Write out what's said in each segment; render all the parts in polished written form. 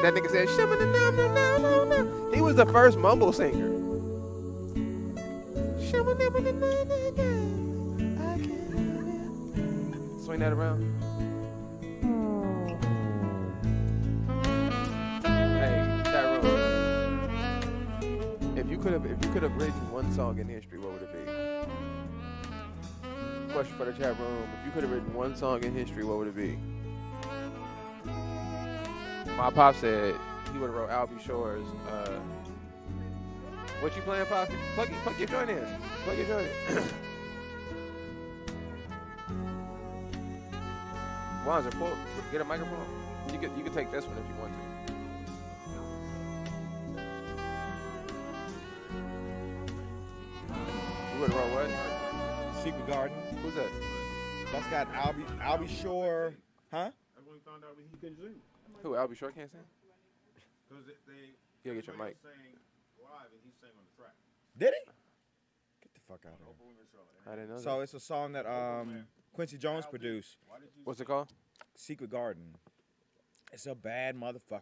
That nigga said, "Shimma-na-na-na-na-na-na." He was the first mumble singer. Swing that around. Hey, chat room. If you could have written one song in history, what would it be? Question for the chat room. If you could have written one song in history, what would it be? My pop said he would have wrote Albie Shore's. What you playing, Poppy? Plug your joint in. Plug your joint in. Wanzer, get a microphone. You can take this one if you want to. You would have wrote what? Secret Garden. Who's that? That's got Albie Shore. Huh? That's when we found out he couldn't sing. Who? Albie Shore can't sing? Because they You gotta get your mic. sang live and he sang on the track. Did he? Get the fuck out of here. I didn't know that. So it's a song that Quincy Jones produced. What's it called? Secret Garden. It's a bad motherfucker.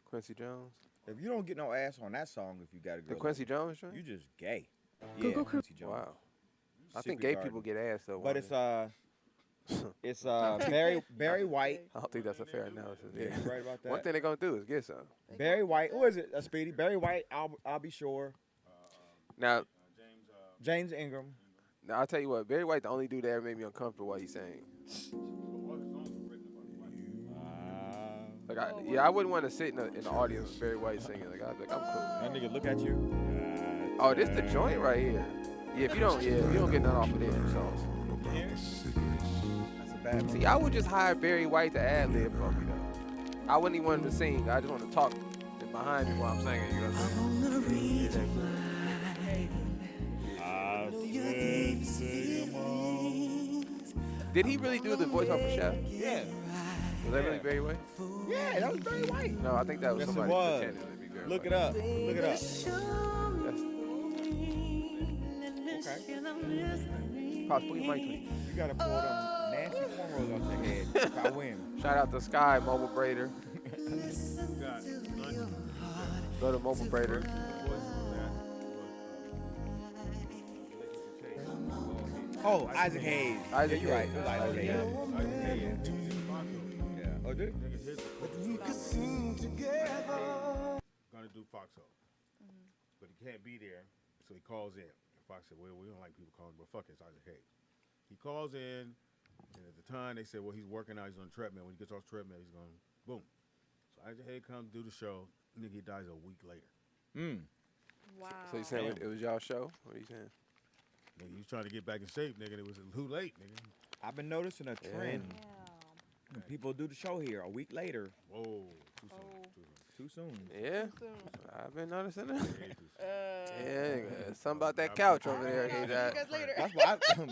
Quincy Jones. If you don't get no ass on that song, if you got a girl, The Quincy Jones joint? you just gay. Yeah, Quincy Jones. Wow. I think Secret gay Garden. people get ass though. But it's Barry White. I don't think that's a fair analysis. Yeah, Yeah. you right about that. One thing they're gonna do is get some. Barry White. Who is it? Speedy. Barry White. I'll be sure. Now, James Ingram. now I'll tell you what. Barry White, the only dude that ever made me uncomfortable while he sang. Like, I wouldn't want to sit in the audience with Barry White singing. Like, I'd be like, I'm cool. That nigga look at you. Oh, this the joint right here. Yeah, if you don't get nothing off of there. So, That's a bad see, I would just hire Barry White to ad lib for me though. I wouldn't even want him to sing. I just want to talk behind me while I'm singing. You know what I'm saying? Did he really do the voice off of Chef? Yeah. Was that really Barry White? Yeah, that was Barry White. No, I think that was Yes, it somebody was. pretending to be Barry Look White. it up. Look it up. Okay. Pops, put your mic to me. You gotta pull them nasty cornrows off your head if I win. Shout out to Sky Mobile Braider. Go to Mobile Braider. Oh, Isaac Hayes. Isaac Yeah, you're right. Hayes. It was Isaac Hayes. Yeah. Oh, did it? Gonna do Foxhole. But he can't be there, so he calls in. And Fox said, well, we don't like people calling, but fuck it, it's Isaac Hayes. He calls in, and at the time they said, well, he's working out, he's on the treadmill. When he gets off the treadmill, he's going, boom. So Isaac Hayes comes do the show. Nigga, he dies a week later. Wow. So you saying it was y'all show? What are you saying? Nigga, he was trying to get back in shape, nigga, and it was too late, nigga. I've been noticing a trend. When people do the show here a week later. Whoa, too soon, Too soon. Yeah, I've been noticing that. Yeah, Yeah, something about that couch over there. Hey, that.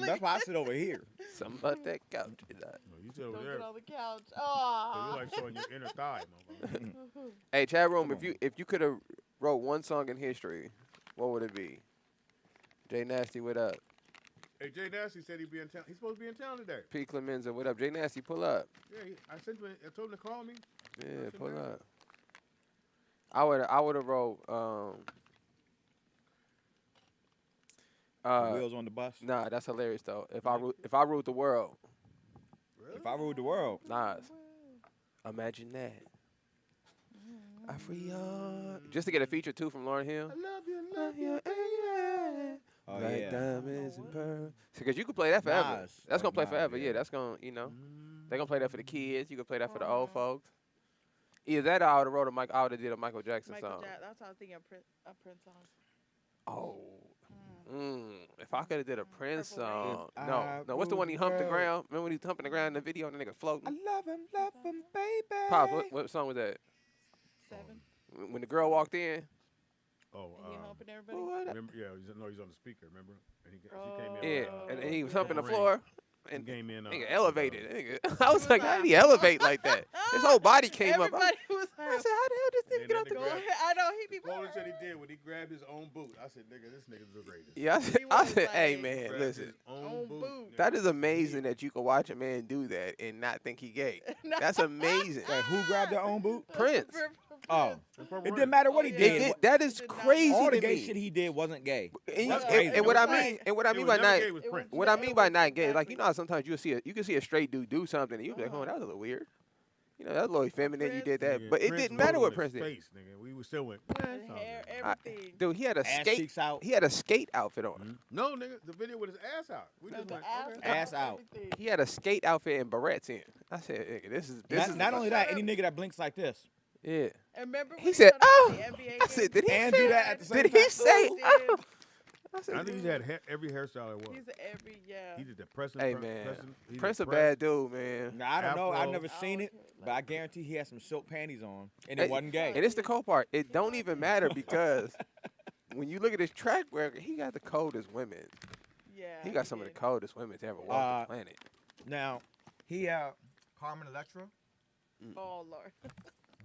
That's why I sit over here. Something about that couch. Hey, that. No, you sit over Don't there. get on the couch. So Oh. you like showing your inner thigh, motherfucker. Hey, chat room. If you could have wrote one song in history, what would it be? Jay Nasty, what up? Hey, Jay Nasty said he'd be in town. He's supposed to be in town today. P. Clemenza, what up? Jay Nasty, pull up. Yeah, I sent him. I told him to call me. Yeah, That's pull amazing. up. I would have wrote. Wheels on the bus. Nah, that's hilarious though. If I ruled the world, Really? If I ruled the world. Nas. Imagine that. I free all. Just to get a feature too from Lauryn Hill. love you. Oh, Like yeah. diamonds and pearls. Because you could play that forever. Nas. That's gonna Like play Nas, forever. yeah. Yeah, that's gonna, they're gonna play that for the kids. You can play that for the old folks. Either that or I would have wrote I would have did a Michael Jackson Michael song. Jackson. That's what I was thinking. A Prince song. Oh. If I could have did a Prince Purple Rain. song. If No. I No, what's the one he humped the ruled the ground? Remember when he was humping the ground in the video and the nigga floating? I love him, baby. Pop, what song was that? 7. When the girl walked in? Oh, And he humping everybody. What? remember? Yeah, he's on the speaker. Remember? And he came in. Yeah, Oh. and he was humping the Ring. floor. and Game in. nigga elevated. Nigga. I was like, how did he elevate like that? His whole body came up. Everybody was I hurt. said, how the hell did this And nigga get then out the the Go grab- ground? ahead. I know he be Poland said he did when he grabbed his own boot. I said, nigga, this nigga's the greatest. Yeah, He I was said, hey like- man, Grabbed listen. his own Own boot. boot. That is amazing that you can watch a man do that and not think he gay. That's amazing. Wait, who grabbed their own boot? Prince. Oh, That's Purple it Rain. didn't matter what he Oh, did. yeah. That is Did not- crazy All the to gay me. shit he did wasn't gay. And, That's and- crazy. and what I It was mean, and what I It mean was by never not, gay, it was It Prince. was- what I it mean by was not gay, like exactly- you know how sometimes you see a straight dude do something and you be like, oh, that was a little weird. You know, that's a little effeminate. You did that, Nigga, but it Prince didn't matter rolled what on Prince his did. face, nigga. We still went. The "Man, it's all hair, good." everything. Dude, he had a Ass skate. cheeks out. He had a skate outfit on. No, nigga, the video with his ass out. We just The went, ass, okay. Ass out. everything. He had a skate outfit and barrettes in. I said, nigga, this is Not only that, any nigga that blinks like this yeah. And remember He when said, trying to "Oh." play NBA I said, did he and say do that at the same Did time. he say? He Oh. did. I said, I think he's had every hairstyle there was. He's every He did the pressing. Hey man, he did Prince a press. bad dude, man. Now, I don't know. I've Afro. never seen I it, don't but I like- guarantee he had some silk panties on, and Hey, it wasn't gay. And it's the cold part. It don't even matter because when you look at his track record, he got the coldest women. Yeah. He got some of the did. coldest women to ever walk the planet. Now, he Carmen Electra Oh Lord.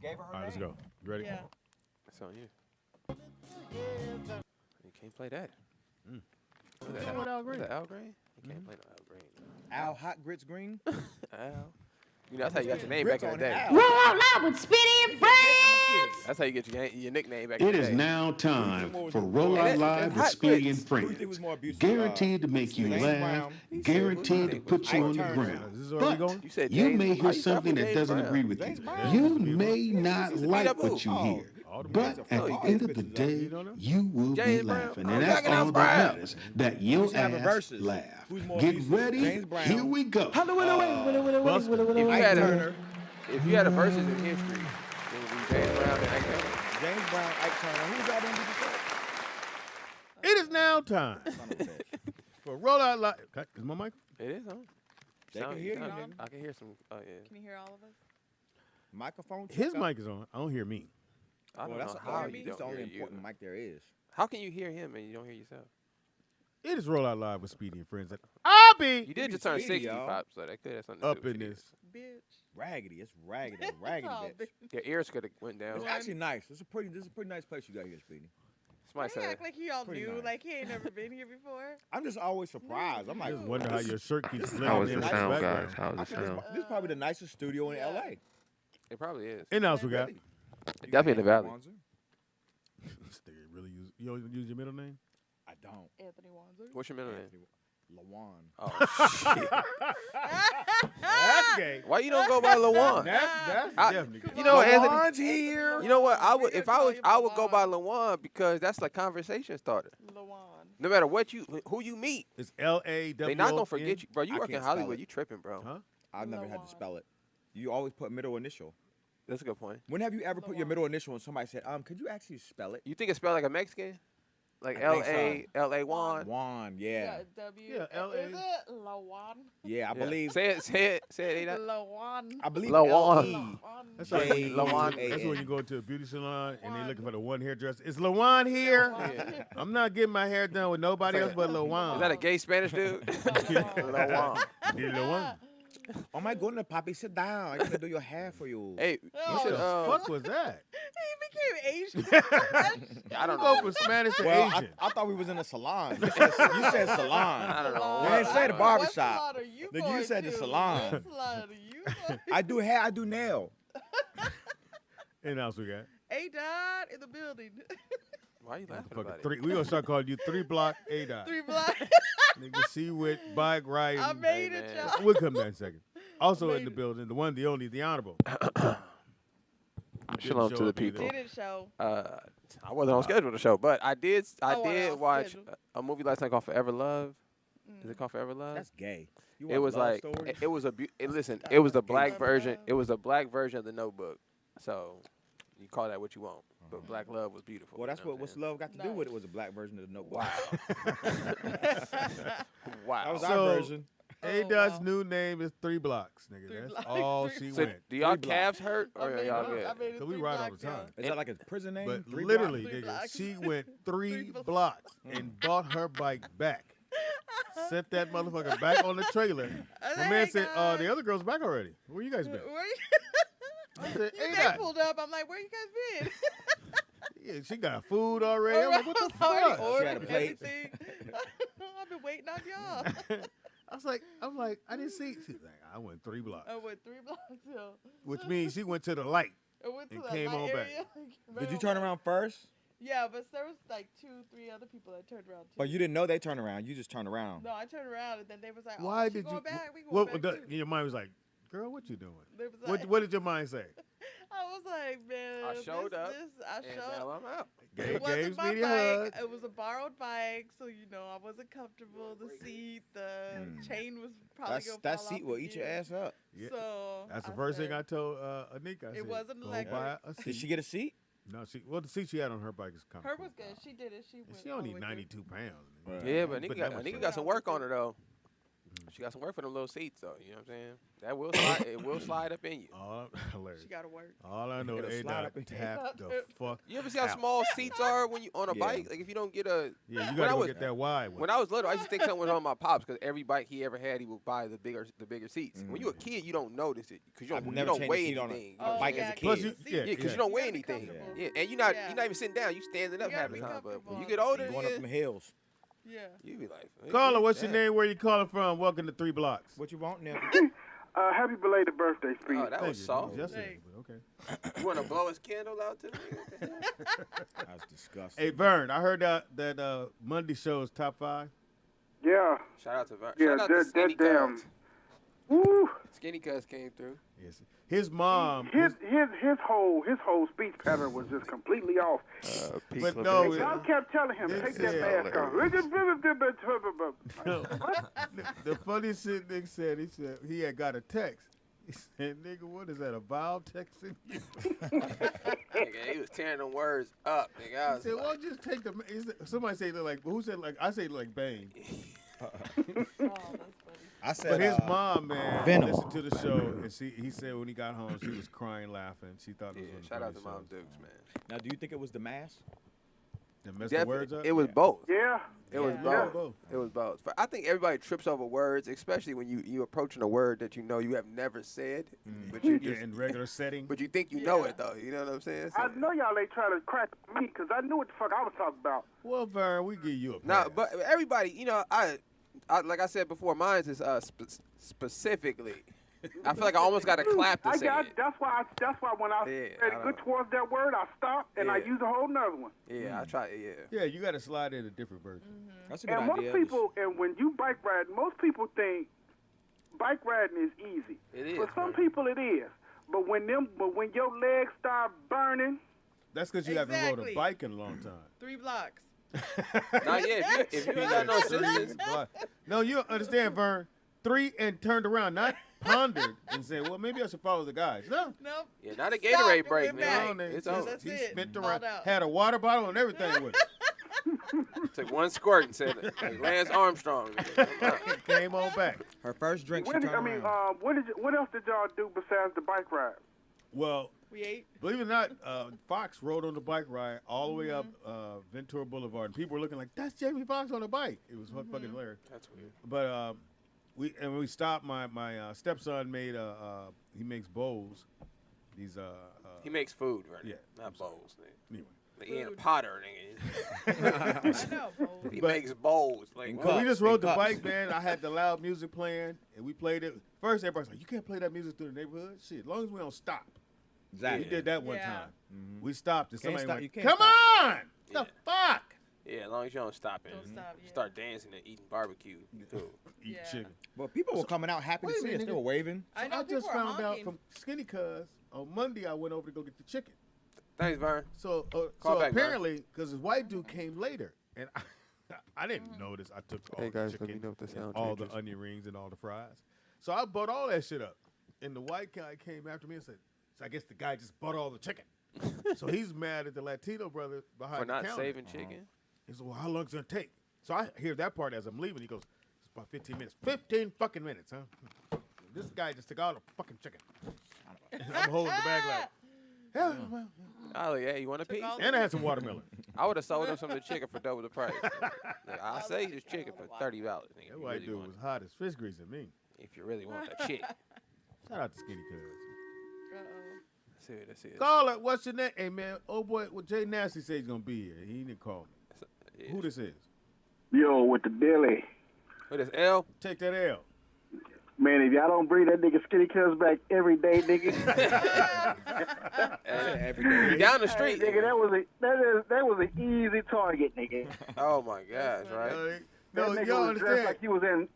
gave her her All right, let's name. go. You ready? Yeah. It's on you. You can't play that. What's that? What Al What's Green? that, Al Green? You can't play no Al Green. Al Hot Grits Green. Al. You know, that's how you got your name Grits back in the on day. Al. Roll out loud with Speedy and Friends. That's how you get your nickname back in It the is day. now time What was for it? Roll And Out that- Live and with Hot Speedy and Grits. Who you think was Friends. more abusive? Guaranteed to make you James laugh, Brown. guaranteed to Ike put you on the Turner. ground. This is where we But going? You said you James- may how hear you start something with that James doesn't Brown? agree with James you. Brown. You may not Beat like up what you who? hear. All the But bitches. at Oh, the you end got of the bitches out. day, You don't know? you will be James Brown. laughing. Oh, And that's Jack and all Brown. that matters. That your should have a ass versus. laugh. Who's more Get abusive, ready. James Brown, Here we go. If you Ike had a Turner. if you had a versus in history, it would be James Brown and Ike Turner. James Brown, Ike Turner. Who's out there before? It is now time Son of a bitch. for Roll Out Live. Is my mic? It is on. They can hear you, sound- nigga. I can hear some. Oh yeah. Can you hear all of us? Microphone. His check up. mic is on. I don't hear me. I don't Well, that's know the how only, you that's the don't only hear you. important mic there is. How can you hear him and you don't hear yourself? It is Roll Out Live with Speedy and Friends. I'll be You did just turn Speedy, 60, y'all. Pop, so that could have something to up do with in it. this. Bitch. Raggedy. It's raggedy. A It's raggedy all bitch. Your ears could have went down. It's actually nice. This is a pretty nice place you got here, Speedy. Somebody He said, act like he all Pretty new, nice. like he ain't never been here before. I'm just always surprised. I'm I like, just wonder how your shirt keeps How blending was in the with sound, the guys? background. How I was the think sound? this is probably the nicest studio in Yeah. LA. it probably is. And else we got. Really. You Definitely in the can't, valley. Wanzer? This nigga really use. You don't use your middle name? I don't. Anthony Wanzer. What's your middle name? Lawan. Oh, shit. That's gay. Why you don't go by Lawan? That's I- definitely gay. You know, Anthony. Lawan's here. You know what? I We would gonna if I call was you I would go by Lawan. Lawan because that's the conversation starter. Lawan. No matter what who you meet, It's L-A-W-O-N. they not gonna forget you, bro. You I work in can't spell Hollywood, it. you tripping, bro. Huh? I've never had Lawan. to spell it. You always put middle initial. That's a good point. When have you ever put your Lawan. middle initial and somebody said, could you actually spell it? You think it's spelled like a Mexican? Like I think so. L.A. Juan? Juan, yeah. W. Yeah, LA. Is it Lawan? Yeah, I Yeah. believe. Say it, Ada. Lawan. I believe Lawan. L-E. That's J- like when you go to- Lawan. That's when you go to a beauty salon and they looking for the one hairdresser. Is Lawan here? Yeah. I'm not getting my hair done with nobody else but Lawan. Is that a gay Spanish dude? Lawan. Did Lawan? Oh my goodness, Poppy, sit down. I'm gonna do your hair for you. Hey, you Oh, should. What the fuck was that? He became Asian. I don't Go know. from Spanish to Well, Asian. I thought we was in a salon. You said salon. I don't know. You ain't say the What- barbershop. What salon are you Then you going said the to? salon. What salon are you going I do hair. I do nail. And else we got. A died in the building. Why are you laughing Fucking about it? three. We gonna start calling you 3 Block A dot. 3 blocks. Nigga, C with bike riding. I made it, man. y'all. We'll come back in a second. Also in Made the it. building, the one, the only, the honorable. Shalom show to the up either. people. Didn't show. I wasn't on schedule to show, but I did Oh, well, watch schedule. a movie last night called Forever Love. Is it called Forever Love? That's gay. You It watch was love like stories? it was listen. It was the black Forever version. Love. It was the black version of the Notebook. So you call that what you want. But Black Love was beautiful. Well, that's you know what's I'm love got to do with it. Nice. Was a black version of the Notebook. saying? Wow. That was So- our version. A Oh, dot's wow. new name is 3 Blocks, nigga. 3 That's blocks. all 3 she So went. do y'all 3 blocks. calves hurt or I are made y'all it- good? I made it 'Cause we 3 ride all blocks, the time. y'all. Is that like a prison name? But 3 literally, blocks? 3 nigga, blocks. she went 3 3 blocks and bought her bike back. Set that motherfucker back on the trailer. My man said, the other girl's back already. Where you guys been? Where you? I said, They ain't I? pulled up. I'm like, where you guys been? Yeah, she got food already. I'm like, what the Already fuck? ordered She had a plate. everything. I've been waiting on y'all. I'm like, I didn't see. She's like, I went 3 blocks, I went 3 blocks hill. which means she went to the light. I went to and the came light on back. area. Did you turn around first? Yeah, but there was like 2, 3 other people that turned around too. But you didn't know they turned around. You just turned around. No, I turned around and then they was like, Why "Oh, did going you? back? We going What back too." your mind was like, girl, what you doing? They was like, What did your mind say? I was like, man, I showed up, I And showed. now I'm out. It Gabe's wasn't my media hug. bike. It was a borrowed bike, so I wasn't comfortable. The seat, the chain was probably gonna That fall seat off will the eat your gear. ass up. Yeah. So That's the first thing I told Anika. I said, wasn't go electric. buy a seat. Did she get a seat? No, the seat she had on her bike is kind of Her cool. was good. She did it. She went. She all only the way through. 92 pounds. Right. Yeah, but But nigga that got, was nigga fun. got some work on her though. She got some work for them little seats though. You know what I'm saying? That will slide. It will slide up in you. Hilarious. She got to work. All I know It'll is slide A-Dot up in tap the fuck. You ever see how out. small seats are when you on a Yeah. bike? Like if you don't get a. Yeah, you When gotta I go was- get that wide one. When I was little, I used to think something was on my pops because every bike he ever had, he would buy the bigger seats. When you a kid, you don't notice it because you I've don't, you never don't changed weigh a seat on anything. a bike as a kid. Plus you- Yeah, because you don't weigh anything. Yeah, and you're not even sitting down. You standing up You gotta half the be time. But when comfortable you on get the older, seat. Going up them hills. Yeah. you be like, hey, Caller, what's your damn. name? Where you calling from? Welcome to 3 Blocks. What you want, nigga? Happy belated birthday, Speed. Oh, that was soft. Yesterday, but okay. You want to blow his candle out to me? That's disgusting. Hey, Vern, I heard that Monday show is top 5. Yeah. Shout out to Vern. Yeah, Shout out to that Skinny damn. Cuz. Woo. Skinny Cuz came through. Yes. His mom. His whole speech pattern was just completely off. But no, Y'all kept telling him, Nick take that said- mask off. the funniest shit Nick said, he said he had got a text. He said, nigga, what is that, a vile texting? Nigga, he was tearing them words up. Nigga, I He was said, like, well, just take the, he said, somebody say like, who said like, I say like Bane. Oh, that's funny. I said, But his mom, man, Venom. listened to the show, and he said when he got home, she was crying, laughing. She thought it yeah, was one of the shout out to funniest Mom shows. Dukes, man. now, do you think it was the mask? That messed the Definitely- words up? It was Yeah. both. Yeah. It was Yeah. both. Both. It was both. But I think everybody trips over words, especially when you approaching a word that you know you have never said, but you Yeah, just, in regular setting. but you think you know Yeah. it though. You know what I'm saying? I know y'all ain't trying to crack me because I knew what the fuck I was talking about. Well, Vern, we give you a No, pass. but everybody, I like I said before, mine is specifically. I feel like I almost got to clap to say it. That's why when I Yeah, ready I to go know. towards that word, I stop and I Yeah. use a whole nother one. Yeah, I try. Yeah. Yeah, you got to slide in a different version. That's a good And most idea. people, and when you bike ride, most people think bike riding is easy. It is, For some man. people, it is. But when your legs start burning, That's because you haven't rode a Exactly. bike in a long time. 3 blocks. Not yet. If you ain't got no assistance, No, you understand, Vern. 3 and turned around, not pondered and said, well, maybe I should follow the guys. No. Nope. yeah, not a Stop, Gatorade it break, went man. back. No, It's just- over. That's he it. spent Balled around, out. had a water bottle and everything with Took one squirt and said, like Lance Armstrong. it. Came on back. Her first drink, she what turned around. else did y'all do besides the bike ride? Well, We ate. believe it or not, Fox rode on the bike ride all the way up Ventura Boulevard. And people were looking like, that's Jamie Foxx on a bike. It was fucking hilarious. That's weird. But when we stopped, my stepson made he makes bowls. These He makes food, right? Yeah. Not bowls. Nigga. anyway. Like, he ain't a Food. potter, nigga. I know. Bo. He But- makes bowls. Like, And what? But we cups, just rode big the cups. bike, man. I had the loud music playing, and we played it. First, everybody's like, "You can't play that music through the neighborhood." Shit, as long as we don't stop. Exactly. We did that one Yeah. time. We stopped, and Can't somebody stop- went, you can't "Come stop. on, Yeah. the fuck!" Yeah, as long as you don't stop it. Don't stop, yeah. Start dancing and eating barbecue, too. Eat Yeah. chicken. But people were coming out happy to Wait a see us. minute, They nigga. were waving. I know I just people are found out honking. from Skinny Cuz on Monday I went over to go get the chicken. Thanks, Vern. So Call back, man. apparently, because this white dude came later, and I didn't notice. I took all Hey, guys, the let me chicken, know if the and sound all the changes. onion rings, and all the fries. So I bought all that shit up, and the white guy came after me and said, "So I guess the guy just bought all the chicken." So he's mad at the Latino brother behind For the not counter. saving chicken. He said, "Well, how long is it gonna take?" So I hear that part as I'm leaving. He goes, "It's about 15 minutes." 15 fucking minutes, huh? This guy just took all the fucking chicken. I'm holding the bag like, "Yeah, well." Oh, yeah, you want a piece? all- And I had some watermelon. I would have sold him some of the chicken for double the price. Like, I'll sell you this chicken for $30. That white dude was hot as fish grease at me. If you really want that chick. Shout out to Skinny Cuz. Let's see it. Let's see it. Call it. What's your name? Hey, man. Oh, boy. Well, Jay Nasty said he's going to be here. He didn't call me. Yeah. Who this is? Yo, with the Billy. What is L? Take that L. Man, if y'all don't bring that nigga Skinny Cuz back every day, nigga. You down the street. Hey, nigga, that was an easy target, nigga. Oh my gosh, right? No, that nigga y'all was dressed understand. like he was in,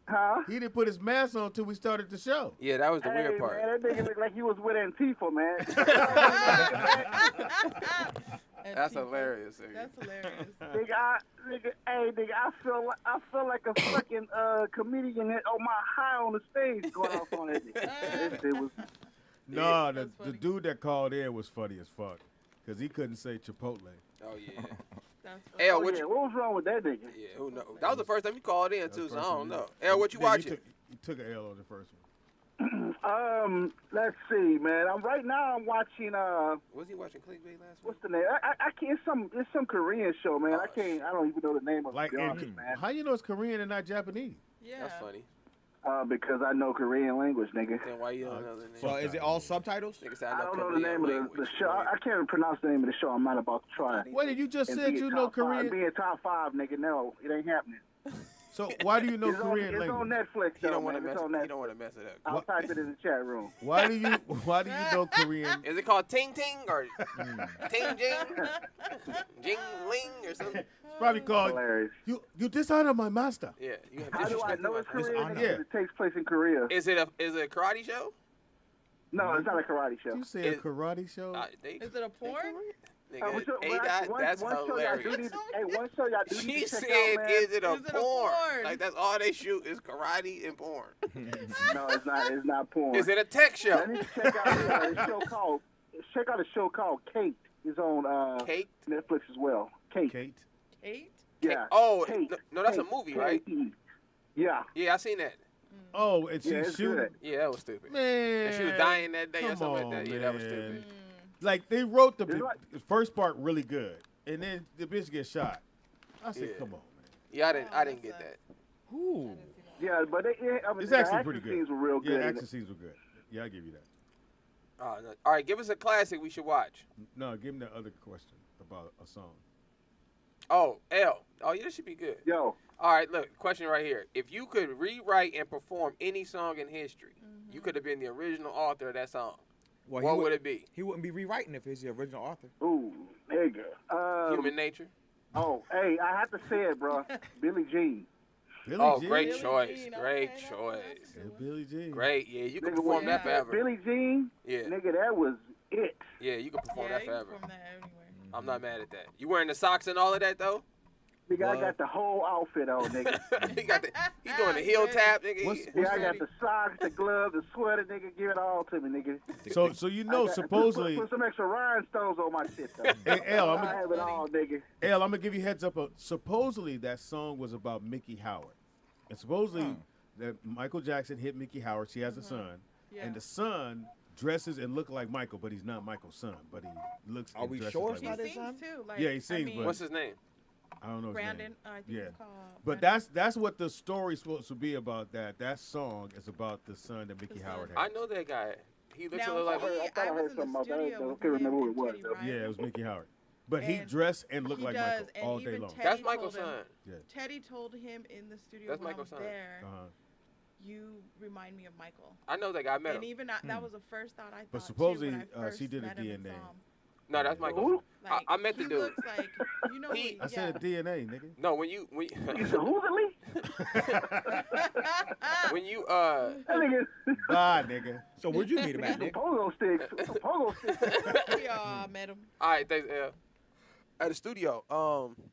huh? He didn't put his mask on until we started the show. Yeah, that was the Hey, weird part. man, that nigga looked like he was with Antifa, man. That's hilarious. That's hilarious. nigga, I feel like a fucking comedian on my high on the stage going off on that nigga. That shit was. No, That's the funny. dude that called in was funny as fuck. Because he couldn't say Chipotle. Oh yeah. That's funny. L, Oh, what yeah, you? what was wrong with that nigga? Yeah, who knows? That was the first time you called in too, so I don't know. Yeah. L, what you Yeah, watching? You took an L on the first one. Let's see, man. I'm watching. Was he watching Clickbait last week? What's the name? I can't. It's some Korean show, man. Oh, I can't. I don't even know the name of it. Like, to be honest, man. how you know it's Korean and not Japanese? Yeah. That's funny. Because I know Korean language, nigga. Then why you don't know the name? So is it all subtitles? Nigga said, I don't know the Korean name of the language. show. I can't even pronounce the name of the show. I'm not about to try. Wait, you just And said be you in know top five- Korean. Be in top 5, nigga. No, it ain't happening. So why do you know It's Korean on language? Netflix, He though, don't want to man. mess. It's on He Netflix. don't want to mess it up. I'll type it in the chat room. Why do you know Korean? Is it called Ting Ting or Ting Jing? Jing Ling or something? It's probably called Hilarious. you dishonor my master. Yeah. You have How do I disrespected know my it's master. Korean? Yeah. It takes place in Korea. Is it a karate show? No, it's not a karate show. You say a Is- karate show? Is it a porn? Nigga, One that's show y'all do hilarious. need to- Hey, one show y'all do need She to check said, out, man. "Is it a Is it a porn? porn? Like that's all they shoot is karate and porn. No, it's not. It's not porn. Is it a tech show? I need to check out a show called. Check out a show called Kate. It's on Cake? Netflix as well. Kate. Kate. Kate? Yeah. Oh, Kate. no, that's a Kate. movie, right? K-A-T-E. Yeah. Yeah, I seen that. Oh, and Yeah, she's it's shooting. good. Yeah, that was stupid. Man, And she was dying that day or come something on, like that. Yeah, that was man. stupid. Like they wrote the It's like- first part really good, and then the bitch gets shot. I said, Yeah. come on, Yeah, I didn't that's get a- that. man. Ooh. Yeah, but It's the actually action pretty good. scenes were real Yeah, good. action scenes were good. Yeah, I give you that. No. All right, give us a classic we should watch. No, give me the other question about a song. Oh, L. Oh, yeah, this should be good. Yo, All right, look, question right here. If you could rewrite and perform any song in history, you could have been the original author of that song. Well, What would it be? He wouldn't be rewriting if he's the original author. ooh, nigga. Human nature? Oh, hey, I have to say it, bro. Billie Jean. Billie Oh, Jean? great Billie choice. Jean, Great okay, choice. Yeah, Billie Jean. Great. Yeah, you can Nigga, perform when that you said forever. Billie Jean, Yeah. nigga, that was it. Yeah, you can perform Yeah, that you can forever. perform that anywhere. I'm not mad at that. You wearing the socks and all of that though? Nigga, I What? got the whole outfit on, nigga. he doing the heel tap, nigga. What's- Yeah, I got the socks, the gloves, the sweater, nigga. Give it all to me, nigga. So you know, supposedly, Put some extra rhinestones on my shit, though. hey, L, I have it all, nigga. I'm gonna give you a heads up. Supposedly that song was about Mickey Howard, and supposedly that Michael Jackson hit Mickey Howard. She has a son, Yeah. and the son dresses and look like Michael, but he's not Michael's son. But he looks. Are and we dresses sure like it's He not Michael. his son? sings too. Like, Yeah, he sings, I mean, but- What's his name? I don't know his Brandon. name. I think Yeah. it's called. But Brandon. that's what the story's supposed to be about. That song is about the son that Mickey The Howard son. had. I know that guy. He looks a Now, little like. I thought I I heard was in the something about that. studio I with can't remember him who it and was, Teddy though. Riley. Yeah, it was Mickey Howard. But he And dressed and looked he like does, Michael and all day even long. Teddy That's Michael's told him- son. Yeah. Teddy told him in the studio That's when Michael's I was son. there, Uh-huh. you remind me of Michael. I know that guy. I met And him. even that was the first thought I thought. But too, supposedly, when I she first did a met him and DNA. saw him. No, that's Michael. Who? Like, I met the he dude. looks like, you know, He- I said DNA, nigga. No, when you You said, who's it, Lee? when you That nigga. Bye, nigga. So where'd you meet him at, Some Nick? pogo sticks. Some pogo sticks. yeah, met him. All right, thanks, L. At the studio,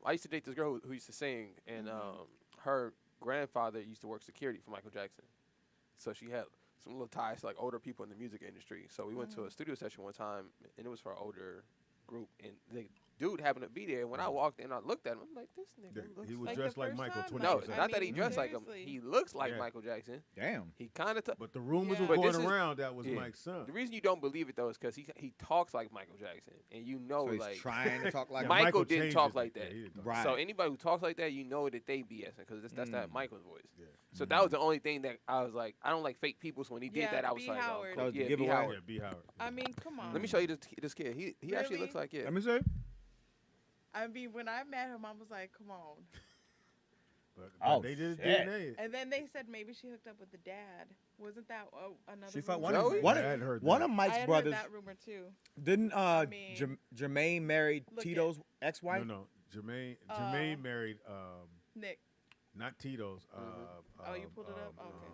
I used to date this girl who used to sing, and her grandfather used to work security for Michael Jackson. So she had some little ties to like older people in the music industry. So we went to a studio session one time, and it was for an older group, and the dude happened to be there. When I walked in, I looked at him. I'm like, this nigga looks He was Like dressed the like first Michael. time, 20%. no, like, I not that he mean, dressed like him. seriously. He looks like Yeah. Michael Jackson. Damn. He kind of. But the rumors Yeah. were But going this is- around that was yeah. Mike's son. The reason you don't believe it though is because he talks like Michael Jackson, and you know, So he's like trying to talk like Yeah, Michael didn't changed talk his- like yeah, that. he didn't talk. Right. So anybody who talks like that, you know that they BSing because that's that Michael's voice. Yeah. So that was the only thing that I was like, I don't like fake people. So when he did Yeah, that, I the was B. like, Howard. oh, That was the yeah, B. giveaway. Howard. Yeah, B. Howard. I mean, come on. Let me show you this kid. He actually Really? looks like it. Let me see. I mean, when I met him, I was like, come on. But Oh, they did his shit. DNA. And then they said maybe she hooked up with the dad. Wasn't that another? She fought rumor? one Joey? of one I hadn't of, heard one that. of I Mike's had brothers. heard that rumor too. Didn't mean, Jermaine married look Tito's ex-wife? No. Jermaine Uh, married Nick. not Tito's. Oh, you pulled it up? Okay.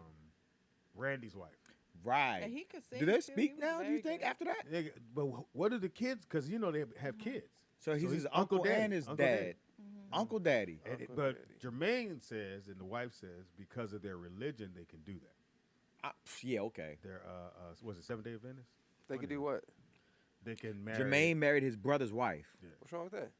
Randy's wife. Right. And he could sing. Do they too. He speak was now? Do you very think good. after that? Nigga, but what are the kids? Because you know they have kids. So he's So his he's uncle Uncle Daddy. and his Uncle dad. Daddy. Uncle Daddy. And Uncle but Daddy. Jermaine says, and the wife says, because of their religion, they can do that. Yeah, okay. They're was it 7 Day Adventist? They could do what? They can marry. Jermaine married his brother's wife. What's wrong with that?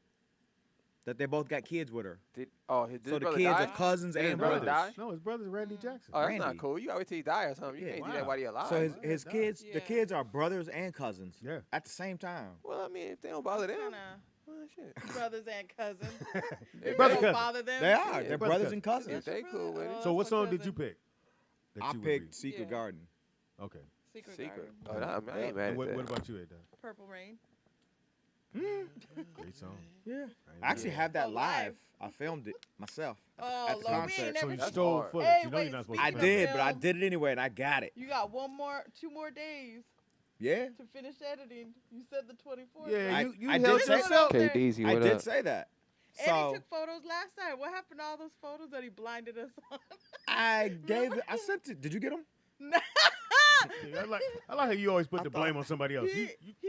That they both got kids with her. His So the brother kids die? are cousins Did his and brother brothers. die? No, his brother's Randy Jackson. Oh, that's not Randy. cool. You gotta wait till he die or something. You Yeah. can't do Wow. that while he alive. So Wow. his Yeah. kids, the Yeah. kids are brothers and cousins. Yeah. At the same time. Well, I mean, if they don't bother them, Kinda well, shit. brothers and cousins. If Brother Don't cousin. bother them. They are. Yeah, They're brother brothers and cousins. If they cool with it. So what that's my song did you cousin. pick? that I you would picked read? Secret Yeah. Garden. Okay. Secret Secret. Garden. Oh, nah, I ain't mad And at what that. about you, Ada? Purple Rain. Great song. Yeah. I I actually have that Oh, live. live. I filmed it myself. Oh, At the Lord, we concert. ain't So never. you That's stole hard. footage. Hey, you know wait, you're not supposed I to. Speaking do of that. did, but I film- did it anyway, and I got it. You got 2 more days Yeah. to finish editing. You said the 24th. Yeah, I- you I held did say yourself. so. Okay, DZ, I what did up? say that. And So he took photos last time. What happened to all those photos that he blinded us on? I gave it. I sent it. Did you get them? Yeah, I like how you always put I the thought- blame on somebody else. He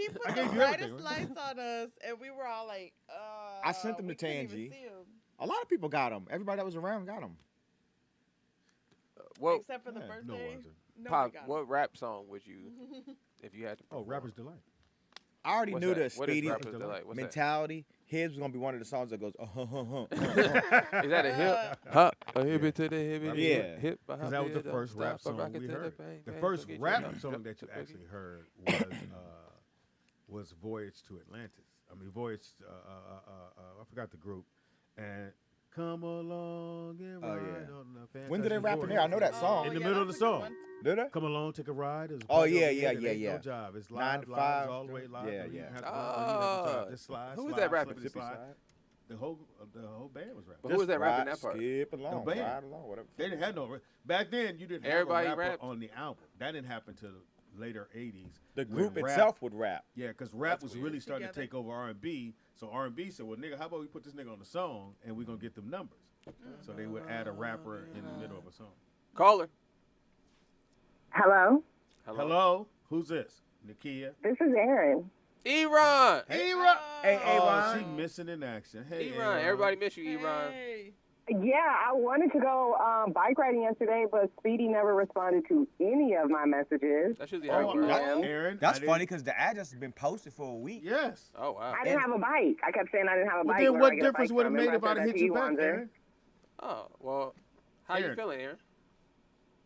put I the gave you brightest everything, right? lights on us, and we were all like, I sent them we to couldn't even Tangi. see 'em. A lot of people got them. Everybody that was around got them. What Except for the Yeah, no birthday. one's Nobody pop? got 'em. What rap song would you, if you had to? Oh, perform? Rapper's Delight. I already What's knew that? the What is Speedy Rapper's Delight? What's that? mentality. His was gonna be one of the songs that goes, Is that a hip? Hop, a hip it to the hip, it, Yeah. hip. Because that was the first rap song we heard. The first rap song that you actually heard was Voyage to Atlantis. I mean, Voyage, I forgot the group. And come along and Oh, ride yeah. on the fantastic When did they rap in voyage. there? I know that song. In the yeah, middle of that's the a good song. one. Did they? Come along, take a ride. There's a Oh, party yeah, over yeah, here, there yeah, ain't yeah. No job. It's 9 live, to live, 5. all the way live. Yeah, You don't yeah. have to run, you don't have to drive. Just slide, Who was slide, that rapping? slip and slide. The whole band was rapping. But who was that rapping that Just part? Skip along, band. ride along, whatever. They didn't have no. Back then, you didn't Everybody have a rapper rapped? on the album. That didn't happen till the later '80s. The when group rap- itself would rap. Yeah, because rap That's was weird. really starting to Together. take over R&B. So R&B said, "Well, nigga, how about we put this nigga on the song and we gonna get them numbers?" So they would add a rapper in the middle of a song. Caller. Hello, Hello, who's this? Nakia. this is Erin. Eron. Hey, Ron. Hey, Oh, Ron. she missing in action. Hey, Eron. Everybody miss you, Eron. Hey. Yeah, I wanted to go bike riding yesterday, but Speedy never responded to any of my messages. That's usually Oh, how it works. Aaron. That's I didn't- funny because the address has been posted for a week. Yes. Oh wow. I didn't have a bike. I kept saying I didn't have a Well, bike. then Where what do I get a difference bike would it from? made if Remember I I'd said hit that to you back, Wanzer? Aaron? Oh well. How you Aaron. feeling, Aaron?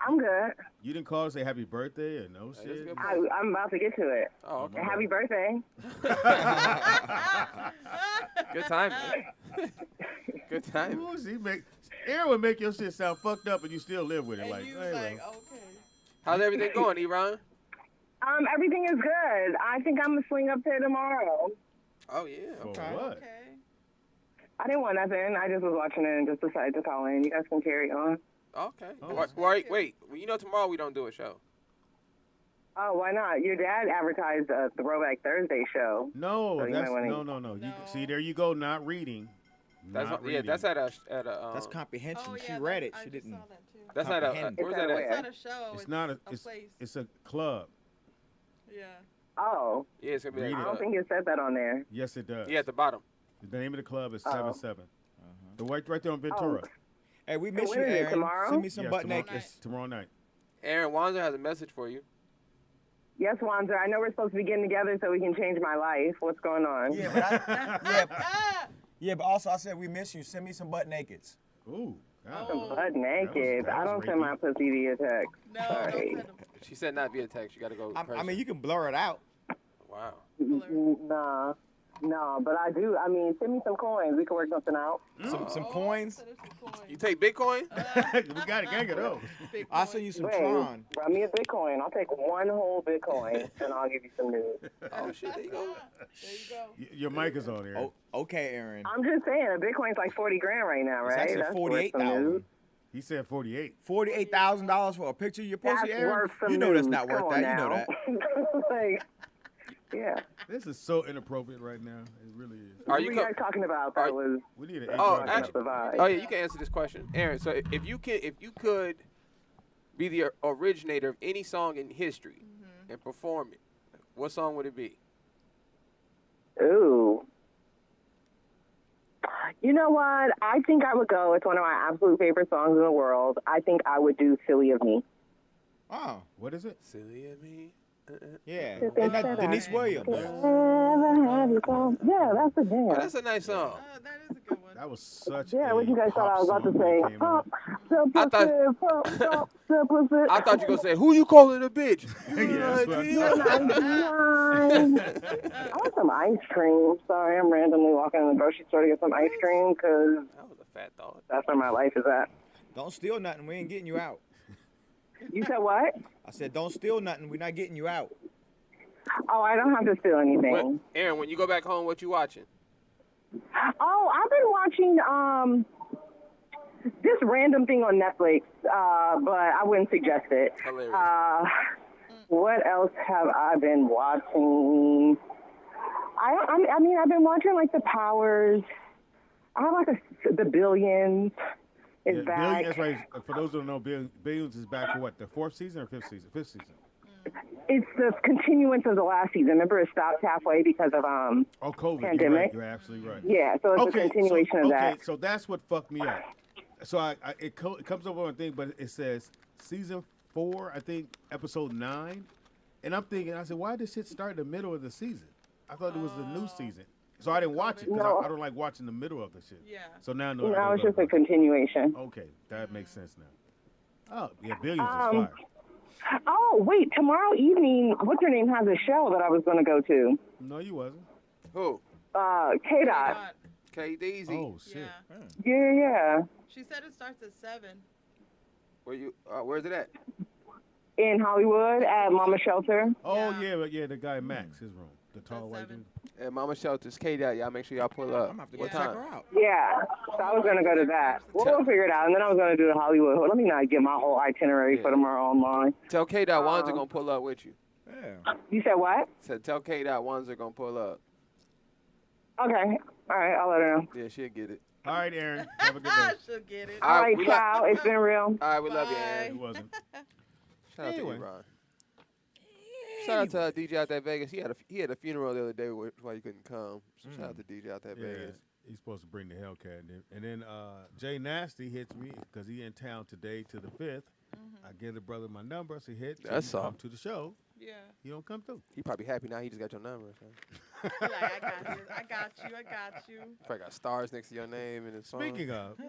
I'm good. You didn't call and say happy birthday or no Hey, shit? that's I'm about to get to it. Oh, okay. And happy birthday. Good time. Good time. Ooh, Aaron would make your shit sound fucked up and you still live with it. And Like, you hey, was like, well. okay. How's everything going, Eron? Everything is good. I think I'm gonna swing up there tomorrow. Oh yeah. For Okay. what? Okay. I didn't want nothing. I just was watching it and just decided to call in. You guys can carry on. Okay. Oh. Wait. Well, you know tomorrow we don't do a show. Oh, why not? Your dad advertised the Throwback Thursday show. No, So you that's might wanna- no. You No. see, there you go, not reading. That's Not what, yeah. reading. That's at a That's comprehension. Oh, she yeah, read it. I She just didn't. saw that too. that's at a. comprehend. Where's It's that at at? where? It's not a show. It's not a. place. It's a club. Yeah. Oh, Yeah, it's gonna be. Read At, I it. don't think it said that on there. Yes, it does. yeah, at the bottom. The name of the club is Oh. 7-7. The right there on Ventura. Hey, we miss when you, is it, Aaron. tomorrow? Send me some Yes, butt tomorrow, naked. it's tomorrow night. Aaron Wanzer has a message for you. Yes, Wanzer. I know we're supposed to be getting together so we can change my life. What's going on? Yeah, but also I said we miss you. Send me some butt nakeds. Ooh. God. Some butt naked. that I was don't send rapey. my pussy via text. No, Sorry. don't send them. She said not via text. You got to go. I mean, you can blur it out. Wow. No, but I do. I mean, send me some coins. We can work something out. Some coins. Send her some coins. You take Bitcoin? We got a gang of those. Big I'll coins. send you some Wait, Tron. run me a Bitcoin. I'll take one whole Bitcoin, and I'll give you some news. Oh, shit. There you go. There you go. Your mic is on there. Oh, okay, Aaron. I'm just saying, a Bitcoin's like 40 grand right now, It's right? actually That's worth some news. $48,000. He said 48. $48,000 for a picture of your pussy, That's Aaron? worth some You know that's news. not worth Come that. on You know now. that. Like, yeah. This is so inappropriate right now. It really is. What were you guys talking about? That was We need an Oh, HR actually, guy. the vibe. oh yeah, you can answer this question, Aaron. So if you could be the originator of any song in history and perform it, what song would it be? Ooh. You know what? I think I would go. It's one of my absolute favorite songs in the world. I think I would do "Silly of Me." Oh, What is it? Silly of me. yeah. Isn't that Denise Williams? Yeah, that's a jam. Oh, that's a nice song. That is a good one. That was such Yeah, a what you guys thought I was pop about to song say? that came Pump out. the I thought- pussy, pump the pussy. I thought you were gonna say, "Who you calling a bitch?" Yeah, that's what I I want some ice cream. Sorry, I'm randomly walking in the grocery store to get some ice cream because That was a fat thought. that's where my life is at. Don't steal nothing. We ain't getting you out. You said what? I said, don't steal nothing. We're not getting you out. Oh, I don't have to steal anything. What, Aaron, when you go back home, what you watching? Oh, I've been watching this random thing on Netflix, but I wouldn't suggest it. Hilarious. What else have I been watching? I mean, I've been watching like The Powers. I have like The Billions is back. Billions, that's right. For those who don't know, Billions is back for what? The 4th season or 5th season? 5th season. It's the continuance of the last season. Remember, it stopped halfway because of Oh, COVID. pandemic. You're absolutely right. Yeah, so it's a continuation of that. Okay, so that's what fucked me up. So it comes over on a thing, but it says season 4, I think episode 9, and I'm thinking, I said, why did this shit start in the middle of the season? I thought it was the new season, so I didn't watch it because No. I don't like watching the middle of the shit. Yeah. So now I know. No, it's just a continuation. Okay, that makes sense now. Oh yeah, Billions is fire. Oh, wait, tomorrow evening, what's her name has a show that I was going to go to. No, you wasn't. Who? K-Dot. K Daisy. Oh shit. Yeah. Yeah. She said it starts at 7. Where you? Where's it at? In Hollywood at Mama Shelter. Oh Yeah. yeah, the guy Max, his room, the tall white seven. dude. At Mama Shelter's K Dot. Y'all make sure y'all pull up. I'm going to have to What go check time? her out. Yeah. So I was going to go to that. We'll figure it out. And then I was going to do the Hollywood. Let me not get my whole itinerary for tomorrow online. Tell K Dot Wanzer gonna pull up with you. Yeah. You said what? Said tell K Dot Wanzer gonna pull up. Okay. All right. I'll let her know. Yeah, she'll get it. All right, Aaron. Have a good day. She'll get it. All right, we ciao. It's been real. All right, we love you, Bye. Aaron. He wasn't. Shout out Anyway. to you, Ron. Shout out to DJ out there Vegas. He had a funeral the other day why he couldn't come. So shout out to DJ out there Yeah, Vegas. he's supposed to bring the Hellcat. And then Jay Nasty hits me because he in town today to the 5th. I give the brother my number. So he hit. That's come all. to the show. Yeah. He don't come through. He probably happy now. He just got your number. So. Like, I got you. I got you. Probably got stars next to your name and his phone. Speaking of,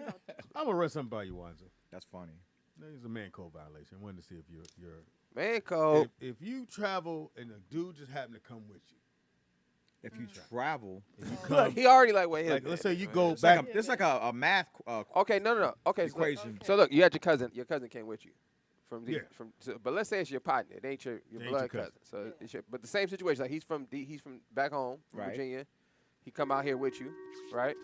I'm gonna run something by you, Wanzer. That's funny. There's a man code violation. I wanted to see if you're Man code. if you travel and a dude just happened to come with you. If you travel, If you Look, come, he already like wait. like, let's say you go it's back. like a math Okay, no. Okay, equation. so look, you had your cousin. Your cousin came with you. Yeah. But let's say it's your partner. It ain't your It ain't blood your cousin. cousin. So it's but the same situation. Like he's from back home, from Right. Virginia. He come out here with you, right?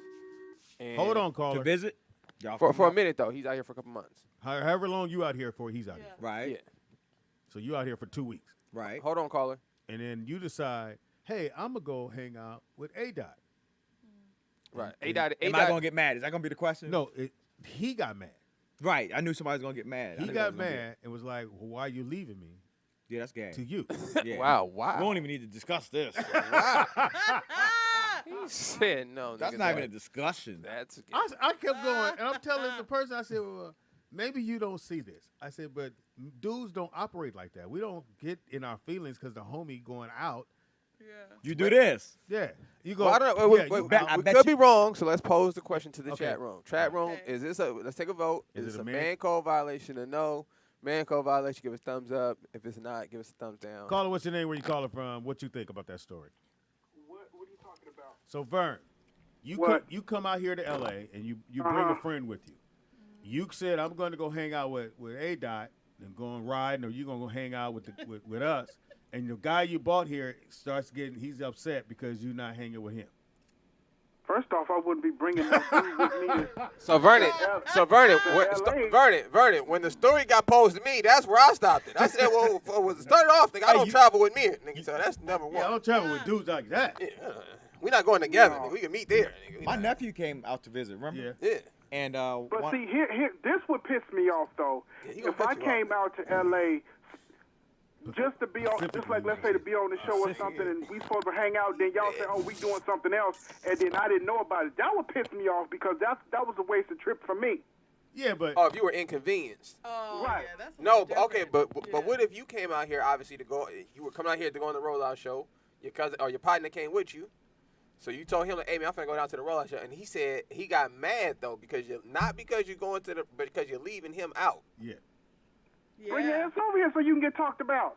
And Hold on, to caller. visit. Y'all For come a out? minute though, he's out here for a couple months. However long you out here for, he's out here. For. Right. Yeah. So you out here for 2 weeks, Right. Hold on, caller. and then you decide, hey, I'm gonna go hang out with A Dot. Right. And- Am I gonna get mad? Is that gonna be the question? No, he got mad. Right. I knew somebody was gonna get mad. I He knew got that was gonna be- mad and was like, well, "Why are you leaving me Yeah, that's gay. to you?" Yeah. Wow. We don't even need to discuss this. He said no. That's nigga, not even a that- discussion. That's I kept going, and I'm telling the person, I said, well, maybe you don't see this. I said, but dudes don't operate like that. We don't get in our feelings because the homie going out. Yeah. You do this. Yeah, you go. Well, I don't know. yeah, you bet- out I We with- bet could you- be wrong, so let's pose the question to the Okay. chat room. Chat room, Okay. is this a? Let's take a vote. Is Is it this a a man? man code violation or no? Man code violation, give us a thumbs up. If it's not, give us a thumbs down. Caller, what's your name? Where you calling from? What you think about that story? What are you talking about? So Vern, What? you come out here to L.A. and you bring a friend with you. You said I'm going to go hang out with A Dot and go and ride, or you gonna go hang out with with us. And the guy you bought here he's upset because you're not hanging with him. First off, I wouldn't be bringing no dude with me. So Vernon, LA. Vernon, when the story got posed to me, that's where I stopped it. I said, well, was it started off, nigga, I don't travel with me, nigga. So that's number one. Yeah, I don't travel with dudes like that. Yeah, we not going together, No. nigga. We can meet there, nigga. We My not- nephew came out to visit. Remember? Yeah. Yeah. And But one- see, here, this would piss me off though. Yeah, he gonna If I piss you off. came out to LA just to be on, just like let's say to be on the show or something, and we supposed to hang out, then y'all say, oh, we doing something else, and then I didn't know about it. That would piss me off because that was a wasted trip for me. Yeah, but Oh, if you were inconvenienced. Oh, Right. yeah, that's a No, little but okay, but different. but what if you came out here obviously to go? You were coming out here to go on the rollout show. Your cousin or your partner came with you, so you told him, like, "Hey man, I'm finna go down to the rollout show," and he said he got mad though because you're not because you're going to the, but because you're leaving him out. yeah. Bring your Yeah. ass over here so you can get talked about.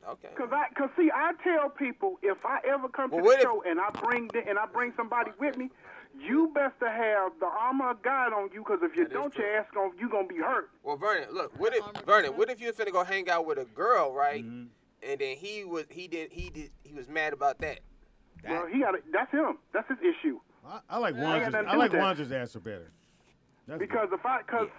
Okay. Cause see, I tell people if I ever come to Well, the what if- show and I bring somebody with me, you best to have the armor of God on you. Cause if you That is don't, true. your ass you gonna be hurt. Well, Vernon, look, what if Armor Vernon, what if you were finna go hang out with a girl, right? Mhm. And then he was mad about that. Well, that's him. That's his issue. I like ain't got Wander's. nothing to I do like with that. Wander's answer better. That's Because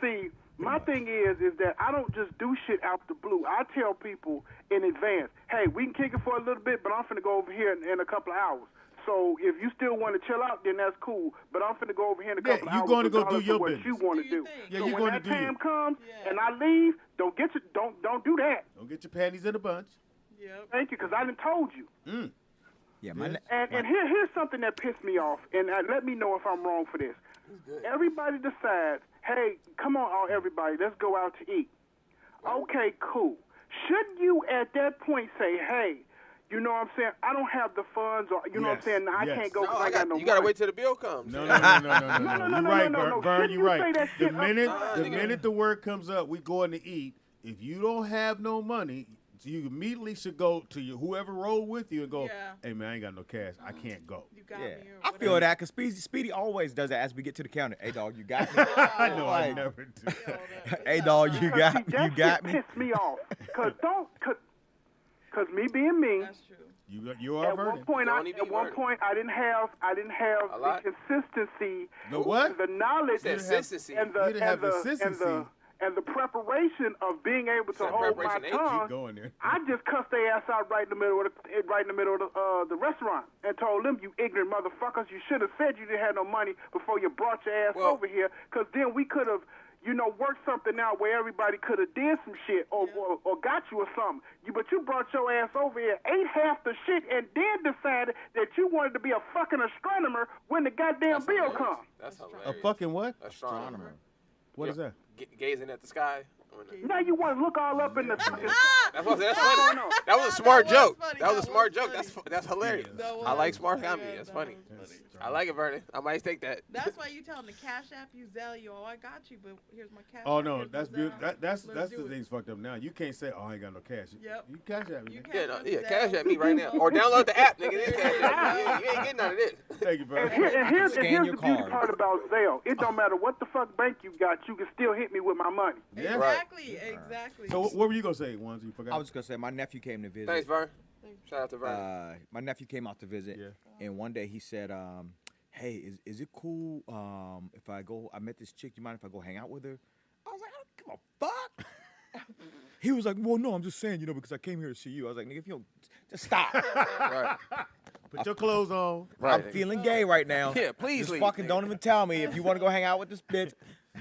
see, my thing is that I don't just do shit out the blue. I tell people in advance, hey, we can kick it for a little bit, but I'm finna go over here in a couple of hours. So if you still want to chill out, then that's cool. But I'm finna go over here in a Yeah, couple of you hours. gonna go regardless do your of what business. you want to Do your do. thing. Yeah, so you're when gonna that do time you. comes Yeah. and I leave, don't do that. Don't get your panties in a bunch. Yep. Thank you, because I done told you. yeah, my Yes. And here's something that pissed me off, and let me know if I'm wrong for this. Everybody decides, hey, come on, everybody, let's go out to eat. Okay, cool. Shouldn't you at that point say, hey, you know what I'm saying? I don't have the funds, or you know what I'm Yes, saying? I yes. can't go No, because I got no you gotta money. wait till the bill comes. No. No, You're right, no. Vern. Shouldn't You're you right. say that The shit up minute front? the minute the word comes up, we going to eat. If you don't have no money, you immediately should go to whoever rolled with you and go, Yeah. hey man, I ain't got no cash. I can't go. You got yeah. me. Or I feel whatever. that because Speedy always does that as we get to the counter. Hey dog, you got me. I know I Like, never do. Hey dog, you Because, got see, that you got shit me. pissed me off. Cause me being me, That's true. You are at one Vernon. point, Don't even be Vernon. I didn't have A lot? the consistency, The what? the knowledge, Said consistency. and You didn't have the consistency. and the preparation of being able to Said hold my preparation ain't Keep tongue. going there. I just cussed their ass out right in the middle of the restaurant and told them, you ignorant motherfuckers, you should have said you didn't have no money before you brought your ass Well- over here, because then we could have, worked something out where everybody could have did some shit or got you or something. But you brought your ass over here, ate half the shit, and then decided that you wanted to be a fucking astronomer when the goddamn That's bill hilarious. comes. That's A hilarious. fucking what? Astronomer. What is that? Gazing at the sky. Now you want to look all up in the fucking That's funny. no. That was a smart was joke. funny. That was a That smart was joke. funny. That's hilarious. That I like was- smart yeah, comedy. That's that funny. was funny. I like it, Vernon. I might take that. That's why you tell them to cash app you, Zelle you. Oh, I got you, but here's my cash. Oh app, no, here's that's my beautiful. Zelle. That's Let's the do it. thing's fucked up now. You can't say, "Oh, I ain't got no cash." Yep. You cash at me. You man. Yeah, cash app yeah, Zelle. cash at me right now. Or download the app, nigga. It is cash app. You ain't getting none of this. Thank you, And, bro. here's Scan your the beauty card. part about Zelle. It don't matter what the fuck bank you got, you can still hit me with my money. Yeah. Right. Exactly, exactly. So what were you gonna say, Ones? You forgot. I was just gonna say my nephew came to visit. Thanks, Vern. Shout out to Vern. My nephew came out to visit, Yeah. and one day he said, "Hey, is it cool if I go? I met this chick. You mind if I go hang out with her?" I was like, "I don't give a fuck." He was like, "Well, no, I'm just saying, because I came here to see you." I was like, "Nigga, if you don't, just stop." Right. Put your clothes on. Right. I'm feeling gay right now. Yeah, please Just leave, fucking nigga. don't even tell me if you want to go hang out with this bitch.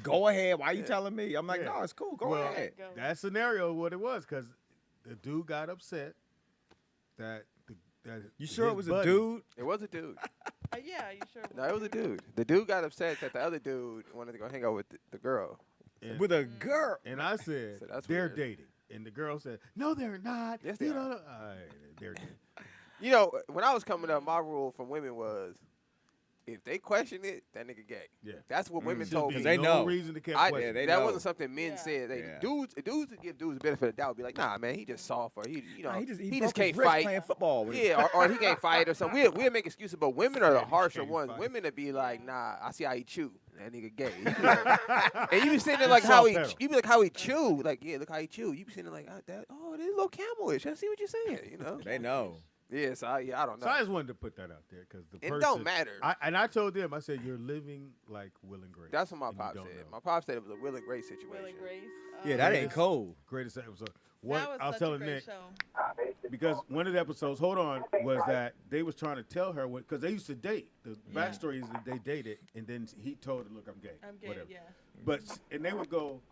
Go ahead. Why are you telling me? I'm like, Yeah. no, it's cool. Go Well, ahead. that scenario, what it was, because the dude got upset that You sure his it was buddy- a dude? It was a dude. Yeah, you sure? No, it was a dude. The dude got upset that the other dude wanted to go hang out with the girl. with a girl. And I said, So that's they're weird. dating. And the girl said, no, they're not. Yes, they You are. don't know. All right, they're dating. You know, when I was coming up, my rule from women was, if they question it, that nigga gay. Yeah. That's what women Should told be me. they no know. reason to keep I, questioning. they that know. wasn't something men Yeah. said. They, Yeah. dudes would give dudes the benefit of the doubt. Would be like, nah, man, he just soft, or he, you know, Nah, he just broke his can't wrist fight. playing football. With him. Yeah, or he can't fight or something. We'll make excuses, but women are the He harsher can't ones. fight. Women would be like, nah, I see how he chew. That nigga gay. You be like- and you be sitting there like how he, Soft pedal. you be like how he chew. Like, yeah, look how he chew. You be sitting there like, this is a little camelish. I see what you're saying. You know. They know. Yeah, so I don't know. So I just wanted to put that out there because the It person. don't matter. I told them, I said, you're living like Will and Grace. That's what my and you pop don't said. know. My pop said it was a Will and Grace situation. Will and Grace. Yeah, that ain't Greatest- cold. Greatest episode. That What was I was such a telling great Nick, show. because one of the episodes, hold on, was that they was trying to tell her what, because they used to date. The backstory is that they dated, and then he told her, look, I'm gay. I'm gay, whatever. yeah. But, and they would go,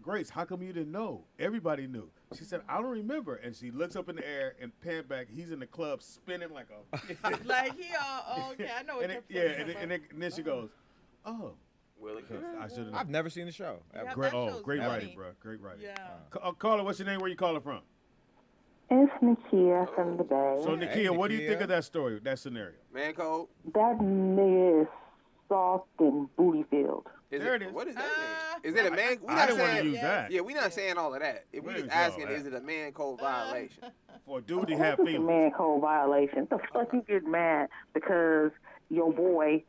Grace, how come you didn't know? Everybody knew. She said, I don't remember. And she looks up in the air and pan back. He's in the club spinning like a. Like he all okay, I know what and you're yeah, talking about. and then she goes, oh. Will and Grace. I should have I've never seen the show. Yeah, ever. Great, that show's great funny. writing, bro. Great writing. Yeah. Caller, what's your name? Where you calling from? It's Nakia from the Bay. So, Hey, Nakia, what do you think Nakia. of that story, that scenario? Man code. That nigga is soft and booty filled. There it is. What does that mean? Is it a man? We I not didn't want to saying. use that. Yeah, we not saying all of that. If we We just didn't say all asking, that. is it a man code violation? For a dude to Of have course it's a feelings. man code violation. The fuck you get mad because your boy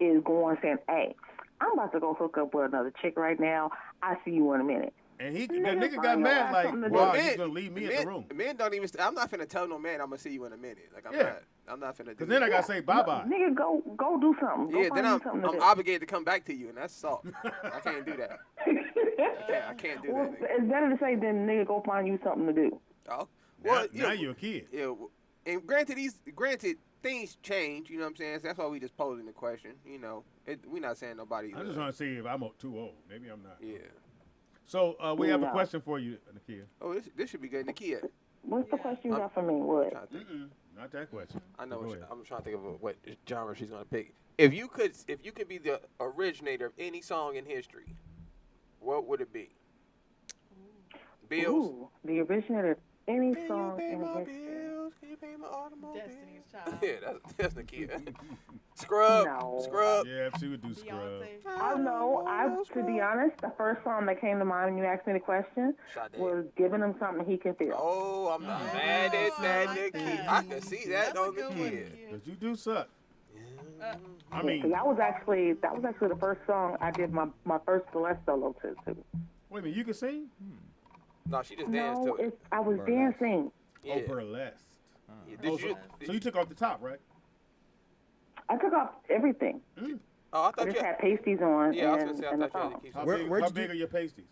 is going saying, hey, I'm about to go hook up with another chick right now. I see you in a minute. And the Nigga, nigga got find mad your ass like, something to do. wow, men- he's going to leave me in the room. Men don't even. I'm not finna tell no man I'm gonna see you in a minute. Like Yeah. I'm not finna do. Because then I that. got to say bye-bye. Nigga, go do something. Go Yeah, find then you I'm something to do. obligated to come back to you, and that's salt. I can't do that. I can't do Well, that. Nigga. it's better to say than nigga go find you something to do. Oh, Now, well, now yeah, you're a kid. yeah. And granted, things change. You know what I'm saying? So that's why we just posing the question. You know, we not saying nobody. I just want to see if I'm too old. Maybe I'm not. Yeah. So we have a No. question for you, Nakia. Oh, this should be good, Nakia. What's the question you got for me? What? Trying to think. Not that question. I know. Go ahead. I'm trying to think of what genre she's gonna pick. If you could be the originator of any song in history, what would it be? Bills. Ooh, the originator of any Can you song pay in my history. bills? Can you pay my automobile? Destiny's Child. Yeah, that's Nakia. Scrub. No. Scrub. Yeah, she would do scrub. Beyonce. I know. To be honest, the first song that came to mind when you asked me the question Sade. was giving him something he can feel. Oh, I'm not Yeah, mad at that, I like Nakia. that. I can see that That's a on good one, Nakia. Nakia. Because you do suck. I Yeah, mean, 'cause that was actually the first song I did my first Celeste solo to. wait a minute, you can sing? No, she just danced No, to it. I was Burlesque. dancing. Yeah. Oh, burlesque. Yeah, Oh, Did you? so you took off the top, right? I took off everything. Oh, I I thought just you. had pasties on Yeah, I was and, gonna say I and the thought you had song. to keep. How Where- big, where'd how you do- big are your pasties?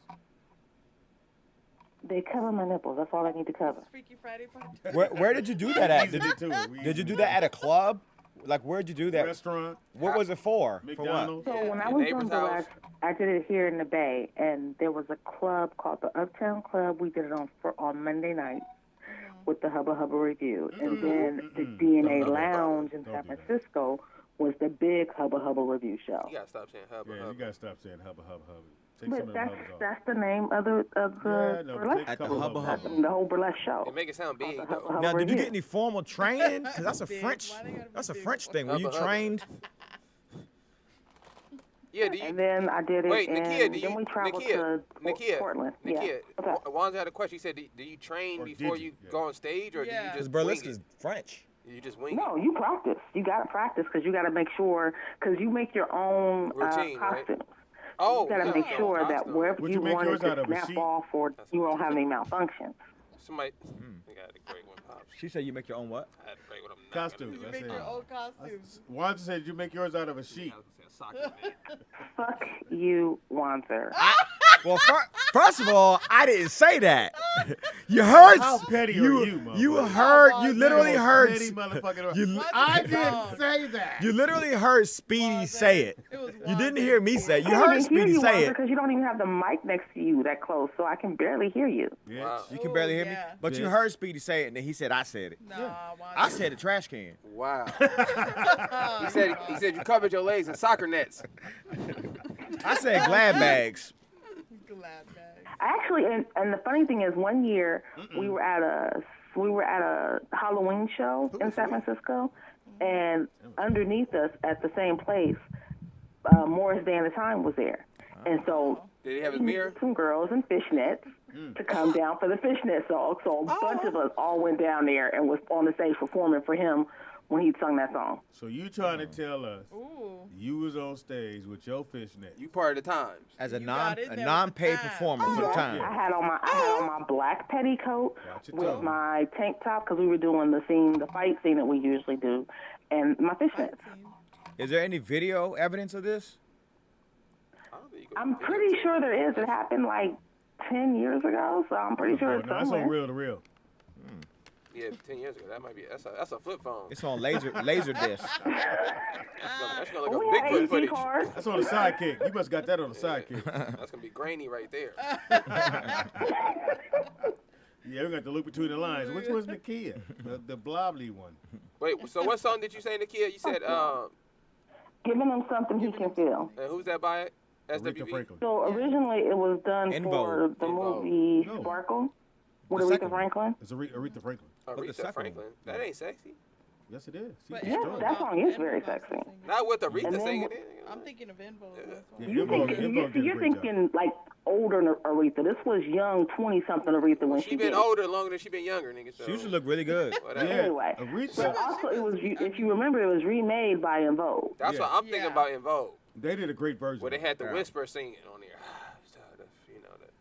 They cover my nipples. That's all I need to cover. Freaky Friday party. Where did you do that at? Easy Did you, to it. We did you easy do to that it. at a club? Like, where'd you do that? Restaurant, What was it for? For what? McDonald's. So when I Your was neighbor's doing burlesque, house? I did it here in the Bay, and there was a club called the Uptown Club. We did it on Monday nights with the Hubba Hubba Review, and then the DNA Don't do that. Lounge in Don't San do that. Francisco was the big Hubba Hubba Review show. You gotta stop saying hubba Yeah, you hubba. gotta stop saying hubba hubba hubba. Take some But of the that's hubbas off. that's the name of the Yeah, no, burlesque, take At the a couple Hubba of Hubba. them. the whole burlesque show. It make it sound big Hubba though. Hubba Now, did you Review. get any formal training? Because that's a Big. French. Why they gotta be That's a big? French thing. Were you Hubba hubba. trained? Yeah, do you? And then I did it, Wait, and Nakia, do you? then we traveled Nakia, to Nakia, Portland. Nakia. Yeah. Okay. Wanda had a question. He said, "Do you train Or before did you you? Yeah. go on stage, or do Yeah. you Because just burlesque wing is it? French. You just wing No, it? you practice. You got to practice because you got to make sure, because you make your own Routine, right? costumes. Oh, You got to yeah, make yeah, sure that costume. wherever Would you you make want it yours out to of a snap sheet? off or That's you what won't I'm have any malfunctions. Somebody, I got a great one, pops. She said you make your own what? I had a great one. I'm not Costume. gonna do You That's make it. your own costumes. Wanda said you make yours out of a I sheet. was gonna say a soccer man. Fuck you, Wanzer. Well, first of all, I didn't say that. You heard. How petty you, are you, You motherfucker? heard. Oh, You my literally Most heard. petty motherfucker. You, What? I No. didn't say that. you literally heard Speedy say it. It was You didn't Wanda. hear me say it. You I heard can't even hear Speedy you, say Wanzer, it. because you don't even have the mic next to you that close, so I can barely hear you. Bitch. Wow. You can barely hear me. yeah. But you Bitch. heard Speedy say it, and then he said I said it. Nah, Wanda. I said the trash can. Wow. He said you covered your legs in soccer nets. I said glad bags. Glad bags. Actually, and the funny thing is, one year we were at a Halloween show in San Francisco, and underneath us at the same place, Morris Day and the Time was there, and so Did he have his mirror? some girls in fishnets to come down for the fishnet song. So a bunch of us all went down there and was on the stage performing for him when he sung that song. So you trying to tell us Ooh. you was on stage with your fishnet? You part of the times. As a You got in there with the non-paid time. performer for the I time. had on my black petticoat Watch your with tongue. my tank top because we were doing the fight scene that we usually do, and my fishnets. Is there any video evidence of this? I don't think you can I'm video pretty tape sure it. there is. It happened like 10 years ago, so I'm pretty sure Oh, it's no, that's on somewhere. reel to reel. Yeah, 10 years ago. That might be. That's a flip phone. It's on laser disc. That's gonna We look had like a Bigfoot HD footage. cards. That's on the sidekick. You must got that on the sidekick. That's gonna be grainy right there. Yeah, we got to look between the lines. Which one's Nakia? The blobbly one. Wait, so what song did you say, Nakia? You said, Giving him something he can feel. who's that by it? Aretha SWV? Franklin. So originally it was done In for Vogue. the In Vogue. movie No. Sparkle with The Aretha second one. Franklin. It's Aretha Franklin. the Aretha second Franklin. That ain't sexy. Yes, it is. But She's Yeah, strong. that song is very En Vogue sexy. singing. Not with Aretha And then singing what- it. I'm thinking of En Vogue. That's why. Yeah, You're En Vogue thinking, did a you're great job. thinking like older Aretha. This was young 20-something Aretha when She she been did. older longer than she been younger, nigga. So She used to look really good. whatever. Yeah, Anyway, but Aretha. also it was, if you remember, it was remade by En Vogue. That's Yeah. what I'm thinking Yeah. about In Vogue, They did a great version. where they had the Yeah. whisper singing on there. You know that.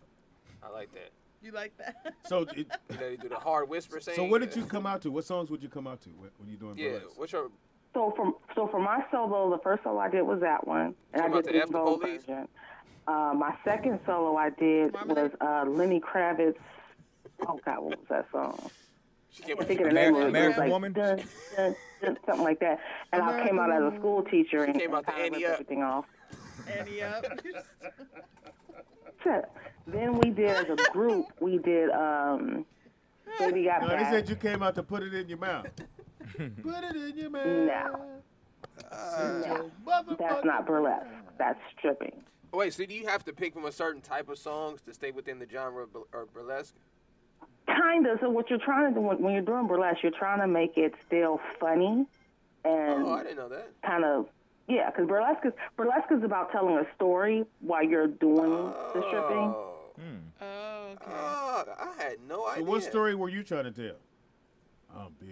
I like that. You like that? So, You know, they do the hard whisper singing. so what did you come out to? What songs would you come out to when you doing Yeah, burlesque? what's your? So for my solo, the first solo I did was that one, and Talking I about did the the F the Vogue Police? version. My second solo I did was Marmalade? Lenny Kravitz. Oh God, what was that song? She came I out. think of the name of it. It was American like Woman? dun, dun, dun, something like that. And I came out as a school teacher and came out to kind of Andy ripped Up. everything off. Annie up. Shut up. Then we did as a group. We did Baby Got No, they Back. said you came out to put it in your mouth. Put it in your mouth. No. That's not burlesque. That's stripping. Wait, so do you have to pick from a certain type of songs to stay within the genre of burlesque? Kind of. So what you're trying to do when you're doing burlesque, you're trying to make it still funny and Oh, I didn't know that. kind of, yeah, because burlesque is about telling a story while you're doing the stripping. Oh. Oh, okay. Oh, I had no So idea. what story were you trying to tell? I'm big.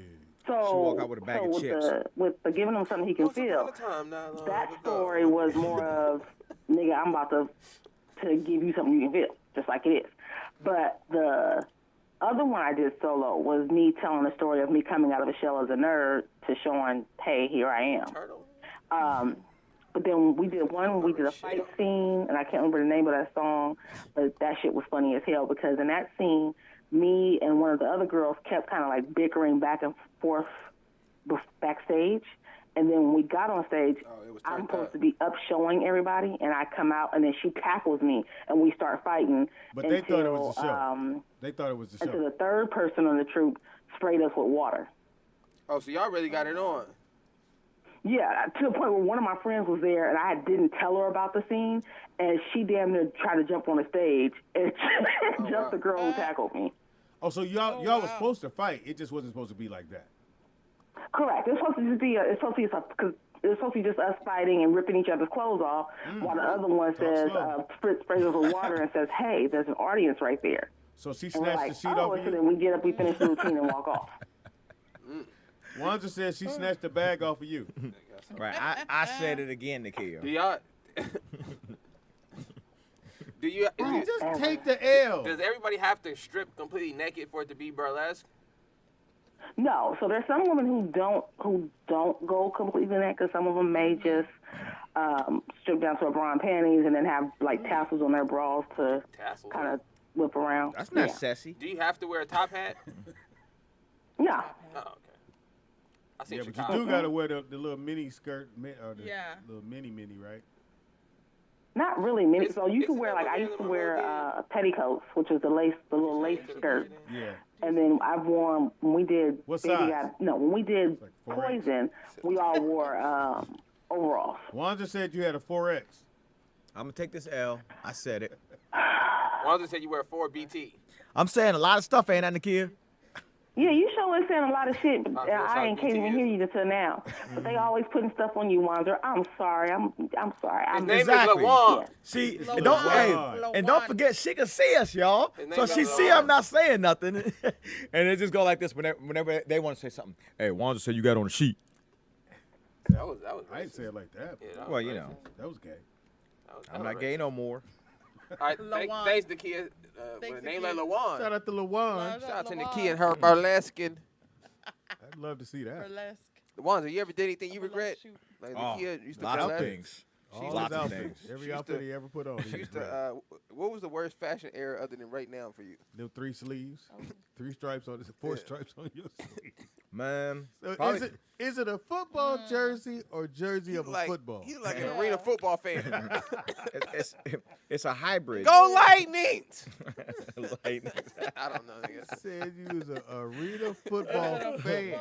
So, She walk out with a bag of with chips. with the giving them something he can Once upon feel. a time, not long That ago. story was more of, nigga, I'm about to give you something you can feel, just like it is. But the other one I did solo was me telling the story of me coming out of a shell as a nerd to showing, hey, here I am. Turtle. But then we did a fight scene, and I can't remember the name of that song, but that shit was funny as hell because in that scene, me and one of the other girls kept kind of like bickering back and forth backstage. And then when we got on stage, it was I'm turned supposed up. to be up showing everybody, and I come out, and then she tackles me, and we start fighting. But they thought it was a show. They thought it was the Until show. the third person on the troop sprayed us with water. Oh, so y'all really got it on. Yeah, to the point where one of my friends was there, and I didn't tell her about the scene, and she damn near tried to jump on the stage, and just wow. the girl who tackled me. Oh, so y'all was supposed to fight. It just wasn't supposed to be like that. Correct. It's supposed to just be because it's supposed to be just us fighting and ripping each other's clothes off, while the other one says, slow. sprays us with water and says, hey, there's an audience right there. So she And we're snatched like, the sheet oh, off and of so you. then we get up, we finish the routine and walk off. Wanda said she snatched the bag off of you. Right. I said it again, Nikhil. Do y'all? do you? Just take the L. Does everybody have to strip completely naked for it to be burlesque? No, so there's some women who don't go completely naked. Some of them may just strip down to a bra and panties and then have like tassels on their bras to Tassels. kind of whip around. That's not Yeah. sassy. Do you have to wear a top hat? No. Oh, okay. I see Yeah, but Chicago. you do gotta wear the little mini skirt, or the Yeah. little mini, right? Not really many. Is- So you can isn't wear that like what I Marilyn used to Monroe wear did? petticoats, which is the little lace skirt. Yeah. And then I've worn when we did What Baby size? when we did Like 4X? Poison, we all wore overalls. Wanda said you had a 4X. I'm gonna take this L. I said it. Wanda said you wear 4 BT. I'm saying a lot of stuff, ain't I, Nakia? Yeah, you sure was saying a lot of shit. feel I sorry can't even BT hear you until now. But they always putting stuff on you, Wanzer. I'm sorry. I'm sorry. His I'm name Exactly. is LaJuan. Yeah. See, Lawan. and don't, hey, Lawan. and don't forget, she can see us, y'all. His So name she is see Lawan. I'm not saying nothing, and it just go like this whenever they want to say something. Hey, Wanda said you got on a sheet. That was I ain't racist. say it like that. Yeah, that was Well, you racist. know, That was gay. That was I'm racist. not gay no more. All right, Lawan. thanks to Kia. With Thanks a to name Kia. like LaJuan. Shout out to LaJuan. Shout out to Lawan. Nakia and her burlesque. I'd love to see that. Burlesque. LaJuan, you ever did anything you Burlesque regret? shoot. Like Oh, Nakia used to lots of burlesque. things. All She's his lots of outfits. things. Every She used outfit to- he ever put on. She he used was to, great. what was the worst fashion era other than right now for you? Them 3 sleeves, 3 stripes on this, 4 stripes on your sleeve. Man, So probably- is it a football jersey or jersey of a like, football? You like an Yeah. arena football fan. it's a hybrid. Go Lightnings! Lightning. I don't know. Nigga. Said you was a arena football fan.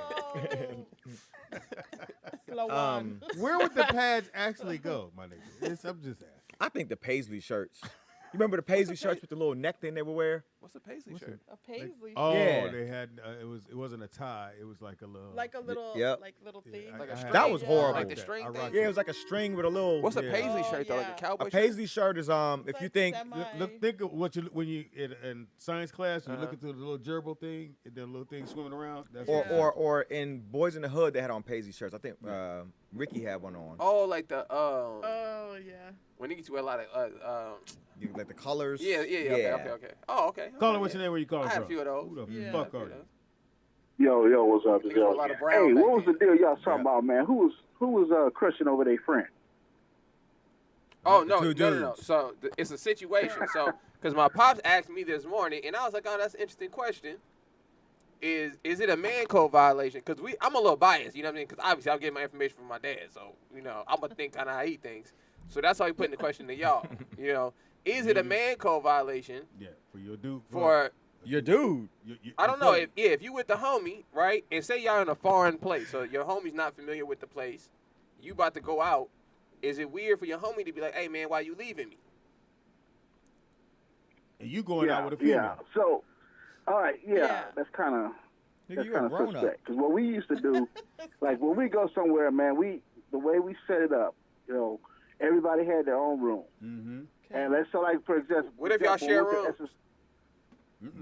Lawan. Where would the pads actually go, my nigga? I'm just asking. I think the paisley shirts. You remember the paisley shirts with the little neck thing they would wear? What's a paisley What's shirt? A paisley. Oh, Yeah. they had it wasn't a tie. It was like a little Like a little, Yep. like little Yeah, thing. Like a I had string? That was horrible. Like the that. string I thing? rocked Yeah, it it. was like a string with a little. What's a Yeah. paisley Oh, shirt though? Like yeah. a cowboy A shirt? paisley shirt is if Like you think Look, think of what you when you in science class, you're looking through the little gerbil thing, and the little thing swimming around. That's or, what it is. or in Boys in the Hood they had on paisley shirts. I think Ricky had one on. Oh, like the Oh yeah. when niggas wear a lot of Like the colors. yeah. Okay. Oh, okay. Call it okay, what's your name? Where you calling I had from? a few of those. Who the Yeah. fuck are you? Yo, what's up? Niggas wear a lot of brown Hey, back what was the then. deal y'all talking Yeah. about, man? Who was crushing over their friend? Oh The no, two no. dudes. So it's a situation. So because my pops asked me this morning, and I was like, oh, that's an interesting question. Is it a man code violation? Because I'm a little biased, you know what I mean? Because obviously I'm getting my information from my dad, so you know I'm gonna think kind of how he thinks. So that's how he putting the question to y'all. You know, is it a man code violation Yeah, for your dude. for Your dude. I don't know if you with the homie, right? And say y'all in a foreign place, so your homie's not familiar with the place, you about to go out. Is it weird for your homie to be like, "Hey man, why you leaving me?" and you going out with a female. Yeah. So, all right, Yeah. that's kind of Nigga, that's you a kind of grown up. suspect. Because what we used to do, like when we go somewhere, man, the way we set it up, you know, everybody had their own room, Mm-hmm. and let's so like for example, What if y'all share with the rooms?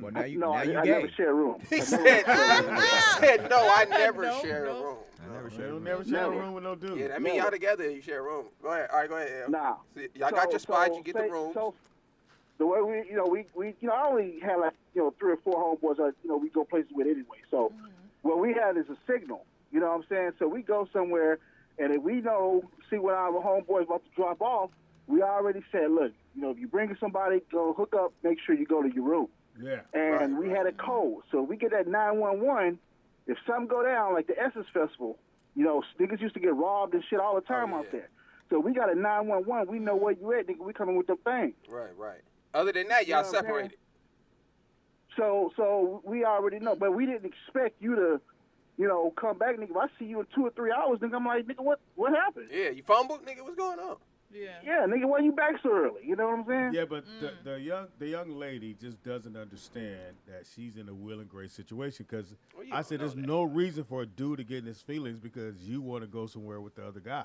Well, now you no, now I you gay. never share a room. He said, "No, I never No, share a no. room." I never They shared a don't room. never share a Never. room with no dude. Yeah, that mean y'all together. You share a room. Go ahead. All right, go ahead. L. Nah. So y'all got your spot. You get the say- room. So the way I only had like 3 or 4 homeboys. We go places with anyway. So what we had is a signal. You know what I'm saying? So we go somewhere, and if we see when our homeboys about to drop off, we already said, look, if you bring somebody, go hook up. Make sure you go to your room. Yeah. And we had a code. So we get that 911. If something go down, like the Essence Festival, niggas used to get robbed and shit all the time out there. So we got a 911. We know where you at, nigga. We coming with the thing. Right. Other than that, y'all You know what I'm saying? separated. So we already know, but we didn't expect you to, come back, nigga. If I see you in 2 or 3 hours, nigga, I'm like, nigga, what happened? Yeah, you fumbled, nigga. What's going on? Yeah. Yeah, nigga, why you back so early? You know what I'm saying? Yeah, but the young lady just doesn't understand that she's in a Will and Grace situation. Because Well, you I don't said know there's that. no reason for a dude to get in his feelings because you want to go somewhere with the other guy,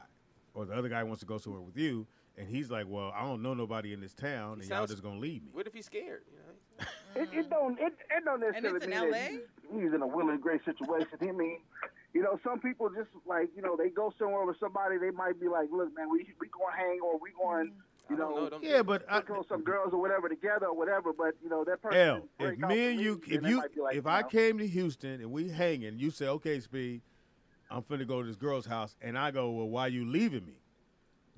or the other guy wants to go somewhere with you, and he's like, well, I don't know nobody in this town, and y'all sounds- just gonna leave me. What if he's scared? It don't necessarily And it's in mean LA? that he's in a Will and Grace situation. I mean, some people just like, they go somewhere with somebody, they might be like, look, man, we going to hang or we going, I don't know them Yeah, dudes. but look on some girls or whatever together or whatever. But that person. L, just if break out me the and you, leaves, then they might be like, if I came to Houston and we hanging, you say, okay, Speed, I'm finna go to this girl's house, and I go, well, why you leaving me?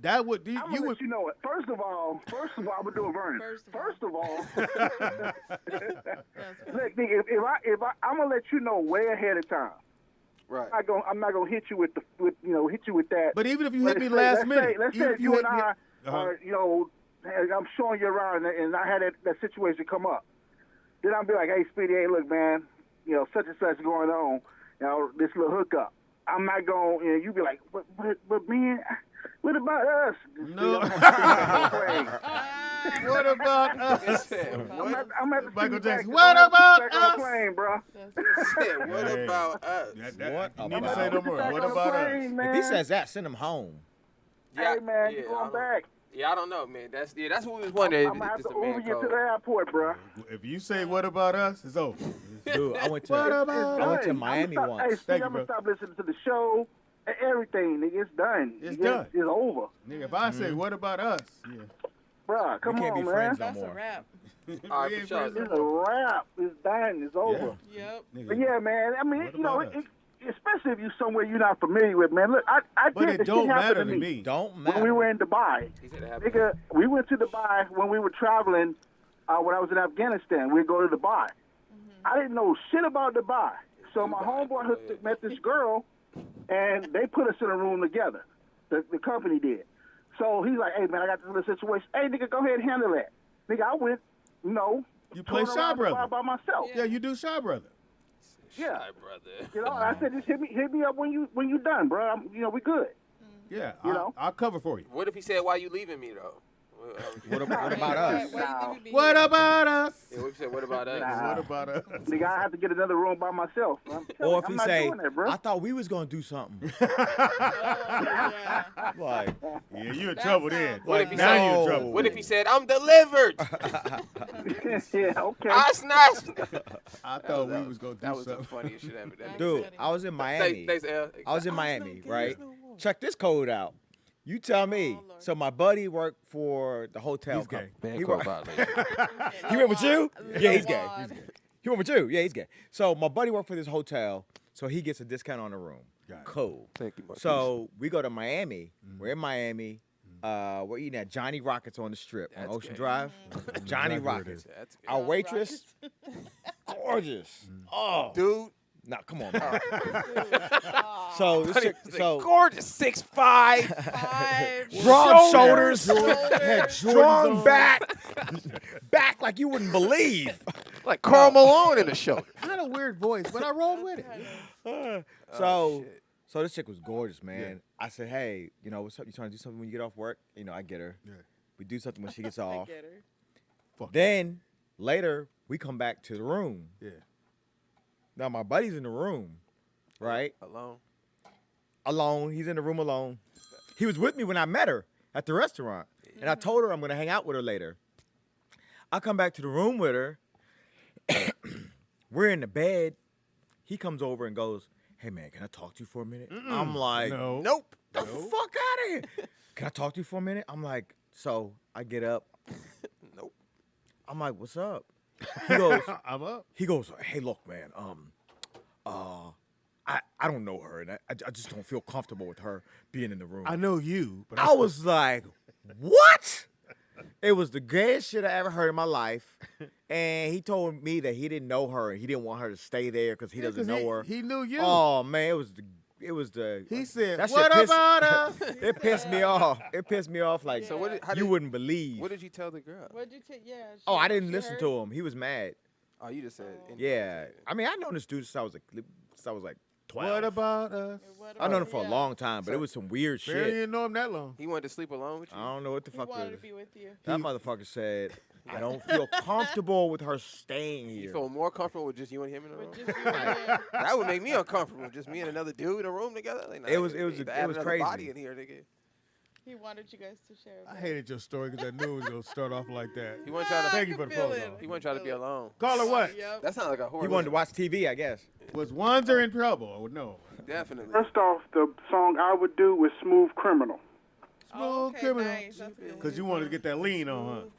That would I'm you gonna would. let you know it. First of all, I'm gonna do a Vernon. First of all. First of all, That's look, nigga, if I'm gonna let you know way ahead of time. Right. I'm not gonna hit you with that. But even if you hit Let's me say- last let's minute, say, let's even say if if you hit and me- I are, I'm showing you around and I had that situation come up. Then I'll be like, hey, Speedy, hey, look, man, such and such going on, this little hookup. I'm not going, you be like, but man, What about us? No. I'm What about He us? said, what? I'm at the Michael city Jackson, back- what I'm about at the city back on us? the plane, bro. He said, what Hey. about us? What You need to about- say no more. Back What on the about us? plane, man. If he says that, send him home. Hey, man, yeah, you I going don't- back? Yeah, I don't know, man. That's what we was wondering. I'm going to have It's to the man Uber you to code. the airport, bro. If you say what about us, it's over. Dude, I went What to about I went to Done. Miami Hey, once. Steve, Thank you, I'm going to bro. stop listening to the show and everything, nigga. It's done. It's Nigga, done. It's over. Nigga, if I say what about us? Yeah. Bro, come we can't on, be man. friends no That's a more. wrap. All right, We for ain't sure. friends no It's a wrap. It's done. It's over. Yep. Nigga. But yeah, man. I mean, What you know, about us? especially if you're somewhere you're not familiar with, man. Look, I But did it this don't shit happen matter to to me. me. Don't When matter. we were in Dubai, He said it happened. nigga, we went to Dubai when we were traveling. When I was in Afghanistan, we'd go to Dubai. I didn't know shit about Dubai, so my homeboy met this girl, and they put us in a room together. The company did. So he's like, "Hey man, I got this little situation. Hey nigga, go ahead and handle that." Nigga, I went, You play touring Shy around Dubai Brother. by myself. Yeah, you do Shy Brother. Yeah. Shy brother. You know, I said, just hit me up when you done, bro. We good. Yeah, You know? I'll cover for you. What if he said, "Why you leaving me though"? What about us? What about us? Yeah, what if he said, "What about us"? Nah. What about us? Nigga, I have to get another room by myself. I'm Or if I'm he not say, doing that, bro. I thought we was gonna do something. Yeah. Like, Yeah, you in trouble then. What if he now said- you in So- trouble. What if he said, "I'm delivered"? Yeah, okay. I snatched. I thought we was gonna do That was the something. funniest shit ever. That dude, I was in Miami. Thanks, L. I was in Miami, right? Check this code out. You tell me. Oh, Lord. So my buddy worked for the hotel. He's gay. Man, He, code worked, violation. he went with you? Yeah, he's gay. Lord. He went with you? Yeah, he's gay. So my buddy worked for this hotel, so he gets a discount on the room. Got it. Cool. Thank you, Marcus. So we go to Miami. We're in Miami. We're eating at Johnny Rockets on the Strip on That's Ocean gay. Drive. Johnny Exactly what it Rockets. is. That's good. Our waitress, gorgeous. Oh, Dude, nah, come on, man. So this chick, so gorgeous 6'5". 5. broad shoulders, Shoulders. strong back, back like you wouldn't believe. Like Karl Malone in the show. Kind of weird voice, but I rolled with it. So this chick was gorgeous, man. I said, hey, you know, what's up? You trying to do something when you get off work? You know, I get her. Yeah. We do something when she gets I off. get her. Fuck. Then later we come back to the room. Yeah. Now my buddy's in the room, right? Alone. Alone. He's in the room alone. He was with me when I met her at the restaurant, and I told her I'm gonna hang out with her later. I come back to the room with her. We're in the bed. He comes over and goes, "Hey man, can I talk to you for a minute?" I'm like, No. Nope. "The fuck out of here! Can I talk to you for a minute?" I'm like, so I get up. Nope. I'm like, "What's up?" He goes, I'm up. He goes, "Hey, look, man. I don't know her, and I just don't feel comfortable with her being in the room." I know you, but I was like, "What?" It was the gayest shit I ever heard in my life. And he told me that he didn't know her and he didn't want her to stay there because he doesn't know her. He knew you. Oh man, it was the. He said, that shit "What pissed- about us?" It pissed me off. It pissed me off like So what did, how you did, wouldn't believe. What did you tell the girl? What'd you take? Yeah. Oh, I didn't she listen heard? to him. He was mad. Oh, you just said. Yeah, I mean, I known this dude since I was like 12. What about us? What I known him about- for a yeah. long time, but it was some weird Barely shit. didn't know him that long. He wanted to sleep alone with you. I don't know what the He fuck wanted was. to be with you. That motherfucker said, "I don't feel comfortable with her staying You here." feel more comfortable with just you and him in the room? With just you and him. That would make me uncomfortable. Just me and another dude in a room together. Like, nah, It was- nigga, it was- you need to it add was another crazy. Body in here, nigga. He wanted you guys to share. I hated your story because I knew it was gonna start off like that. He wasn't trying to. Thank you for the phone call. He wasn't trying to be alone. Call her what? Yep. That sounds like a horror. He wanted to watch TV, I guess. Was Wanzer in trouble? Oh, no. Definitely. First off, the song I would do was Smooth Criminal. Oh, Smooth okay, criminal. nice. That's a good Because one. you wanted to get that lean on,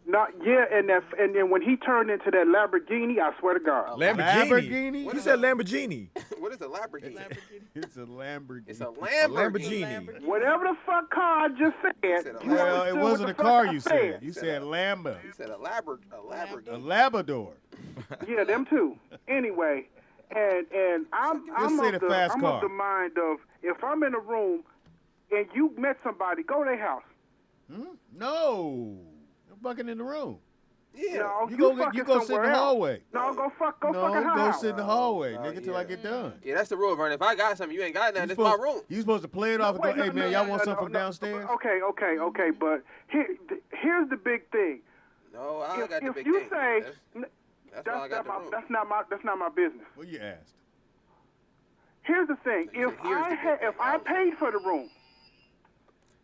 And then when he turned into that Lamborghini, I swear to God. huh? Lamborghini. Lamborghini? He said Lamborghini. What is a Lamborghini? Lamborghini. It's a Lamborghini. It's a Lamborghini. Lamborghini. Whatever the fuck car I just said. said a you Well, understood it what wasn't the a fuck car I you said. You said Lamba. He said a Lamborghini. A Labrador. Yeah, them too. Anyway, and I'm say of the the fast I'm car. of the mind of if I'm in a room and you met somebody, go to their house. No. No bucking in the room. Yeah. No, You go fucking sit in somewhere the else. hallway. No, go fuck No, in her go house. sit in the hallway, Oh, nigga, till I get done. Yeah, that's the rule, Vernon. If I got something, you ain't got nothing. It's my room. You supposed to play it off and go, Wait, hey, man, y'all want something from downstairs? Okay, but here's the big thing. No, I don't got the If big you thing. say That's why I got the room. that's not my business. Well, you asked. Here's the thing. You If said, "Here's the big thing." if I paid for the room,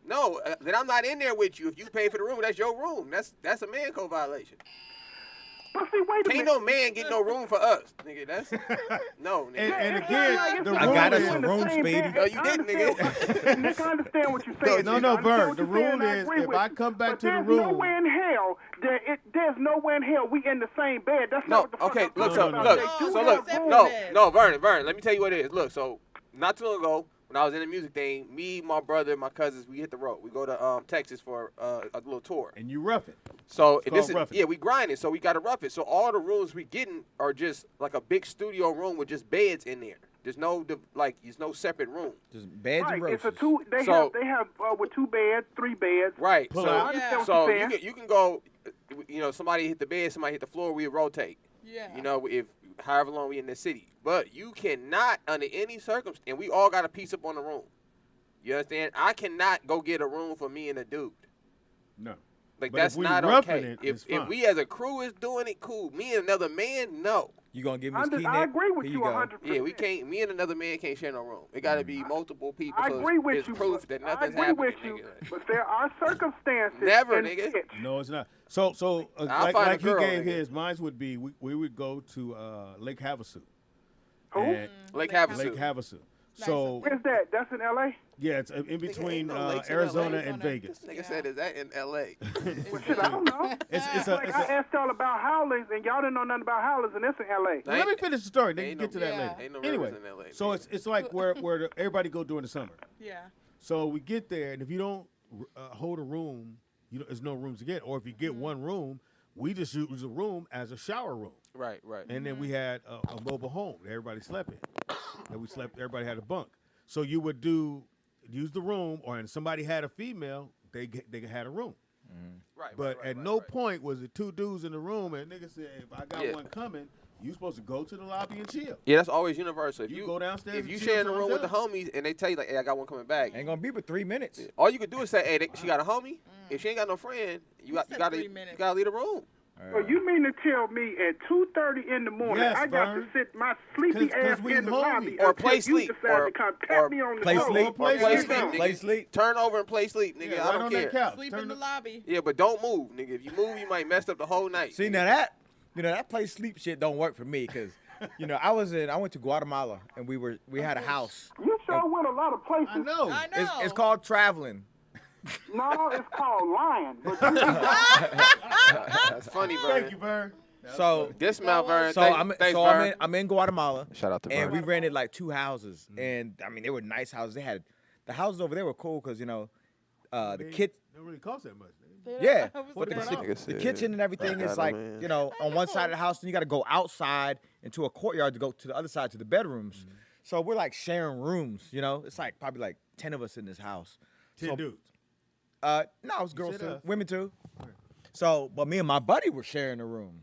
No, then I'm not in there with you. If you pay for the room, that's your room. That's a man code violation. but see, wait a Can't minute. no man get no room for us, nigga. That's no, nigga. And It's again, not like the it's room I got us is- some room, Speedy. No, you didn't, nigga. Nick, I understand what you're saying. No, I understand Vern, what the you're saying, rule and I is agree if with I you. come back But to the there's room- nowhere in hell there's nowhere in hell we in the same bed. That's No, not what the fuck okay, I'm look, talking so about. look, They do so have look, room. no, Vernon, let me tell you what it is. Look, so not too long ago, when I was in the music thing, me, my brother, my cousins, we hit the road. We go to Texas for a little tour. And you rough it. So It's this called is roughing. yeah, we grinding, so we gotta rough it. So all the rooms we getting are just like a big studio room with just beds in there. There's no there's no separate room. Just beds and Right, it's roaches. a two. They So- have with 2 beds, 3 beds. Right. Pull so out. I understand what so you're saying. you can go, somebody hit the bed, somebody hit the floor, we rotate. Yeah. If however long we in the city. But you cannot under any circumstance, and we all got a piece up on the room. You understand? I cannot go get a room for me and a dude. No. Like But that's if we not roughing okay. it, If it's fine. we as a crew is doing it, cool. Me and another man, no. You gonna give me his key, I Nick? agree with Here you go. 100%. Yeah, we can't. Me and another man can't share no room. It got to be multiple people. I so agree with it's you. proof but that I nothing's agree happening. with you, nigga. but there are circumstances. Never, in nigga. which- No, it's not. So I'll like find a he girl, gave nigga. his, mine would be we would go to Lake Havasu. Who? And Lake Lake Havasu. Lake Havasu. Nice. So Where's that? That's in L.A. yeah, it's in between no lakes in Arizona LA. and Vegas. Nigga said, "Is that in L.A.?" Shit, I don't know. It's Like I asked y'all about Howlings, and y'all didn't know nothing about Howlings, and it's in L.A. Let me finish the story. Then you Ain't get no- to that Yeah. later. Ain't no Anyway, rivers in LA, so nigga. it's like where everybody go during the summer. Yeah. So we get there, and if you don't hold a room, there's no rooms to get. Or if you get one room, we just use a room as a shower room. Right, right. And then we had a mobile home that everybody slept in. And we slept. Everybody had a bunk. So you would use the room, or and somebody had a female, they had a room. Right, But right, at right, no right. point was it 2 dudes in the room, and nigga said, if I got Yeah. one coming, you supposed to go to the lobby and chill. Yeah, that's always universal. If You you go downstairs if and you chill share in the till room I'm with the done. homies and they tell you like, "Hey, I got one coming back," Ain't gonna be but 3 minutes. all you could do is say, "Hey, she got a homie." If she ain't got no friend, you said 3 you minutes. gotta leave the room. So you mean to tell me at 2:30 in the morning Yes, I got Vern. to sit my sleepy 'Cause ass we in the homies. lobby Or until play you sleep, decide or- to come or tap me on the play shoulder? sleep. Or play Play sleep. sleep, nigga. Play sleep. Turn over and play sleep, nigga. Yeah, I right don't on care. that couch. Sleep Turn in the it- lobby. Yeah, but don't move, nigga. If you move, you might mess up the whole night. See, now that that play sleep shit don't work for me because I went to Guatemala and we had a house. You sure went a lot of places. I know. I know. It's called traveling. No, it's called lying. But you That's funny, Vern. Thank you, Vern. So Dismount, Vern. so Thanks, Vern. I'm in Guatemala. Shout out to And Vern. we rented like 2 houses, and I mean they were nice houses. They had the houses over there were cool because the kid. Don't really cost that much. nigga. Yeah, I was but gonna the, know. Nigga the said, kitchen and everything I is got like, him, man. on one side of the house, and you got to go outside into a courtyard to go to the other side to the bedrooms. So we're like sharing rooms, It's like probably like 10 of us in this house. 10 dudes. No, it was girls said too, us. women too. So, but me and my buddy were sharing a room.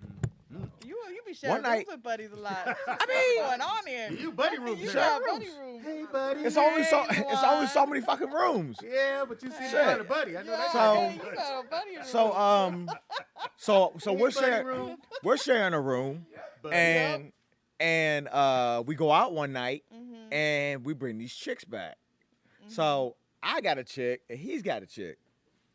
You be sharing night- rooms with buddies a lot. I mean, what's going on here? You buddy room You share. got Share buddy rooms. rooms. Hey, buddy. It's only so Hey, it's only so many fucking rooms. Yeah, but you see Shit. the buddy. I know that. So- guy. you got a buddy room. So we're buddy sharing room. we're sharing a room, Buddy. and we go out one night Mm-hmm. and we bring these chicks back. So I got a chick and he's got a chick.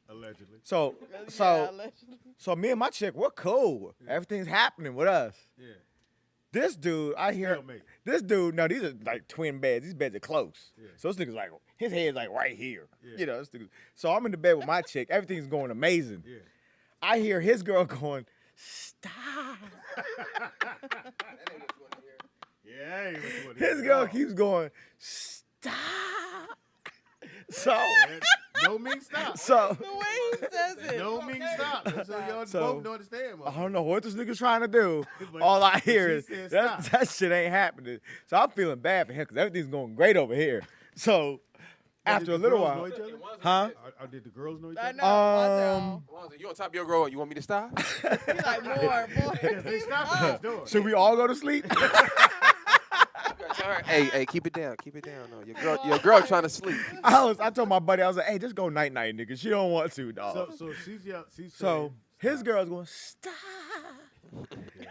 Allegedly. So Yeah, allegedly. so me and my chick, we're cool. Everything's happening with us. Yeah. This dude, I hear Stalemate. this dude. No, these are like twin beds. These beds are close. Yeah. So this nigga's like his head's like right here. Yeah. This nigga. So I'm in the bed with my chick. Everything's going amazing. Yeah. I hear his girl going, "Stop." Yeah, I ain't what you want to His hear. girl No. keeps going, "Stop." So Yeah, no means stop. so The way he says it. No means stop. So y'all So, both don't understand. I don't know what this nigga's trying to do. But- All I but hear she is said that shit ain't happening. So I'm feeling bad for him because everything's going great over here. So After a the little girls while. know each other? Huh? Did the girls know each I other? know. I know. You on top of your girl? You want me to stop? He like more. They stopped at this door. Should we all go to sleep? Hey, keep it down. Keep it down. No, your girl trying to sleep. I told my buddy, I was like, hey, just go night night, nigga. She don't want to, dog. So she's So his girl's going, stop.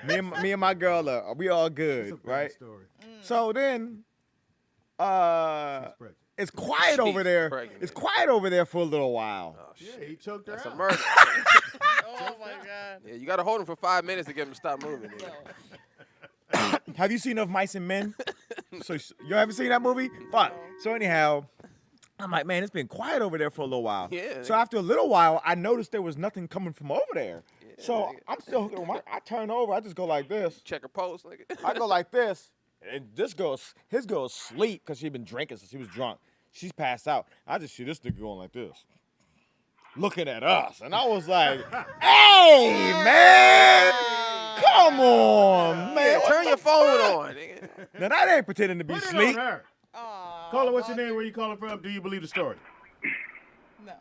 Me and my girl we all good, right? Story. So then She's pregnant. it's quiet over there. pregnant. It's quiet over there for a little while. Oh, Yeah, shit. he choked her That's out. a murder. Oh my God. Yeah, you gotta hold him for 5 minutes to get him to stop moving. nigga. Have you seen Of Mice and Men? So you haven't seen that movie? Fuck. So anyhow, I'm like, man, it's been quiet over there for a little while. Yeah. So after a little while, I noticed there was nothing coming from over there. So nigga. I'm still, I turn over, I just go like this. Check her post, nigga. I go like this, and his girl's asleep because she'd been drinking since she was drunk. She's passed out. I just see this nigga going like this, looking at us, and I was like, "Hey, man, come on, man, Yeah, turn your phone on, nigga. Now that ain't pretending to be Put it asleep." on her. Aw, Caller, what's your Audrey. name? Where you calling from? Do you believe the story? No.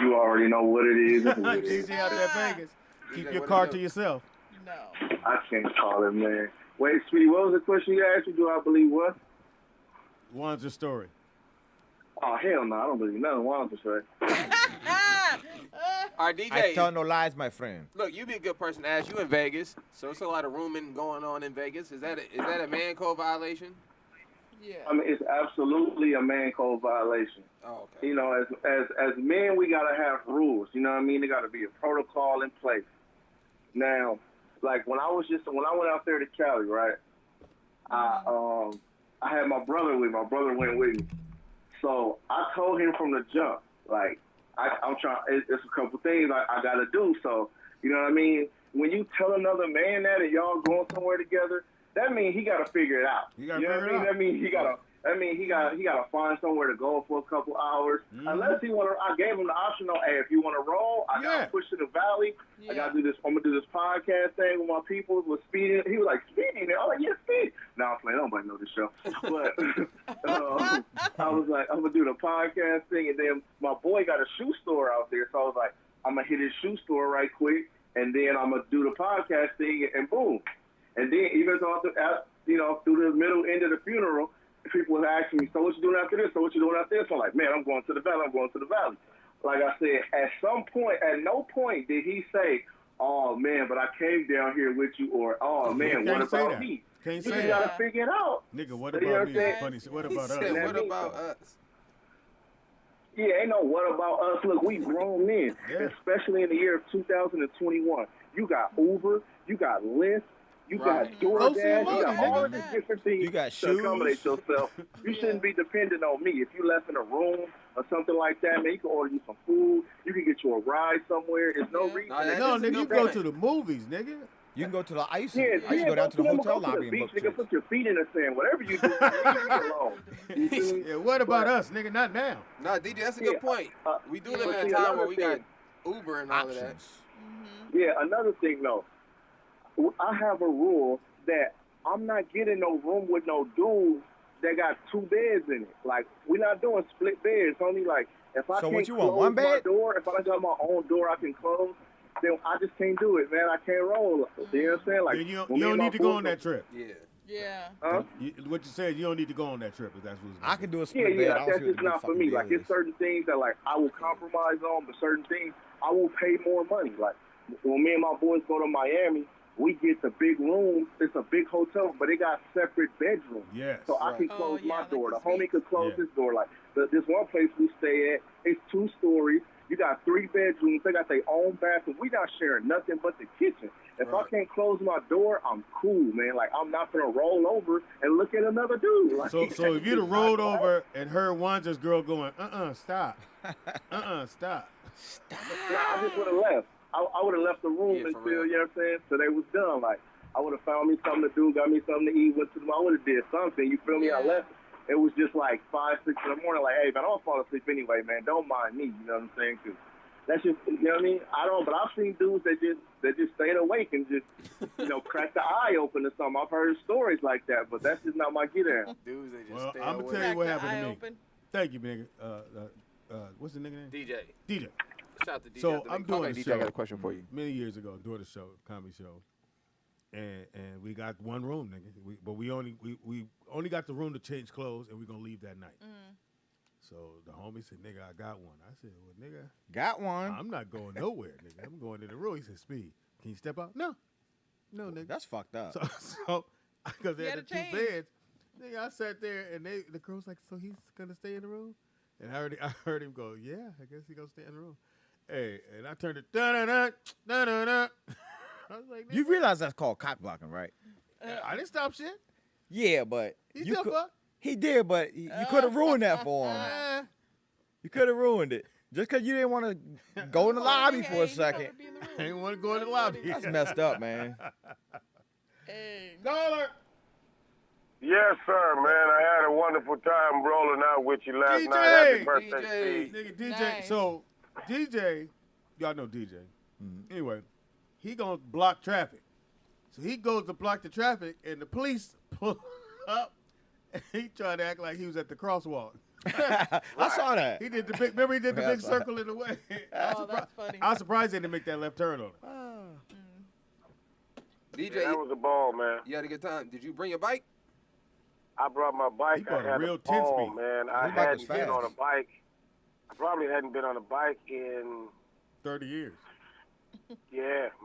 You already know what it is. DJ out there at Vegas. Keep DJ, your what car it to do? yourself. No. I can't call it, man. Wait, sweetie, what was the question you asked me? Do I believe what? One's your story. Oh, hell no, I don't believe nothing Juan to say. All right, DJ. I tell no lies, my friend. Look, you be a good person to ask. You in Vegas, so it's a lot of rooming going on in Vegas. Is that a man code violation? Yeah. I mean, it's absolutely a man code violation. Oh, okay. You know, as men, we gotta have rules. You know what I mean? There gotta be a protocol in place. Now, like when I went out there to Cali, right? I had my brother with me. My brother went with me. So I told him from the jump, like, I'm trying. It's a couple things I gotta do. So you know what I mean. When you tell another man that and y'all going somewhere together, that means he gotta figure it out. You gotta know figure what I mean? it out. That means he gotta find somewhere to go for a couple hours. Unless he wanna, I gave him the option. Hey, if you wanna roll, I gotta push to the valley. Yeah. I gotta do this. I'm gonna do this podcast thing with my people. With speeding, he was like speeding. I'm like, yeah, speed. No, I'm playing. Nobody know this show. But I was like, I'm gonna do the podcast thing, and then my boy got a shoe store out there, so I was like, I'm gonna hit his shoe store right quick, and then I'm gonna do the podcast thing, and boom. And then even though through the middle end of the funeral, people was asking me, so what you doing after this? So what you doing after this? I'm like, man, I'm going to the valley. I'm going to the valley. Like I said, at no point did he say, oh man, but I came down here with you, or oh man, what about me? Can't You say just that. gotta figure it out. Nigga, what You know about what me? I'm It's funny. So what about He us? said, what about us? Yeah, ain't no what about us. Look, we grown men, Yeah. especially in the year of 2021. You got Uber, you got Lyft, you Right. got Go see a DoorDash, you got movie, all nigga. of these different things You got to accommodate shoes. yourself. You shouldn't be dependent on me. If you left in a room or something like that, man, you can order you some food. You can get you a ride somewhere. There's no reason. No, that No, is nigga, you no go point. to the movies, nigga. You can go to the. I used to Yeah, go down to the them, hotel go to lobby the and beach, book nigga, trips. put your feet in the sand. Whatever you do, leave me alone. You feel me? Yeah, what about us, nigga? Not now. Nah, DJ, that's a good point. We do live but in a see, time where another we got thing- Uber and all of that. Options. Yeah, another thing though, I have a rule that I'm not getting no room with no dudes that got two beds in it. Like, we're not doing split beds. Only like if I So can't what you want, close one my bed? door, if I don't got my own door I can close, then I just can't do it, man. I can't roll. You know what I'm saying? Like, Then you when me don't and my need to go boys on that trip. Yeah. Yeah. Huh? What you said, you don't need to go on that trip if that's what's I can do a Yeah, split bed. I yeah, don't that's see what the just big not for fucking me. deal Like, is. it's certain things that, like, I will compromise on, but certain things I will pay more money. Like, when me and my boys go to Miami, we get the big room. It's a big hotel, but it got separate bedrooms. Yes. So I can Oh, close yeah, my like door. the The homie suite. could close Yeah. his door. Like, this one place we stay at, it's 2 stories. You got 3 bedrooms. They got their own bathroom. We not sharing nothing but the kitchen. If I Right. can't close my door, I'm cool, man. Like, I'm not gonna roll over and look at another dude. Like, So if you'd have rolled over and heard Wanda's girl going, stop. Stop. Nah, I just would have left. I would have left the room Yeah, for until, real. you know what I'm saying, till they was done. Like, I would have found me something to do, got me something to eat, went to the, I would have did something, you feel me? I Yeah. left. It was just like 5, 6 in the morning, like, hey, man, I'll fall asleep anyway, man. Don't mind me, you know what I'm saying? 'Cause that's just, you know what I mean? I don't, but I've seen dudes that just stayed awake and just, cracked the eye open or something. I've heard stories like that, but that's just not my get out. Dudes, they just Well, stay I'ma away. tell you what Crack the happened to eye me. open. Thank you, nigga. What's the nigga name? DJ. DJ. Shout out to DJ. So I'm doing a DJ. show. I got a question for you. Many years ago, doing a show, comedy show, and we got one room, nigga. But we only got the room to change clothes, and we gonna leave that night. So the homie said, "Nigga, I got one." I said, "Well, nigga, Got one. I'm not going nowhere, nigga. I'm going to the room." He said, "Speed, can you step out?" No, nigga. That's fucked up. So because they You had the had to two change. beds, nigga, I sat there and the girl's like, "So he's gonna stay in the room?" And I heard him go, "Yeah, I guess he gonna stay in the room." Hey, and I turned it da da da da da da. I was like, You "Nigga." realize that's called cock blocking, right? I didn't stop shit. Yeah, but He you still could- fuck. he did, but you could have ruined that for him. Eh. You could have ruined it just because you didn't want to go in the lobby for a Hey, second. I didn't want to go in the lobby. That's messed up, man. Hey. Caller. Yes, sir, man. I had a wonderful time rolling out with you last DJ. night. Happy birthday, DJ. Steve. Nigga, DJ. Nice. So, DJ, y'all know DJ. Anyway, he gonna block traffic. So he goes to block the traffic, and the police pull up, and he tried to act like he was at the crosswalk. I saw that. He did the big. Remember, he did the Yeah, I big saw circle in the way. Oh, that's funny. I was surprised they didn't make that left turn on him. DJ, Yeah, that was a ball, man. you had a good time. Did you bring your bike? I brought my bike. He brought I a had real a ball, 10-speed. man. I His bike was hadn't been fast. on a bike. I probably hadn't been on a bike in, 30 years.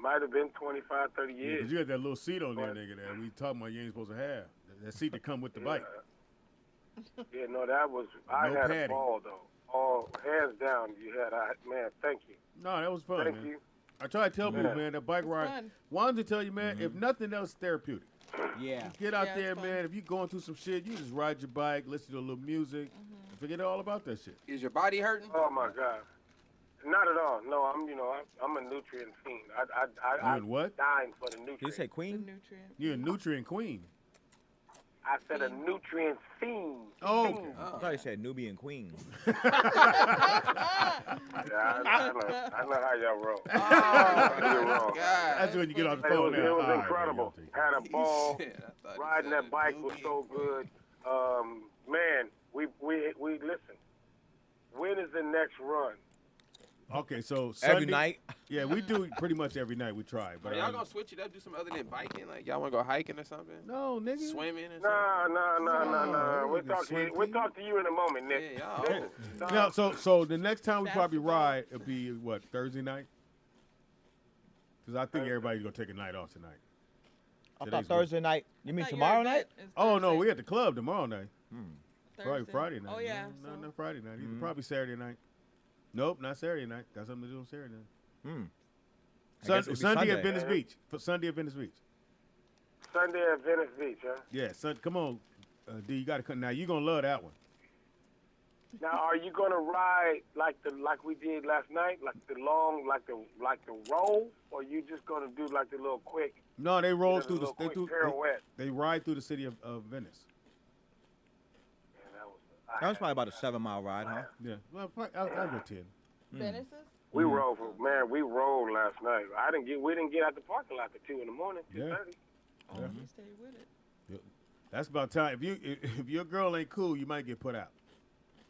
might have been 25, 30 Yeah, years. because you got that little seat on there, nigga, that we talking about you ain't supposed to have. That seat that come with the bike. Yeah, no, that was, I No had padding. a ball, though. Oh, hands down, you had, man, thank you. No, that was fun, Thank man. you. I try to tell people, Yeah. man, that bike ride. fun. Wanted to tell you, man, if nothing else, therapeutic. Yeah. Get out Yeah, there, it's fun. man. If you going through some shit, you just ride your bike, listen to a little music, forget all about that shit. Is your body hurting? Oh, my God. Not at all. No, I'm a nutrient fiend. You I'm in what? dying for the Did nutrients. you say The queen? nutrient. You're a nutrient queen. I said a nutrient fiend. Oh, Fiend. okay. I thought you said Nubian queen. Yeah, I know how y'all roll. You're wrong. That's when you get off the It phone was, now. it was All right, incredible. man, Had a ball. Shit, I thought he Riding said that bike was Nubian so queen. good. Man, we listen. When is the next run? Okay, so Every Sunday, night. Yeah, we do pretty much every night. We try, but Are y'all gonna switch it up, do something other than biking? Like y'all wanna go hiking or something? no, nigga. Swimming or something? No. we We'll can talk to swim you. We'll team. talk to you in a moment, Nick. Yeah, y'all. Listen, No, so the next time we probably Basketball. ride, it'll be what, Thursday night? Because I think everybody's gonna take a night off tonight. I Today's thought Thursday night. You mean Thought your tomorrow event night? is Oh no, Thursday. we at the club tomorrow night. Probably Thursday. Friday night. Oh yeah. no, so- not Friday night. Either. Probably Saturday night. Nope, not Saturday night. Got something to do on Saturday night. I guess it'll be Sunday at Sunday. Venice Beach. For Sunday at Venice Beach. Sunday at Venice Beach, huh? Yeah, come on, D. You gotta come. Now you gonna love that one. Now, are you gonna ride like we did last night, like the roll, or you just gonna do like the little quick? No, they roll You know, through the the. little quick pirouette. They ride through the city of Venice. Yeah, That was probably about a 7-mile ride, huh? Yeah, well, I'll go 10. Venice's? We rolled, we rolled last night. We didn't get out the parking lot till 2 in the morning. Yeah. 2:30. Oh, you stayed with it. That's about time. If your girl ain't cool, you might get put out.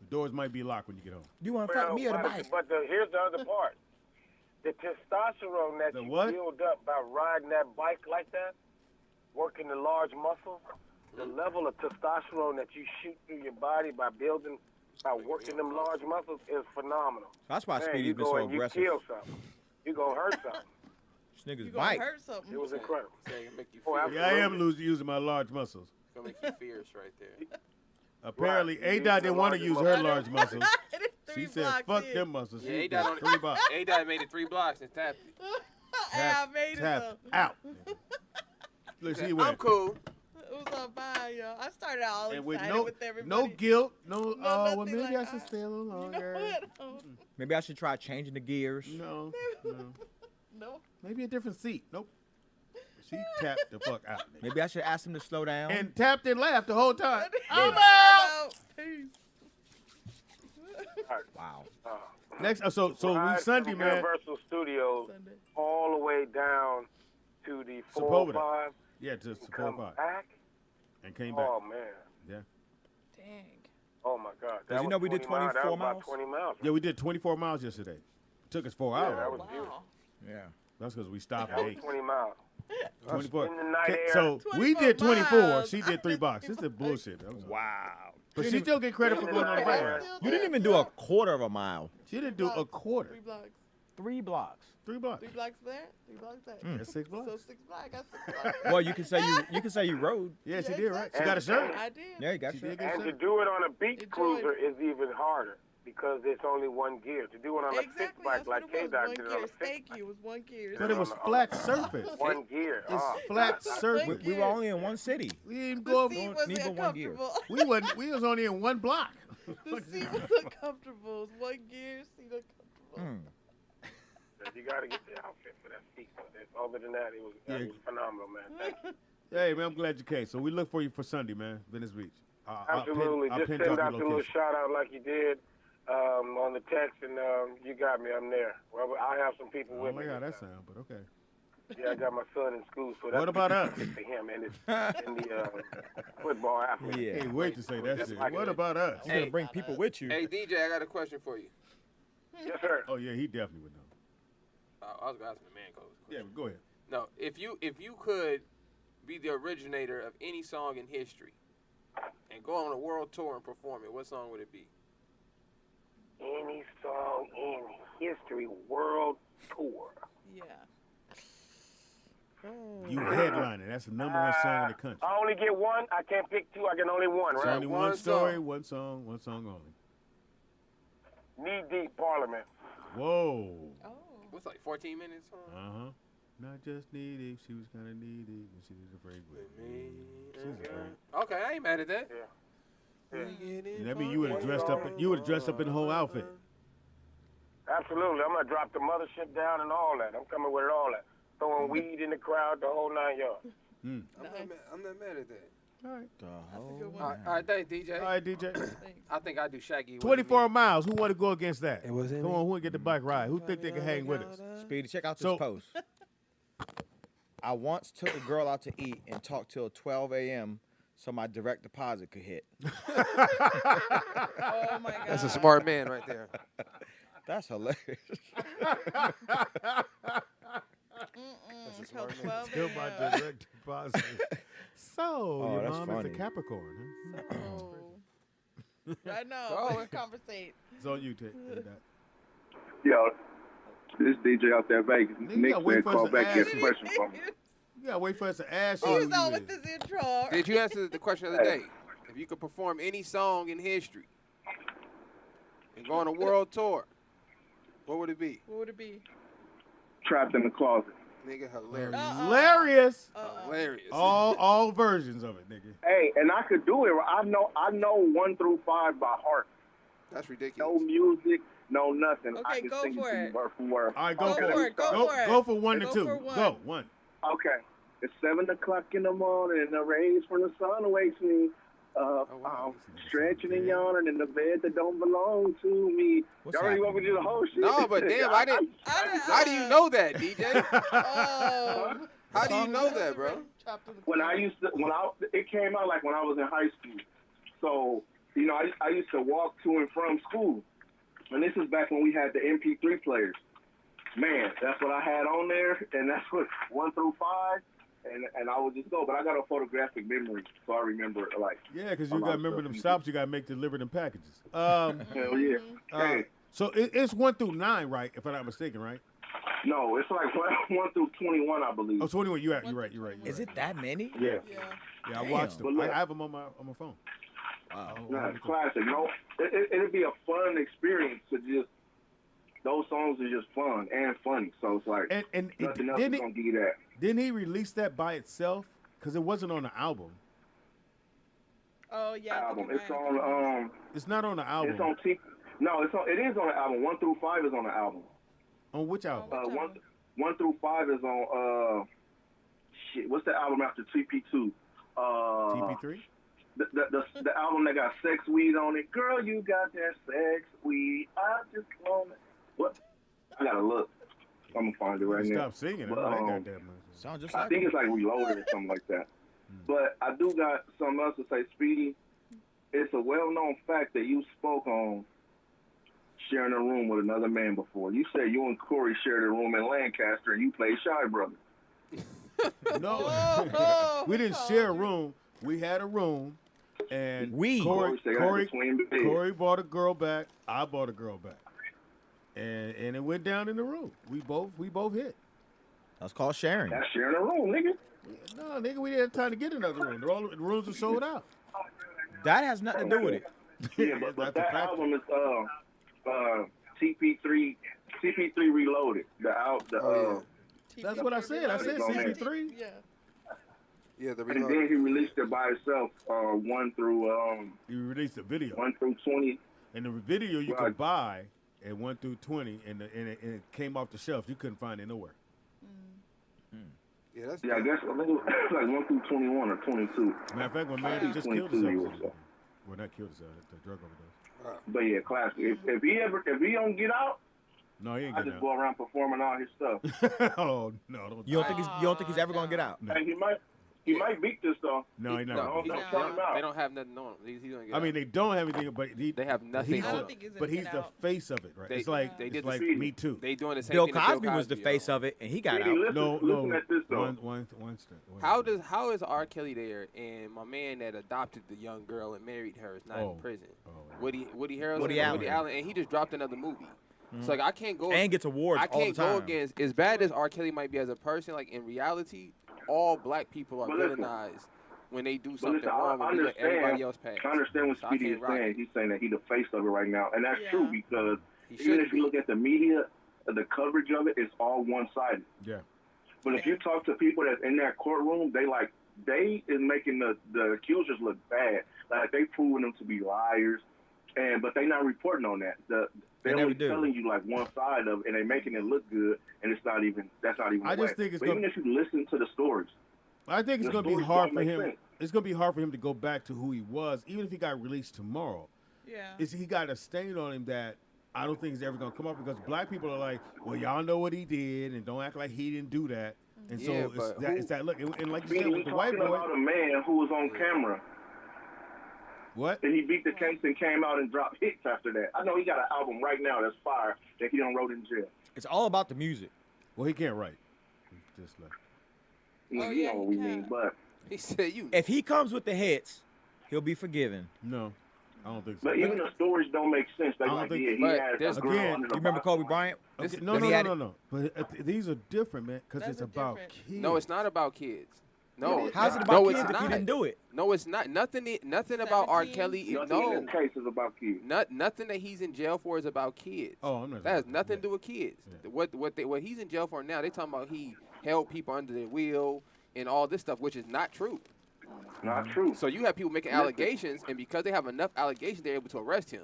The doors might be locked when you get home. You want to fuck me or the bike? But here's the other part. The testosterone that The you what? build up by riding that bike like that, working the large muscles, the level of testosterone that you shoot through your body by working them large muscles is phenomenal. That's why Man, Speedy's you been go so and you aggressive. kill something. You gonna hurt something. This nigga's You gonna bike. hurt something. It was incredible. Saying it make you Oh, fierce. Yeah, I am using my large muscles. It's gonna make you fierce right there. Apparently, Right. You A-Dot use didn't the want to large use muscles. her large muscles. Three She said, blocks fuck in. them muscles. Yeah, She A-Dot did on 3 blocks. A-Dot made it 3 blocks and tapped it. Hey, I made it Tap though. out. Look, see I'm what? cool. It was on fire, y'all. I started all And with excited with everybody. no guilt, no, No, well, nothing maybe like, I should stay a little You know longer. what? Maybe I should try changing the gears. No. No. Maybe a different seat. Nope. She tapped the fuck out. nigga. Maybe I should ask him to slow down. And tapped and laughed the whole time. I'm I'm out. Peace. Wow. Next, so we Ride Sunday, from man. Universal Studios Sunday. all the way down to the Sepulveda. 405. Yeah, just Come 4-5. back. And came back. Oh man. Yeah. Dang. Oh my God! Did you know we did 24 That was miles? about 20 miles. Yeah, we did 24 miles yesterday. Took us 4 hours. That was beautiful. Yeah. That's because we stopped That at was 8. 20 miles. 24. In the night air. So we 24 did 24. miles. She did 3 blocks. This is bullshit. Wow. But she still get credit for going on the bike ride. You didn't even do a quarter of a mile. She didn't do a quarter. 3 blocks. 3 blocks. 3 blocks. 3 blocks there. 3 blocks there. That's 6 blocks. So 6 blocks. I got 6 blocks. Well, you can say you rode. Yeah, she Yeah, did, right? She exactly. got a shirt. I did. Yeah, you got She your. did get a And to shirt. do it on a beach Enjoy cruiser is even harder because it's only one gear. To do it on a Exactly. fixed bike That's what like it was. K-Dot One did it on gear. a fixed Thank you. It was 1 gear. But it was flat surface. one gear. It's Oh, flat God. surface. We were only in one city. We didn't The go. seat don't wasn't need but one gear. uncomfortable. We was only in 1 block. The seat was uncomfortable. It was 1 gear, seat uncomfortable. You got to get the outfit for that seat. But other than that, it was phenomenal, man. Thank you. Hey, man, I'm glad you came. So we look for you for Sunday, man. Venice Beach. Absolutely. I'll Just pin send drop out your the little location. shout out like you did on the text, and you got me. I'm there. Well, I have some people I with don't me. like how that sound, but okay. Yeah, I got my son in school, so that's What about us? for him and the football athlete. Yeah. Can't wait to say that shit. What about us? You gotta bring people with you. Hey, DJ, I got a question for you. Yes, sir. Oh yeah, he definitely would know. I was going to ask the man code. Yeah, go ahead. No, if you could be the originator of any song in history and go on a world tour and perform it, what song would it be? Any song in history, world tour. Yeah. You headlining. That's the #1 song in the country. I only get one. I can't pick two. I get only one, It's right? only one one story, song. one song only. Knee Deep Parliament. Whoa. Oh. What's like 14 minutes? Uh-huh. Not just needy, she was kind of needy when she was afraid with me. She was afraid. Okay, I ain't mad at that. Yeah. And that mean you would have dressed up. You would have dressed up in the whole outfit. Absolutely. I'm gonna drop the mothership down and all that. I'm coming with it all that. Throwing weed in the crowd, the whole 9 yards. Mm. I'm not mad at that. All right. That's a good one. All right, thanks, DJ. All right, DJ. Thanks. I think I do Shaggy. 24 miles. Who want to go against that? It wasn't Come me. on, who want to get the bike ride? Who think they can hang with us? Speedy, check out this So- post. I once took a girl out to eat and talked till 12 a.m. so my direct deposit could hit. Oh my God. That's a smart man right there. That's hilarious. That's a Till smart man. 12 Still my a.m. direct deposit. So, your that's mom funny. is a Capricorn, huh? Oh. I know. Oh. Let's conversate. It's on you, Ted. Yo, this DJ out there Vegas. Nigga, Nick gotta wait said for us call to back ask get a you. question from me. You gotta wait for us to ask He you. was who on you with is. this intro. Did you answer the question of the day? If you could perform any song in history and go on a world tour, what would it be? What would it be? Trapped in the closet. Nigga, hilarious. Hilarious. Hilarious. All versions of it, nigga. Hey, and I could do it. I know 1 through 5 by heart. That's ridiculous. No music, no nothing. I Okay, can go sing for to you it. word for word. All right, go Go for for it. it, go for it. Go for 1 to Go 2. for one. Go 1. Okay. It's 7 o'clock in the morning, and the rays from the sun wakes me up. wow. I'm stretching and yawning in the bed that don't belong to me. What's Y'all really want me to do the whole shit? No, but damn, I didn't. How do you know that, DJ? Oh. How do you know that, bro? It came out like when I was in high school. So, you know, I used to walk to and from school. And this is back when we had the MP3 players. Man, that's what I had on there, and that's what 1 through 5, and I would just go. But I got a photographic memory, so I remember it, like. Yeah, because you a got lot to of remember stuff. them stops you got to make delivered in packages. Hell yeah. Hey, So it's 1 through 9, right? If I'm not mistaken, right? no, it's like 1 through 21, I believe. Oh, 21. You're right. Is it that many? Yeah. Yeah. Yeah, I watched But them. look- I have them on my phone. Wow. Nah, it's classic. No, it'd be a fun experience to just. Those songs are just fun and funny, so it's like And nothing else is gonna give you that. didn't he release that by itself? Because it wasn't on the album. Oh yeah. I think Album. you're It's right. on It's not on the album. It's on No, it is on the album. 1 through 5 is on the album. On which album? Which album? 1 through 5 is on shit. What's the album after TP2? TP3? The album that got Sex Weed on it. Girl, you got that sex weed. I just want it. What? I gotta look. I'm gonna find it right now. Stop singing. But, I ain't got that much. Sound just I like think it's like Reloaded or something like that. But I do got something else to say, Speedy. it's a well-known fact that you spoke on sharing a room with another man before. You said you and Corey shared a room in Lancaster and you played Shy Brother. No, Oh, we didn't share a room. We had a room, and We. Corey bought a girl back. I bought a girl back, and it went down in the room. We both hit. That's called sharing. That's sharing a room, nigga. No, nigga, we didn't have time to get another room. The rooms are sold out. That has nothing to do with it. Yeah, but that album is CP3 Reloaded. That's what I said. I said CP3. Yeah. Yeah, the And then reload. he released it by himself, 1 through He released a video. 1 through 20. And the video you Right. could buy at 1 through 20, and it came off the shelf. You couldn't find it nowhere. Yeah, that's Yeah, I guess I think it was like 1 through 21 or 22. Matter of fact, when Mandy just killed 22 himself. or so. Well, not killed himself. The drug overdose. But yeah, classic. If he don't get out, No, he ain't I getting just go around performing all his stuff. out. Oh no! Don't. You don't think he's ever gonna get out? No. And he might beat this though. No, he's not. No, gonna he get don't, out. they, Tell him don't, out. they don't have nothing on him. He's gonna get I mean, out. they don't have anything, but They have nothing he's on I the, don't him. think he's gonna but get he's the out. face of it, right? They- it's like they it's did like the- Me Too. They doing the same Bill thing that Cosby was the face of it, and he got Really, out. listen, No, listen no. at this though. One step. How is R. Kelly there and my man that adopted the young girl and married her is not Oh. in prison? Oh, Woody Harrelson, Woody Allen. and he just dropped another movie. So like I can't go And gets awards I all the can't time. go against as bad as R. Kelly might be as a person. Like in reality, all black people are But listen. villainized when they do But something listen, wrong. I When they let everybody understand. else pass. I understand what So I Speedy can't is rock saying. it. He's saying that he's the face of it right now, and that's Yeah. true because He even should if you be. look at the media, the coverage of it, it's all one-sided. Yeah. But if you talk to people that's in that courtroom, they is making the accusers look bad. Like they proving them to be liars, but they not reporting on that. They never only do. telling you like one side of it, and they making it look good, and that's not even. I the just way. think it's But gonna- even if you listen to the stories, I think it's The going to be stories hard don't for make him. sense. It's going to be hard for him to go back to who he was, even if he got released tomorrow. Yeah. He got a stain on him that I don't think is ever going to come up because black people are like, well, y'all know what he did, and don't act like he didn't do that. And so Yeah, it's but that, who- it's that look. And like you Speedy, said, we with the white talking boy, about a man who was on camera. what? And he beat the case and came out and dropped hits after that. I know he got an album right now that's fire that he done wrote in jail. It's all about the music. Well, he can't write. He's just like, You Oh, you yeah, know he what we can. mean, but He said you. If he comes with the hits, he'll be forgiven. no, I don't think so. but even the stories don't make sense. They I don't like, think- yeah, he but had there's- a girl again, under the You remember box. Kobe Bryant? Okay, This- no, when no, he no, had no, it- no. But these are different, man, because That's it's a about different- kids. No, it's not about kids. No, How's it no, about it's kids if not. you didn't do it? No, it's not. Nothing about R. 17? Kelly. Nothing No, in this case is about kids. nothing that he's in jail for is about kids. Oh, I'm not. That has nothing to do with kids. Yeah. What he's in jail for now? They talking about he held people under their wheel and all this stuff, which is not true. Not true. So you have people making allegations, and because they have enough allegations, they're able to arrest him.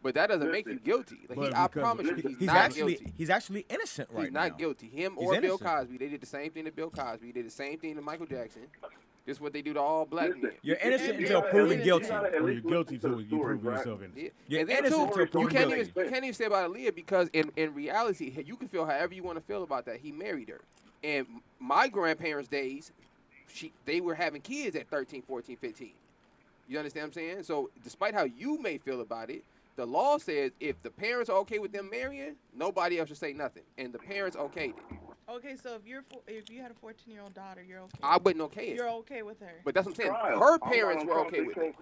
But that doesn't make you Listen. guilty. Like But I because- promise you, Listen, he's not He's guilty. actually innocent right He's now. not guilty. Him He's or Bill innocent. Cosby, they did the same thing to Bill Cosby. They did the same thing to Michael Jackson. This is what they do to all black Listen, men. You're innocent You until gotta- proven you guilty. gotta at Or least you're guilty listen to till the you story, prove right? yourself innocent. Yeah. You're And then innocent too, until you proven can't guilty. even say about Aaliyah because in reality, you can feel however you want to feel about that. He married her. And my grandparents' days, they were having kids at 13, 14, 15. You understand what I'm saying? So despite how you may feel about it, the law says if the parents are okay with them marrying, nobody else should say nothing. And the parents okayed it. Okay, so if you had a 14-year-old daughter, you're okay. I wouldn't okay it. You're okay with her. But that's what I'm saying. Trial. Her I'm parents not were on okay with it.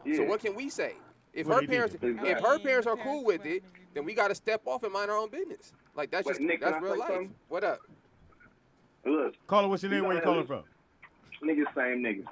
Yeah. So what can we say? If What her they did parents, to them. if I her mean, parents the are cool parents with were it, maybe- then we got to step off and mind our own business. Like that's Wait, just Nick, that's can I real say life. something? What up? Look, Caller, what's your name? Where you calling from? niggas, same niggas.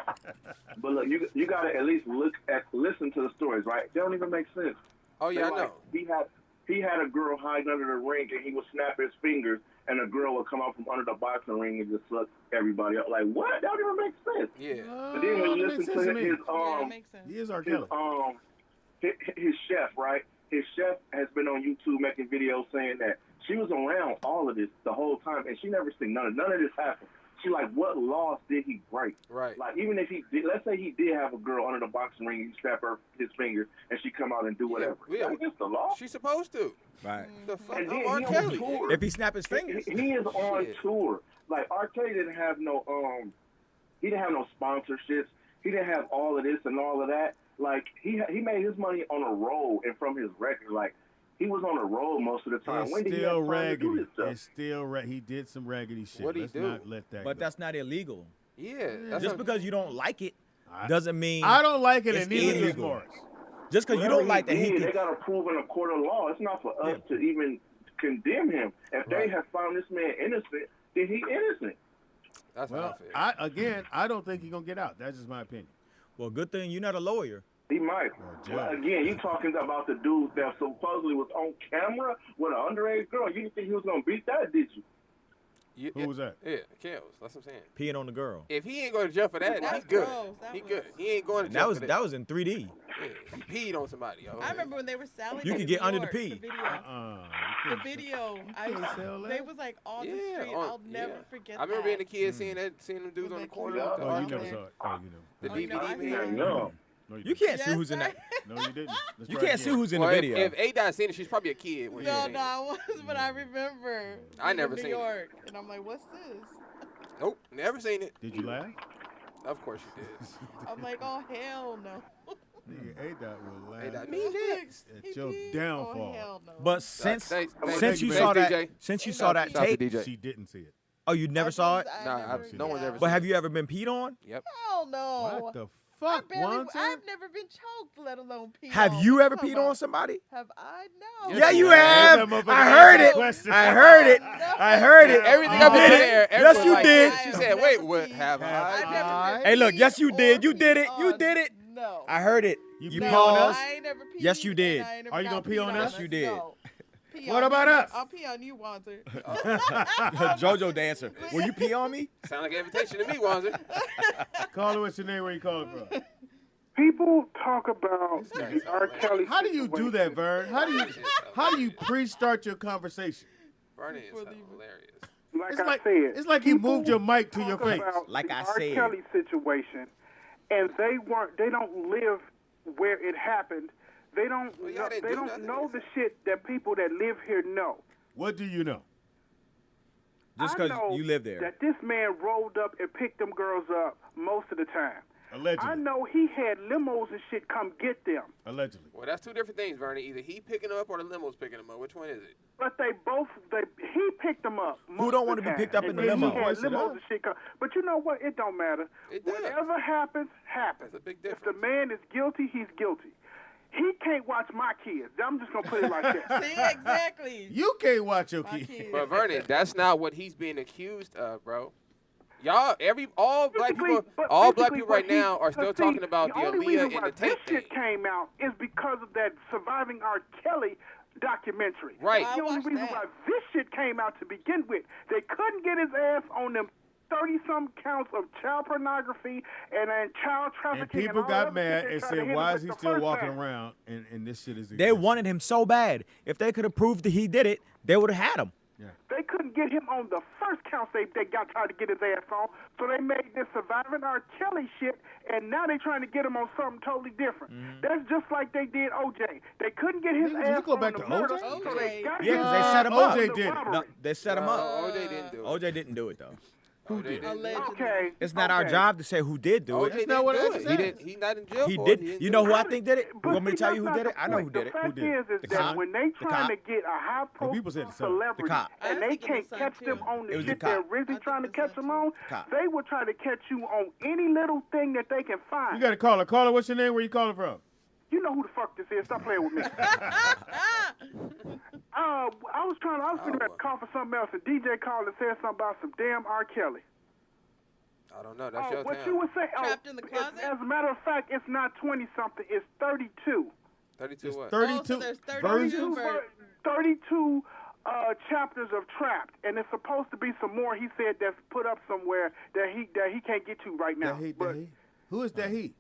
But look, you gotta at least listen to the stories, right? They don't even make sense. Oh yeah, I They're know. like, he had a girl hiding under the ring, and he would snap his fingers, and a girl would come out from under the boxing ring and just suck everybody up. Like what? That don't even make sense. Yeah. But then when you Makes listen sense to me. his Yeah, it makes sense. He is R. his Kelly. his chef, right? His chef has been on YouTube making videos saying that she was around all of this the whole time, and she never seen none of this happen. She like, what laws did he break? Right. Like, even if he did, let's say he did have a girl under the boxing ring, and he snap his fingers, and she come out and do whatever. Yeah. That's against the law. She's supposed to. Right. The fuck? And then I'm he R. on Kelly. tour. If he snap his fingers. He is on Shit. tour. Like R. Kelly didn't have no he didn't have no sponsorships. He didn't have all of this and all of that. like he made his money on a roll and from his record. Like he was on a roll most of the time. It's When did he have still time to do raggedy. this stuff? It's still he did some raggedy shit. What'd he Let's do? not let that But go. that's not illegal. Yeah. That's Just what- because you don't like it doesn't mean I don't like it, it's and neither does illegal. Morris. Just because you Whatever don't like that he he did, can, they got to prove in a court of law. It's not for us to even condemn him. If they have found this man innocent, then he innocent. That's Well, not fair. I don't think he's gonna get out. That's just my opinion. well, good thing you're not a lawyer. He might. judge. Well, again, you talking about the dude that supposedly was on camera with an underage girl. You didn't think he was gonna beat that, did you? Who was that? Yeah, Kels. That's what I'm saying. Peeing on the girl. If he ain't going to jail for that, That's he's good. gross. That He was- good. He ain't going to And jail that for was in 3D. Yeah, he peed on somebody. Yo. I remember when they were selling You it could in get New under the York, pee. The video. You The can't- video. can't sell They that. was like on Yeah, the street. on- I'll never yeah. forget I remember that. being a kid seeing them dudes When on the they corner. came with out the Oh, you arcade. never saw it. Oh, you know. The Oh, you know, I DVD heard. man. No. No, You didn't. can't see Yes, who's in that. No, you didn't. Let's You try can't see again. who's in Well, the if, video. if A-Dot seen it, she's probably a kid. When she No, seen no, it. I was, but I remember. I being never in New seen it. York, and I'm like, what's this? Nope, never seen it. Did you laugh? Of course you did. I'm like, oh hell no. Nigga, A-Dot will laugh. A-Dot, me next. At your Oh downfall. hell no. But since Thanks, since you thanks, saw that DJ. since you saw that Shout out to tape, DJ. She didn't see it. oh, you never saw it. Nah, no one's ever But seen have it. you ever been peed on? Yep. Hell no. What the fuck, I've never been choked, let alone peed Have on. you What ever you peed talking on about? somebody? Have I? No. Yeah, you That have. motherfucker I heard asked it. that question. I heard it. I heard it. Everything You up did in it. there. Yes, everyone you like did. it. She said, "Wait, what have I've I?" never been Hey, look. Yes, you peed did. You or did it. peed You on. did it. No. I heard it. You You peed on paused. us? I ain't never peed. Yes, you did. and I ain't never Are you got gonna pee peed on us? Yes, you did. No. Pee What on about you. us? I'll pee on you, Wanzer. JoJo dancer. Will you pee on me? Sound like an invitation to me, Wanzer. Call her. What's your name? Where you calling from? People talk about the R. Kelly. How do you do that, Vern? How do you pre-start your conversation? Bernie is hilarious. Like It's I like said, it's like you people moved your mic to your talk face. about Like the I R. said. Kelly situation, and they don't live where it happened. They don't Well, yeah, know, they they do don't nothing. know the shit that people that live here know. What do you know? Just I because know you live there. that this man rolled up and picked them girls up most of the time. Allegedly. I know he had limos and shit come get them. Allegedly. Well, that's two different things, Bernie. Either he picking them up or the limo's picking them up. Which one is it? But he picked them up. Who don't want to be picked up in the and then limo? He had Voice it limos up. and shit come. But you know what? It don't matter. It does. Whatever happens, happens. That's a big If difference. the man is guilty, he's guilty. He can't watch my kids. I'm just gonna put it like that. See, exactly. You can't watch your My kid. kids. But Vernon, that's not what he's being accused of, bro. Y'all, all black people Basically, right what now are still see, talking about the only Aaliyah reason and why the tape this shit thing. came out is because of that Surviving R. Kelly documentary. Right. That's the I only watched reason that. why this shit came out to begin with. They couldn't get his ass on them 30-some counts of child pornography and child trafficking. And people all got other mad shit they and tried to said, hit why him is he with the still first walking time. around and this shit is They wanted him so bad. If they could have proved that he did it, they would have had him. They couldn't get him on the first count they got tried to get his ass on, so they made this Surviving R. Kelly shit, and now they trying to get him on something totally different. That's just like they did O.J. They couldn't get his Nigga, did you ass go on back the to murder, O.J.? so they got Yeah, him 'cause they set him up. O.J. did it. No, they set him up. OJ didn't do it. OJ didn't do it though. OJ didn't do it. Allegedly. Okay. It's not our okay. job to say who did do OJ it. didn't not what do I it. just He said. didn't. He's not in jail He for did. it. He didn't You do know it. who I think did it? You But want me to see, tell you who that's did not it? the I know point. who did it. The fact did it? is The that cop. when they The trying cop. to get a high Well, people said profile the son. celebrity The cop. I and was they thinking can't the son, catch them too. on It the was the shit they're cop. really I trying to think the catch son, them on, Cop. they will try to catch you on any little thing that they can find. You got to call her. Call her. What's your name? Where you calling from? You know who the fuck this is. Stop playing with me. I was finna call for something else, and DJ called and said something about some damn R. Kelly. I don't know. That's your What town. you would say? Trapped in the closet? As a matter of fact, it's not 20-something. It's 32. 32 It's what? 32 Oh, so there's 32 versions. ver- 32 chapters of Trapped, and it's supposed to be some more. He said that's put up somewhere that he can't get to right now. But Who is that he?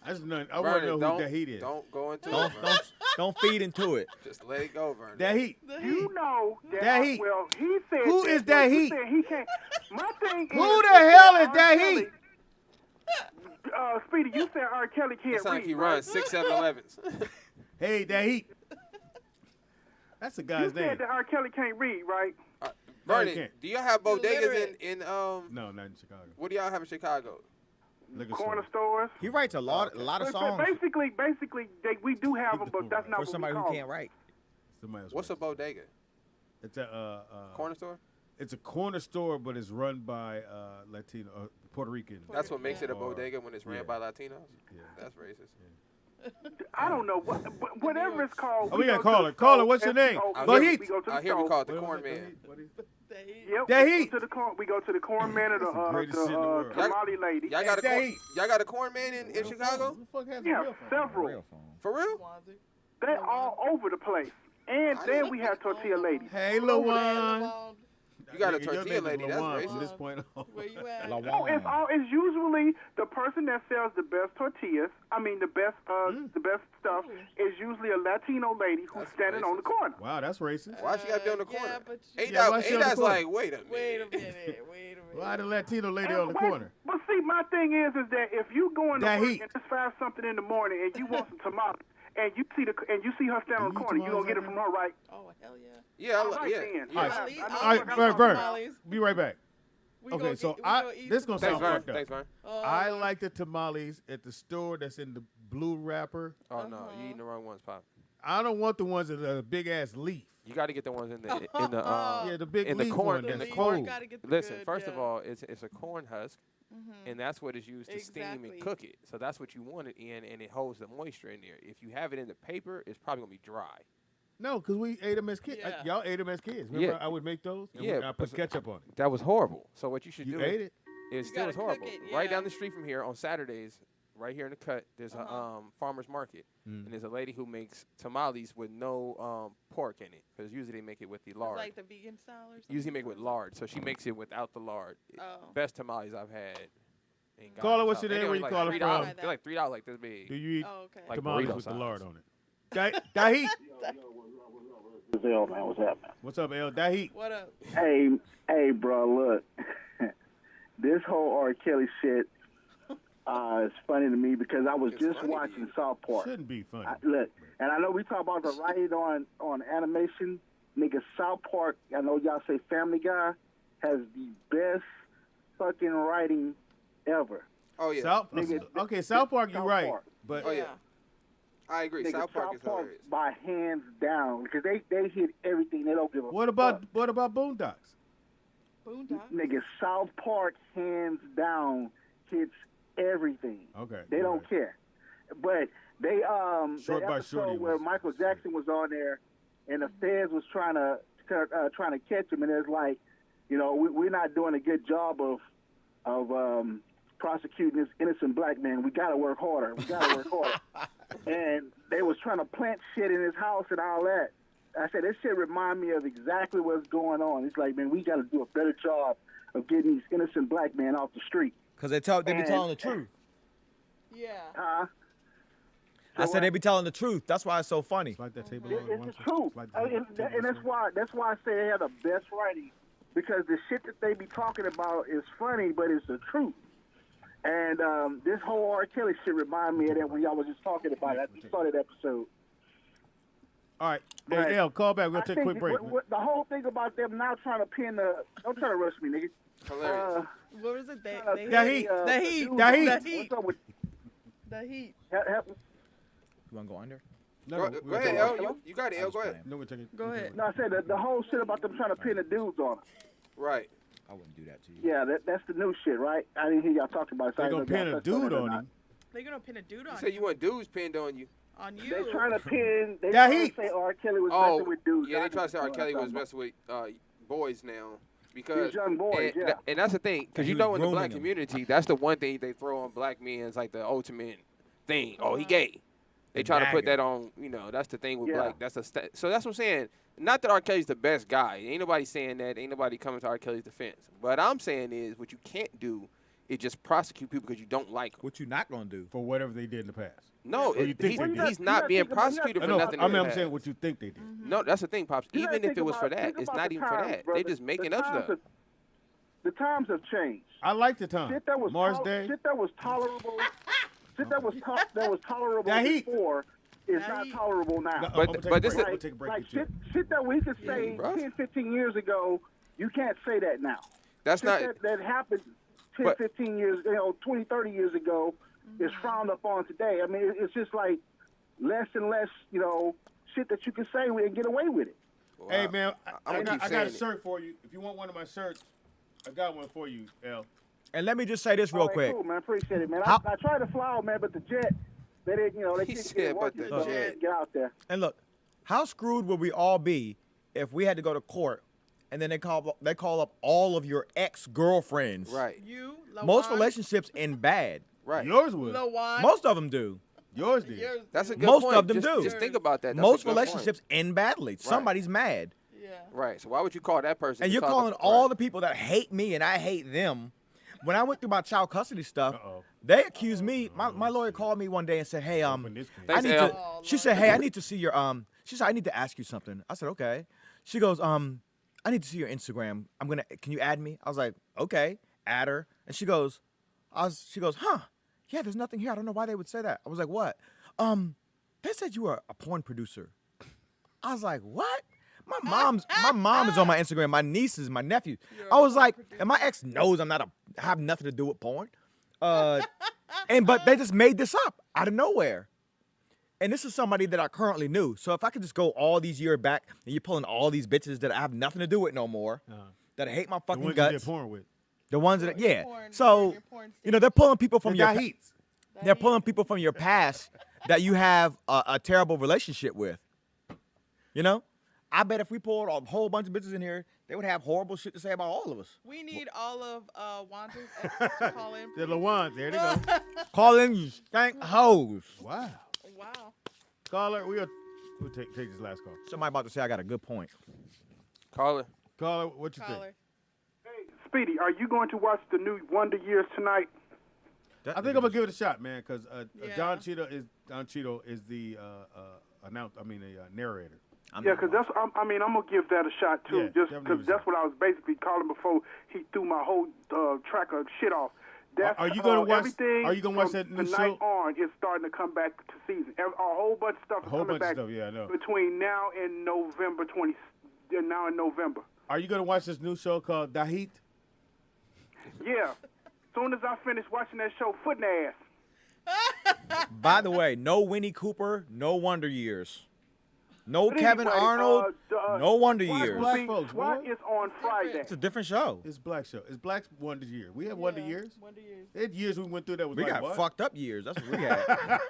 I just know. I want Vernon, to know who don't, that he is. Don't go into Don't it, Vernon. don't feed into it. Just let it go, Vernon. That he. you know that. That he. Well, he said. Who is that he? he? Said he can't. My thing Who is the that hell is R. that Kelly- he? Speedy, you said R. Kelly can't It sounds read. like he right? runs 6, 7-Elevens. Hey, that he. That's the You guy's name. said that R. Kelly can't read, right? No, he Vernon, can't. do y'all have bodegas illiterate. in No, not in Chicago. what do y'all have in Chicago? Liquor corner store. stores. He writes a lot of songs Basically, we do have them, but that's not for what somebody we who call can't them. write. Somebody else What's a writes. bodega? It's a Corner store? It's a corner store, but it's run by Latino, Puerto Rican. That's what makes it a Or- bodega when it's ran yeah. by Latinos? Yeah. That's racist. I don't know whatever it's called. Oh, we got go to caller. the Caller, store, what's your name? SPO, Bahit. We go to the I hear we store. call it the What corn was it? man. Yep. That we heat. go to the corn. We go to the corn man or the greatest shit in the the world. tamale lady. Y'all got a That corn, heat. y'all got a corn man in Chicago? Who the fuck has a Yeah, real phone? several. Real phone. For real? They're all over the place. And then we have tortilla ladies. Hey, Lawan. You got a Nigga, your tortilla name is lady, that's Lawan racist. From this point on. Where you at? Lawan. No, it's usually the person that sells the best tortillas. I mean, the best stuff is usually a Latino lady who's That's standing on the racist. corner. Wow, that's racist. Why she got to be on the Yeah, corner? but you- Yeah, why she on the ADOT's corner? like, wait a minute. Wait a minute. Wait a minute. Why the Latino lady And on the wait, corner? But see, my thing is that if you going to That work heat. and it's 5-something in the morning and you want some tamales and you see her stand on the You eat corner, you gonna tamales get it out from her, right? Oh, hell yeah. Yeah, All right, yeah. then. yeah. All right. Tamales. I know All right, what I'm Vern, talking Vern, about. be right back. We Okay, gonna so eat- we gonna eat this gonna some sound Thanks, Vern. fucked up. Thanks, Vern. I like the tamales at the store that's in the blue wrapper. Oh, no, you eating the wrong ones, Pop. I don't want the ones that are a big ass leaf. You got to get the ones in the Yeah, the big in the leaf corn. one In that's the cold. corn. Gotta get the Listen, good, first of yeah. all, it's a corn husk, and that's what is used to steam Exactly. and cook it. So that's what you want it in, and it holds the moisture in there. If you have it in the paper, it's probably gonna be dry. No, because we ate them as kids. Yeah. Y'all ate them as kids. Remember, Yeah. I would make those. And Yeah, I put ketchup on it. That was horrible. So what you should You do ate it. is You still gotta is horrible. cook it, Right yeah. down the street from here on Saturdays, right here in the cut, there's a farmer's market, and there's a lady who makes tamales with no pork in it, because usually they make it with the It's lard. like the vegan style or something. Usually make it with lard, so she makes it without the lard. Oh. Best tamales I've had. in Caller, God's what's house. your They name? Where only you like calling $3. from? They're like $3 like this big. Do you eat Oh, okay. Like tamales burrito with the size. lard on it? Dahit. L, man, what's happening? What's up, L? Dahit. What up? Hey, bro, look. This whole R. Kelly shit is funny to me because I was It's just funny to watching you. South Park. Shouldn't be funny. Look, and I know we talk about the writing on animation. Nigga, South Park, I know y'all say Family Guy, has the best fucking writing ever. Oh yeah. South, Nigga, okay, South Park, you're South right. Park. But Oh yeah. I agree. Nigga, South Park is hilarious. by hands down because they hit everything. They don't give a what fuck. about Boondocks? Boondocks. Nigga, South Park hands down hits everything. Okay. They don't right. care. But they Short the by episode Shorty where was- Michael Jackson was on there and the feds was trying to catch him, and it's like, you know, we're not doing a good job of prosecuting this innocent black man. We gotta work harder. And they was trying to plant shit in his house and all that. I said, this shit remind me of exactly what's going on. It's like, man, we got to do a better job of getting these innocent black men off the street. Because they be And- telling the truth. Yeah. I said they be telling the truth. That's why it's so funny. It's like that table. It's the truth. And that's why I say they have the best writing, because the shit that they be talking about is funny, but it's the truth. And this whole R. Kelly shit remind me of that when y'all was just talking about it. I just saw that episode. All right. But Hey, L, call back. We'll I take a think quick break. the whole thing about them now trying to pin the... Don't try to rush me, nigga. Hilarious. What was it? The heat. The heat. The heat. What's up with... The heat. You want to go under? No, Go ahead, L. You got it, L. Go ahead. No, we're taking. Go ahead. No, I said the whole shit about them trying to pin the dudes on them. Right. I wouldn't do that to you. Yeah, that's the new shit, right? I didn't hear y'all talking about it. so I They're didn't gonna know pin if y'all a touched dude it or on not. him. They're gonna pin a dude You on said you want dudes pinned on you. on you. They trying to pin. They That trying heat. to say R. Kelly was Oh, messing with dudes. yeah, I they try to say R. understand Kelly what was I'm messing with boys now. Because These young boys, and, yeah. and that's the thing, because He you was know in the grooming black them. community, that's the one thing they throw on black men is like the ultimate thing. Oh, he gay. They try to put dagger. that on, you know, that's the thing with Yeah. black. That's so that's what I'm saying. Not that R. Kelly's the best guy. Ain't nobody saying that. Ain't nobody coming to R. Kelly's defense. What I'm saying is what you can't do is just prosecute people because you don't like them. What you not going to do? For whatever they did in the past. No, Or you think they did. he's not being prosecuted I for know. nothing. I in mean, the I'm saying past. what you think they did. No, that's the thing, Pops. You gotta Even if think it was for about- that, think it's about not the even for times, that. brother. They just making The up times stuff. have- The times have changed. I like the time. Shit that was Mars Day. Shit that was tolerable. Shit that was tolerable That heat. before is That not heat. tolerable now. No, But- I'm gonna take but a this break. is- I'm gonna take a break Like with you. shit that we could say bruh. 10, 15 years ago, you can't say that now. That's Shit not. that happened. 10, But- 15 years, 20, 30 years ago is frowned upon today. I mean, it's just like less and less, shit that you can say and get away with it. Well, Hey, man, I'm I gonna keep got a saying it. shirt for you. If you want one of my shirts, I got one for you, L. And let me just say this real All right, quick. Cool, man. Appreciate it, man. How- I tried to fly out, man, but the jet, they didn't, they He couldn't said, get it but working, the so I jet. had to get out there. And look, how screwed would we all be if we had to go to court and then they call up all of your ex-girlfriends? Right. You, Most Lawan, relationships end bad. Right. Yours would. Lawan, Most of them do. Yours did. yours That's a do. good Most point. of them just, do. Just think about that. That's Most a good point. relationships end badly. Somebody's mad. Yeah. Right. So why would you call that person? And to you're talk calling about- all right. the people that hate me and I hate them. When I went through my child custody stuff, Uh-oh. they accused me. My lawyer called me one day and said, "Hey, Open this can. I Thanks, need Al. to." Oh, She said, "Hey, I need to see your She said, "I need to ask you something." I said, "Okay." She goes, "I need to see your Instagram. Can you add me?" I was like, "Okay." Add her, and she goes, "Huh? Yeah, there's nothing here. I don't know why they would say that." I was like, "What?" They said you were a porn producer. I was like, "What?" My mom is on my Instagram. My nieces, my nephew. You're I a was porn like, producer. and my ex knows I have nothing to do with porn. But they just made this up out of nowhere. And this is somebody that I currently knew. So if I could just go all these years back and you're pulling all these bitches that I have nothing to do with no more, that I hate my The fucking ones you guts. did porn with. The ones that, Your yeah. porn- So, your porn they're pulling people from The your Dahites. they're pulling people from your past that you have a terrible relationship with. You know? I bet if we pulled a whole bunch of bitches in here, they would have horrible shit to say about all of us. We need all of Wanda's exes to call in. The Lawans. There they go. Call in you stank hoes. Wow. Wow. Caller, we'll take this last call. Somebody about to say I got a good point. Caller. Caller, what you Caller. think? Speedy, are you going to watch the new Wonder Years tonight? I think I'm gonna give it a shot, man, because Yeah. Don Cheadle is the narrator. Yeah, because I'm gonna give that a shot too, Yeah, just definitely because give it a that's shot. what I was basically calling before he threw my whole track of shit off. That's, Are you gonna watch- Everything are you gonna watch from that new tonight show? on is starting to come back to season. A whole bunch of stuff A is whole coming bunch of back stuff, yeah, I know. between now and November 20. Now in November. Are you gonna watch this new show called Dahit? Yeah. Soon as I finish watching that show, foot in the ass. By the way, no Winnie Cooper, no Wonder Years. No But Kevin anyway, Arnold, no Wonder SWAT Years. will be- Black folks, SWAT boy. is on Friday. It's a different show. It's Black show. It's Black's Wonder Year. We have Wonder Yeah, Years. Wonder Years. It years we went through that was We like got what? fucked up years. That's what we had.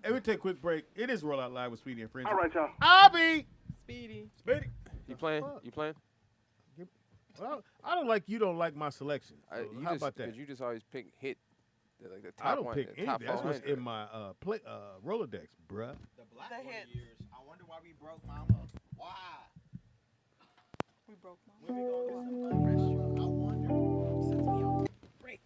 Hey, we take a quick break. It is Roll Out Live with Speedy and Friends. All right, y'all. I'll be Speedy. Speedy. You playing? Fuck. You playing? Well, I don't like you. Don't like my selection. So You how just, about that? 'cause you just always pick hit. Like the top I don't one, pick the any. top That's what's 400. in my Rolodex, bruh. The black The hint. Years. I wonder why we broke mama. Why? We broke mom. When we gonna get some unrest? I wonder. Since we on break.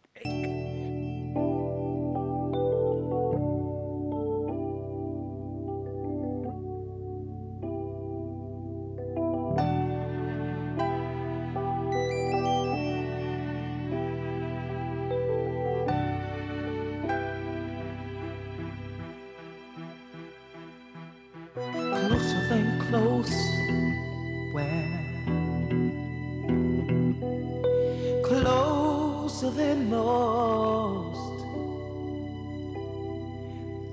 Closer than close, where closer than most.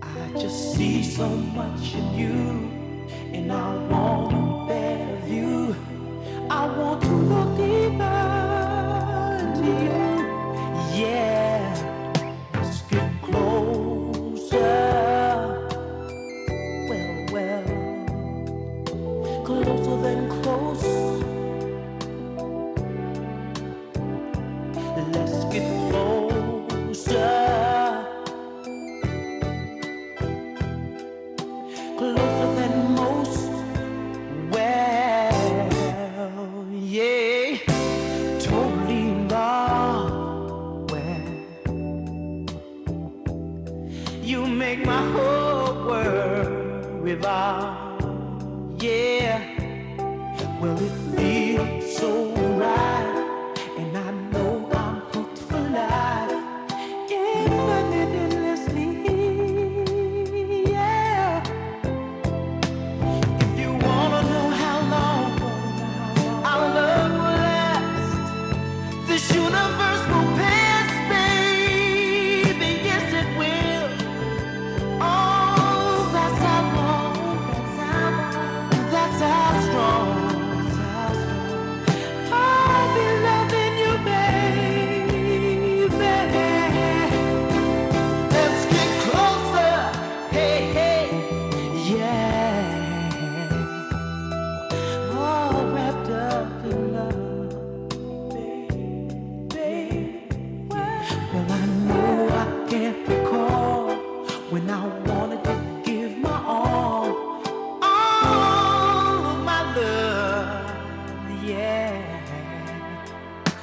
I just see so much in you, and I want a better view. I want to look deeper into you. Yeah, let's get closer. Closer than close. Let's get closer. Closer than most. Well, yeah. Totally in love. Well, you make my whole world revolve. Yeah, well it feels so right, and I know I'm hooked for life. Infinitely, yeah. If you wanna know how long our love will last, this universe will pass me.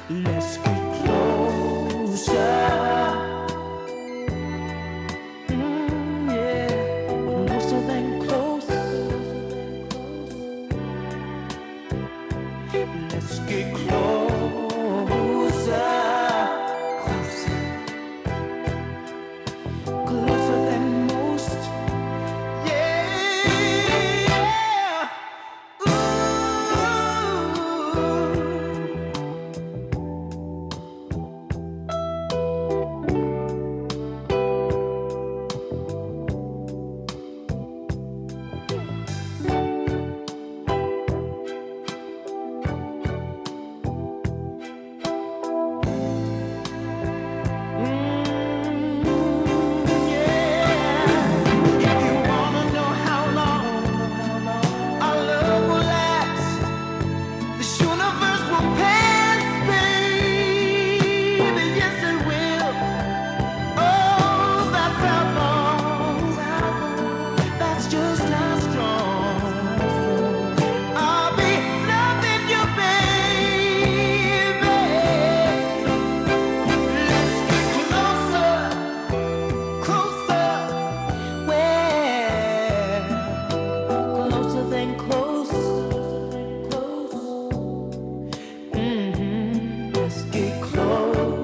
Let's get closer. Yeah, closer than close. Let's get closer. Closer than most. Yeah. Closer than close. Let's get closer.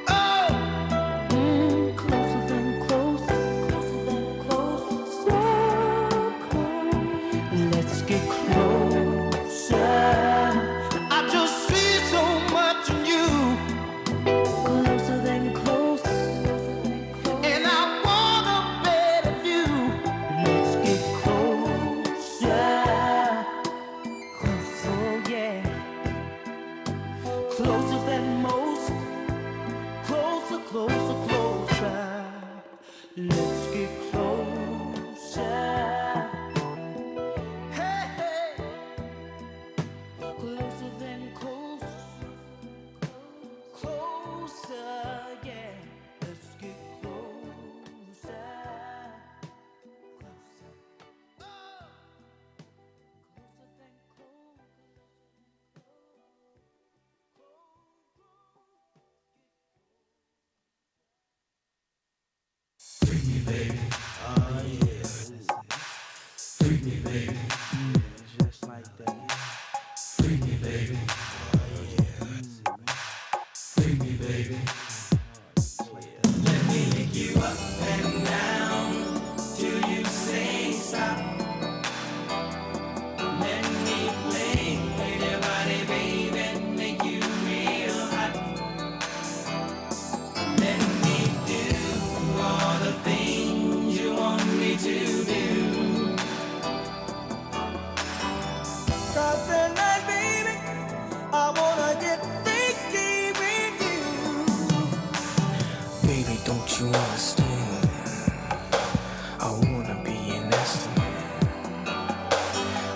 Oh, closer than close. Closer than close. So close. Let's get closer. I just see so much in you. Closer than close. And I want a better view. Let's get closer. Closer, yeah. Closer than most. Closer, closer, closer. Let's get closer. Hey, hey. Closer than close. Closer, yeah. Let's get closer. Closer. Oh. Closer than close. Freak me, baby. Oh, yeah. Freak me, baby. Just like that. Freak me, baby. Oh, yeah. Freak me, baby. Let me lick you up and down till you say stop. Let me play with your body, baby, and make you real hot. Let me do all the things you want me to do. 'Cause tonight, baby, I wanna get freaky with you. Baby, don't you understand? I wanna be an estimate.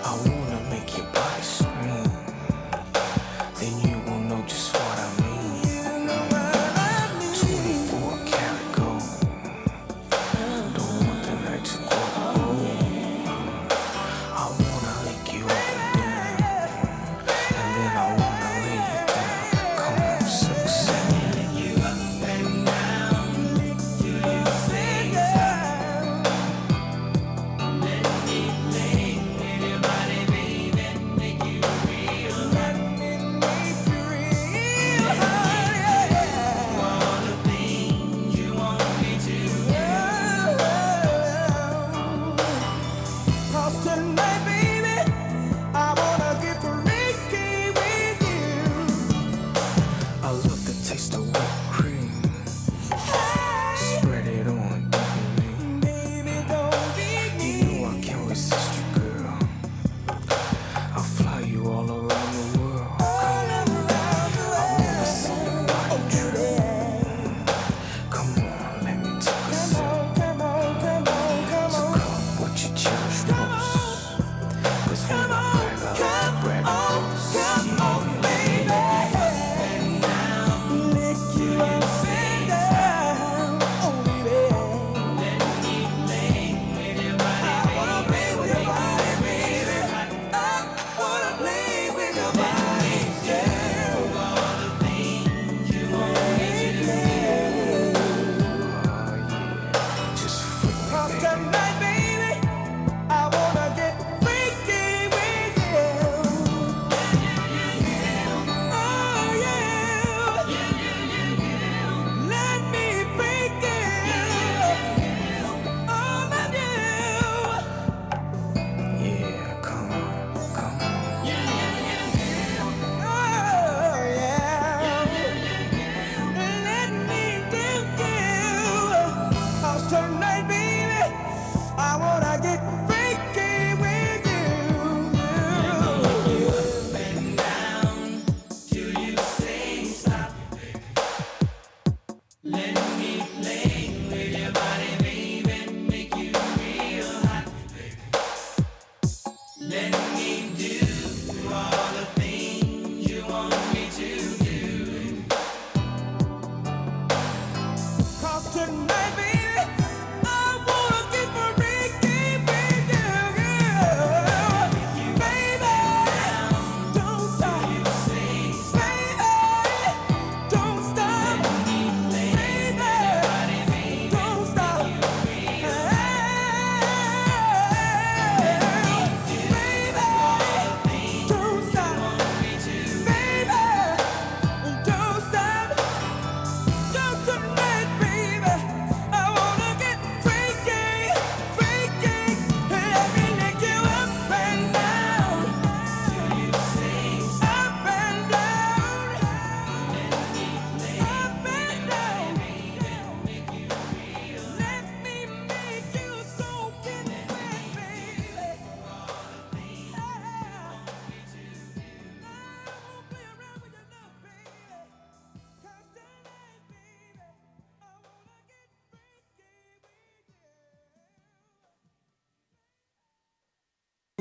I wanna make your body scream. Then you will know just what I mean. 24 karat gold. Don't want the night to go home. I wanna lick you up and down, and then I wanna lay you down. Come on, 6, 7. Lick you up and down till you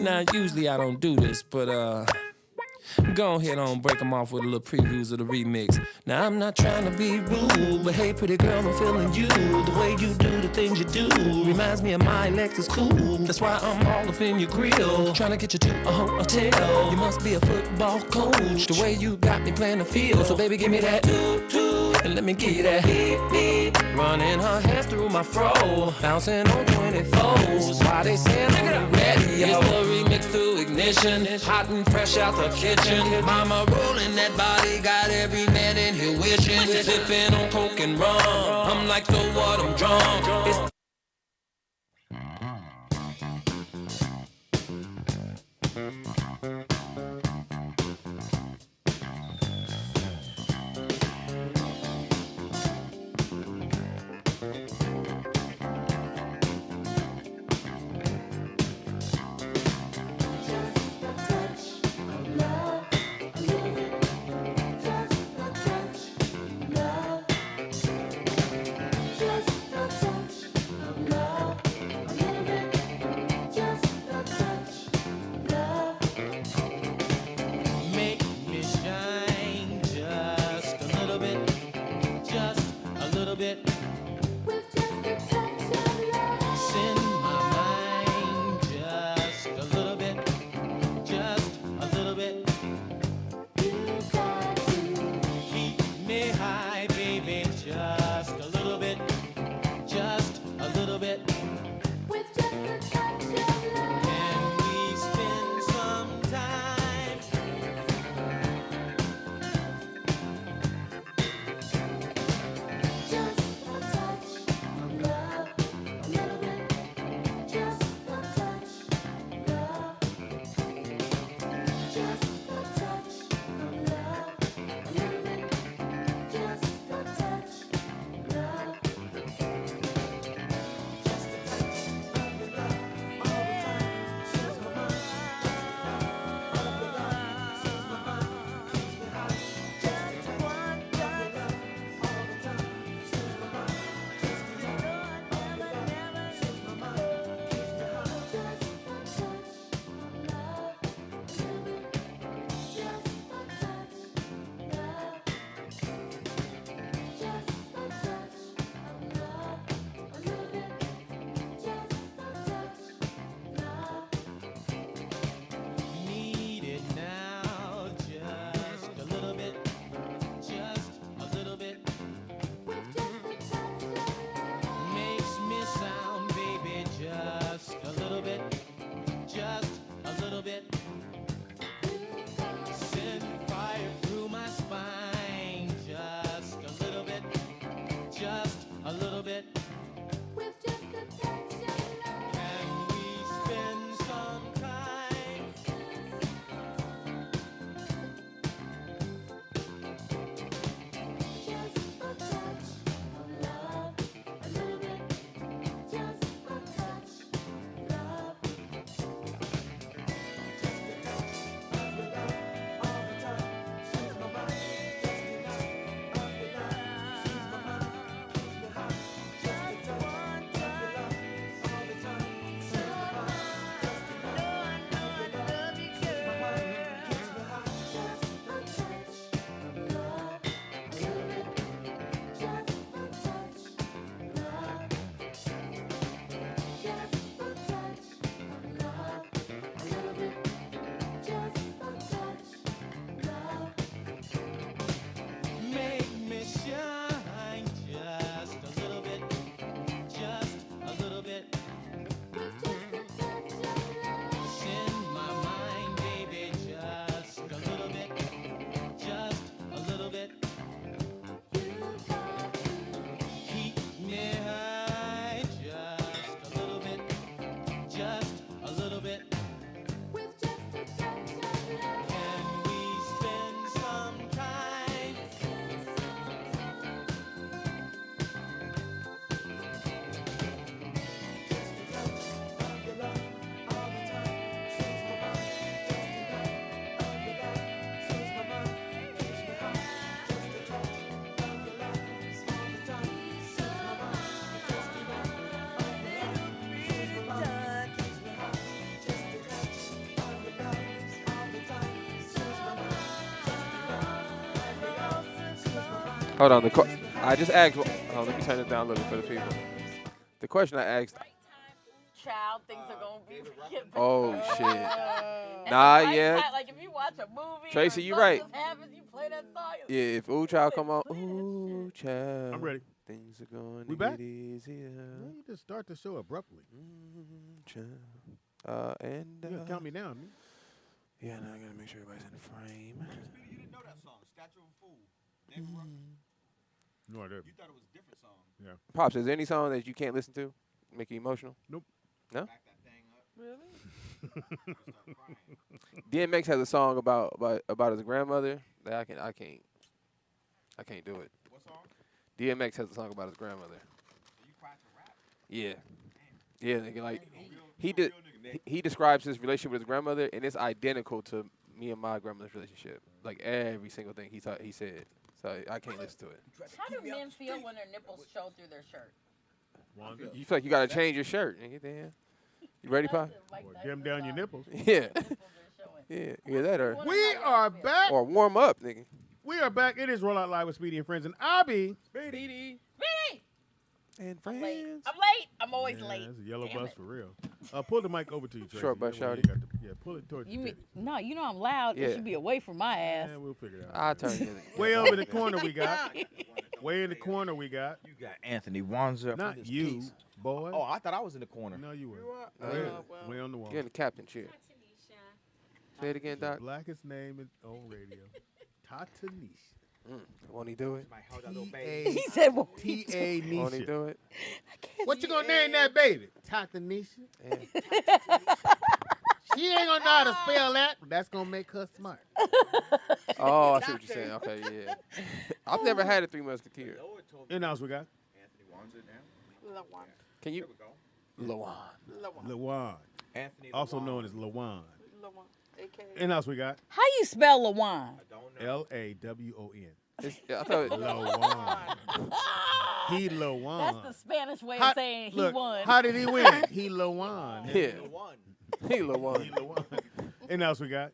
Now, usually I don't do this, but go ahead on, break them off with a little previews of the remix. Now, I'm not trying to be rude, but hey, pretty girl, I'm feeling you. The way you do the things you do reminds me of my Lexus cool. That's why I'm all up in your grill, trying to get you to a hotel. You must be a football coach, the way you got me playing the field. So baby, give me that toot-toot, and let me give you that beep-beep. Running her hands through my fro, bouncing on 24s. Why they saying on the radio? It's the remix to Ignition, hot and fresh out the kitchen. Mama rolling that body, got every man in here wishing. Sipping on coke and rum, I'm like, so what, I'm drunk. It's Hold on. I just asked. Let me turn it down a little for the people. The question I asked. Child, things are gonna be. Oh shit. And Nah, the right yeah. side, like if you watch a movie, Tracy, or you right. something happens, you play that song. Yeah, if Ooh Child come on, Ooh Child. I'm ready. Things are going We to back? get easier. Well, you just start the show abruptly. Child. And You gotta count me down, man. yeah, now I gotta make sure everybody's in the frame. You didn't know that song, Statue of a Fool. No, I didn't. You thought it was a different song. Yeah. Pops, is there any song that you can't listen to? Make you emotional? Nope. No? Back that thing up. Really? Start crying. DMX has a song about his grandmother that I can't do it. What song? DMX has a song about his grandmother. You cried to rap. Yeah. Yeah, nigga, like he describes his relationship with his grandmother, and it's identical to me and my grandmother's relationship. Like every single thing he said. So I can't listen to it. How do men feel when their nipples show through their shirt? Wanda. You feel like you gotta change your shirt, nigga. Damn. You ready, Pop? Or dim down your nipples. Yeah. Yeah. Either that or are back. or warm up, nigga. We are back. It is Roll Out Live with Speedy and Friends, and Abby. Speedy. Really? And I'm late. friends. I'm late. I'm always Yeah, late. that's a yellow Damn bus it. for real. Pull the mic over to you, Tracy. Short bus, That way you shawty. got yeah, pull it towards You your mean titties. no? You know I'm loud. Yeah. It should be away from my ass. Yeah, we'll figure it out. I'll turn it. Way over in the corner we got. Way in the corner we got. You got Anthony Wanzer. up Not in this you, piece. boy. Oh, I thought I was in the corner. No, you were. Oh, Way, yeah. well. way on the wall. You're in the captain chair. Say it again, The Doc. blackest name on radio. Tatanisha. Won't he do it? Might hold that little baby. He said, well, T.A. Won't he Nisha. do it? What you gonna name that baby? Tatanisha. Yeah. She ain't gonna know how to spell that, but that's gonna make her smart. Oh, I see what you're saying. Okay, yeah. I've never had a Three Musketeer. And else we got Anthony Wanzer now. Lawan. Can you? There we go. Lawan. Lawan. Lawan, Anthony. also Lawan. known as Lawan. Lawan. AKA. And else we got how you spell Lawan? I don't know. Lawon. I thought Lawan. He Lawan. That's the Spanish way How- of saying he look, won. How did he win? He Lawan. Yeah. One. He Lawan. He Lawan. And else we got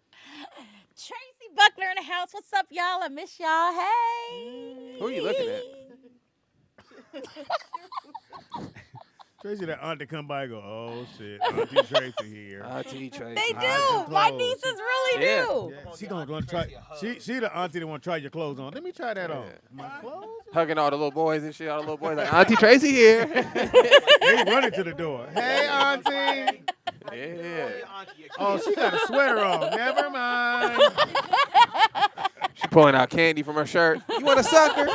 Tracy Buckner in the house. What's up, y'all? I miss y'all. Hey. Who are you looking at? Tracy, that aunt to come by and go, oh shit, Auntie Tracy here. Auntie Tracy. They Eyes do. My closed. nieces really Yeah. do. Yeah, she gonna try. She the auntie that want to try your clothes on. Let me try that on. Yeah. My clothes? Hugging all the little boys and shit. All the little boys like, Auntie Tracy here. They running to the door. Hey, auntie. Yeah. Oh, she got a sweater on. Never mind. She pulling out candy from her shirt. You want a sucker?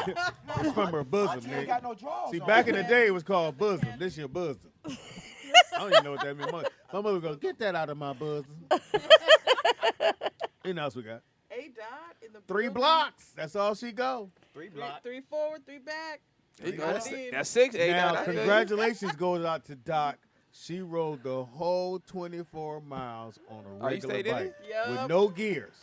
It's from her bosom, Auntie ain't nigga. got no drawers See, on. back in the day, it was called bosom. This your bosom. I don't even know what that means. My mother goes, get that out of my bosom. And else we got A dot in the 3 building. blocks. That's all she go. 3 Three, blocks. 3 forward, 3 back. There you go. That's, Indeed. that's 6. Hey, Now, Doc, I feel you. congratulations goes out to Doc. She rode the whole 24 miles on a Oh, you regular stayed in bike it? Yup. with no gears.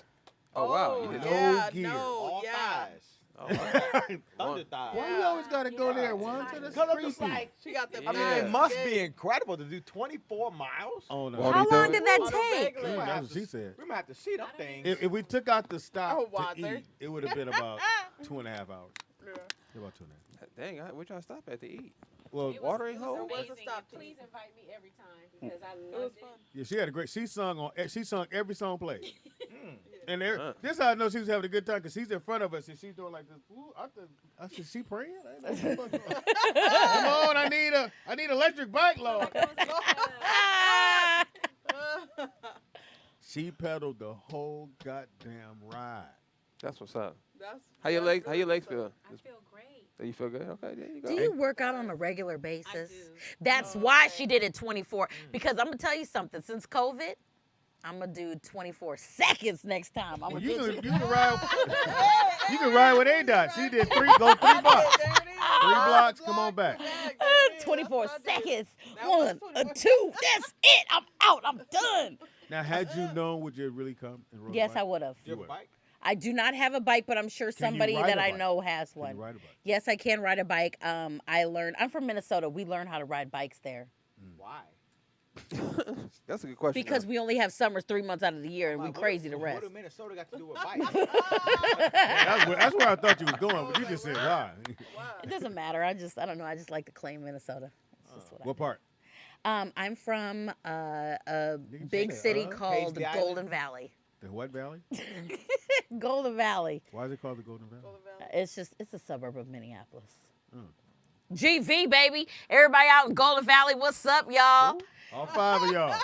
Oh, wow. You Oh, did No yeah, gear. no, All yeah. thighs. Oh, wow. Thunder thighs. Why you always gotta go there? One to the Cut up the creepy. site. She got the Yeah. I mean, it must be incredible to do 24 miles. Oh no. Won't How he do long it? did that On a take? regular. That's what she said. We might have to see them things. If we took out the stop Oh, to Walter. eat, it would have been about 2.5 hours. Yeah. About 2.5. Dang, where y'all stop at to eat? Well, Water ain't hold? It was a stop to Please eat. invite me every time because I It was love fun. yeah, she had a great. She sung every song played. Mm. And there, this how I know she was having a good time because she's in front of us and she's doing like this. Ooh, I said, she praying? I ain't know what the fuck going on. Come on, I need electric bike, Lord. She pedaled the whole goddamn ride. That's what's up. That's, How your that's legs good. feel? I feel great. Do you feel good? Okay, there you go. Do you work out on a regular basis? I do. That's why she did it 24. Because I'm gonna tell you something. Since COVID, I'm gonna do 24 seconds next time. I'm Well, gonna you get can ride. You can ride with A-Dot. She did 3 blocks. 3 blocks. Come on back. 24 seconds. That was 1, 24 2. That's it. I'm out. I'm done. Now, had you known, would you really come and ride? Yes, I would have. You would. bike? I do not have a bike, but I'm sure Can you somebody ride that a I bike? know has Can one. you ride a bike? Yes, I can ride a bike. I'm from Minnesota. We learn how to ride bikes there. Why? That's a good question. Because we only have summers 3 months out of the year, and we Like, crazy the what rest. do Minnesota got to do with bikes? That's where I thought you was going, but you just said why. It doesn't matter. I don't know. I just like to claim Minnesota. That's just what I What do. part? I'm from a big say, city called Paisley Golden Island? Valley. The what valley? Golden Valley. Why is it called the Golden Valley? It's a suburb of Minneapolis. Oh. GV, baby. Everybody out in Golden Valley, what's up, y'all? All 5 of y'all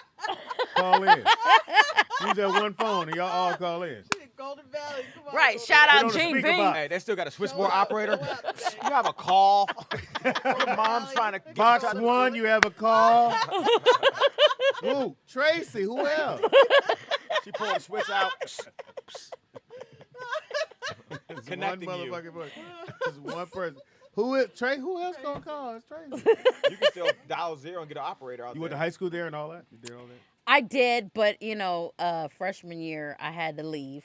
call in. Use that one phone and y'all all call in. Golden Valley. Come on, Right, Golden shout Put out on the speaker GV. box. Hey, they still got a switchboard Show up, operator. show up. You have a call. Your mom's trying to Box 1, you have a call. Who? Tracy, who else? She pulled the switch out. It's Connecting one you. motherfucking person. It's one person. Who is Trey? Who else gonna call? It's Tracy. You can still dial 0 and get an operator out You went to there. high school there and all that? You did all that? I did, but freshman year I had to leave,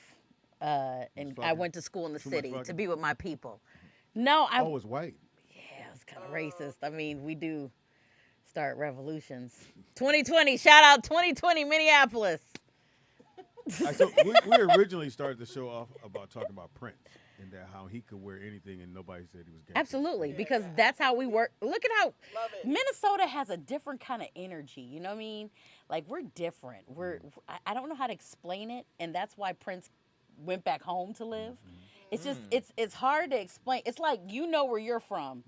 and I fucking went to school in the too much city to fucking. be with my people. No, I Oh, it's white. yeah, it's kind of racist. I mean, we do start revolutions. 2020, shout out 2020 Minneapolis. So we originally started the show off about talking about Prince and that how he could wear anything and nobody said he was gay. Absolutely, because that's how we work. Look at how Love it. Minnesota has a different kind of energy. You know what I mean? Like we're different. I don't know how to explain it, and that's why Prince went back home to live. It's just it's hard to explain. It's like you know where you're from.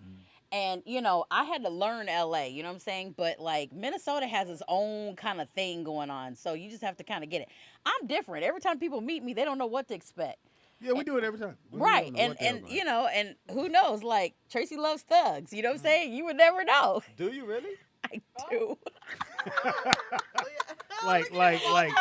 And, I had to learn LA, you know what I'm saying? But, like, Minnesota has its own kind of thing going on. So you just have to kind of get it. I'm different. Every time people meet me, they don't know what to expect. Yeah, we do it every time. We Right. don't know what the hell's And going on. and who knows? Like, Tracy loves thugs. You know what I'm saying? You would never know. Do you really? I do. like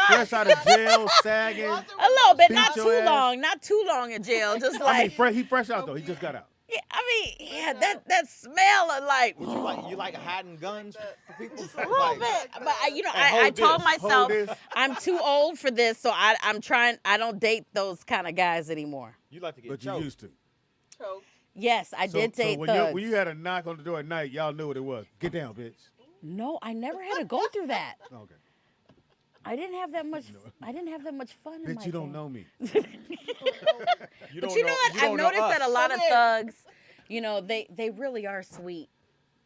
fresh out of jail, sagging. A little bit. Beat Not your too ass. long. Not too long in jail. Just I like, mean, he fresh out though. He just got out. yeah, I mean, yeah, that smell of like, You like hiding guns for people? a little bit. But, Hey, I hold told this, myself hold this. I'm too old for this. So I'm trying. I don't date those kind of guys anymore. You like to get But you choked. used to. Choked. Yes, I did date thugs. when you had a knock on the door at night, y'all knew what it was. Get down, bitch. No, I never had to go through that. Okay. I didn't have that much. I didn't have that much fun in my Bitch, you don't day. know me. You But don't you know what? you I've don't know noticed that a us. lot of thugs, they really are sweet.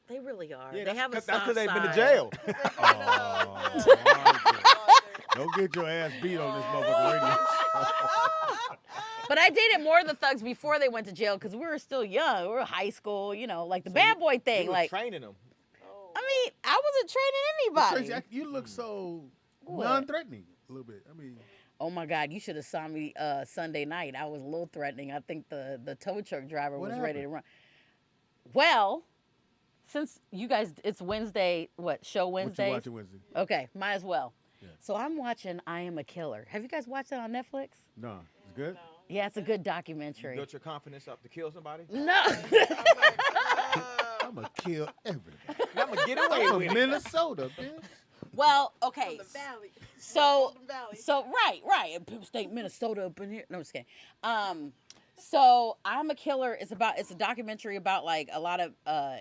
They really are. Yeah, they have a that's soft because they've been to side. jail. Don't get your ass beat on this motherfucking radio. But I dated more of the thugs before they went to jail because we were still young. We were high school, like the bad boy thing. You was Like, training them. I mean, I wasn't training Tracy, anybody. you look so What? non-threatening a little bit. I mean, Oh my God, you should have saw me Sunday night. I was a little threatening. I think the tow truck driver What was ready to happened? run. Well, since you guys, it's Wednesday, show what Wednesday? you watching Wednesday? Okay, might as well. Yeah. So I'm watching I Am a Killer. Have you guys watched that on Netflix? No, it's good. Yeah, it's a good You documentary. built your confidence up to kill somebody? No. I'm gonna kill everybody. I'm going to get away I'm with from it. Minnesota, bitch. Well, okay. From the valley. So, Golden Valley. so right. And Pimp State, Minnesota up in here. No, I'm just kidding. So I'm a Killer. It's a documentary about like a lot of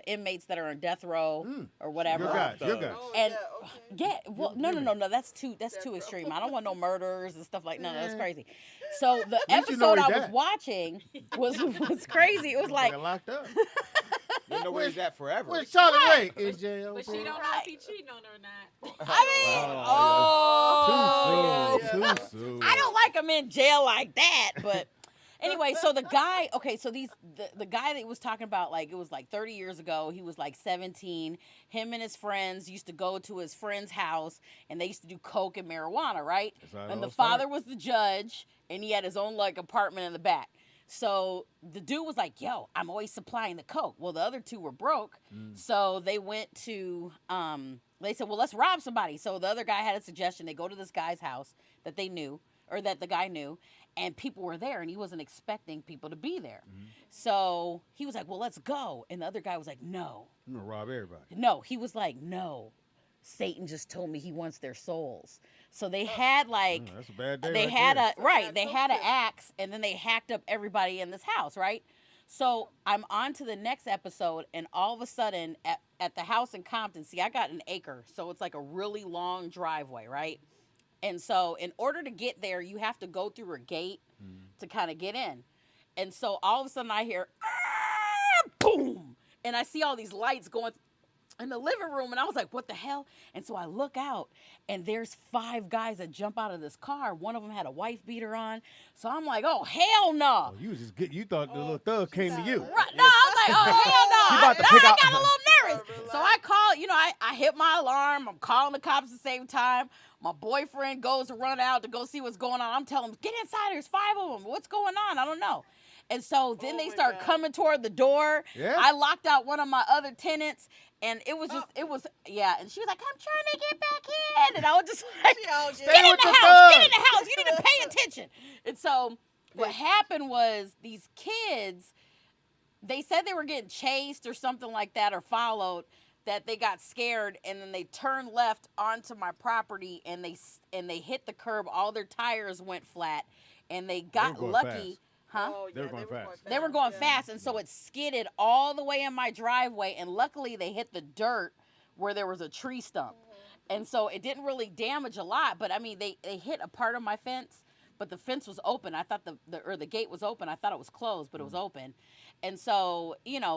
inmates that are on death row or whatever. Your guy, your guy. Oh, And yeah, okay. yeah, well, no, that's too extreme. I don't want no murders and stuff like no, that's crazy. So the least you know episode he's I was dead. watching was crazy. It was like, Got locked up. You know where he's at forever. Where's Charlie Ray in jail? But she don't know if he cheating on her or not. I mean, oh, Too soon. Too soon. I don't like him in jail like that, but anyway, so the guy, so the guy that was talking about, like, it was like 30 years ago, he was like 17. Him and his friends used to go to his friend's house and they used to do coke and marijuana, right? That's how it And the all started. father was the judge and he had his own like apartment in the back. So the dude was like, yo, I'm always supplying the coke. Well, the other two were broke. So they went to, they said, well, let's rob somebody. So the other guy had a suggestion. They go to this guy's house that they knew, or that the guy knew, and people were there, and he wasn't expecting people to be there. So he was like, well, let's go. And the other guy was like, no. I'm gonna rob everybody. No, he was like, no. Satan just told me he wants their souls. So they had like, That's a bad day. they right had there. they had an axe, and then they hacked up everybody in this house, right? So I'm on to the next episode, and all of a sudden, at the house in Compton, see, I got an acre, so it's like a really long driveway, right? And so in order to get there, you have to go through a gate to kind of get in. And so all of a sudden I hear, boom, and I see all these lights going in the living room, and I was like, what the hell? And so I look out, and there's 5 guys that jump out of this car. One of them had a wife beater on. So I'm like, oh, hell no. Oh, you was just good. You thought the little thug came to you. Right, no, I was like, oh, hell no. She about to pick I out- got a little nervous. So I call, I hit my alarm. I'm calling the cops at the same time. My boyfriend goes to run out to go see what's going on. I'm telling him, get inside. There's 5 of them. What's going on? I don't know. And so then they start coming toward the door. Yeah. I locked out one of my other tenants. And it was just, yeah. And she was like, I'm trying to get back in. And I was just like, get in the house. Get in the house. You need to pay attention. And so what happened was these kids, they said they were getting chased or something like that or followed, that they got scared, and then they turned left onto my property, and they hit the curb. All their tires went flat, and they got lucky. Fast. Huh? Oh, They were going fast. They were going fast, and so it skidded all the way in my driveway, and luckily they hit the dirt where there was a tree stump. And so it didn't really damage a lot, but I mean, they hit a part of my fence, but the fence was open. I thought the gate was open. I thought it was closed, but it was open. And so,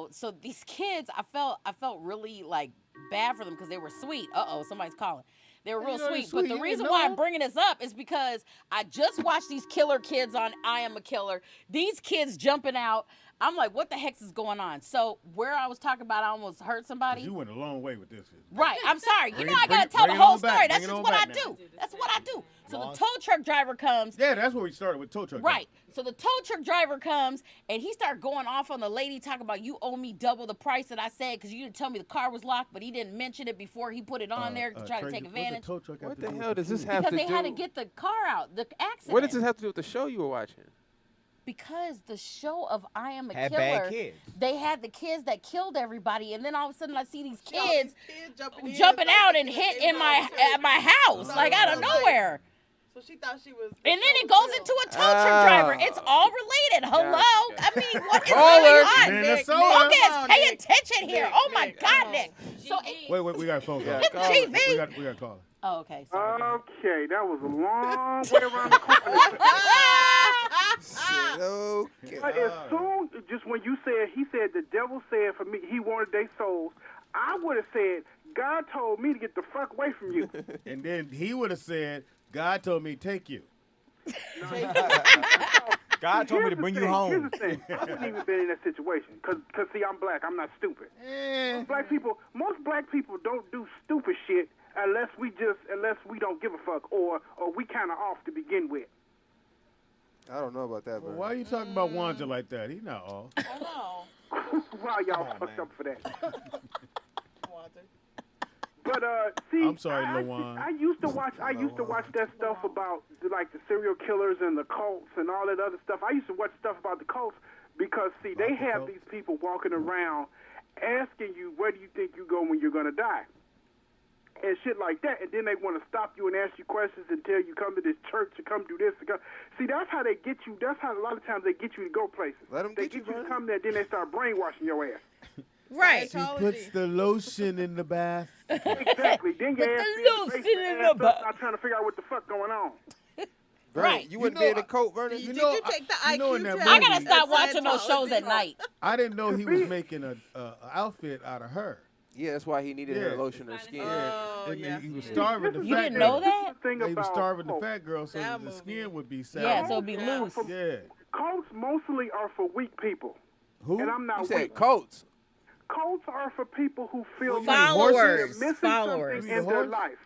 so these kids, I felt really like bad for them because they were sweet. Uh-oh, somebody's calling. They were real sweet. But the reason why I'm bringing this up is because I just watched these killer kids on I Am a Killer. These kids jumping out. I'm like, what the heck is going on? So where I was talking about I almost hurt somebody. You went a long way with this. Right. I'm sorry. I got to tell the bring it whole on back. story. That's Bring it just on what I back do. That's what I do. So Lost. the tow truck driver comes. Yeah, that's where we started with tow truck. Right. So the tow truck driver comes, and he started going off on the lady, talking about, you owe me double the price that I said because you didn't tell me the car was locked, but he didn't mention it before he put it on there to try to take advantage. What the hell does this have Because to they do? had to get the car out, the accident. What does this have to do with the show you were watching? Because the show of I Am a Had Killer, bad kids. they had the kids that killed everybody, and then all of a sudden I see these kids jumping out and hit in at my house, like out of nowhere. So she thought she was. And then it goes into a tow truck driver. It's all related. Hello? Gotcha. I mean, what is Caller. going on? Minnesota. Focus. Pay attention here. Oh, my God, Nick. So, Wait, we got a phone call. Yeah, call it. GV. We got a call. Oh, okay. Sorry. Okay, that was a long way around the corner. Okay. But as soon, just when you said, he said, the devil said for me, he wanted their souls, I would have said, God told me to get the fuck away from you. And then he would have said, God told me to take you. God told me to bring you home. Here's the thing. I wouldn't even been in that situation. Cause see, I'm black. I'm not stupid. Most black people don't do stupid shit unless we don't give a fuck or we kind of off to begin with. I don't know about that, Well, bro. why are you talking about Wanda like that? He's not all. I know. Wow, y'all fucked up for that. But see, I'm sorry, Lawan. I used to watch that stuff about like the serial killers and the cults and all that other stuff. I used to watch stuff about the cults because see, they have these people walking around asking you, where do you think you go when you're gonna die? And shit like that, and then they want to stop you and ask you questions and tell you come to this church to come do this. See, that's how they get you. That's how a lot of times they get you to go places. Let 'em they get you, you to man. come there, then they start brainwashing your ass. Right. She puts the lotion in the bath. Exactly. Then your ass be in the basement, not trying to figure out what the fuck going on. Vernon, Right. you wouldn't be in the coat, Vernon. Did you take the IQ in that test? I got to movie- stop watching those shows at night. I didn't know he was making a outfit out of her. Yeah, that's why he needed her Yeah. lotion or skin. Oh, And yeah. he was starving the You fat didn't girl. know that? Thing He was about starving the cults. fat girl so That that the movie. skin would be Yeah, sour. so it'd be loose. Yeah. Cults mostly are for weak people, Who? and I'm You not said weak. coats. Cults are for people who feel like Followers. they're missing Followers. something in their life.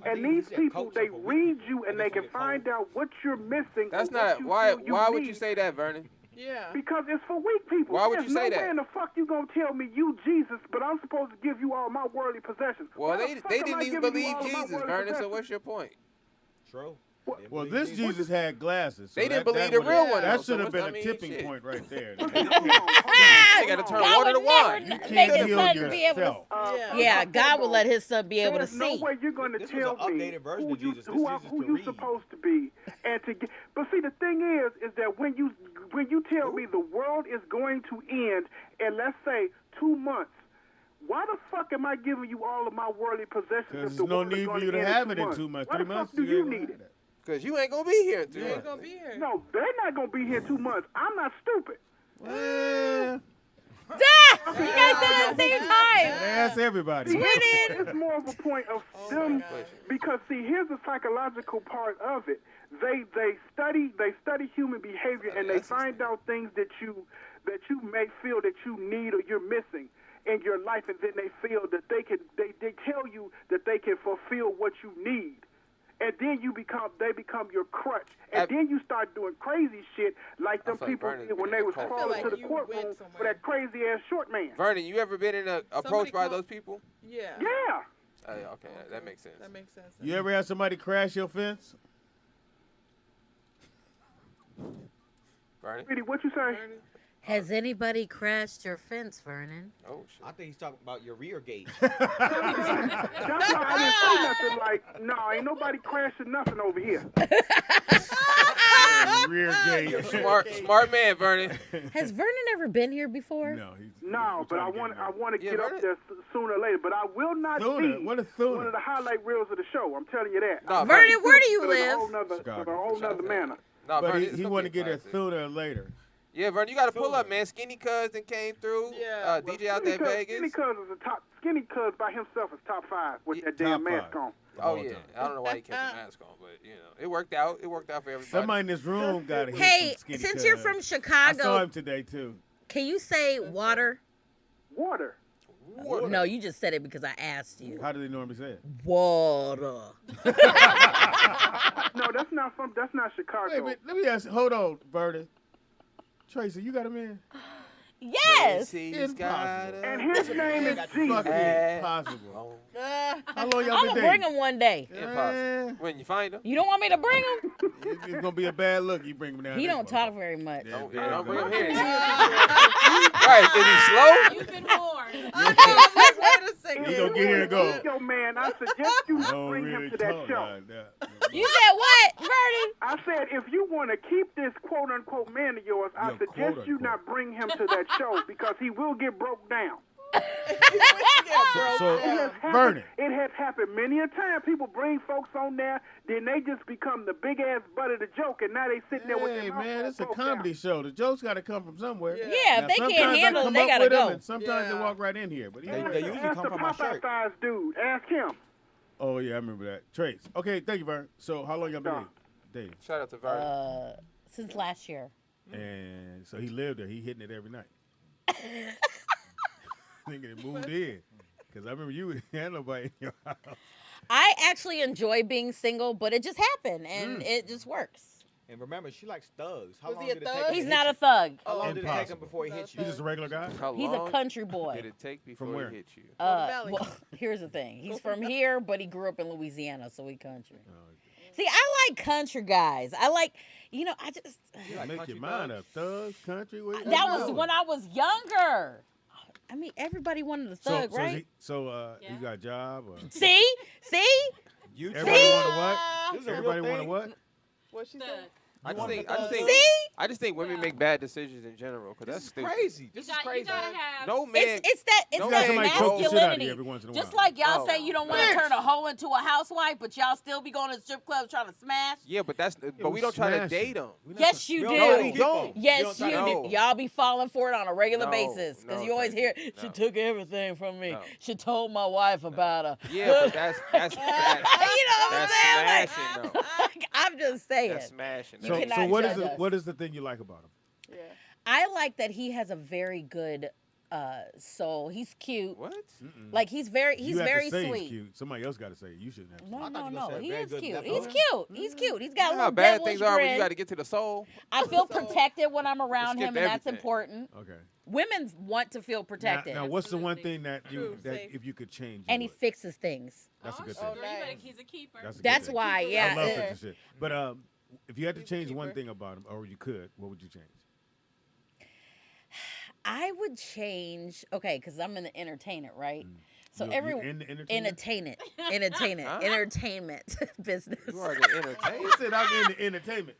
And these people, they read you and they can find out what you're missing. That's or what not you why. feel Why would need. you say that, Vernon? Yeah. Because it's for weak people. Why would There's you say no that? way in the fuck you gonna tell me you Jesus, but I'm supposed to give you all my worldly possessions. Well, Why they the fuck they am didn't I even giving you believe all of my Jesus, worldly Vernon. So possessions? what's your point? True. Well, this Jesus had glasses. So They didn't that believe the would've- real one, That though, so should have what's- been I a mean, tipping shit. point right there. Ah, got to turn God water to would never wine. n- You make can't his kill son be able to. yourself. Yeah, God hold would on. let his son be able to There's no see. way you're going to This was tell an me updated version who of you Jesus. This who, Jesus who to you read. supposed to be, and to get. But see, the thing is that when you tell me the world is going to end in, let's say, 2 months, why the fuck am I giving you all of my worldly possessions if Because the there's no world is need going for you to end have in it 2 in months? 2 months. Why 3 the fuck months, do you you ain't need gonna it? have that. Because you ain't going to be here in 2 You ain't months. gonna be here. No, they're not going to be here 2 months. I'm not stupid. Well, You guys said it at the same time. ask everybody. See, it's more of a point of Oh them my God. because see, here's the psychological part of it. They study human behavior and they That's find out things that you may feel that you need or you're missing in your life, and then they feel that they tell you that they can fulfill what you need. And then they become your crutch. And then you start doing crazy shit like them feel like people Vernon's did when been they in was a cult. crawling I feel to like the you courtroom went for somewhere. that crazy ass short man. Vernon, you ever been approached by called- those people? Yeah. Yeah. Oh, yeah, okay, that makes sense. That makes sense. You ever had somebody crash your fence? Vernon? Really, what you say? Has anybody crashed your fence, Vernon? Oh, shit. I think he's talking about your rear gate. That's why I didn't say nothing like, no, ain't nobody crashing nothing over here. Rear gate. Smart man, Vernon. Has Vernon ever been here before? No, he's No, but I want to Yeah, get up Vernon- there sooner or later. But I will not Thuner. be What is one Thuner? of the highlight reels of the show. I'm telling you that. No, Vernon, where do you But in a live? whole nother, Chicago. in a whole nother manner. No, But Vernon, he it's want gonna to be a get a classic. Thuner later. Yeah, Vernon, you got to pull up, man. Skinny Cuz that came through. Yeah, DJ out there in Vegas. Skinny Cuz is a top. Skinny Cuz by himself is top 5 with that Top damn mask 5. on. Oh All yeah, time. I don't know why he kept the mask on, but you know, it worked out. It worked out for everybody. Somebody in this room got hit Hey, from Skinny since you're Cuz. from I saw Chicago, him today too. can you say water? Water. Water. No, you just said it because I asked you. How do they normally say it? Water. No, that's not Chicago. Wait a minute, let me ask. Hold on, Vernon. Tracy, you got a man? Yes. Tracy's got Impossible. And his name is G. Fucking Eh. impossible. Uh, How long y'all I'm been gonna bring dating? him one day. Impossible. When you find him, You don't want me to bring him? It's gonna be a bad look. You bring him down. He this don't motherfucker. talk very much. Yeah, don't, there you don't bring go. him here. Right? Is he slow? You've been warned. wait a second. He gonna get here and go. Yo, man, I suggest you not Don't bring him really to that talk show. like that. You said what, Vernon? I said, if you want to keep this quote-unquote man of yours, I Yeah, suggest you quote-unquote. not bring him to that show because he will get broke down. So, It has happened, Vernon, it has happened many a time. People bring folks on there, then they just become the big-ass butt of the joke, and now they sitting there with hey their mouth man, it's a broke comedy show. The jokes got to come from somewhere. Yeah. Yeah, Now, if they can't sometimes I handle it, come they up gotta with 'em, go. and sometimes they Yeah. walk right in here. But They anyway. usually Ask come the from my Popeye shirt. Thighs dude. Ask him. Oh yeah, I remember that. Trace. Okay, thank you, Vern. So how long y'all been No. dating? Shout out to Vernon. Since last year. And so he lived there. He hitting it every night. Nigga that moved in. Because I remember you had nobody in your house. I actually enjoy being single, but it just happened and it just works. And remember, she likes thugs. How Was long he a did it thug? take? him He's to not hit a thug. you? How long did it take him Impossible. before he hit you? You just a regular guy? How He's a long country boy. did it take before From where? he hit you? Valley. Well, here's the thing. He's from here, but he grew up in Louisiana, so he country. Oh, See, I like country guys. I like, I just. You like make country your mind thugs? up. Thugs, country. What That you was doing? when I was younger. I mean, everybody wanted a thug, right? You got a job? Or See? You everybody See? want to what? This is a real Everybody want to thing. what? What she said? I just want think, the I just thug? think, See? I just think women make bad decisions in general. Cause that's This is stupid. crazy. This You is got, crazy. you gotta have. No man. It's that No You got that somebody choke the shit out of you masculinity. every once in a while. Just like y'all No. say you don't want to Yes. turn a hoe into a housewife, but y'all still be going to strip clubs trying to smash. Yeah, but that's. But we we don't try to smashing. date them. Yes, you We do. don't try to we get don't. them. Yes, We you don't try to- No. do. Y'all be falling for it on a regular No, basis because no, you always hear Tracy, she no. took everything from me. No. She told my wife about her. Yeah, but that's you know what I'm that's saying? Like, smashing though. I'm just saying. That's smashing. You So, cannot so what is judge the us. what is the thing you like about him? Yeah. I like that he has a very good soul. He's cute. What? Like he's very You have very to say sweet. He's cute. Somebody else got to say it. You shouldn't have to. No, I thought no, you were no. gonna say He very is good cute. level. He's cute. He's cute. He's got a You know little how bad devilish things are when grin. you got to get to the soul. I feel protected when I'm around skip him, and that's everything. important. Okay. Women want to feel protected, Now, what's the one Absolutely. thing that you True, that safe. if you could change? and you he would? fixes things. That's a good Oh, thing. sure, you better- nice. he's a keeper. That's a good That's thing. why, yeah. I love Yeah. fixing shit. But if you had to He's a change one keeper. thing about him, or you could, what would you change? I would change. Okay, because I'm in the entertainment, right? So You in the entertainment? entertainment business. You are the entertainer. He said I'm in the entertainment.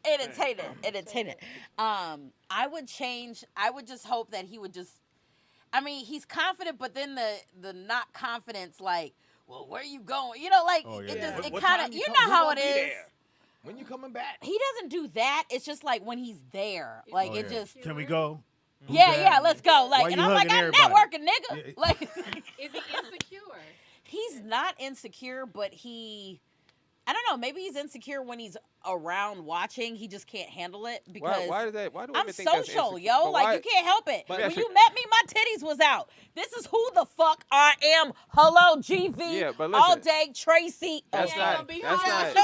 Entertainment. I would change. I would just hope that he would just. I mean, he's confident, but then the not confidence, like, well, where are you going? You know, like it just it kind of. You know how it is. When you coming back? He doesn't do that. It's just like when he's there, like it just. Can we go? Yeah, let's go. Like, and I'm like, I'm everybody? networking, nigga. Yeah. Like, Is he insecure? he's not insecure, but I don't know. Maybe he's insecure when he's around watching. He just can't handle it because Why do women I'm think that's social, insecure? yo. But Like why- you can't help it. But When actually- you met me, my titties was out. This is who the fuck I am. Hello, GV. Yeah, but all listen, day, Tracy. That's Okay. not. That's not.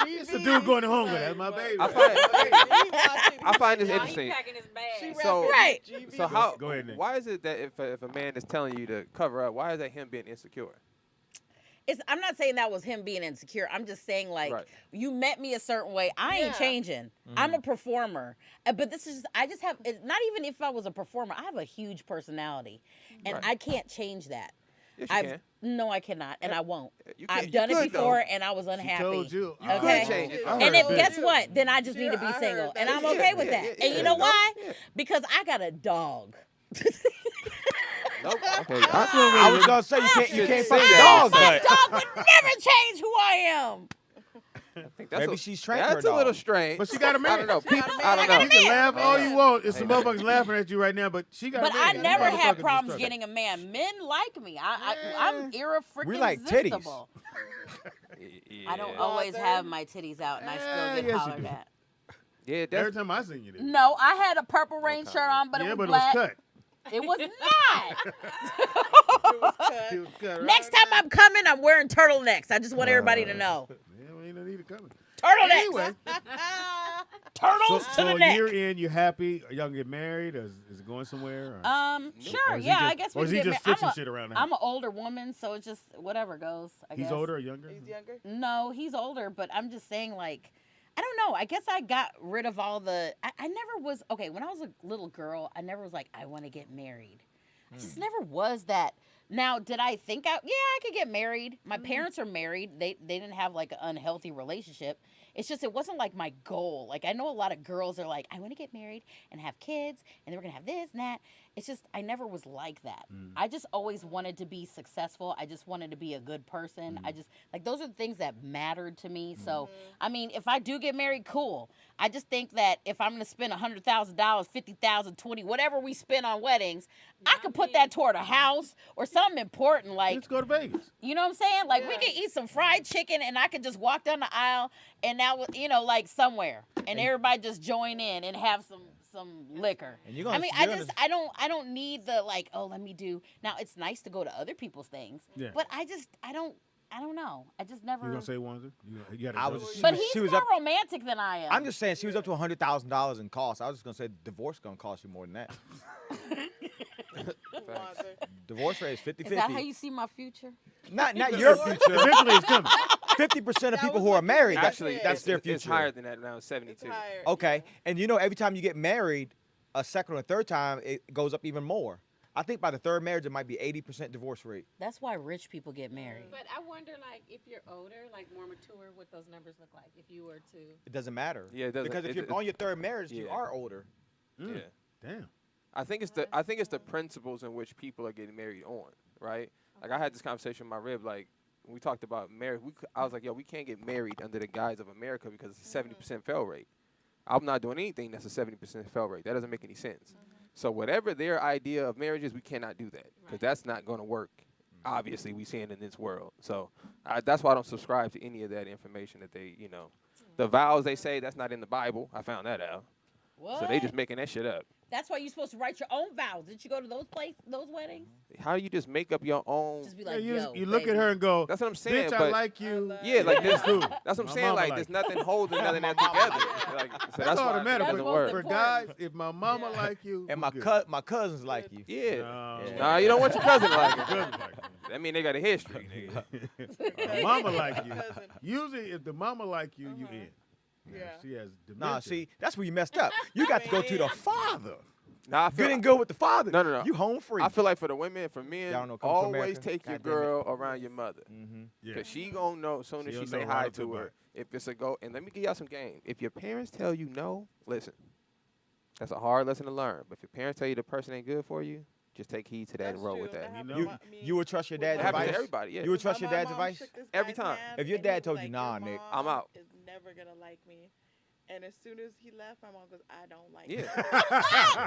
It's the dude going home with. That's my baby. I find this Nah, he interesting. packing his bag. So Right. So how? Go ahead, Nick. Why is it that if a man is telling you to cover up, why is that him being insecure? I'm not saying that was him being insecure. I'm just saying, like, Right. you met me a certain way. I ain't changing. I'm a performer. But this is just, I just have, it's not even if I was a performer, I have a huge personality. And Right. I can't change that. Yes, you can. No, I cannot. And I won't. You can- I've you done it could, though. before and I was unhappy. Told you. You Okay. could change it. And if, guess what? Then I just need to be I heard single. And that. I'm Yeah, okay with yeah, that. yeah, And you yeah. know Nope. why? Yeah. Because I got a dog. Nope. Okay. I was gonna say you can't Shouldn't say say that. dog, My but dog would never change who I am. I think that's maybe a, she's trained That's her a little dog. strange. But she got a man. I don't know. People, I I don't got know. a You can laugh all you want. It's Hey, some motherfuckers laughing at you right now, but she got But a I man. never Motherfuckers had is problems struggling. getting a man. Men like me. I'm irrefreaking We like titties. irresistible. Yeah. I don't always have my titties out, and I still get yes, you hollered do. at. Yeah, Every that's time I seen you, there. No, I had a purple rain shirt on, but Yeah, it but was it was black. cut. It was not. It was cut, right? Next time I'm coming, I'm wearing turtlenecks. I just want everybody to know. Yeah, well, ain't no need to come. Turtlenecks. Anyway, Turtles so to the a neck. year in, you happy? Are y'all gonna get married? Or is it going somewhere? Or? Sure, Or is he yeah, just- I guess or we is can he get just married. fixing shit around the house? I'm an older woman, so it's just whatever goes. I He's guess. older or younger? He's younger. No, he's older, but I'm just saying, like, I don't know. I guess I got rid of all the. I never was. Okay, when I was a little girl, I never was like, I want to get married. I just never was that. Now, did I think I could get married? My parents are married. They didn't have like an unhealthy relationship. It's just it wasn't like my goal. Like I know a lot of girls are like, I want to get married and have kids and then we're gonna have this and that. It's just I never was like that. I just always wanted to be successful. I just wanted to be a good person. I just like those are the things that mattered to me. So I mean, if I do get married, cool. I just think that if I'm gonna spend $100,000, $50,000, $20,000, whatever we spend on weddings, I could put that toward a house or something important like Let's go to Vegas. you know what I'm saying? Like we could eat some fried chicken and I could just walk down the aisle and that was like somewhere and everybody just join in and have some liquor. And you're I gonna- mean, you're gonna- I don't need the like, oh, let me do. Now it's nice to go to other people's things, Yeah. but I don't know. I just never. You gonna say one? You gotta I go. was- but she he's was more up- romantic than I am. I'm just saying she was up to $100,000 in cost. I was just gonna say divorce gonna cost you more than that. Divorce rate is 50-50. Is that how you see my future? Not your future. Eventually it's coming. 50% of people who are married, Actually, that's their it's future. higher than that now. 72. Okay, and every time you get married, a second or third time, it goes up even more. I think by the third marriage, it might be 80% divorce rate. That's why rich people get married. But I wonder, like, if you're older, like more mature, what those numbers look like if you were to. It doesn't matter. Yeah, it doesn't. Because if you're on your third marriage, you Yeah. are older. Yeah. Damn. I think it's the principles in which people are getting married on, right? Like I had this conversation with my rib, like when we talked about marriage. I was like, yo, we can't get married under the guise of America because it's a 70% fail rate. I'm not doing anything that's a 70% fail rate. That doesn't make any sense. So whatever their idea of marriage is, we cannot do that because that's not going to work. Obviously, we see it in this world. So that's why I don't subscribe to any of that information that they, the vows they say, that's not in the Bible. I found that out. What? So they just making that shit up. That's why you're supposed to write your own vows. Did you go to those weddings? How you just make up your own? Just be like, Yeah, yo, you look at baby. her and go, That's what I'm saying. bitch, I but like you. yeah, like this. Cool. That's what I'm My saying. mama Like like there's you. nothing holding none of that together. Like, so That's all why that matters. it That's doesn't most work. For guys, if my mama like you, And we my good. my cousins like you. Yeah. No. Nah, you don't want your cousin like Your it. cousin like you. That mean they got a history, nigga. My mama like you. Usually, if the mama like you, you in. Yeah. She has dementia. Nah, see, that's where you messed up. You got to go to the father. Nah, I feel Good and good with the father. No. You home free. I feel like for the women, for men, Y'all know Come to always America? take your God damn it. girl around your mother. Yeah. Because she gonna know as soon as She'll she say know hi right off the to her. bat. If it's a go, and let me give y'all some game. If your parents tell you no, listen. That's a hard lesson to learn. But if your parents tell you the person ain't good for you, just take heed to that and roll with that. You would trust your dad's It happens advice? to everybody, yeah. You would trust My your dad's mom advice? shook this Every guy's time. hand, If your and he dad was told you, like, nah, "Your Nick, I'm mom out." Is never gonna like me. And as soon as he left, my mom goes, "I don't like Yeah. you."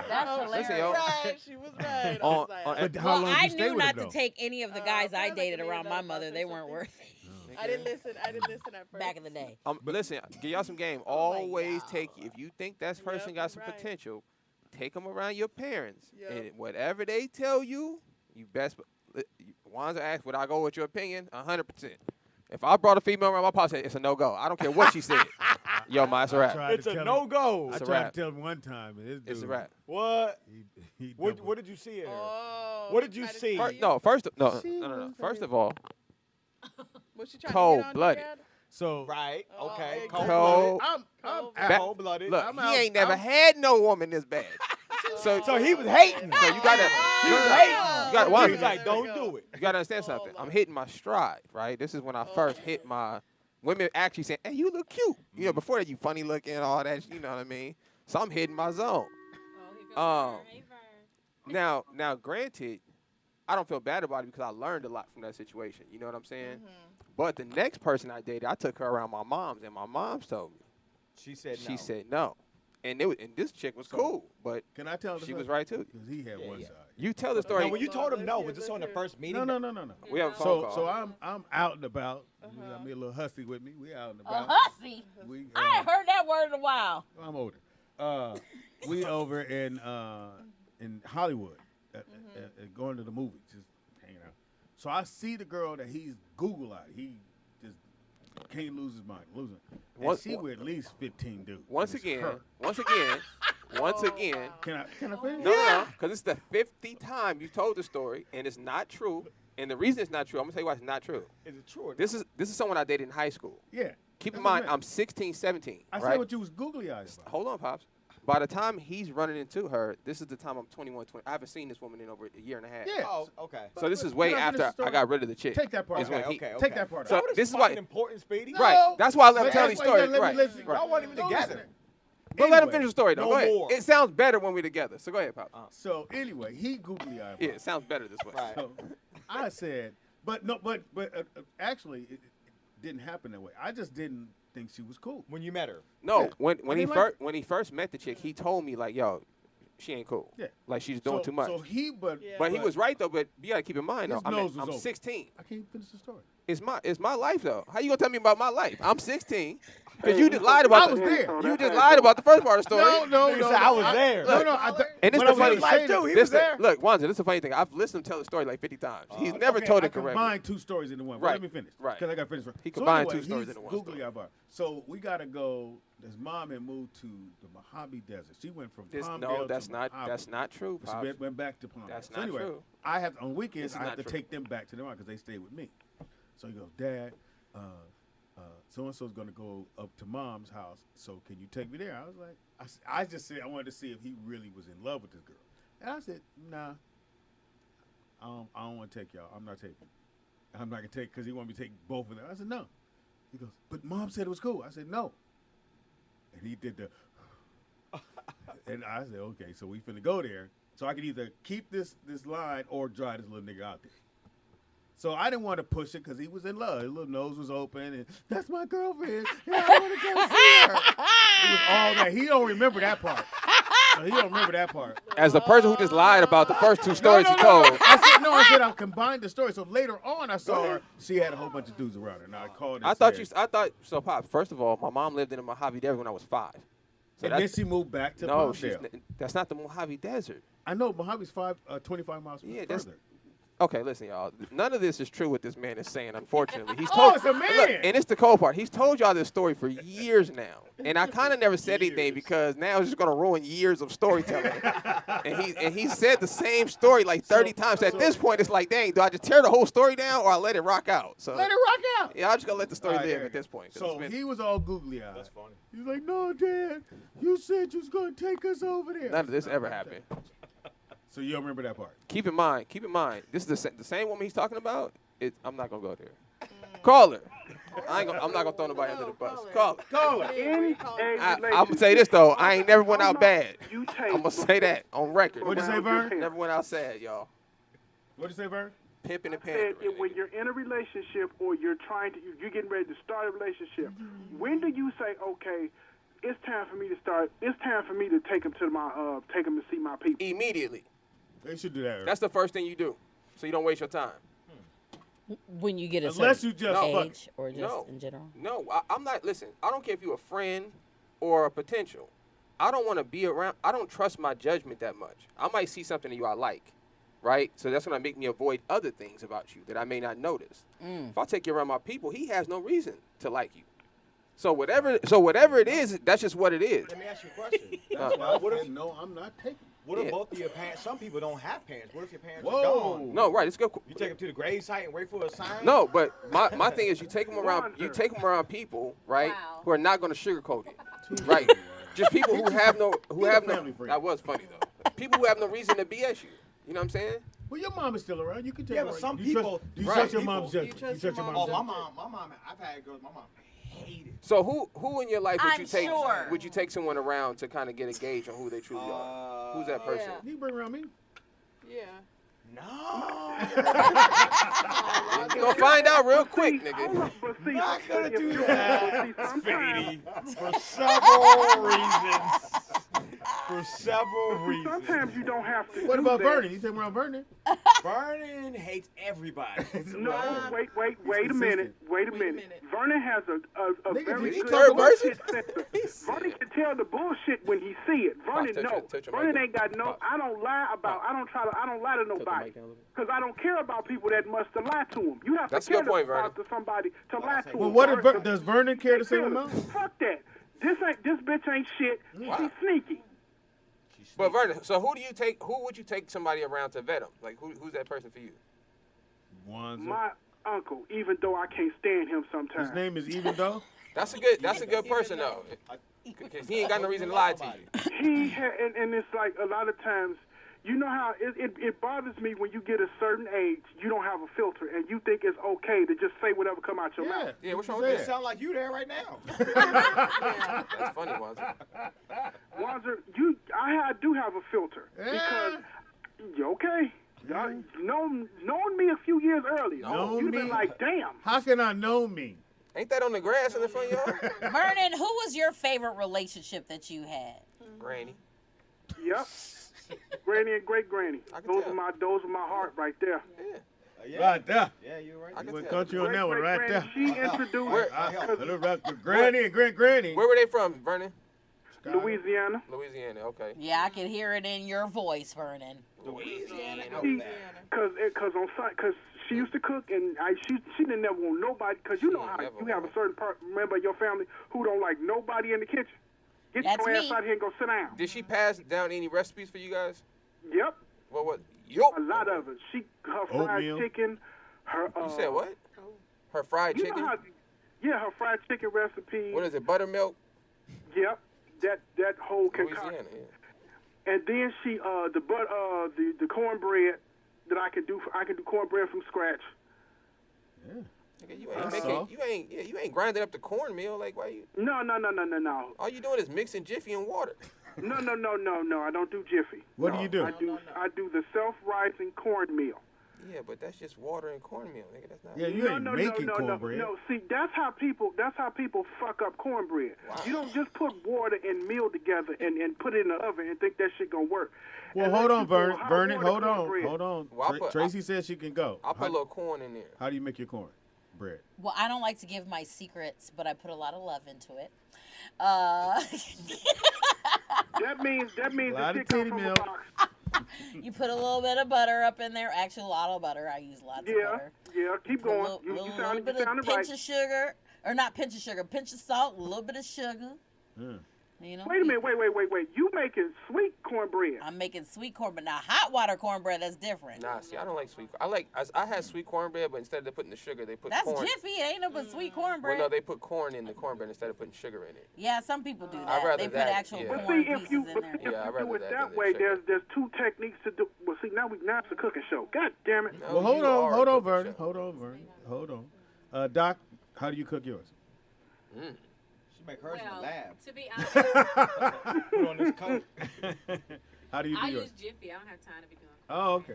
That's Oh, hilarious. Listen, yo. right. She was right. I On- was like, on- But how Well, long did I you stay knew with not him, to though? take any of the guys I probably like dated a around minute my about mother. or They weren't something. worth it. I didn't listen. I didn't listen at first. Back in the day. Listen, give y'all some game. Oh my Always God. take, if you think that person Yep, got some right. potential, take them around your parents. Yep. And whatever they tell you, you best. Wanza asked, would I go with your opinion? 100%. If I brought a female around my pops, it's a no-go. I don't care what she said. Yo, ma, it's a I wrap. tried to It's a tell him- no-go. I It's a tried wrap. to tell him one time, and this dude, It's a wrap. What? He What doubled. did you see in her? Oh, What he did you tried to see? tell First, you? no, first, no. She was First a- of all, Was she trying to get on you, cold-blooded. Dad? So Right. Oh, Okay. okay. Cold-blooded. Cold. I'm Back- out. Cold-blooded. Look, I'm he out. ain't never I'm- had no woman this bad. So he was hating. So you gotta, He no, was no, no. hating. You gotta He watch was it. like, There we don't go. do it. You gotta understand something. I'm hitting my stride, right? This is when I first hit my. Women actually saying, "Hey, you look cute." You know, before that, you funny looking, all that. You know what I mean? So I'm hitting my zone. Hey, Now, granted, I don't feel bad about it because I learned a lot from that situation. You know what I'm saying? But the next person I dated, I took her around my mom's, and my mom's told me. She said no. She said no, and this chick was cool, but Can I tell the she was story? right too. Because he had one yeah. side. You tell the story. Now, when you told him no, was this on the first meeting? No. We have a phone call. So I'm out and about. We got me a little hussy with me. We out and A about. hussy? We, I ain't heard that word in a while. I'm older. We over in Hollywood, going to the movies, just hanging out. So I see the girl that he's Google-eyed. He just can't lose his mind, losing. And she with at least 15 dudes. Once It's again, her. Can I finish? No, because it's the 50th time you told the story, and it's not true. And the reason it's not true, I'm gonna tell you why it's not true. Is it true or not? This is someone I dated in high school. Yeah. Keep in That's what I mind, meant. I'm 16, 17. I right? said what you was googly eyes about. Hold on, pops. By the time he's running into her, this is the time I'm 21, 20. I haven't seen this woman in over a year and a half. Yeah. Oh, okay. So this is way Can I finish after the story? I got rid of the chick. Take that part Is out. when Okay, he- okay, okay. Take that part So out. this is fucking why. important, Speedy. Right. That's why I let him But tell that's these why you stories. gotta let Right. me listen. Right. Y'all weren't even Don't together. listen. But let him Anyway, finish the story though. no Go ahead. more. It sounds better when we're together. So go ahead, pops. So anyway, he googly eyed. Yeah, it sounds better this way. Right. So I said, but actually, it didn't happen that way. I just didn't think she was cool. When you met her. No, Yeah. when I he didn't like when he first met the chick, he told me like, "Yo, she ain't cool. Yeah. Like she's doing too much." So he, but But he was right though. But you gotta keep in mind though. His nose was I'm open. 16. I can't finish the story. It's my life though. How you gonna tell me about my life? I'm 16. Because you just lied about I was there. You just lied about the first part of the story. No. Nigga said I was there. No. And this but I the funny was gonna say that- He was there. Look, Wanza, this is the funny thing. I've listened to him tell the story like 50 times. He's never Okay, told I it correctly. combined two stories into one. But Right, Let me finish. right. Because I got to finish. He So combined anyway, two stories he's into one googly story. eyed bar. So we got to go. His mom had moved to the Mojave Desert. She went from Palmdale No, that's to not Mojave. true, She Pops. went back to Palmdale. That's So not anyway, true. I have on weekends. This is I have not to true. take them back to their mom because they stay with me. So he goes, Dad, so and so's gonna go up to Mom's house. So can you take me there? I was like, I just said I wanted to see if he really was in love with this girl, and I said, Nah, I don't want to take y'all. I'm not taking. I'm not gonna take because he wanted me to take both of them. I said no. He goes, but Mom said it was cool. I said no, and he did the. And I said, okay, so we finna go there. So I could either keep this line or drive this little nigga out there. So I didn't want to push it because he was in love. His little nose was open, and that's my girlfriend. Yeah, I want to go see her. It was all that. He don't remember that part. So he don't remember that part. As the person who just lied about the first two stories he told. I said I combined the story. So later on, I saw her. She had a whole bunch of dudes around her, and I called her. I thought so, Pop. First of all, my mom lived in the Mojave Desert when I was 5. So And then she moved back to no, Palmdale. that's not the Mojave Desert. I know Mojave's 25 miles Yeah, that's further. Okay, listen, y'all. None of this is true what this man is saying, unfortunately. He's Oh, told, it's a man. Look, and it's the cold part. He's told y'all this story for years now. And I kind of never said anything because now it's just going to ruin years of storytelling. and he said the same story like 30 times. At this point, it's like, dang, do I just tear the whole story down or I let it rock out? So Let it rock out. yeah, I'm just going to let the story All right, live there at you this point. 'cause So it's been- he was all googly eyed. That's funny. He's like, no, Dad, you said you was going to take us over there. none of this ever happened. So you don't remember that part? Keep in mind, this is the same woman he's talking about. I'm not going to go there. Call her. I'm not going to throw nobody under the bus. Call her. Call it. In a I'm going to say this, though. I ain't never went out bad. You take I'm going to say that on record. What'd you say, Vern? Never went out sad, y'all. What'd you say, Vern? Pimping and said pandering. that when you're in a relationship or you're getting ready to start a relationship, when do you say, okay, it's time for me to start? It's time for me to take him to see my people. Immediately. They should do that. That's the first thing you do, so you don't waste your time. When you get a Unless certain you just fuck. age or just No. in general. No, I'm not. Listen, I don't care if you're a friend or a potential. I don't want to be around. I don't trust my judgment that much. I might see something in you I like, right? So that's going to make me avoid other things about you that I may not notice. If I take you around my people, he has no reason to like you. So whatever it is, that's just what it is. Let me ask you a question. That's why What I if said, no, I'm not taking. What if Yeah. both of your parents? Some people don't have parents. What if your parents are Whoa. gone? No, right? It's good. You take them to the grave site and wait for a sign. No, but my thing is you take them around people, right, Wow. who are not going to sugarcoat it, right? Just people who have no family friend. That was funny though. People who have no reason to BS you. You know what I'm saying? Well, your mom is still around. You can tell Yeah, her. but some Do you people- Trust, do you Right. trust your people- mom's You judgment? trust You trust your your Oh, mom's my judgment? mom. I've had girls. My mom hated. So who in your life would I'm you take? sure. Would you take someone around to kind of get a gauge on who they truly are? Who's that person? Yeah. You bring around me. Yeah. No. You're gonna find out real quick, Hold nigga. up, but see, Not gonna if do you- that, but see, sometimes- For several reasons. For several reasons. Sometimes you don't have to. What do about that. Vernon? You take around Vernon? Vernon hates everybody. No, wait a minute. Wait a minute. minute. Vernon has a Nigga, very did he good third person? bullshit sensor. Vernon can tell the bullshit when he see it. Vernon touch knows. it, touch it Vernon right ain't got no. there. I don't lie about. I don't lie to nobody. mic down a little bit. Because I don't care about people that must to lie to them. You have That's a to care good point, about to somebody to lie to them. Well, what if does Vernon care the same amount? Fuck that. This bitch ain't shit. She's sneaky. But Vernon, so who would you take somebody around to vet him? Like who's that person for you? Wanza. My uncle, even though I can't stand him sometimes. His name is Even Though? That's a good person though. Because he ain't got no reason to lie to you. He and it's like a lot of times, you know how it bothers me when you get a certain age, you don't have a filter, and you think it's okay to just say whatever come out your mouth. Yeah, what's wrong Say with It that? sound like you there right now. That's funny, Wanza. Wanzer, I do have a filter because you okay. Y'all knowing me a few years earlier, Know you'd me? been like, damn. How can I know me? Ain't that on the grass in the front yard? Vernon, who was your favorite relationship that you had? Granny. Yep. Granny and great granny. I can Those tell. are my heart right there. Yeah. Right there. Yeah, you're right. I You can went tell. country on that one right Great there. granny, she introduced Little rock with Granny and Grand Granny. Where were they from, Vernon? Louisiana. Louisiana. Okay. Yeah, I can hear it in your voice, Vernon. Louisiana. Cause she used to cook and she didn't never want nobody. Cause you know how you have a certain member of your family who don't like nobody in the kitchen. Get That's your ass me. out here and go sit down. Did she pass down any recipes for you guys? Yep, What? a lot of it. Her fried Oatmeal. chicken. Her You said what? Her fried You chicken? know how? Yeah, her fried chicken recipe. What is it? Buttermilk? Yep, that whole concoction. Louisiana. Yeah. And then she the cornbread that I can do. I can do cornbread from scratch. Nigga, you ain't grinding up the cornmeal. Like, why you? No. All you doing is mixing Jiffy and water. No. I don't do Jiffy. What do you do? I do the self-rising cornmeal. Yeah, but that's just water and cornmeal, nigga. That's not. Yeah, you ain't making cornbread. No. See, that's how people fuck up cornbread. Wow. You don't just put water and meal together and put it in the oven and think that shit gonna work. Well, Unless hold you on, put Vernon. hot Vernon, water hold on. cornbread. Hold on. Well, Tracy said she can go. I'll put a little corn in there. How do you make your corn bread? Well, I don't like to give my secrets, but I put a lot of love into it. That means A lot the of shit come titty from a milk. box. You put a little bit of butter up in there. Actually, a lot of butter. I use lots of butter. Yeah, keep Put a going. little, You little sounded bit of right. pinch of sugar, or not pinch of sugar, pinch of salt, a little bit of sugar. You know. Wait a minute, wait. You making sweet cornbread? I'm making sweet cornbread. Now, hot water cornbread, that's different. Nah, see, I don't like sweet. I had sweet cornbread, but instead of putting the sugar, they put That's corn. Jiffy. It ain't no but sweet Well, cornbread. no, they put corn in the cornbread instead of putting sugar in it. Yeah, some people do that. I'd rather They put that, actual yeah. corn But see, pieces if you in there. Yeah, I'd do rather it that that than way, sugar. there's two techniques to do. Well, see, now it's a cooking show. God damn it! Well, hold on, Vernon. Hold on. Doc, how do you cook yours? She make hers in the lab. To be honest, Put on this coat. How do you do I yours? use Jiffy. I don't have time to be doing. Oh, okay.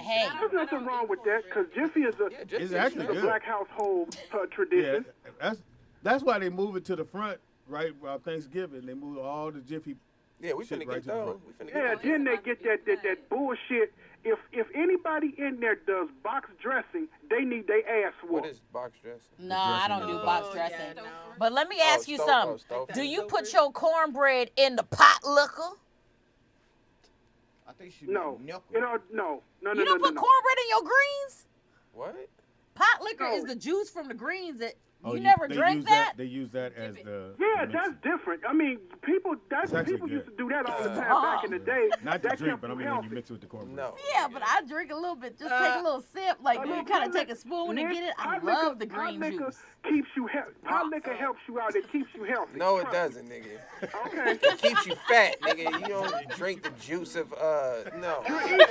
Hey, There's nothing wrong with that because Jiffy is It's actually a good. black household Yeah, tradition. that's why they move it to the front right around Thanksgiving. They move all the Jiffy. Yeah, we shit finna right get to the those. front. We finna Yeah, get then they get that bullshit. If anybody in there does box dressing, they need their ass What whooped. is box dressing? no, I don't do box Oh, dressing. yeah, no. But let me ask you something. Stouffer. Do you put your cornbread in the pot liquor? I think she No, milk. you know, no. You don't put cornbread in your greens? What? Pot liquor No. is the juice from the greens that Oh, you never they drink use that? They use that as the. Yeah, the that's mix. different. I mean, people It's actually people used to good. do that all the time Stop. back in the day. Not to that drink, kept but I you mean when you healthy. mix it with the cornbread. No. Yeah, but I drink a little bit. Just take a little sip. Like, you kind of take a spoon and Nick, get it. I hot love the liquor- hot green liquor juice. Keeps you hot liquor helps you out. It keeps you healthy. No, it Trust me. doesn't, nigga. Okay. It keeps you fat, nigga. You don't drink the juice of no.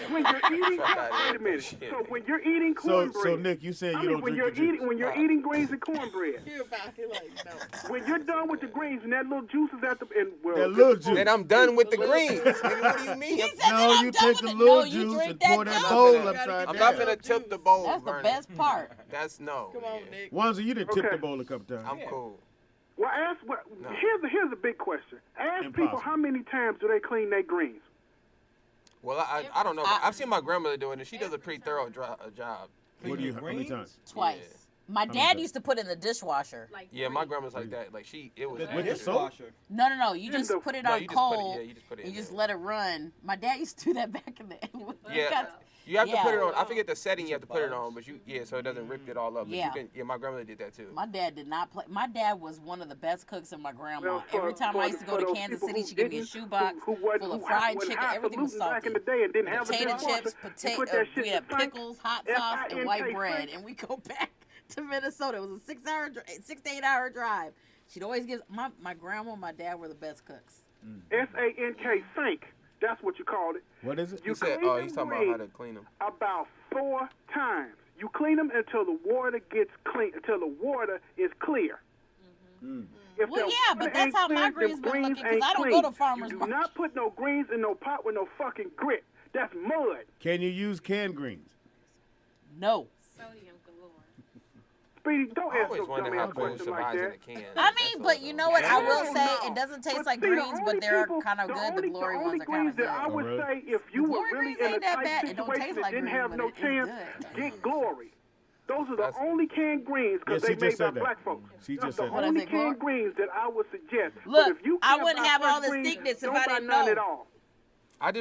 When you're eating, Fuck outta here wait a minute. with that So shit. when you're eating So cornbread, Nick, you saying I you mean, don't when drink you're the juice? eating when you're eating greens and cornbread, He about he like no. when you're done with the greens and that little juice is at the and well, That little juice. Then I'm done with the greens. Nigga, what do you mean? No, you take the little juice and pour that bowl upside I'm down. not gonna tip the bowl. That's the Vernon. best part. That's no. Come on, Nick. Wanza, you done tipped Okay. the bowl a couple times. I'm cool. well, No. here's a big question. Ask people Impossible. how many times do they clean their greens? Well, I don't know. I've seen my grandmother doing it. She does a pretty thorough job. What do you? How many times? Twice. My many dad times? used to put it in the dishwasher. Like Yeah, my grandma's like that. Like it was. With the extra. soap? No. You just put it No, on you just put it- cold. yeah, you just put it in You just there. let it run. My dad used to do that back in the Yeah. You have to put it Yeah. on. I forget the setting you have to put it on, but so it doesn't rip it all up. But Yeah. my grandmother did that too. My dad did not play. My dad was one of the best cooks of my grandma. Well, for- Every time for I used to the- go for to those Kansas people City, who she'd give me a didn't- shoebox who wasn't- full of who fried wasn't chicken. Everything was highfalutin back in salty. the day and didn't have a Potato dishwasher, chips, you put that shit we in had the sink, pickles, hot sauce, and white F-I-N-K, bread, sink. and we go back to Minnesota. It was a 6 to 8 hour drive. She'd always give my grandma and my dad were the best cooks. SANK, sink. That's what you called it. What is it? You He said, clean he's them talking about how greens to clean them. about 4 times. You clean them until the water gets clean, until the water is clear. If Well, the yeah, but water that's ain't how my clear, greens the been greens looking, 'cause ain't I don't clean. go to farmer's You do market. not put no greens in no pot with no fucking grit. That's mud. Can you use canned greens? No. Sodium galore. Speedy, don't I ask always no wonder how dumbass food question like survives in that. a can. I mean, but you know what? I will Hell say no. it doesn't taste But like see, the greens, but only they're people- kind of good. The glory only ones are kind of greens good. that I would really? say if you were Glory really greens in a ain't that tight bad. It don't situation taste that like didn't greens, have but no it's chance, good. get glory. Those are the That's- only canned greens because Yeah, she they made just by said that. black folks. She That's just the said that. What I only said, Glory? canned greens that I would suggest. Look, but if you I can't wouldn't buy have all fresh this greens, thickness if don't I buy didn't none know. at all. I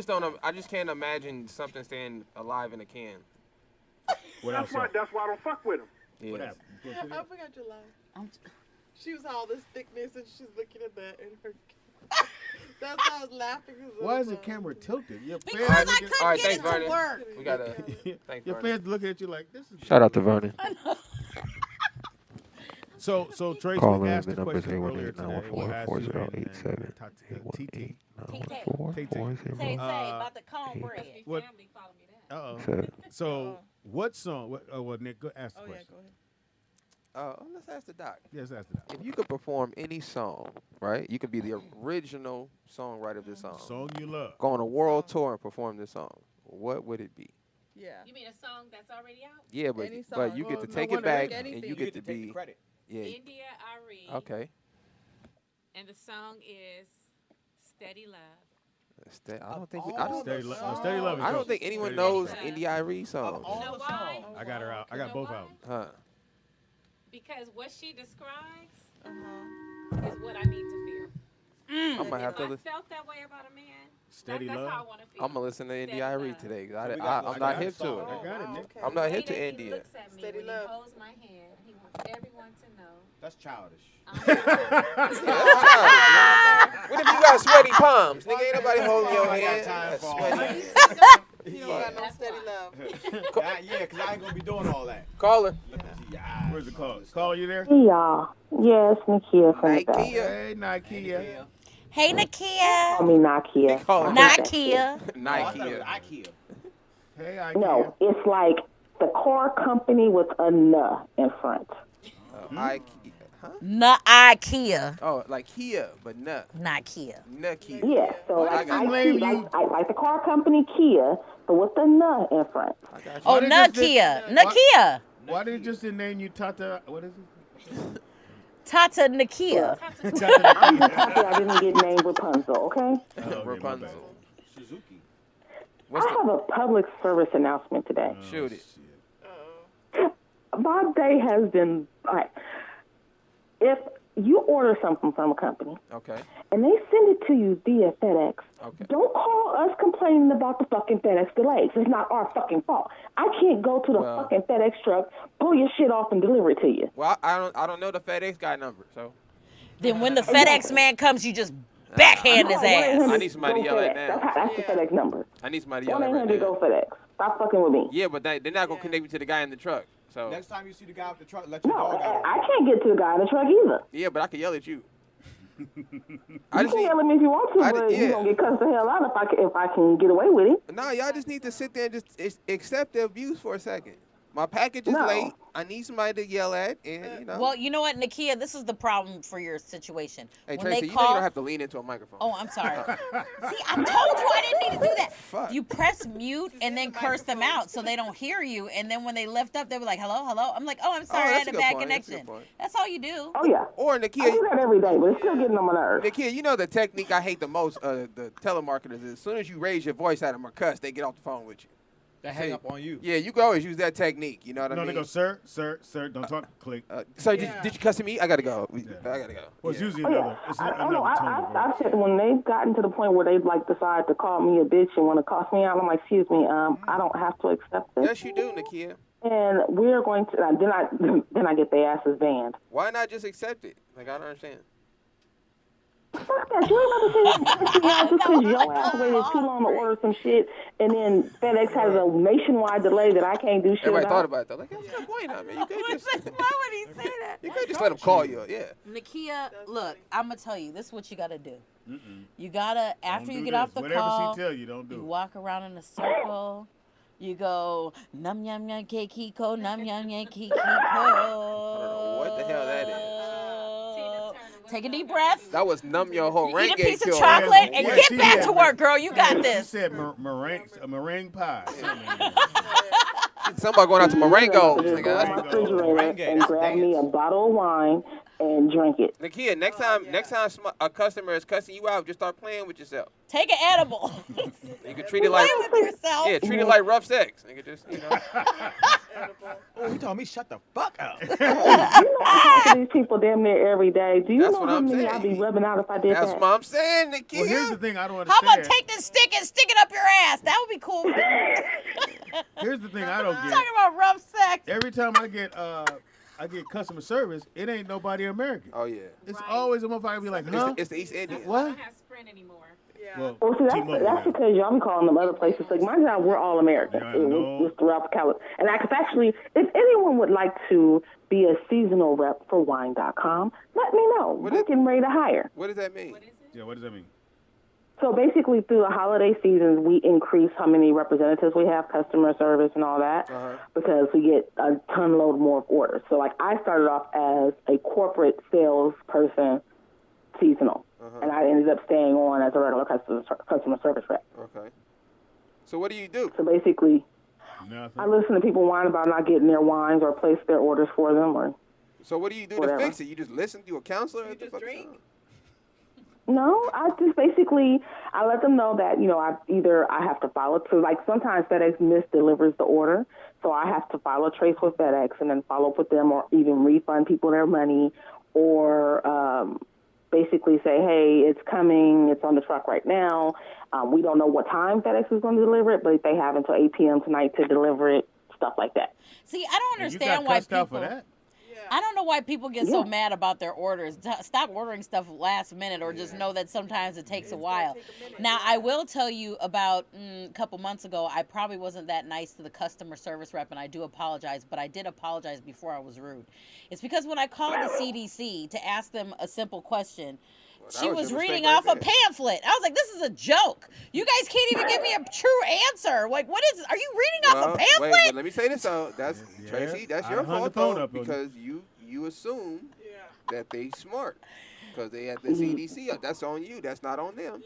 just can't imagine something staying alive in a can. Without salt. That's why I don't fuck with them. Yeah. What happened? I forgot your line. I'm- She was all this thickness and she's looking at that in her. That's why I was laughing. 'cause it Why was, is the camera tilted? Your Because fans I looking- couldn't All right, get thanks, it to Vernon. work. We gotta. Thanks, Your Vernon. fans looking at you like this is. Shout out to Vernon. So Trace, Call we in asked the the numbers question earlier today. 818-914-4087. TT. 818-914-4087. Say about the cornbread. What? Family calling me that. Uh-oh. So what song? Well, Nick, go ask the Oh yeah, question. go ahead. Let's ask the doc. Yes, ask the doc. If you could perform any song, right? You could be the original songwriter of this song. Song you love. Go on a world tour and perform this song. What would it be? Yeah. You mean a song that's already out? Yeah, but Any but song. you get Well, to no take it wonder, back like and anything. you You get to take the be. credit. Yeah. India Ari. Okay. And the song is Steady Love. I don't think we. all I don't. Steady Love is I don't dope. think anyone Steady Love knows is dope. India Irie songs. All You know the why? songs. I got her out. I got You know both why? albums. Huh. Because what she describes Uh-huh. is what I need to feel. I might have If to I listen. felt that way about a man, Steady That's love. how I want to feel. I'm gonna listen to India Irie today. 'Cause we got- I'm I not got hip a to song. it. I got it, Nick. I'm not The hip way to that India. He looks at me Steady when love. he holds my hand. He wants everyone to know. That's childish. What if you got sweaty palms? Nigga, ain't nobody holding your I got hand. time That's for all sweaty. that. You don't got no steady love. Yeah, because I ain't going to be doing all that. Caller. Where's the call? Call you there? Hey, y'all. Yes, Nakia from the back. Hey, Nakia. Hey, Nakia. Call me Nakia. Call her Nakia. Nike. Ikea. Hey, Ikea. No, it's like the car company with a N in front. Ikea. Huh? Not IKEA. Oh, like Kia, but nah. Not Kia. Nucky. Yeah, so What like, does I this name like the car company Kia, but with the N in front. Oh, Nakia. Nakia. Why did it just name you Tata? What is it? Tata Nakia. I'm just happy I didn't get named Rapunzel, okay? Rapunzel. Suzuki. I have a public service announcement today. Shoot it. My day has been like, if you order something from a company Okay. and they send it to you via FedEx, Okay. don't call us complaining about the fucking FedEx delays. It's not our fucking fault. I can't go to the Well- fucking FedEx truck, pull your shit off, and deliver it to you. Well, I don't know the FedEx guy number, so Then when the FedEx man comes, you just backhand his ass. I need somebody to yell at now. That's the FedEx number. I need somebody to yell at right 1-800 now. go FedEx. Stop fucking with me. Yeah, but they're not gonna connect me to the guy in the truck. So Next time you see the guy with the truck, let your No, dog out. I can't get to the guy in the truck either. yeah, but I can yell at you. You can yell at me if you want to, but yeah. you're going to get cussed the hell out if I can get away with it. Nah, y'all just need to sit there and just accept the abuse for a second. My package is No. late. I need somebody to yell at, and you know. Well, you know what, Nakia, this is the problem for your situation. Hey when Tracy, they you call, know you don't have to lean into a microphone. Oh, I'm sorry. See, I told you I didn't need to do that. Fuck. You press mute and then curse them out so they don't hear you. And then when they lift up, they were like, hello, hello. I'm like, oh, I'm sorry, I that's had a a good bad point. That's a good connection. point. That's all you do. Oh, yeah. Or I do Nakia, that every day, but it's still getting on my nerves. Nakia, you know the technique I hate the most, the telemarketers is as soon as you raise your voice at them or cuss, they get off the phone with you. They hang up on you. Yeah, you can always use that technique. You know what I No, mean? they go, sir, don't talk, click. So did you cuss at me? I gotta go. I gotta go. Well, it's usually Oh, yeah. another, it's another tone of voice. I've said when they've gotten to the point where they like decide to call me a bitch and want to cuss me out, I'm like, excuse me, I don't have to accept this. Yes, you do, Nakia. And we're going to then I get their asses banned. Why not just accept it? Like I don't understand. Fuck that! You ain't about to say just because your ass waited too long to order some shit, and then FedEx has a nationwide delay that I can't do shit Everybody thought about. about it though. Like that's the point. I mean, you could just Why would he say that? you could just let them call you. Yeah. Nakia, look, I'm going to tell you, this is what you got to do. You got to, after Don't you do get this. off the Whatever call, she tell you, don't do you it. walk around in a circle. You go, num yum yum kiko, num yum yum kiko. What the hell that is? Take a deep breath. That was numb your whole You eat a Renge piece of kill. chocolate and Yeah, get she back said- to work, girl. You got She this. said meringue pie. Somebody going out to Marengo. Just go in my refrigerator and grab me a bottle of wine and drink it. Nakia, next time a customer is cussing you out, just start playing with yourself. Take an edible. You can treat it like Play with yourself. yeah, treat it like rough sex. Nigga, just you know. Oh, you told me shut the fuck up. You know, I talk to these people damn near every day. Do you That's know what how I'm many saying. I'd be rubbing out if I did That's that? what I'm saying, Nakia. Well, here's the thing I don't How understand. about take this stick and stick it up your ass? That would be cool. Here's the thing I don't get. Talking about rough sex. Every time I get customer service, it ain't nobody American. Oh yeah. It's always a motherfucker be like, huh? It's the East Indians. What? I don't have Sprint anymore. Well, Well, see, T-Mobile that's now. because y'all be calling them other places. Like my job, we're all Americans. Yeah, I know. We're throughout the California. And I could actually, if anyone would like to be a seasonal rep for wine.com, let me know. We're getting ready to hire. What does that mean? Yeah, what does that mean? So basically, through the holiday seasons, we increase how many representatives we have, customer service and all that, because we get a ton load more of orders. So, like, I started off as a corporate salesperson, seasonal, and I ended up staying on as a regular customer service rep. Okay. So what do you do? So basically, Nothing. I listen to people whine about not getting their wines or place their orders for them, or So what do you do Whatever. to fix it? You just listen to a counselor? You just drink? no, I just basically I let them know that I have to follow. So like sometimes FedEx misdelivers the order, so I have to file a trace with FedEx and then follow up with them, or even refund people their money, or basically say, hey, it's coming, it's on the truck right now. We don't know what time FedEx is going to deliver it, but they have until 8 p.m. tonight to deliver it, stuff like that. See, I don't understand why people. I don't know why people get so mad about their orders. Stop ordering stuff last minute, or just know that sometimes it takes a while. Now, I will tell you about a couple months ago, I probably wasn't that nice to the customer service rep, and I do apologize, but I did apologize before I was rude. It's because when I called the CDC to ask them a simple question, she was reading off a pamphlet. I was like, this is a joke. You guys can't even give me a true answer. Like, what is, are you reading off a pamphlet? Wait, but let me say this out. That's Tracy, that's your fault though, because you assume that they smart because they at the CDC. That's on you. That's not on them.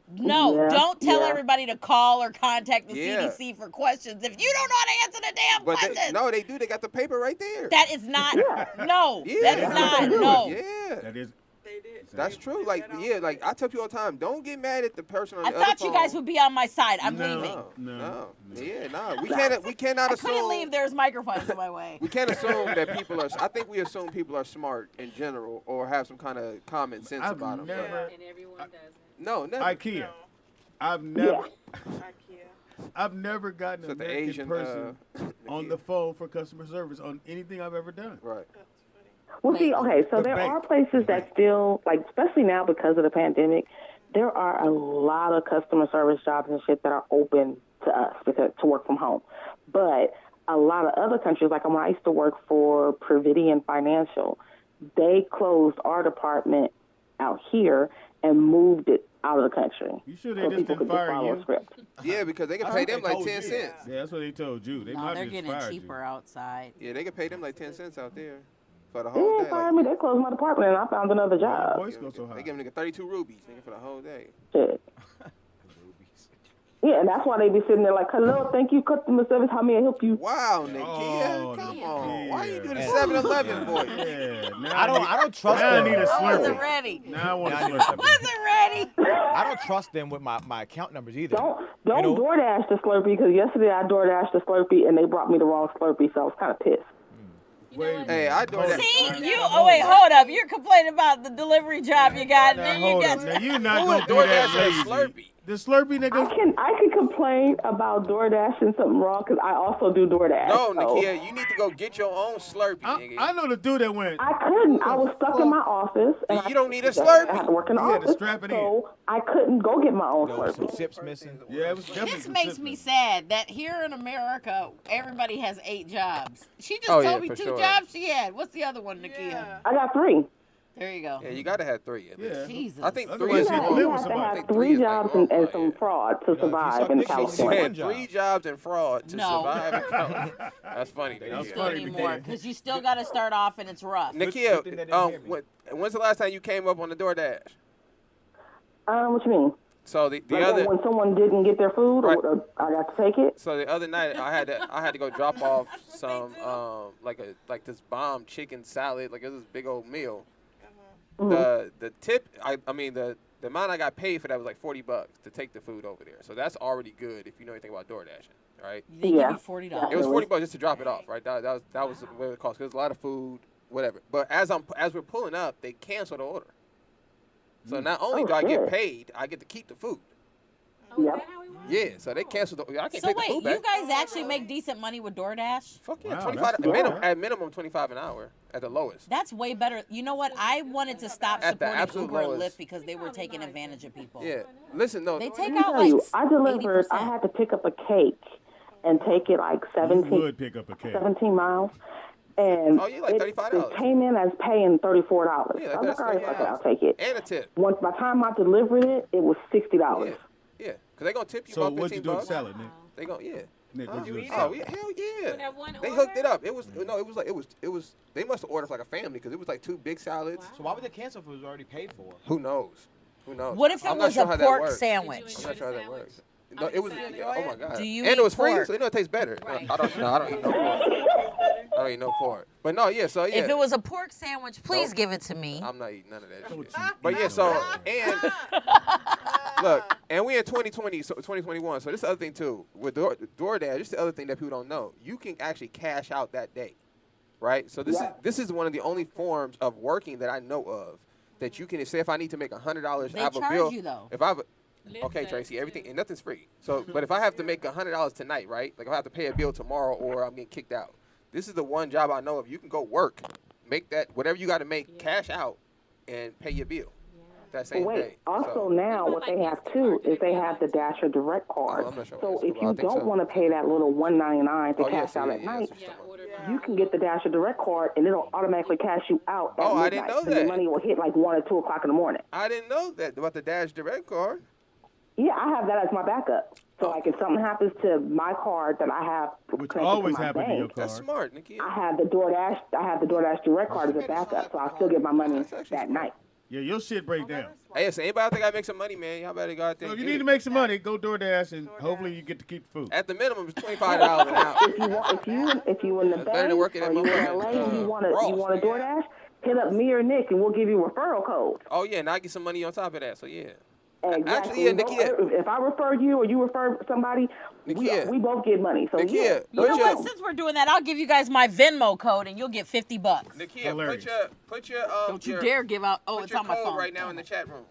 No, don't tell everybody to call or contact the CDC for questions if you don't know how to answer the damn questions. No, they do. They got the paper right there. That is not. No, that is not. No. Yeah. That is. That's true. Like, like I tell people all the time, don't get mad at the person on the I other thought phone. you guys would be on my side. I'm leaving. No. We cannot I assume. couldn't leave. There's microphones in my way. We can't assume that people are. I think we assume people are smart in general or have some kind of common sense about them. And everyone does it. No, never. IKEA. I've never gotten an American Asian person on the phone for customer service on anything I've ever done. Right. Well, see, okay, so there are places that still, like, especially now because of the pandemic, there are a lot of customer service jobs and shit that are open to us to work from home. But a lot of other countries, like when I used to work for Providian Financial, they closed our department out here and moved it out of the country. You sure they just didn't fire you? Yeah, because they can pay them like 10 cents. Yeah, that's what they told you. They No, might they're just getting fired cheaper outside. Yeah, they can pay them like 10 cents out there for the They whole didn't day. fire me. They closed my department, and I found another job. They give a nigga 32 rubies nigga, for the whole day. Shit. Yeah, and that's why they be sitting there like, hello, thank you, customer service. How may I help you? Wow, Nikia, come on. Why you do the 7-Eleven, boy? I don't trust Now I them. need a I wasn't Slurpee. ready. Now I want a I Slurpee. Wasn't ready. I don't trust them with my account numbers either. Don't DoorDash the Slurpee, because yesterday I DoorDashed the Slurpee, and they brought me the wrong Slurpee, so I was kind of pissed. Hey, I do that. See, you. Oh wait, hold up. You're complaining about the delivery job you got, and then you Hold got. up. Now you're not Who gonna would do that DoorDash a lazy. The Slurpee nigga. I can complain about DoorDash and something wrong, because I also do DoorDash. No, so. Nikia, you need to go get your own Slurpee, nigga. I know the dude that went. I couldn't. I was stuck in my office. And You don't need a I Slurpee. had to work in the You had to office, strap it in. so I couldn't go get my own Some Slurpee. sips missing. Yeah, it was definitely This some makes shit. me sad that here in America, everybody has 8 jobs. She just Oh, yeah, told me for 2 sure. jobs she had. What's the other one, Nakia? I got 3. There you go. Yeah, you gotta have 3 at least. Yeah. Jesus. I think 3 Otherwise is you have to normal. live You with have to somebody. have think 3 3 is like jobs normal, and some fraud to survive in She California. had 3 jobs and fraud to No. survive in California. That's funny. That's Nikia. funny. Anymore, because you still got to start off and it's rough. Good thing Nikia, they didn't hear me. when's the last time you came up on the DoorDash? What you mean? So the Like other when someone didn't get their food, Right. or I got to take it? So the other night I had to go drop off some like this bomb chicken salad, like it was this big old meal. The tip I mean the amount I got paid for that was like $40 to take the food over there. So that's already good if you know anything about DoorDashing, right? They give Yeah. you $40. It was $40 just to drop it off, right? That was what it cost. 'Cause there's a lot of food, whatever. But as we're pulling up, they cancel the order. So not only do I get shit. paid, I get to keep the food. Oh, is Yep. that how it works? Yeah, so they canceled the. I can't So take the wait, food you back. guys actually make decent money with DoorDash? Fuck yeah, Wow, 25 that's good. at minimum 25 an hour at the lowest. That's way better. You know what? I wanted to stop At the supporting absolute Uber and lowest. Lyft because they were taking advantage of people. Yeah, listen, no, They Let take me out tell like you, I delivered. 80%. I had to pick up a cake and take it like You 17, would pick up a cake. 17 miles. And Oh, you like $35. it came in as paying $34. Yeah, I was that's like, all right, $30. okay, I'll take it. and a tip. Once by the time I delivered it, it was $60. Yeah, yeah, because they gonna tip you So about what'd you 15 do with bucks. the salad, Nick? They gonna Nick, what'd you do with the Oh salad? yeah, hell With yeah. that one They order? hooked it up. It was They must have ordered for like a family because it was like 2 big salads. So why would they cancel if it was already paid for? Who knows? Who knows? What if it I'm not was sure a how that pork works. sandwich? I'm not sure how that works. I No, would it was. say Yeah, oh my god. Do you and eat it was free, pork? so you know it tastes better. Right. I don't eat no pork. I don't eat no pork. But no, yeah. So yeah. If it was a pork sandwich, please Nope. give it to me. I'm not eating none of that What shit. you But eat yeah, so over there? and look, and we in 2020, so 2021. So this is the other thing too with DoorDash. This is the other thing that people don't know. You can actually cash out that day, right? So this is one of the only forms of working that I know of that you can say if I need to make $100, They I have a charge bill. you, though. If I have Live okay, tax, Tracy, everything too. and nothing's free. So, but if I have to make $100 tonight, right? Like if I have to pay a bill tomorrow, or I'm getting kicked out. This is the one job I know of. You can go work, make that whatever you got to make, cash out, and pay your bill. That same Wait, day. also So, now what they have too is they have the Dasher Direct card. I'm not sure So what if it's called. you I think don't so. want to pay that little $1.99 to Oh, yeah, cash so out yeah, at yeah, night, so stuff like you can get the Dasher Direct card and it'll automatically cash you out at Oh, I midnight. didn't know So your that. money will hit like 1 or 2 o'clock in the morning. I didn't know that about the Dash Direct card. Yeah, I have that as my backup. So like if something happens to my card that I have Which connected always to my happen to your bank, car. That's smart, Nikki. I have the DoorDash Direct card as a backup, so I'll still get my money that night. Yeah, your shit break down. Hey, so anybody out there got to make some money, man? Y'all better go out there. So if and you get need it. to make some money, go DoorDash, and hopefully you get to keep the food. At the minimum, it's $25 an hour. If you in the Better Bay than or working at you in motherfucking, LA and you want Ross. a DoorDash, hit up me or Nick and we'll give you a referral code. Oh yeah, and I get some money on top of that. So yeah. Exactly. Actually, yeah, Nikia. If I refer you or you refer somebody, Nikia. we both get money. So Nikia, yeah. You know what? Since we're doing that, I'll give you guys my Venmo code and you'll get $50. Nikia, put your Don't you your- dare give out. Oh, put it's your on my code phone. right now in the chat room.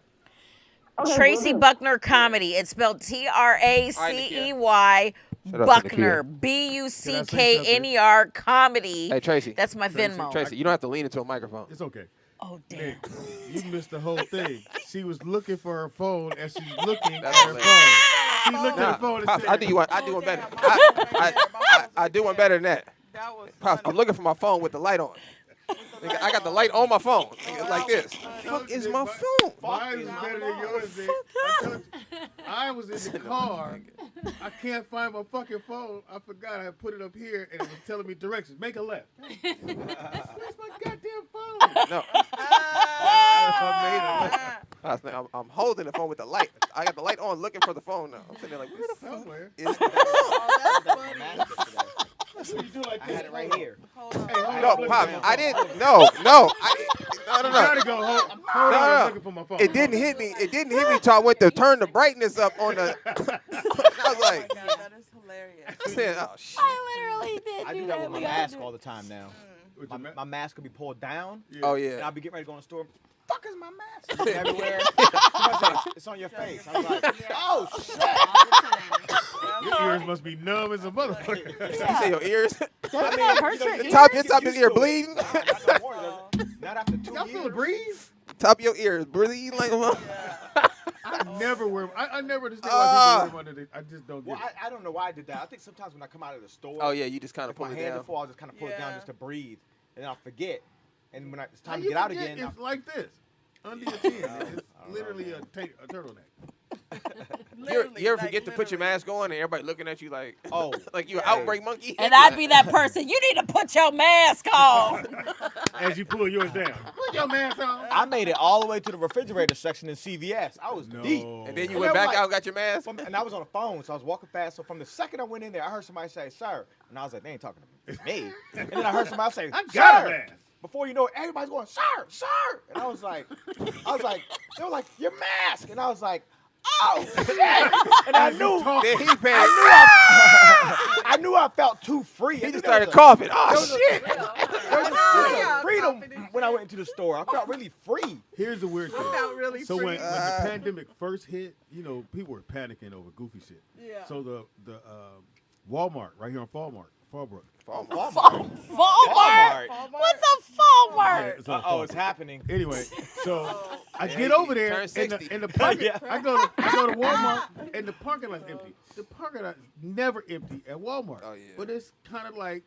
Okay, Tracy will do. Buckner Comedy. It's spelled TRACEY Shout out to Buckner. Nikia. BUCKNER Comedy. Hey Tracy. That's my Venmo. Tracy, you don't have to lean into a microphone. It's okay. Oh damn. Nick, you missed the whole thing. She was looking for her phone, and she's looking at That's her hilarious. phone. She looked at Nah, the phone and Pops, said, I do one better. I do one better than that. Pops, I'm looking for my phone with the light on. Nigga, I got the light on my phone. Nigga, like this. Fuck is my phone? Mine is better than yours. Nick. I was in the car. I can't find my fucking phone. I forgot I put it up here, and it was telling me directions. Make a left. Where's my goddamn phone? No. I'm holding the phone with the light. I got the light on, looking for the phone now. I'm sitting there like, where the fuck is the phone? You do like I this. had it right here. No, Pop, I didn't. No. No. You gotta go. Hold on. I'm looking for my phone. It didn't hit me. It didn't hit me until I went to turn the brightness up on the. I was like, That is hilarious. I said, oh shit. I literally did. I do that with my mask all the time now. My mask could be pulled down. Oh And yeah. I'll be getting ready to go in the store. Fuck is my mask? It's everywhere. Somebody said, it's on your face. I was like, oh shit. Your ears must be numb as a motherfucker. You say your ears? Doesn't that hurt your The ears? top of your ear bleeding? Not no more. Not after 2 Y'all years. feel a breeze? Top of your ears bleeding like a mother. I never wear. I never understand why people wear them under. I just don't get Well, it. I don't know why I did that. I think sometimes when I come out of the store, Oh yeah, you just kind of if my pull it hands down. are full, I'll just kind of pull it down Yeah. just to breathe, and then I'll forget. And when it's How time to you get out forget again, It's like this. Under your chin. It's literally a turtleneck. You ever forget to put your mask on and everybody looking at you like, oh, like you an outbreak monkey? And I'd be that person. You need to put your mask on. As you pull yours down. Put your mask on. I made it all the way to the refrigerator section in CVS. I was deep. And then you And went they were back like- out and got your mask? And I was on the phone, so I was walking fast. So from the second I went in there, I heard somebody say, "Sir," and I was like, "They ain't talking to me." And then I heard somebody else say, I got a "Sir." mask. Before you know it, everybody's going, "Sir, sir," and I was like, they were like, "Your mask," and I was like, "Oh shit!" And I knew, Then he panicked. I knew I felt too free. He And just there was started coughing. there Oh was a- shit! there was a freedom when I went into the store. I felt really free. Here's the weird thing. felt really So when free. the pandemic first hit, you know, people were panicking over goofy shit. Yeah. So the Walmart right here on Fallbrook. Walmart. Walmart? Walmart. What's a Walmart? It's on Oh, Fallbrook. it's happening. Anyway, so I Yeah, get you over there turn in 60. the parking. Yeah. I go to Walmart and the parking lot's empty. The parking lot is never empty at Walmart. Oh, yeah. But it's kind of like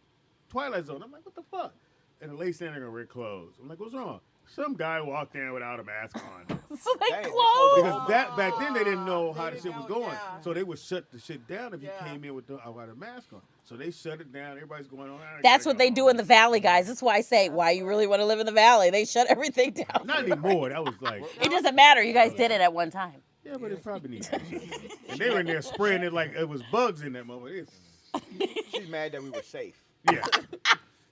Twilight Zone. I'm like, what the fuck? And the lady standing there, we're closed. I'm like, what's wrong? Some guy walked in without a mask on. So they Dang, they closed. Because back then they didn't know how the They shit didn't was know, going. yeah. So they would shut the shit down if you Yeah. came in without a mask on. So they shut it down. Everybody's going on. "I That's gotta what they go do home." in the valley, guys. That's why I say, why you really want to live in the valley? They shut everything down. Not anymore. That was like, It doesn't matter. You guys did it at one time. yeah, but it probably needs to be. And they were in there spraying it like it was bugs in that motherfucker. She's mad that we were safe. Yeah.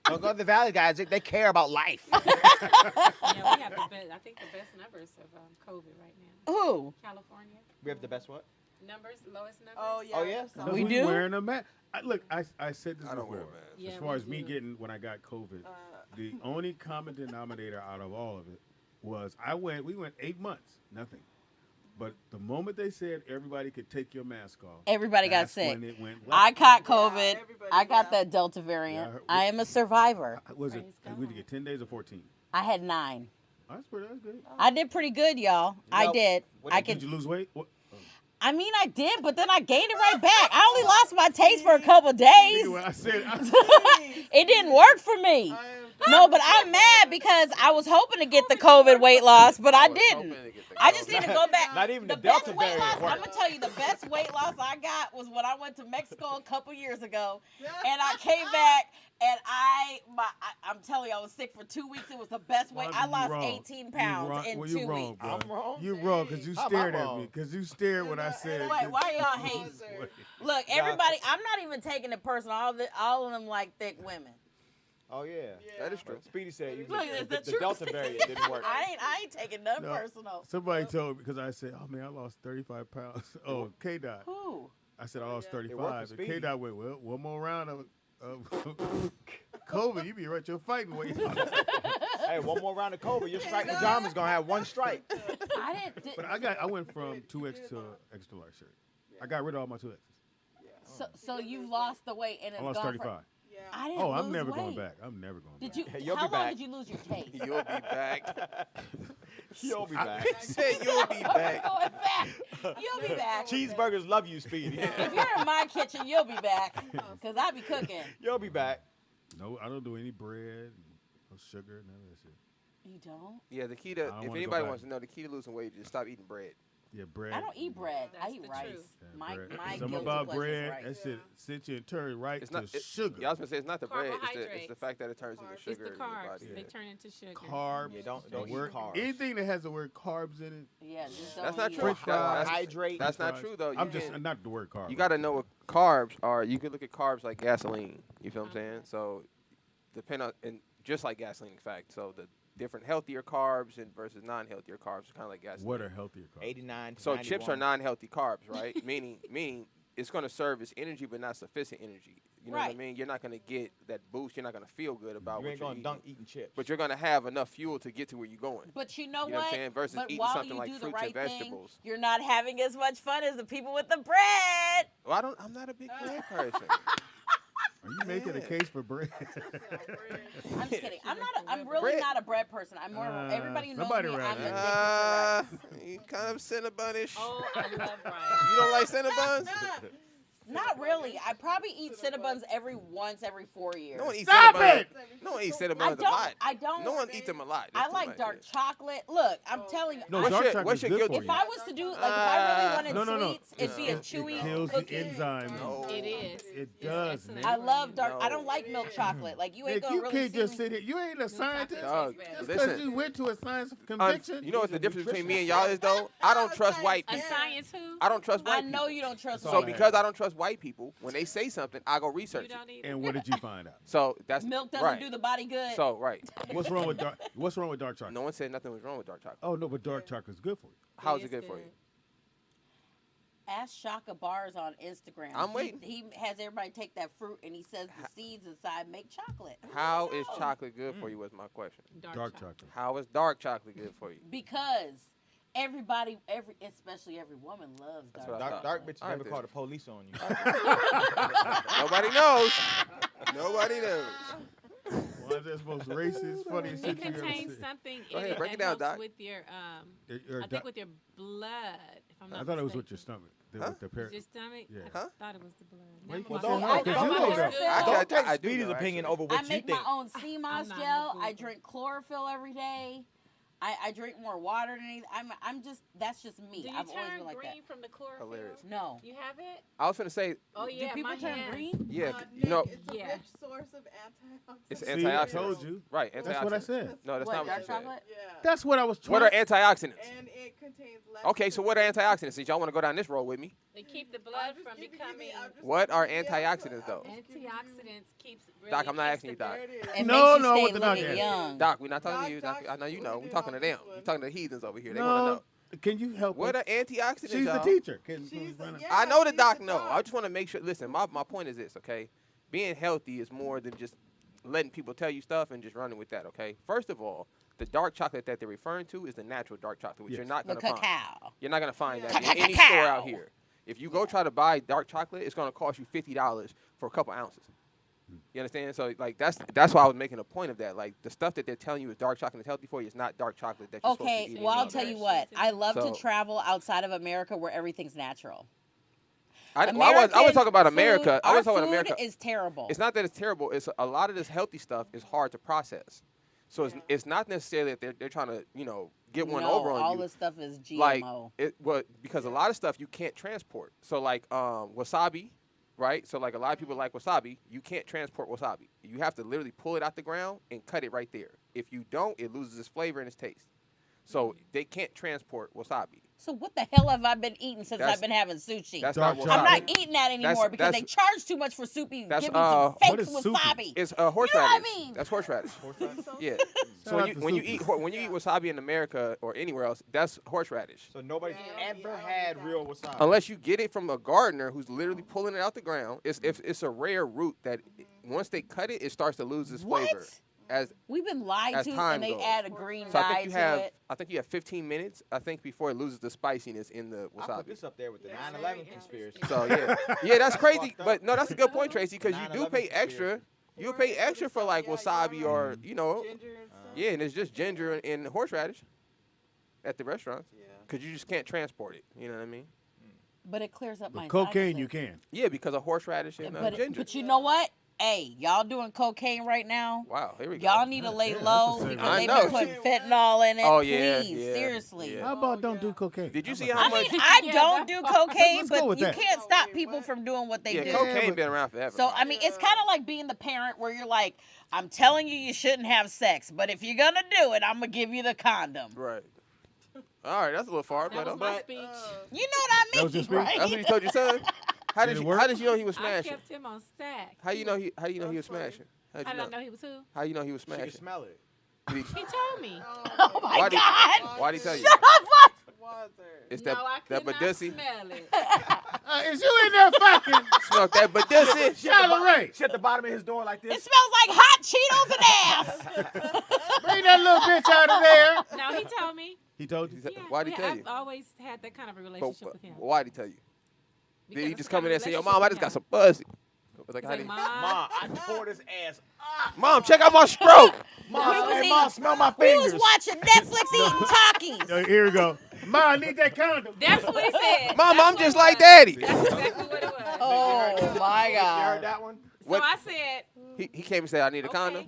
Don't go to the valley, guys. They care about life. Yeah, we have the best, I think the best numbers of COVID right now. Who? California. We have the best what? Numbers, lowest numbers. Oh yeah. Oh, yeah? Because We do? wearing a mask. Look, I said this I don't before. wear a mask. Yeah, As far we as me do. getting when I got COVID, the only common denominator out of all of it was we went 8 months, nothing. But the moment they said everybody could take your mask off, Everybody got that's sick. when it went I left. caught COVID. I got that Delta variant. Yeah, I am a survivor. Was it? We did get 10 days or 14? I had 9. That's good. I did pretty good, y'all. I did. Did you lose weight? What? I mean, I did, but then I gained it right back. I only lost my taste for a couple days. I said, It didn't work for me. No, but I'm mad because I was hoping to get the COVID weight loss, but I didn't. I just need to go back. Not even the best Delta weight loss. variant I'm worked. gonna tell you, the best weight loss I got was when I went to Mexico a couple years ago, and I came back. And I'm telling you, I was sick for 2 weeks. It was the best weight. I lost 18 pounds in 2 weeks. Bro. I'm wrong. You wrong because you How am I stared at wrong? me. Because you stared when I said. Wait, why y'all hate? Look, everybody, I'm not even taking it personal. All of them like thick women. Oh yeah. That is true. Speedy said you Look, it's the the truth. Delta variant didn't work. I ain't taking nothing No, personal. Somebody told me because I said, "Oh man, I lost 35 pounds." Oh, K Dot. Who? I said I lost It worked 35. for And K Speedy. Dot went, "Well, one more round of COVID, you be right your fighting weight." Hey, one more round of COVID, your striped pajama's gonna have one stripe. I didn't. But I went from 2X to extra large shirt. I got rid of all my 2Xs. So you lost the weight and it's I lost gone 35. I didn't Oh, I'm lose never weight. going back. I'm never going Did back. you? How long did you lose your taste? You'll be back. You'll be back. I said you'll be back. Going back. You'll be back. Cheeseburgers love you, Speedy. If you're in my kitchen, you'll be back. Because I be cooking. You'll be back. No, I don't do any bread, no sugar, none of that shit. You don't? Yeah, the key I to, don't if wanna go anybody back. wants to know, the key to losing weight is just stop eating bread. Yeah, bread. I don't eat bread. I That's eat the rice. truth. My bread. my Something guilty about pleasure is bread, rice. that shit sent you and turned right It's to not sugar. Yeah, I was gonna say it's not the bread. It's the Carbohydrates. fact that it turns into It's sugar the in your carbs. body. They Yeah. turn into sugar. Carbs. Yeah, don't the eat word, carbs. anything that has the word carbs in it. Yeah, just don't That's not eat true. it. That's- Hydrate. That's not fries. true though. You I'm just can- not the word carb. You got to know what carbs are. You could look at carbs like gasoline. You feel what I'm saying? So, depend on, and just like gasoline, in fact. So the different healthier carbs and versus non-healthier carbs are kind of like gasoline. What are healthier carbs? 89 to So chips are 91. non-healthy carbs, right? meaning it's going to serve as energy, but not sufficient energy. You know what I Right. mean? You're not going to get that boost. You're not going to feel good about You what ain't you're gonna eating. dunk eating chips. But you're going to have enough fuel to get to where you're going. But you know You know what what? I'm saying? Versus but eating while something you like do the fruits right and thing, vegetables. you're not having as much fun as the people with the bread. Well, I'm not a big bread person. Are you making a case for bread? I'm just kidding. I'm really Bread. not a bread person. I'm more. Everybody who knows somebody me. around I'm here. addicted to rice. You kind of Cinnabonish. Oh, I love rice. You don't like Cinnabons? Not really. I probably eat Cinnabons once every 4 years. No one eats Stop Cinnabons. it! No one eats I Cinnabons a don't. lot. I don't. No one eats them a lot. I That's too like much, dark yeah. chocolate. Look, I'm telling you. No, I- dark your- chocolate's what's your good guilty for if you. I was to do, like, if I really wanted No. sweets, it'd be a chewy It kills cookie. the enzyme. No. It is. It does, excellent. man. I love dark. I No. don't like milk chocolate. Like you ain't Nick, gonna you really can't see just me. sit here. You ain't a scientist. Dog, Just because listen. you went to a science convention. You know what the difference between me and y'all is though? I don't trust white A people. science who? I don't trust I white know people. you don't trust. So white because I don't trust white people, when they say something, I go research You it. don't either. And what did you find out? So that's milk doesn't right. do the body good. So right. What's wrong with dark? What's wrong with dark chocolate? No one said nothing was wrong with dark chocolate. Oh no, but dark chocolate's good for you. How is It it is good for you? Ask Shaka Bars on Instagram. I'm waiting. He has everybody take that fruit and he says the seeds inside make chocolate. How is chocolate good for you? Was my question. Dark chocolate. How is dark chocolate good for you? Because everybody, especially every woman loves That's dark what I chocolate. Dark bitches I never did. call the police on you. Nobody knows. Nobody knows. Why is that supposed to racist? Funniest It shit you ever contains seen. something Go in ahead, it break it that down, helps Doc. with your Your I doc- think with your blood. If I'm not I thought it was with your mistaken. stomach. Huh? With the par- Your stomach? Yeah. I Huh? thought it was the blood. Well, you Never can mind. say no, 'cause you don't know. know. Actually, Don't take I do Speedy's know, opinion actually. over I what you make think. my own sea moss not gel. Google. I drink chlorophyll every day. I drink more water than anything. I'm just that's just me. Do you I've always turn been like green from the chlorophyll? Hilarious. that. No. You have it? I was gonna say, Oh yeah, Do people my turn hands. green? yeah, Nick, you know, it's a Yeah. rich source of antioxidants. it's See, I antioxidants. told you. Right, antioxidants. That's what I said. No, that's What, not what dark you said. chocolate? Yeah. That's what I was trying. What are antioxidants? And it contains less. Okay, so what are antioxidants? Since y'all want to go down this road with me, They keep the blood from becoming. what are antioxidants though? Antioxidants keeps. Really Doc, I'm not keeps asking you, the- Doc. It No, makes you no, stay what the doc looking asked. young. Doc, we're not talking Doc, to you. Doc, Doc, I know you we know. did We're talking to on them. this We're one. talking to the heathens over here. They want to No, know. can you help What us? are antioxidants, She's the y'all? teacher. Can, She's the- yeah. I know the she's doc the know. doc. I just want to make sure. Listen, my point is this, okay? Being healthy is more than just letting people tell you stuff and just running with that, okay? First of all, the dark chocolate that they're referring to is the natural dark chocolate, which you're not The gonna find. cacao. You're not gonna find that in any store out here. If you go try to buy dark chocolate, it's gonna cost you $50 for a couple ounces. You understand? So like that's why I was making a point of that. Like the stuff that they're telling you is dark chocolate is healthy for you. It's not dark chocolate that you're supposed to eat. Well, I'll tell you what. I love So- to travel outside of America where everything's natural. I was talking about America. I was Our talking about food America. is terrible. It's not that it's terrible. It's a lot of this healthy stuff is hard to process. So it's not necessarily that they're trying to get one over on you. all this stuff is GMO. Like because a lot of stuff you can't transport. So like wasabi, right? So like a lot of people like wasabi. You can't transport wasabi. You have to literally pull it out the ground and cut it right there. If you don't, it loses its flavor and its taste. So they can't transport wasabi. So what the hell have I been eating since That's- I've been having sushi? That's not wasabi. I'm not eating that anymore because they charge too much for sushi. That's Give me some fake what is wasabi. It's horseradish. You know what I mean? That's horseradish. Yeah. So Shout out to when you Suki. eat wasabi in America or anywhere else, that's horseradish. So nobody's ever had real wasabi. Unless you get it from a gardener who's literally pulling it out the ground. It's a rare root that once they cut it, it starts to lose its flavor. We've been lied as to, time and they goes. add a green So dye to it. I think you have 15 minutes. I think before it loses the spiciness in the I put wasabi. this up there with the 9/11 conspiracy. So yeah, that's crazy. But no, that's a good point, Tracy, because you do 9/11 pay extra. You'll pay extra for like wasabi or yeah, and it's just ginger and horseradish at the restaurants because you just can't transport it. You know what I mean? But it clears up my Cocaine, sinuses. you can. Yeah, because of horseradish and ginger. But you know what? Hey, y'all doing cocaine right now? Wow, here we go. Y'all need to lay low that's a because I they've know. been putting fentanyl in it. Oh, yeah, Please, yeah, seriously. How about don't do cocaine? Did you see how I much? mean, I don't do cocaine, Let's go but with you that. can't stop people from doing what they Yeah, do. cocaine been around forever. So, I mean, it's kind of like being the parent where you're like, I'm telling you, you shouldn't have sex, but if you're going to do it, I'm going to give you the condom. Right. All right, that's a little far, That was but my speech. You know what I mean, That was your speech? right? that's what you told your son. How did Did it you? work? How did you know he was I smashing? kept him on stack. How you know he? How you know he was smashing? How'd I you don't know he was who. How you know he was She can smashing? smell it. Did he- He told me. Oh, my why God. Why'd he tell you? Shut up. It's No, that I that could not badussi. smell it. Is you in there fucking? Smell that badussi. Charlotte Ray. She at the bottom of his door like It this. smells like hot Cheetos and ass. Bring that little bitch out of there. No, he told me. He told you? He said- Yeah, Why'd he tell I've you? always had that kind of a But relationship with him. why'd he tell you? Did Because he it's just the come in kind there of and say, "Yo, relationship mom, I we just got have. some pussy"? Like, how Say, did he- Mom, Mom, I tore this ass up. Mom, check out my stroke. Mom, was hey, eating- Mom, smell my We fingers. was watching Netflix eating Takis. Yo, here we go. Ma, I need that condom. That's what he said. Mom, That's I'm what just it like was. daddy. That's exactly what it was. Oh, my You heard God. that one? So What- I said, He came and said, "I need a okay. condom."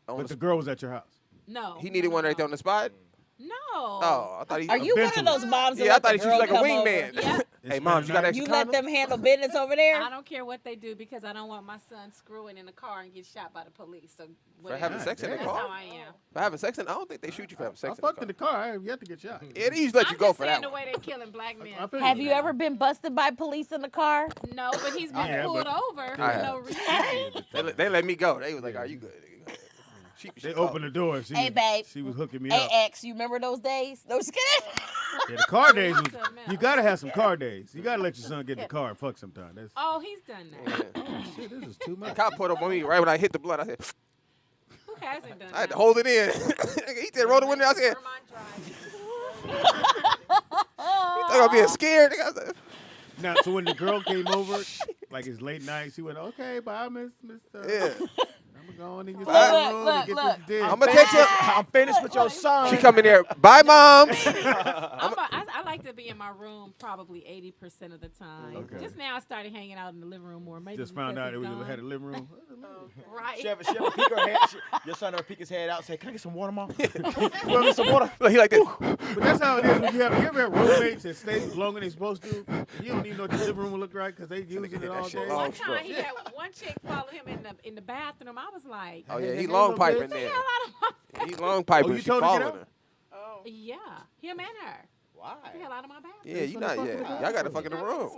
On But the the girl was at your house. No. He needed one right there on the spot. No. Oh, I thought he. Are you one of those moms that Yeah, I let thought the he was girl like a come wingman. over? Yeah. Hey, mom, you got extra You let condom? them handle business over there? I don't care what they do because I don't want my son screwing in the car and get shot by the police. So For having sex in the That's car? how I am. For having sex in, I don't think they shoot you for having I sex in fucked the in car. the car. I have yet to get shot. Yeah, they usually let you I'm go just for saying that the one. way they killing black men. I feel Have you. you ever been busted by police in the car? No, but he's been Yeah, pulled but- over I for have. no reason. They let me go. They was like, "Are you good?" She They opened the door. She, Hey, babe. she was hooking me Hey, up. X, you remember those days? Those kids? Yeah, the car days was, Something else. you gotta have some car days. You gotta let your son get in the car and fuck sometime. That's Oh, he's done that. Yeah. shit, this is too The much. cop put up on me right when I hit the blood. I said, Who hasn't done I had that? to hold it in. He said, "Roll the window." I said, Vermont Drive. "They're gonna be scared." I said, Now, so when the girl came over, like it's late night, she went, "Okay, bye, Miss. Yeah. I'm gonna go in your Look, room look, and get look. this dick." I'm gonna take you. I'm finished with your son. She come in there. Bye, mom. I like to be in my room probably 80% of the time. Okay. Just now I started hanging out in the living room more. Maybe Just found because out that he's we gone. had a living room. Right. She ever peek her head, your son ever peek his head out and say, "Can I get some water, Mom? You want me some water?" Look, he like this. But that's how it is when you ever have roommates that stay longer than they supposed to. You don't even know what the living room will look like because they using it that all shit day. long. One time he had one chick follow him in the bathroom. I was like, Oh yeah, he Hey, long little piping bitch. there. hell out of my He long piping. Oh, you She told her to get following out? her. Yeah, him and her. Why? Get the hell out of my bathroom. Yeah, you not. Yeah, y'all got to fuck in the room.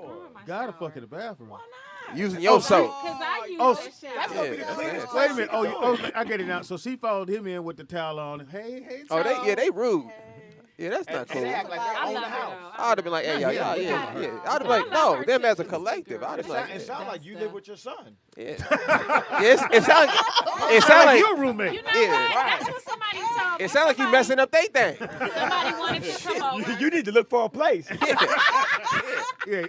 Gotta fuck in the bathroom. Using your soap. Because I use Oh, that shit. that's Yeah, gonna be the that's cleanest nasty. Wait a minute. I get it now. So she followed him in with the towel on. Hey, Oh, Charles. they rude. Yeah, that's not cool. And they act like they I own the love it, house. though. I would have been like, hey, yeah. I'd have been like, no, them as a collective. I'd have been like, It sounds like you live with your son. yeah. Yes, it sounds like your roommate. You know Yeah. what? That's what somebody told me. it sounds like you messing up they thing. Somebody wanted to come over. You need to look for a place. Yeah,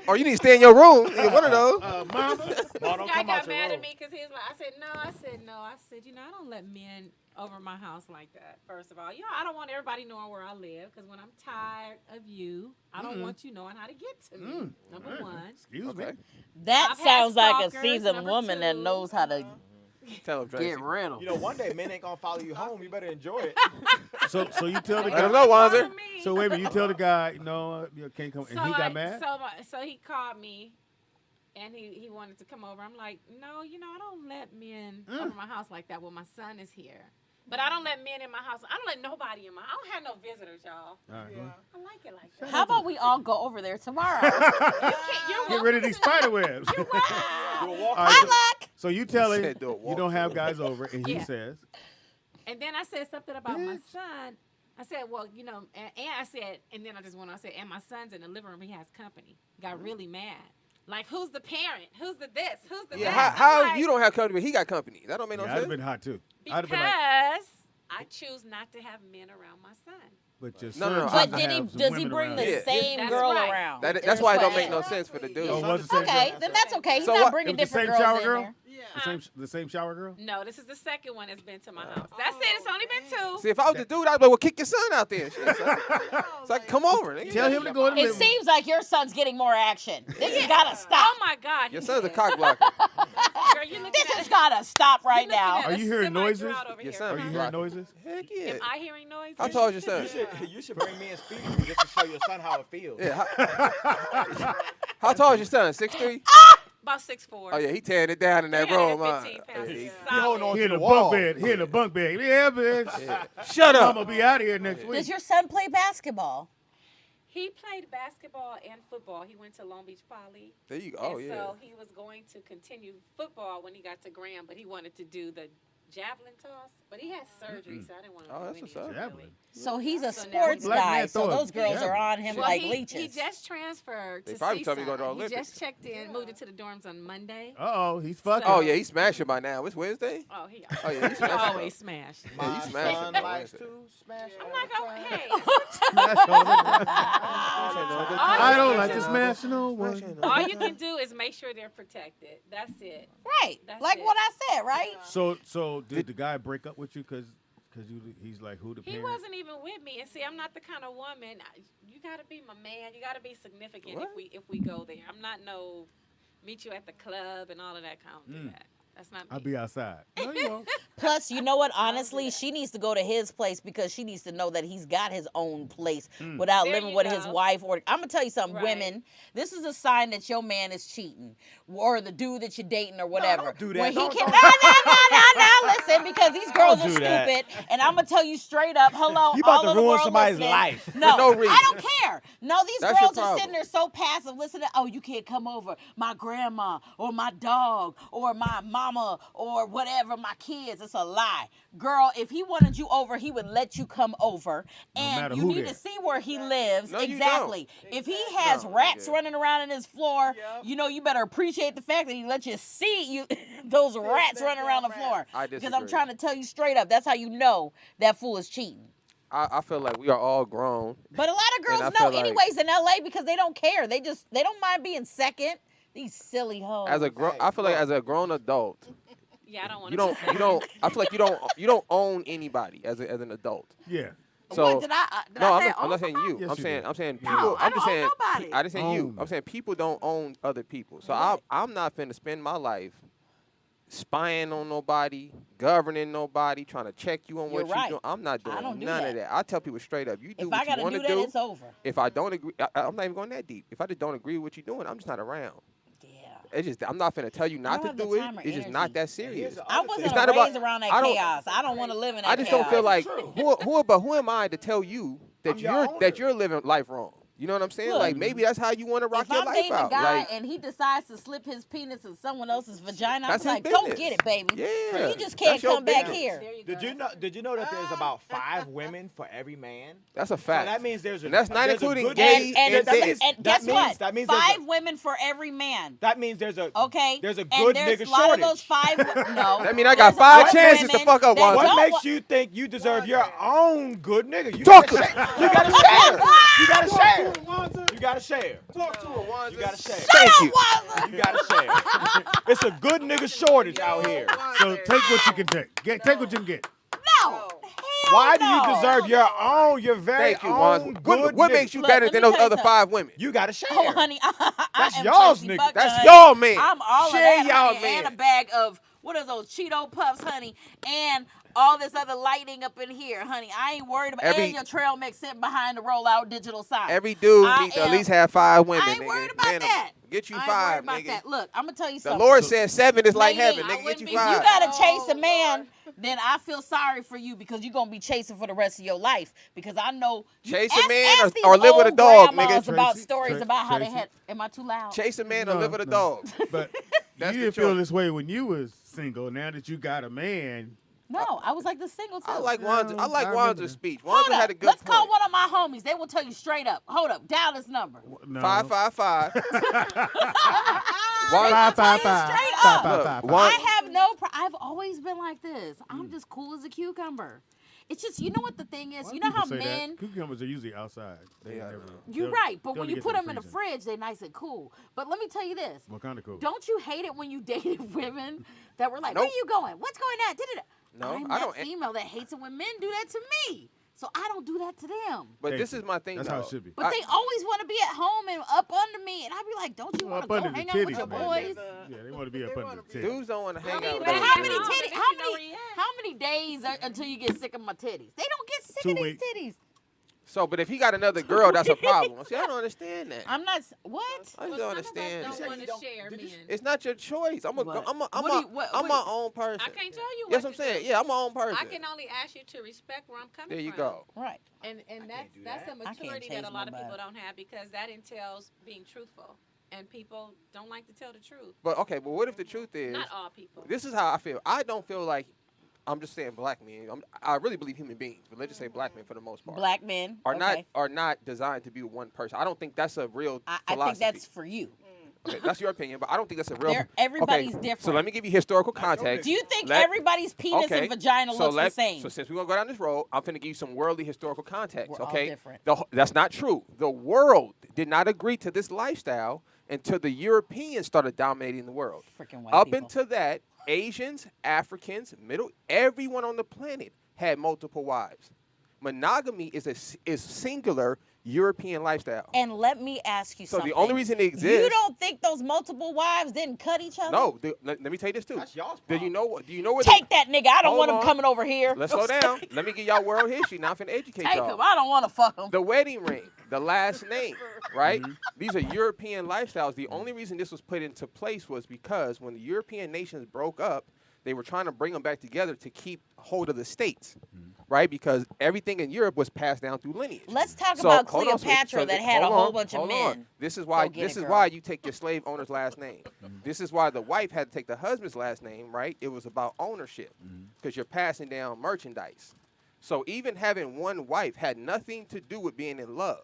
Or you need to stay in your room. Yeah, one of those. mama. This guy got mad at me because he was like, I said, no. I said, I don't let men over my house like that, first of all. I don't want everybody knowing where I live because when I'm tired of you, I don't want you knowing how to get to me, number one. Excuse me. That I've had sounds like a stalkers, seasoned number woman that two. knows how to Tell him, Tracy. get rid of. You know, one day men ain't gonna follow you home. You better enjoy it. So you tell the Let him guy. know, Wanzer. So wait a minute, you tell the guy, no, you can't come, and he got mad. So he called me, and he wanted to come over. I'm like, no, I don't let men over my house like that when my son is here. But I don't let men in my house. I don't let nobody in my. I don't have no visitors, y'all. All right, I like it like that. How about we all go over there tomorrow? Get rid of these spider webs. Good right, luck. So you tell him said do a you don't have walkthrough. guys over, and he Yeah. says, And then I said something about my son. I said, well, and I said, and then I just went on. I said, and my son's in the living room. He has company. Got really mad. Like, who's the parent? Who's the this? Who's the Yeah, that? how I'm like, you don't have company, but he got company. That don't make no yeah, I'd sense. have been hot too. I'd have Because been like, I choose not to have men around my son. but your No, son I- should But have does some he women bring around the him. Yeah. same That's girl right. around? That's why it don't make That's no why- sense for the dude. Oh, was it the same Okay, girl? then that's okay. He's So not what- bringing It was the different same girls shower in girl? there. The same shower girl? No, this is the second one that's been to my house. That's it. It's only been two. See, if I was the dude, I'd be like, well, kick your son out there. Shit, son. It's like, come over. Nigga. Tell him to go in the It living room. seems like your son's getting more action. This has got to stop. Oh my God. Your he son's a did. cock blocker. Girl, you looking This at has got to stop right you looking now. at Are a you hearing noises? semi-drought over Your here. son Are be you hearing blocking. noises? Heck yeah. Am I hearing noises? How tall is your son? You should bring me and Speedy just to show your son how it feels. Yeah. How tall is your son? 6'3"? About 6'4". Oh yeah, he tearing it down in that room. 315 pounds. Yeah, He's He holding on He in to the the wall. bunk bed. He in the bunk bed. Yeah, bitch. yeah. Shut I'm up. gonna be out of here next Does week. your son play basketball? He played basketball and football. He went to Long Beach Poly. There you go. Oh and yeah. so he was going to continue football when he got to Graham, but he wanted to do the javelin toss. But he had surgery, so I didn't want to Oh, do that's any what's of up. it, Javelin. really. So he's a So now sports he's- Black guy. man So throw a those girls javelin. are on him Well, like he leeches. just transferred They to probably told me to go to Seaside. Olympics. He just checked in, moved into the dorms on Monday. Uh-oh, he's fucking. Oh yeah, he's smashing by now. It's Wednesday. Oh, he Oh yeah, he's smashing. always smashed. Yeah, My he's smashing son by likes Wednesday. to smash. I'm not going, hey. Smash all the time. All I you don't can like to do- smash no one. All you can do is make sure they're protected. That's it. Right. That's Like it. what I said, right? So did the guy break up with you because he's like who the He parent? wasn't even with me, and see, I'm not the kind of woman. You gotta be my man. You gotta be significant What? if we go there. I'm not no meet you at the club and all of that. I don't do that. That's not me. I'll be outside. No, you won't. Plus, you know what? Honestly, she needs to go to his place because she needs to know that he's got his own place without There living you with his go. wife. Or I'm gonna tell you something, Right. women. This is a sign that your man is cheating, or the dude that you're dating, or whatever. don't do that. When he Don't- can, don't- no, listen, because these girls are do that. stupid, and I'm gonna tell you straight up. Hello, You about all to of the ruin world somebody's listening. life. No, no reason. I don't care. No, these That's your girls are problem. sitting there so passive. Listen to, oh, you can't come over. My grandma or my dog or my mama or whatever, my kids. It's a lie. Girl, if he wanted you over, he would let you come over. matter And you who need there. to see where he lives. No, you exactly. If he has No, rats yeah. running around in his floor, Yep. you know, you better appreciate the fact that he let you see you those rats running around the floor. I Because I'm disagree. trying to tell you straight up, that's how you know that fool is cheating. I feel like we are all grown. But a lot of girls I know feel like- anyways in LA because they don't care. They don't mind being second. These silly hoes. As a I feel like as a grown adult, Yeah, I don't want you to. don't. I feel like you don't own anybody as an adult. Yeah. So What, did I no, say I'm own not saying you. Yes, I'm you saying did. I'm saying No, people. I I'm just don't own saying nobody. I didn't say you. Own. I'm saying people don't own other people. So I'm not finna spend my life spying on nobody, governing nobody, trying to check you on what You're right. you doing. I'm not doing I don't do none of that. that. I tell people straight up, you do If what I gotta you want do to that, do. it's over. If I don't agree, I'm not even going that deep. If I just don't agree with what you're doing, I'm just not around. Yeah. It's just I'm not finna tell you not don't to have the do it. time or It's just not energy. that serious. I wasn't It's not about- raised around that I don't- chaos. I don't want to live in that I just chaos. don't feel like who am I to tell you that I'm your owner. you're living life wrong? You know what I'm saying? Look, Like maybe that's how you want to rock If your I'm life dating a out. guy Like, and he decides to slip his penis in someone else's vagina, I'm That's his like, go business. get it, baby. Yeah, You just can't that's your come back business. here. Did you know that there's about 5 women for every man? That's a fact. So that means there's a And that's not there's a including good- gays And and dead. guess what? That means there's 5 women for every man. That means there's a Okay. There's a And good there's nigga a lot shortage. of those 5. No. That mean I got 5 chances to fuck up one. What makes you think you deserve your own good nigga? You Talk gotta to share. You gotta share. You gotta share. You gotta share. Talk to him, Wanza. You gotta share. Thank you. You gotta share. It's a good nigga shortage out here. So take what you can take. Take what you can get. No. Why do you deserve your own, your very Thank you, own Wanza. good What nigga? makes you better than those other 5 women? You gotta share. Oh, honey, That's I am y'all's Tracy nigga. Buck, That's honey. y'all man. I'm all Share of that, y'all honey, man. and a bag of what are those Cheeto Puffs, honey, and all this other lighting up in here, honey. I ain't worried about and your trail mix sitting behind the rollout digital sign. Every dude I needs to at am- least have 5 women. I ain't nigga. worried about Man, that. Get you I ain't 5, worried about nigga. that. Look, I'm gonna tell you The something. Lord said 7 is like Lady, heaven. Nigga, get you If 5. you gotta chase a man, then I feel sorry for you because you're gonna be chasing for the rest of your life. Because I know Chase a ask- man ask these or live with a old dog, grandmas nigga. about Tracy, stories about how they Tracy. had. Am I too loud? Chase a man or No, live with a no. dog. But That's you the didn't feel choice. this way when you was single. Now that you got a man, No, I was like the single too. I like Wanza. I like I remember Wanza's that. speech. Hold Wanza up. had a good Let's point. call one of my homies. They will tell you straight up. Hold up. Dial this number. no. 555. They will tell you 555. straight up. 555. One- I have no. I've always been like this. I'm just cool as a cucumber. It's just you know what the thing is. Why You do know how people say that? men. Cucumbers are usually outside. They Yeah, I never, know. You're they'll- right, but they when only you get put to them in the freezer. fridge, they nice and cool. But let me tell you this. What kind of cool? Don't you hate it when you dated women that were like, Nope. "Where you going? What's going on?" No, I'm I that don't. female that hates it when men do that to me. So I don't do that to them. But Thank this you. is my thing. That's though. how it should be. But they always want to be at home and up under me, and I'd be like, "Don't you Well, want up to go under the hang out with titties, your man. boys?" Yeah, they want to be up under the titties. Dudes don't want to hang out with But those how many dudes. titties? They should know where he at. How many days until you get sick of my titties? They don't get sick 2 of these weeks. titties. So, but if he got another girl, that's a problem. See, I don't understand that. I'm not. What? I just don't understand. Don't want to share men. It's not your choice. I'm What? I'm What do you- what- I'm what- my own person. I can't tell you Yes, what I'm to saying. do. Yeah, I'm my own person. I can only ask you to respect where I'm coming from. There you go. Right. And that's a I can't maturity change that a lot of nobody. people don't have because that entails being truthful. And people don't like to tell the truth. But okay, but what if the truth is? Not all people. This is how I feel. I don't feel like I'm just saying black men. I really believe human beings, but let's just say black men for the most part. Black men are okay. not designed to be with one person. I don't think that's a real I philosophy. think that's for you. Okay, that's your opinion, but I don't think that's a real. Everybody's okay, different. So let me give you historical context. Do you think everybody's penis and vagina looks the same? So since we're gonna go down this road, I'm finna give you some worldly historical context. We're all okay, different. That's not true. The world did not agree to this lifestyle until the Europeans started dominating the world. Freaking white Up people. until that, Asians, Africans, everyone on the planet had multiple wives. Monogamy is singular European lifestyle. And let me ask you So something. the only reason it exists. You don't think those multiple wives didn't cut each other? No, let me tell you this too. That's y'all's Do you know where? Take that nigga. I don't Hold want him on. coming over here. Let's slow down. Let me give y'all world history. Now I'm finna educate Take y'all. him. I don't want to fuck him. The wedding ring, the last name, right? These are European lifestyles. The only reason this was put into place was because when the European nations broke up, they were trying to bring them back together to keep hold of the states, right? Because everything in Europe was passed down through lineage. Let's talk So, about hold on, Cleopatra so that had a hold whole on, bunch of hold men. on. This is why. Go get This it, is girl. why you take your slave owner's last name. This is why the wife had to take the husband's last name, right? It was about ownership, because you're passing down merchandise. So even having one wife had nothing to do with being in love.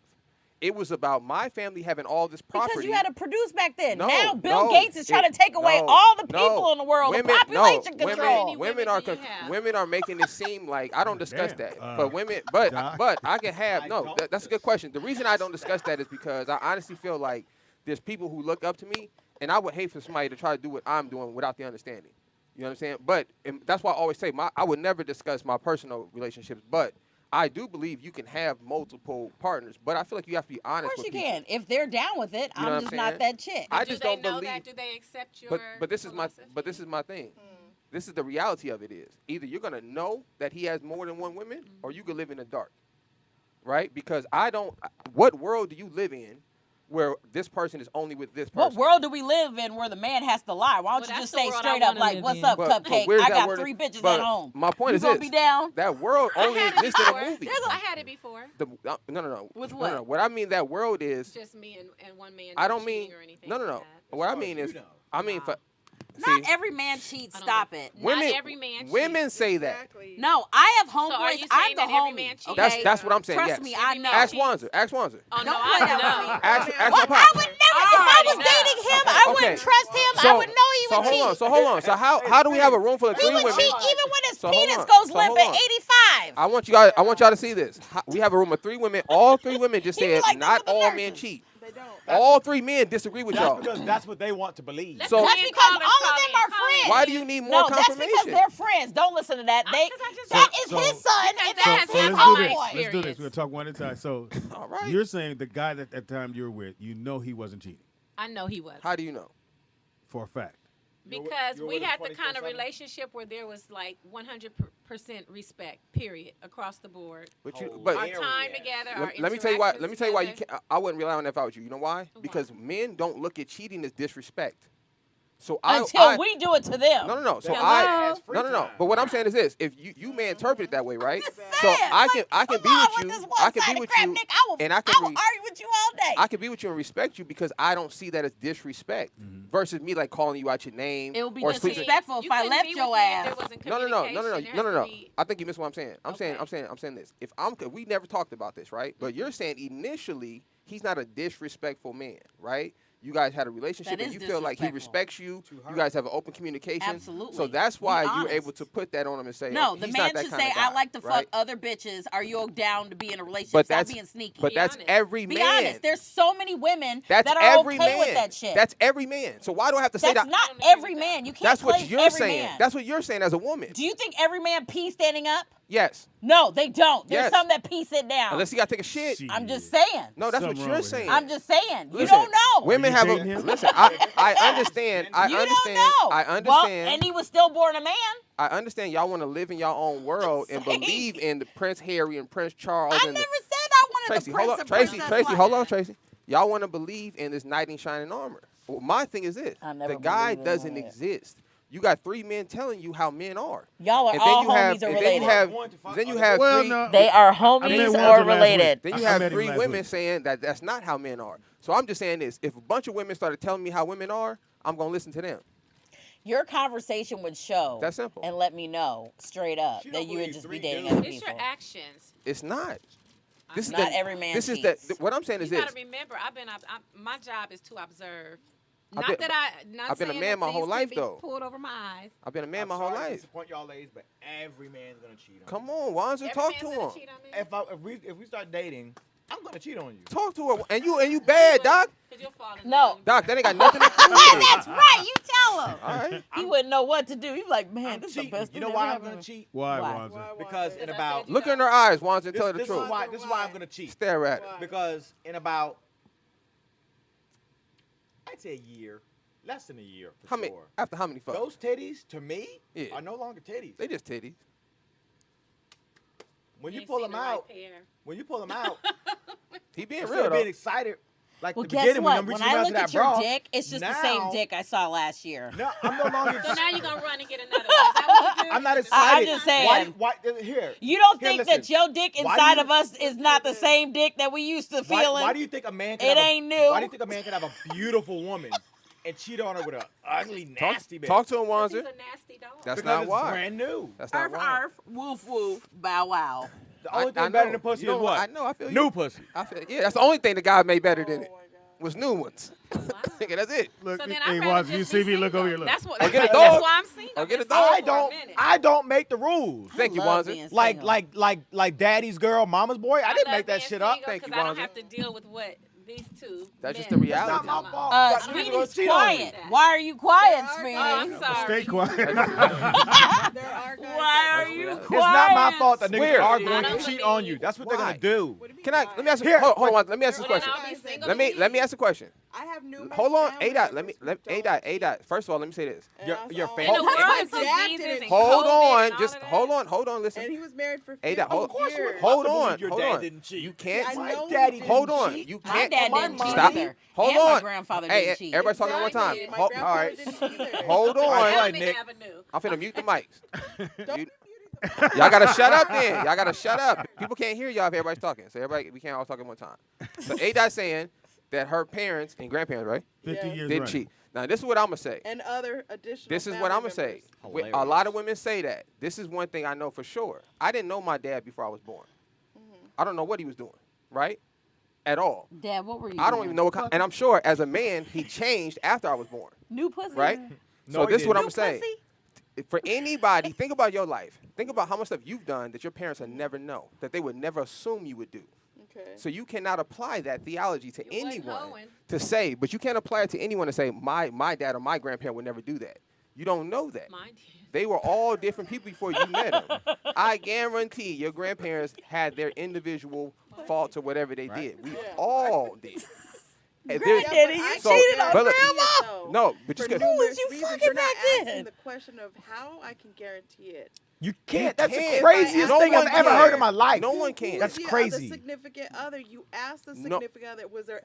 It was about my family having all this property. Because you had to produce back then. No, now Bill no, Gates is trying to take away no, all the people no. in the world. Women, the population no, control. Women are making it seem like I don't discuss Damn, that. But women, but I can have no. don't That's a good question. The reason I don't discuss that is because I honestly feel like there's people who look up to me, and I would hate for somebody to try to do what I'm doing without the understanding. You know what I'm saying? But and that's why I always say I would never discuss my personal relationships, but I do believe you can have multiple partners, but I feel like you have to be honest Of course with you people. can. If they're down with it, You know what I'm just I'm not saying? that chick. I Do just they don't know believe. that? Do they accept your But this is my thing. This is the reality of it is either you're gonna know that he has more than one woman, or you can live in the dark, right? Because what world do you live in where this person is only with this person. What world do we live in where the man has to lie? Why don't you just say straight up, like, what's up, Cupcake? where's I that got word? 3 bitches But at home. My point you is gonna this. be down? That world only exists in a movie. I had it before. No. With No, what? no. What I mean that world is. Just me and one man. I don't mean. Or anything No. like that. What I mean is. I mean for. Not See, every man cheats. Stop it. women, Not every man cheats. women say that. No, I have So are homeboys. you I'm saying the that every homie. man cheats? Okay? That's what I'm saying. Trust yes. me, I know. Ask Wanzer. Ask Wanzer. Oh no, Don't I play that with me. know. Ask What? my I pop. would never. If I was dating him, I wouldn't trust him. I would know he would cheat. So hold on. So how do we have a room full of He 3 would women? cheat even when his So hold penis on. goes So limp hold at on. 85. I want y'all to see this. We have a room of 3 women. All 3 women just said not all men cheat. All 3 men disagree with y'all. Because that's what they want to believe. So That's because all of them are friends. why do you need more No, that's confirmation? because they're friends. Don't listen to that. That is his son, and So that's his let's do this. homeboy. Let's do this. We're gonna talk one at a time. So you're saying the guy that at the time you were with, you know he wasn't cheating I know he was. How do you know? for a fact. Because we had the kind of relationship where there was like 100% respect, period, across the board. But our time together, our let me tell you why. interactions Let me tell you why you together. can't. I wouldn't rely on that if I was you. You know why? Because men don't look at cheating as disrespect. So I we do it to them. No. So Hello? No. But what I'm saying is this: if you may interpret it that way, right? So I can be with you. I can be with you, and I can argue with you all day. I can be with you and respect you because I don't see that as disrespect versus me like calling you out your name. It would be or sleeping- disrespectful if I left your ass. No. I think you missed what I'm saying. I'm saying this. If we never talked about this, right? But you're saying initially he's not a disrespectful man, right? You guys had a relationship That and is you feel like he respects you. You guys have an open communication. Absolutely. So that's why Be you're honest. able to put that on him and say, No, oh, the he's man not that should kind say, of guy, I like to right? fuck other bitches. Are you down to be in a relationship? But Stop that's being sneaky. But that's every Be man. honest. There's so many women That's that are every okay man. with that shit. That's every man. So why do I have to say That's that? not every man. You can't That's what claim you're every saying. man. That's what you're saying as a woman. Do you think every man pee standing up? Yes. No, they don't. There's Yes. some that pee sit down. Unless you got to take a shit. I'm just saying. No, that's what you're saying. I'm just saying. You Listen, don't know. Women have a listen. I understand. I You understand. don't know. I Well, understand. and he was still born a man. I understand y'all want to live in your own world and believe in the Prince Harry and Prince Charles. I and never said I wanted Tracy, the prince hold on, and Tracy, princess hold life. on, Tracy. Y'all want to believe in this knight in shining armor. Well, my thing is this: never the guy believed in doesn't that. exist. You got 3 men telling you how men are. Y'all are and all then you have, homies or and related. then you have Well, 3. no. They are I met homies Walter or last related. week. Then you I have met him 3 last women week. saying that that's not how men are. So I'm just saying this: if a bunch of women started telling me how women are, I'm gonna listen to them. Your conversation would show That's simple. and let me know straight up that you would just be dating other It's people. your actions. It's not. This is Not the, every man This is cheats. the what I'm saying is You this. gotta remember, my job is to observe. I've Not been- that not I've been a saying man that my whole things life, can be though. Pulled over my eyes. I've been a man my I'm whole sorry to life. disappoint y'all ladies, but every man's gonna cheat on Come on, Wanzer, Every talk man's to gonna him. cheat on me. If we start dating, I'm gonna cheat on you. Talk to her, and you bad, Doc. No. Doc, that ain't got nothing to do with it. That's right. You tell him. All right. He wouldn't know what to do. He's like, man, I'm this is the cheating. best You thing know that why ever I'm happened gonna to me. cheat? Why, Why? Wanzer? Because in about Look in her eyes, Wanzer, and tell her the this truth. is why I'm gonna cheat. Stare at it. Because in about I'd say a year, less than a year for How many? sure. After how many fucks? Those titties to me Yeah. are no longer titties. They just titties. When you ain't pull seen them the right out, pair. when you pull them out, He being instead real of though. being excited, like Well, the guess beginning what? when I'm When reaching I down look to at that your bra, dick, it's just the same now- dick I saw last year. No, I'm no longer. So now you're gonna run and get another one. Is that what you do? I'm not I'm excited. just saying. Why, here. You don't Here, think listen. that your dick Why inside do of us is not the same dick that we used to Why, feeling? why do you think a man? Can It have ain't a, new. Why do you think a man can have a beautiful woman and cheat on her with a ugly, nasty bitch? Talk to him, He's Wanzer. a nasty dog. That's because not it's why. brand new. That's not Arf, why. arf, woof, woof, bow, wow. The only I thing better know. than pussy You know is what? I know. I feel New you. pussy. I feel, yeah, that's the only thing the guy made better than it. Was new ones. Nigga, that's it. Look, So then hey, I'd rather Wanzer, you just see be me? Look single. over here. Look. That's what. Or get a That's dog. why I'm single. Or get a Been single dog. for a minute. I don't make the rules. Thank you, love Wanzer. being Like single. like daddy's girl, mama's boy. I didn't love make that being shit up. single Thank you, 'cause I don't Wanzer. have to deal with what these two. That's just men the That's reality. not my fault. I'm Sweetie's gonna cheat on quiet. you. Why are you quiet, Oh, Sweetie? I'm sorry. Stay quiet. Why are you quiet? It's not my fault that niggas Swear. are I going don't to cheat believe on you. you. That's what they're Why? gonna do. Can I? Let me ask. Here, Hold on. Let me ask this Well, then question. I'll be single Let me again. ask a question. I have numerous Hold on, family A dot. Let me members who A dot. First of all, let me say this. And Your- I was your all- family- In the world My of dad diseases didn't- and Hold COVID on, and all just of that. hold on. And Listen. he was married for A dot. 50 Hold years. Hold on. Your Hold dad on. didn't cheat. You can't. I know he daddy didn't Hold on. cheat. You My can't dad my didn't cheat Stop. either. Hold and on. my grandfather Hey, didn't cheat. everybody's talking at one time. Exactly. My All grandfather right. didn't either. Hold on. All right, Elming Nick. Avenue. I'm finna mute the mics. Y'all gotta shut up then. Y'all gotta shut up. People can't hear y'all if everybody's talking. So we can't all talk at one time. So A-Dot's saying that her parents and grandparents, right, 50 Yes. years didn't running. cheat. Now this is what I'm gonna say. And other additional. This is what I'm gonna say. Hilarious. A lot of women say that. This is one thing I know for sure. I didn't know my dad before I was born. I don't know what he was doing, right? At all. Dad, what were you I don't doing? even know what and I'm sure as a man he changed after I was born, New pussy? right? No, So he this is what didn't. I'm saying. For anybody, think about your life. Think about how much stuff you've done that your parents would never know, that they would never assume you would do. Okay. So you cannot apply that theology to You wasn't anyone hoeing. to say, but you can't apply it to anyone to say, my dad or my grandparent would never do that. You don't know that. Mine did. They were all different people before you met them. I guarantee your grandparents had their individual faults or whatever they did. We all did. And there's- Granddaddy, you so- cheated on but look- grandma? No, but For just 'cause- numerous you reasons, fucking you're not back asking then? the question of how I can guarantee it. You can't. That's the can't. craziest No thing I've one ever can. heard in my life. No one can. That's Who's the crazy. other significant other, you asked the No. significant other, was there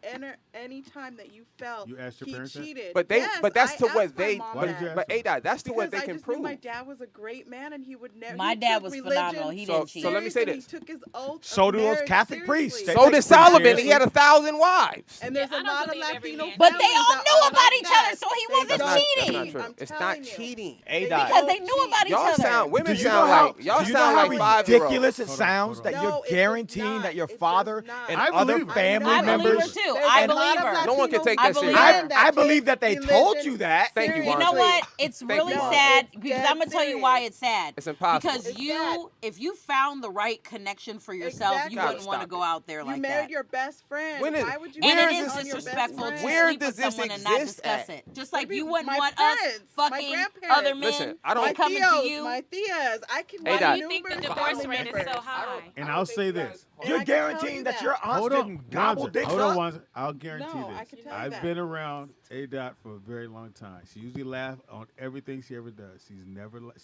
any time that you felt You asked your he parents that? cheated? But they, Yes, but that's I to asked what my they, mom Why did you that. ask but A-Dot, that's to what Because they I can just knew prove. my dad was a great man, and he would never. My he dad took was religion phenomenal. He So- didn't cheat. so let me say serious, this. and he took his oath So of do those marriage Catholic priests. seriously. They So take did it pretty Solomon. He seriously. had 1,000 wives. And there's Yeah, I a don't lot of believe every Latino man But does they families all that knew are about like each other, that. so he They wasn't That's don't not, that's cheating. not true. I'm It's not telling you. cheating. A-Dot. Because they knew about each Y'all other. sound, women Do you know sound how, like, y'all do you know sound how like 5-year-olds. ridiculous it Hold on, sounds hold that on. you're No, it does guaranteeing not. that your It does father not. and I other believe her. family I believe her members too. There's I a lot believe of her. No one can Latinos take I that believe serious. her. I believe that they told religion you that. Thank you, You know Seriously. what? It's Thank really you, Mom. sad It's because dead I'm gonna tell you why serious. it's sad. It's impossible. Because It's you, if you found the right connection for yourself, Exactly. you wouldn't Gotta want to stop go it. out there You like married that. your best friend. When is- Why would you? And Where it is is this- on your best disrespectful to friend? Where sleep does with this someone and not exist discuss at? it. Just like you Maybe wouldn't my want parents, us my fucking grandparents. other men Listen, I don't- and coming Theos, to you. My Theas. I can. Hey, Why Dot. do you think the numerous divorce family rate is members. so high? And I'll say this. And You're I can tell guaranteeing you that your aunts Hold on. didn't gobble dicks Hold on, up? Wanza. I'll guarantee No, this. I can tell you I've that. been around A-Dot for a very long time. She usually laughs on everything she ever does.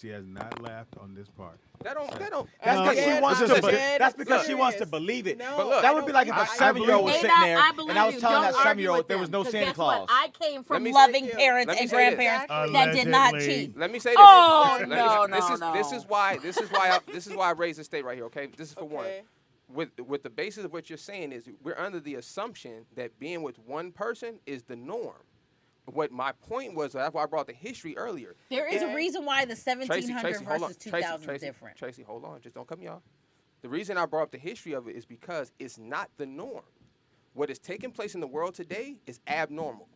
She has not laughed on this part. That don't. That's No, because she it's wants just to. a- That's because she serious. wants to believe it. No, But look, That would be like if a I 7-year-old was believe sitting there I believe and I was you. telling that Don't argue 7-year-old with there was them, no 'cause Santa guess Claus. what? I came from me say- loving Let parents me and say this. grandparents Exactly. that did not Allegedly. cheat. Let me say this. Oh, Let me- no, this no, is no. this is why I raised the state right here. Okay, this is for one. Okay. With the basis of what you're saying is we're under the assumption that being with one person is the norm. What my point was, that's why I brought the history earlier. There is a Okay. reason why the 1700 Tracy, hold on. versus 2000 is different. Tracy, hold on. Just don't cut me off. The reason I brought up the history of it is because it's not the norm. What is taking place in the world today is abnormal.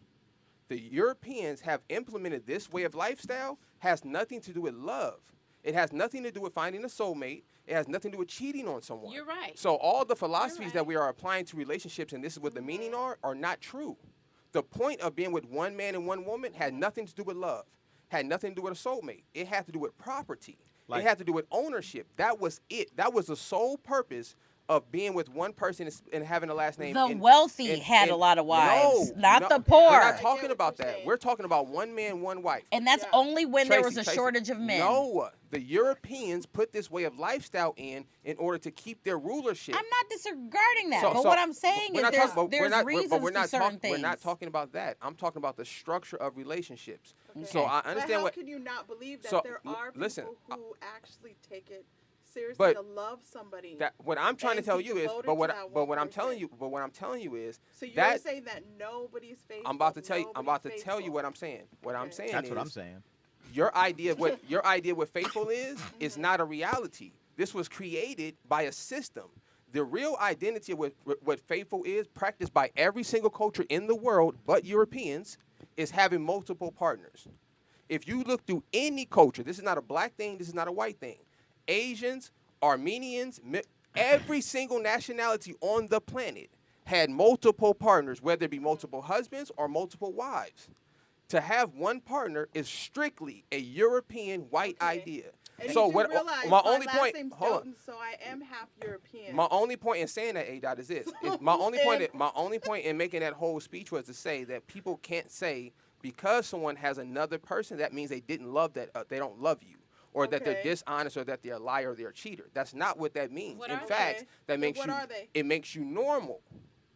The Europeans have implemented this way of lifestyle, has nothing to do with love. It has nothing to do with finding a soulmate. It has nothing to do with cheating on someone. You're right. So all the philosophies that we are applying to relationships, and this is what the meaning are not true. The point of being with one man and one woman had nothing to do with love, had nothing to do with a soulmate. It had to do with property. Like- it had to do with ownership. That was it. That was the sole purpose of being with one person and having a last name. The and- wealthy and- had a and- lot of wives, no, not no, the poor. We're not talking about that. We're talking about one man, one wife. And that's only when there was a Tracy, shortage of men. No, the Europeans put this way of lifestyle in order to keep their rulership. I'm not disregarding that. So- but so- what I'm saying we're is not there's, talking- but we're there's not- reasons but we're to not certain talk- things. We're not talking about that. I'm talking about the structure of relationships. Okay. So I But understand how what. can you not believe that so, there l- are people listen, who actually take it seriously but to love somebody? That what I'm trying to and tell be you is, devoted but to what that but one what I'm person? telling you, but what I'm telling you is So you're that saying that nobody's faithful. I'm about to tell you. I'm about to nobody's tell you faithful. what I'm saying. What I'm saying That's is what I'm saying. your idea of what faithful is not a reality. This was created by a system. The real identity of what faithful is, practiced by every single culture in the world but Europeans, is having multiple partners. If you look through any culture, this is not a black thing, this is not a white thing. Asians, Armenians, every single nationality on the planet had multiple partners, whether it be multiple husbands or multiple wives. To have one partner is strictly a European white idea. And So you do what? realize My my only last point. name's Hold on. Doughton, so I am half European. My only point in saying that, A-Dot, is this. My only point in making that whole speech was to say that people can't say because someone has another person, that means they didn't love that, they don't love you, or that they're Okay. dishonest, or that they're a liar, or they're a cheater. That's not what that means. What in are fact, they? that Then makes what you are they? it makes you normal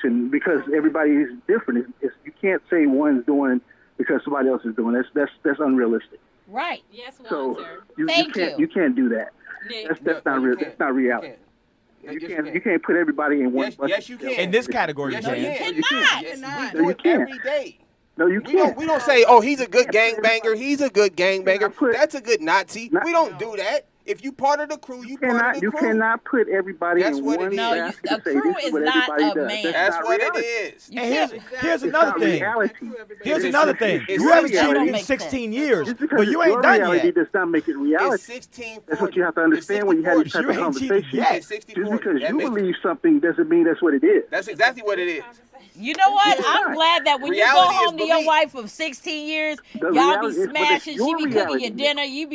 solution because everybody is different. You can't say one's doing because somebody else is doing. That's unrealistic. Right. Yes, So Walter. you can't do that. Nick. That's not real. That's not reality. You can't put everybody in one Yes, bucket. yes, you can. In this category, Yes, you you can. can. cannot. Yes, we No, do you it can't. every day. No, you can't. We don't say, oh, he's a good gangbanger. He's a good gangbanger. put- That's a good Nazi. We don't do that. If you part of the crew, you part of the You crew. cannot put everybody That's in what one it is. No, basket a and say crew this is is what not everybody a does. man. That's not what reality. it is. You And here's can't. another It's not thing. reality. Here's It's- another thing. it's You haven't reality. cheated in Makes 16 sense. years, Just because but you it's ain't your done reality yet. does not make it reality. It's 16. That's what you have to understand when you have these type You of ain't cheated conversations. yet. It's 60 Just because That you makes- believe something doesn't mean that's what it is. That's exactly what it is. You know what? Yeah. I'm glad that when Reality you go is home to your belief. wife of 16 years, The y'all be reality is- but it's smashing, she your be cooking reality. your dinner, you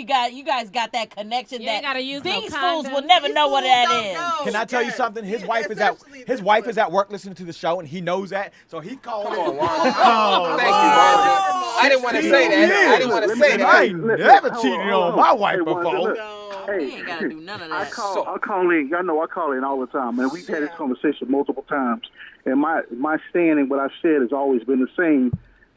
guys got that connection You ain't that gotta use no these fools will condom. never These know what fools that don't is. know. Can I tell you Yes. something? His Yeah, wife is at especially his this wife one. is at work listening to the show, and he knows that. So he called. Come on, in. Wanda. Oh, Thank you, Wanda. I didn't want to say that. I didn't want to say And I that. ain't never cheated on my wife Hey, Wanda, before. look. Hey, He ain't gotta do none of I that. call in. Y'all know I call in all the time, and we've had this conversation multiple times. And my stand and what I've said has always been the same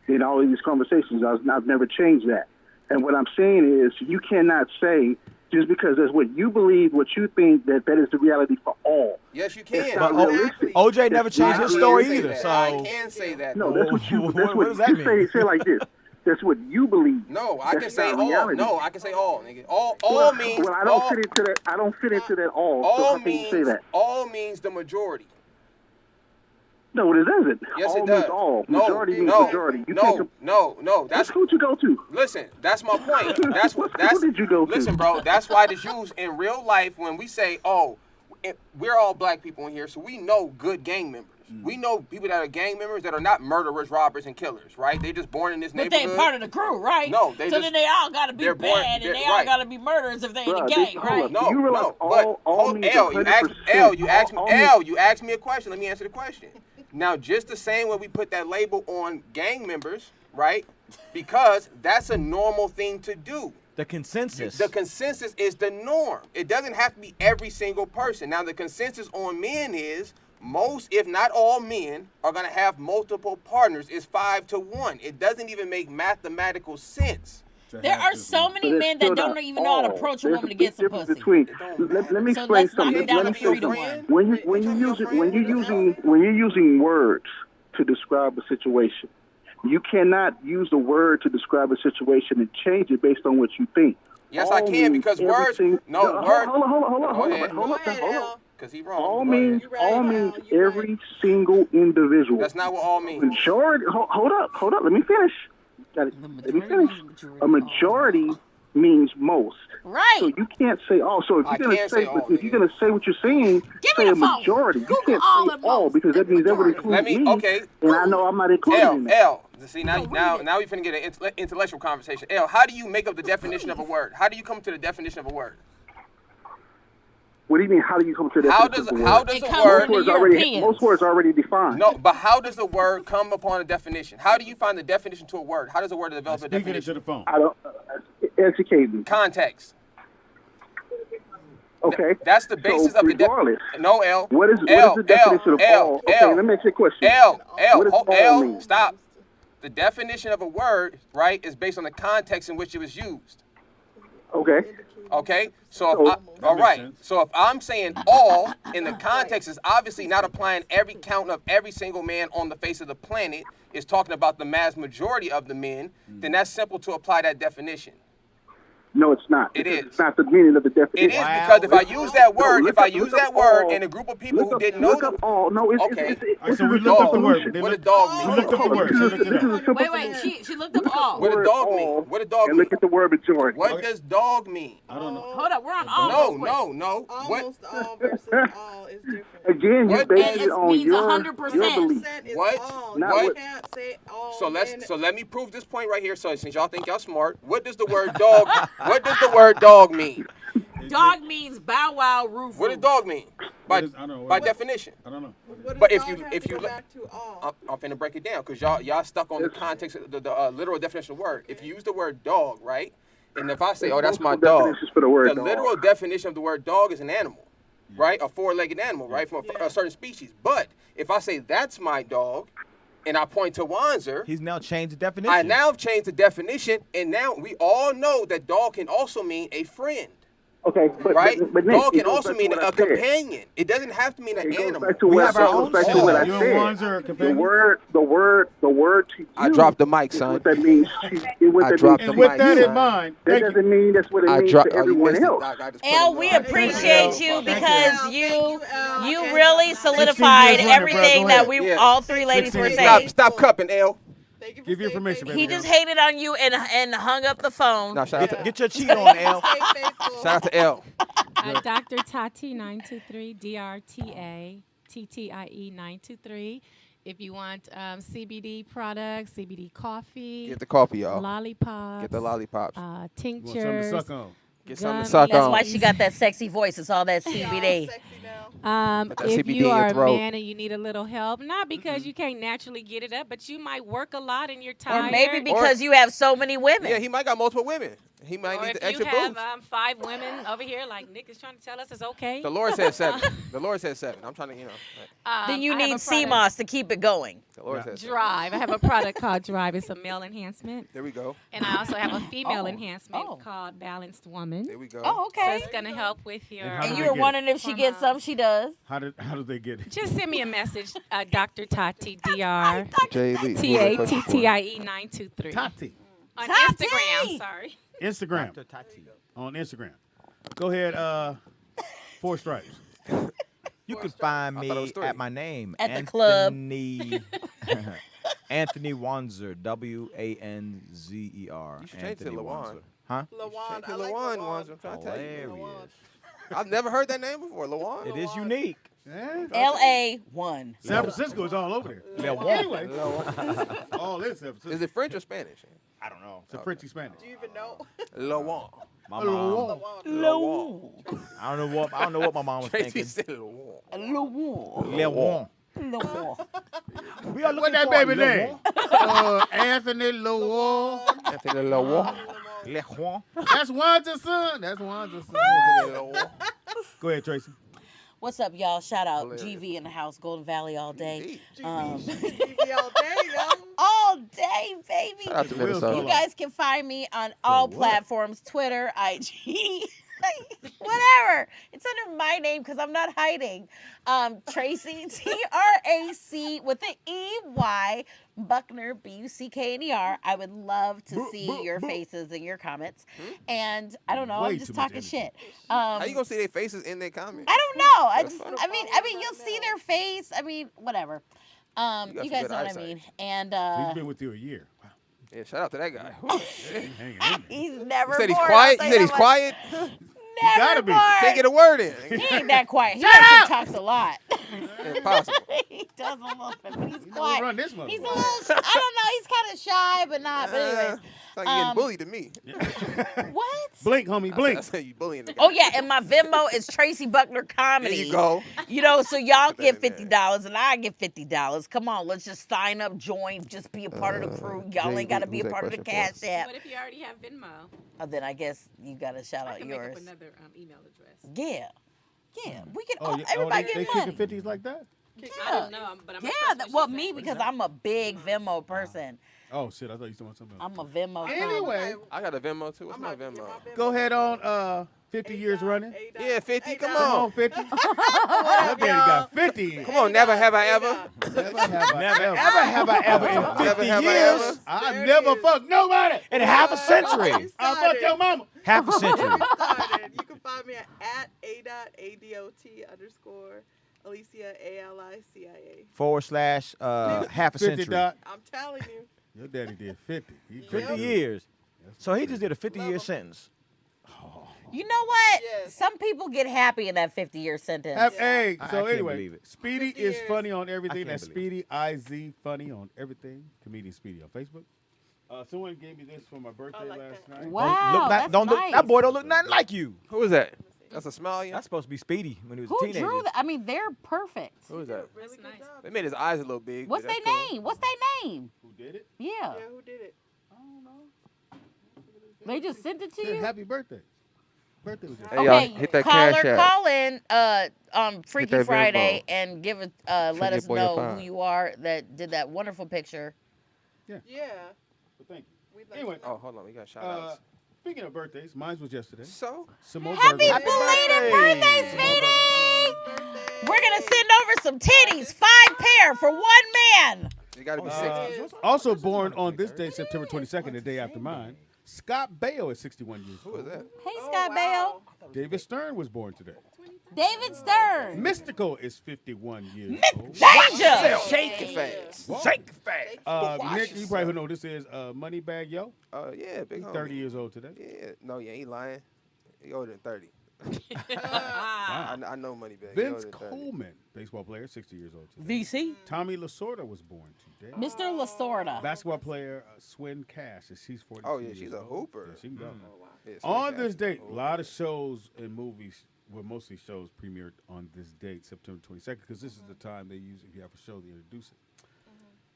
in all of these conversations. I've never changed that. And what I'm saying is, you cannot say just because that's what you believe, what you think, that is the reality for all. Yes, you It's can. not But realistic. OJ never It's changed not his story I can say either. that. So I can say that. No, though. that's what you. That's What does that just mean? Say it like this. That's what you believe. No, I can That's say not all. reality. No, I can say all, nigga. All means. Well, I don't all, fit into that. I don't fit into that all. So all how can you say means. that? All means the majority. No, it doesn't. Yes, all it does. means all. No, Majority means no, majority. You no, can't. no. That's That's who you go to. listen. That's my point. That's what. What That's school did you go to? listen, bro. That's why the Jews in real life, when we say, oh, we're all black people in here, so we know good gang members. We know people that are gang members that are not murderers, robbers, and killers, right? They just born in this But they neighborhood. part of the crew, right? No, they so just- then they all gotta be they're bad, born- and they're- they all right. gotta be murderers if they in the Bruh, gang, hold right? up. No, You realize no. all But means L, you asked 100%. you asked me a question. Let me answer the question. Now, just the same way we put that label on gang members, right? Because that's a normal thing to do. the consensus. The consensus is the norm. It doesn't have to be every single person. Now, the consensus on men is most, if not all men, are going to have multiple partners. It's 5 to 1. It doesn't even make mathematical sense. There are so many But it's men that still don't not even know how to all. approach a There's woman to big get some difference pussy. between. don't Let me So explain let's knock something. it down Let to me say 3 to something. 1. When you're using words to describe a situation, you cannot use the word to describe a situation and change it based on what you think. Yes, I All can, means because words. everything- No, Hold words. on. Because he wrong. All Go ahead. means every single individual. That's not what all means. Majority. Hold up. Let me finish. Let me finish. A majority means most. Right. So you can't say all. So if I you're gonna can't say, say all, if you're gonna say what you're saying, Give say me a the phone. majority. You Google can't all say and all most. because that means that would include Let me. me. Okay. And I know I'm not included in that. L. See, now we finna get an intellectual conversation. L, how do you make up the definition of a word? How do you come to the definition of a word? What do you mean? How do you come to that? How does It a comes word? from the Europeans. Most words are already defined. No, but how does the word come upon a definition? How do you find the definition to a word? How does a word develop a Speaking definition? into the phone. I don't. Educate me. Context. Okay. That's the basis so of the regardless, No, L. what is L, the definition of L, all? Okay, L, let me ask you a question. L, What does all L, mean? stop. The definition of a word, right, is based on the context in which it was used. Okay. Okay? So, So- all makes right. sense. So if I'm saying all, in the context is obviously not applying every count of every single man on the face of the planet. It's talking about the mass majority of the men. Then that's simple to apply that definition. No, it's not. It because is. It's not the meaning of the It definition. is because if I use that word, look if I up- use look up that word all. and a group of people who didn't know Look up all. No, it's Okay. All right, so we a looked up the word. solution. what a dog We mean. looked up the word. She looked it up. Wait, she looked up all. What a word dog all mean? What a dog And mean? look at the word majority. What does dog mean? I don't know. Hold up, we're on all. No, real quick. no. What? Almost all versus all is different. Again, you What base does- it It on means your 100%. belief. Is What? all. Not What? You can't say all. So let me prove this point right here. So since y'all think y'all smart, what does the word dog? What does the word dog mean? Dog means bow wow roof. What does dog mean? By I don't know. by definition. I don't know. What does But if dog you- have if to you go look- back to all. I'm finna break it down because y'all stuck on the context of the literal definition of word. If you use the word dog, right, and if I say, oh, that's my Multiple dog, definitions for the word the dog. literal definition of the word dog is an animal, right? A four-legged animal, right, from a certain species. But if I say that's my dog, and I point to Wanzer, He's now changed the definition. I now have changed the definition, and now we all know that dog can also mean a friend. Okay, but right? but Nick, Dog it can goes also back to mean what I a said. companion. It doesn't have to mean an It goes animal. back to We what, have our it goes own back to show. what I You and said. Wanzer are The companions? word to you. I dropped the mic, is son. what that means. What I that dropped means the And with mic, that son. in mind, That thank you. doesn't mean that's what it I means dropped. to Oh, you everyone missed it, else. Doc. I just put Al, a we little- appreciate you Thank you. because you really 16 solidified years running, bro. everything Go that ahead. we Yeah. all three ladies were 16 saying. Stop cupping, L. Give your information, baby. He girl. just hated on you and hung up the phone. No, shout out to Get your cheat on, L. shout out to L. Dr. Tati 923 DRTA TTIE 923. If you want CBD products, CBD coffee, Get the coffee, y'all. lollipops, Get the lollipops. You want tinctures. something to suck on. Get something to gummies. suck That's on. why she got that sexy voice. It's all that CBD. Put that If CBD you in your are a throat. man and you need a little help, not because you can't naturally get it up, but you might work a lot and you're tired. Or maybe because you have so many women. Yeah, he might got multiple women. He might Or need if the extra you have boost. 5 women over here, like Nick is trying to tell us, it's okay. The Lord said 7. The Lord said 7. I'm trying to, Then you I have need a product- CMOS to keep it going. The Lord said 7. Drive. I have a product called Drive. It's a male enhancement. There we go. And I also have a female enhancement called Balanced Woman. There we go. Oh, okay. So it's going to help with your. how And do you they were get wondering if she gets some. She does. How do they get it? Just send me a message, Dr. Tati, DR Jay Lee. TATTIE 923. Tati. On Tati! Instagram, sorry. Instagram. On Instagram. Go ahead, 4 Stripes. You can find I thought it was me 3. at my name. At the club. Anthony Wanzer. WANZER. You should change it to Anthony Lawan. Wanzer. Huh? Change to Lawan ones. I'm trying to tell you. Hilarious. I've never heard that name before. Lawan. It is unique. Yeah. LA1. San Francisco is all over there. Anyway, all in San Francisco. Is it French or Spanish? I don't know. It's a Frenchy Spanish. Do you even know? Lawan. My mom. Lawan. I don't know what my mom was Tracy thinking. said Lawan. Lawan. Lawan. We What are looking that for baby Le name? Anthony Lowell. Anthony Lawan. Le Juan. That's Wanza's son. That's Wanza's son. Anthony Lawan. Go ahead, Tracy. What's up, y'all? Shout out Hilarious. GV in the house, Golden Valley all day. TV all day, yo. All day, baby. Shout out to Will Minnesota. You guys can find me on all platforms, Twitter, IG, whatever. It's under my name because I'm not hiding. Tracy, TRAC with the EY, Buckner, BUCKNER. I would love to see your faces and your comments. And I don't know, Way I'm too just much talking energy. shit. How you gonna see their faces in their comments? I don't know. That's fine. I mean, you'll see their face. I mean, whatever. You some guys good know what I eyesight. mean. And He's been with you a year. Wow. Yeah, shout out to that guy. Whew, shit. He's hanging in there. he's never. You said he's bored, quiet? I'll You tell said he's that quiet? much. gotta Never be. bored. Can't get a word in. He ain't that quiet. He Shut actually up! talks a lot. Impossible. He does a little bit, but he's You know, quiet. run this He's a motherfucker. little. I don't know. He's kind of shy, but not. But anyways, It's like you getting bullied to me. what? Blink, homie, blink. I said you bullying the guy. Oh yeah, and my Venmo is Tracy Buckner Comedy. There you go. You know, so y'all Put that get in there. $50 and I get $50. Come on, let's just sign up, join, just be a part of the crew. Y'all Jay, ain't got to who's be a that part of the question Cash App. What if you already have Venmo? Oh, then I guess you got to shout I out can make yours. up another email address. Yeah, yeah, we can. Oh, Everybody they get money. kicking 50s like that? I don't know, but I'm Yeah, not sure well, what she me said. because I'm a big Venmo person. Oh, shit. I thought you were talking about something else. I'm a Venmo. Anyway, I got a Venmo too. What's my Venmo? go ahead on 50 years running. Yeah, 50. Come Come on, on. 50. That baby got 50. Come on, never have I ever. Never have I ever in 50 Never have I years. ever. I've never fucked nobody. In half a century. I fucked your mama. Half a century. Started. You can find me at a.adot_Alicia ALICIA. / half a 50 century. dot. I'm telling you. Your daddy did 50. He 50 years. So he just did a 50-year him. sentence. You know what? Yes. Some people get happy in that 50-year sentence. Hey, I so can't anyway, believe it. Speedy 50 is years. funny on everything. can't That's believe Speedy IZ funny on everything. Comedian Speedy on Facebook. Someone gave me this for my birthday like last that. night. Wow, Look, that's don't nice. look, that boy don't look nothing like you. Who is that? That's a smile. That's supposed to be Speedy when he was a Who teenager. drew that? I mean, they're perfect. Who is that? Really That's good nice. job. They made his eyes a little big. What's but their that's cool. name? What's their name? Who did it? Yeah. Yeah, who did it? I don't know. They just sent it to Said you? happy birthday. Birthday was Hey, yesterday. y'all, Okay, hit that caller, Cash App. call in Freaky that Friday Venmo. and give it. Send Let your us boy a know five. who you are that did that wonderful picture. Yeah. But thank you. We'd like Anyway. to know. Oh, hold on. We got shout outs. Speaking of birthdays, mine was yesterday. So? Some more Happy birthdays. belated birthday, sweetie! We're gonna send over some titties, 5 pair for 1 man. You gotta be 60. Also born on this day, September 22nd, the day after mine, Scott Baio is 61 years old. Who is that? Hey, Scott Baio. David Stern was born today. David Stern. Mystical is 51 years old. Danger. Shake it fast. Shake it fast. Nick, you probably know who this is. Moneybag Yo. Yeah, big He's homie. 30 years old today. Yeah. No, yeah, he lying. He older than 30. Wow. I know Moneybag. Vince Coleman, baseball player, 60 years old today. VC. Tommy Lasorda was born today. Mr. Lasorda. Basketball player Swin Cash, she's 42 Oh, yeah, years she's a old. hooper. Yeah, she can go. Yeah, On Swin this Cash. date, a lot of shows and movies, well, mostly shows premiered on this date, September 22nd, because this is the time they use, if you have a show, they introduce it.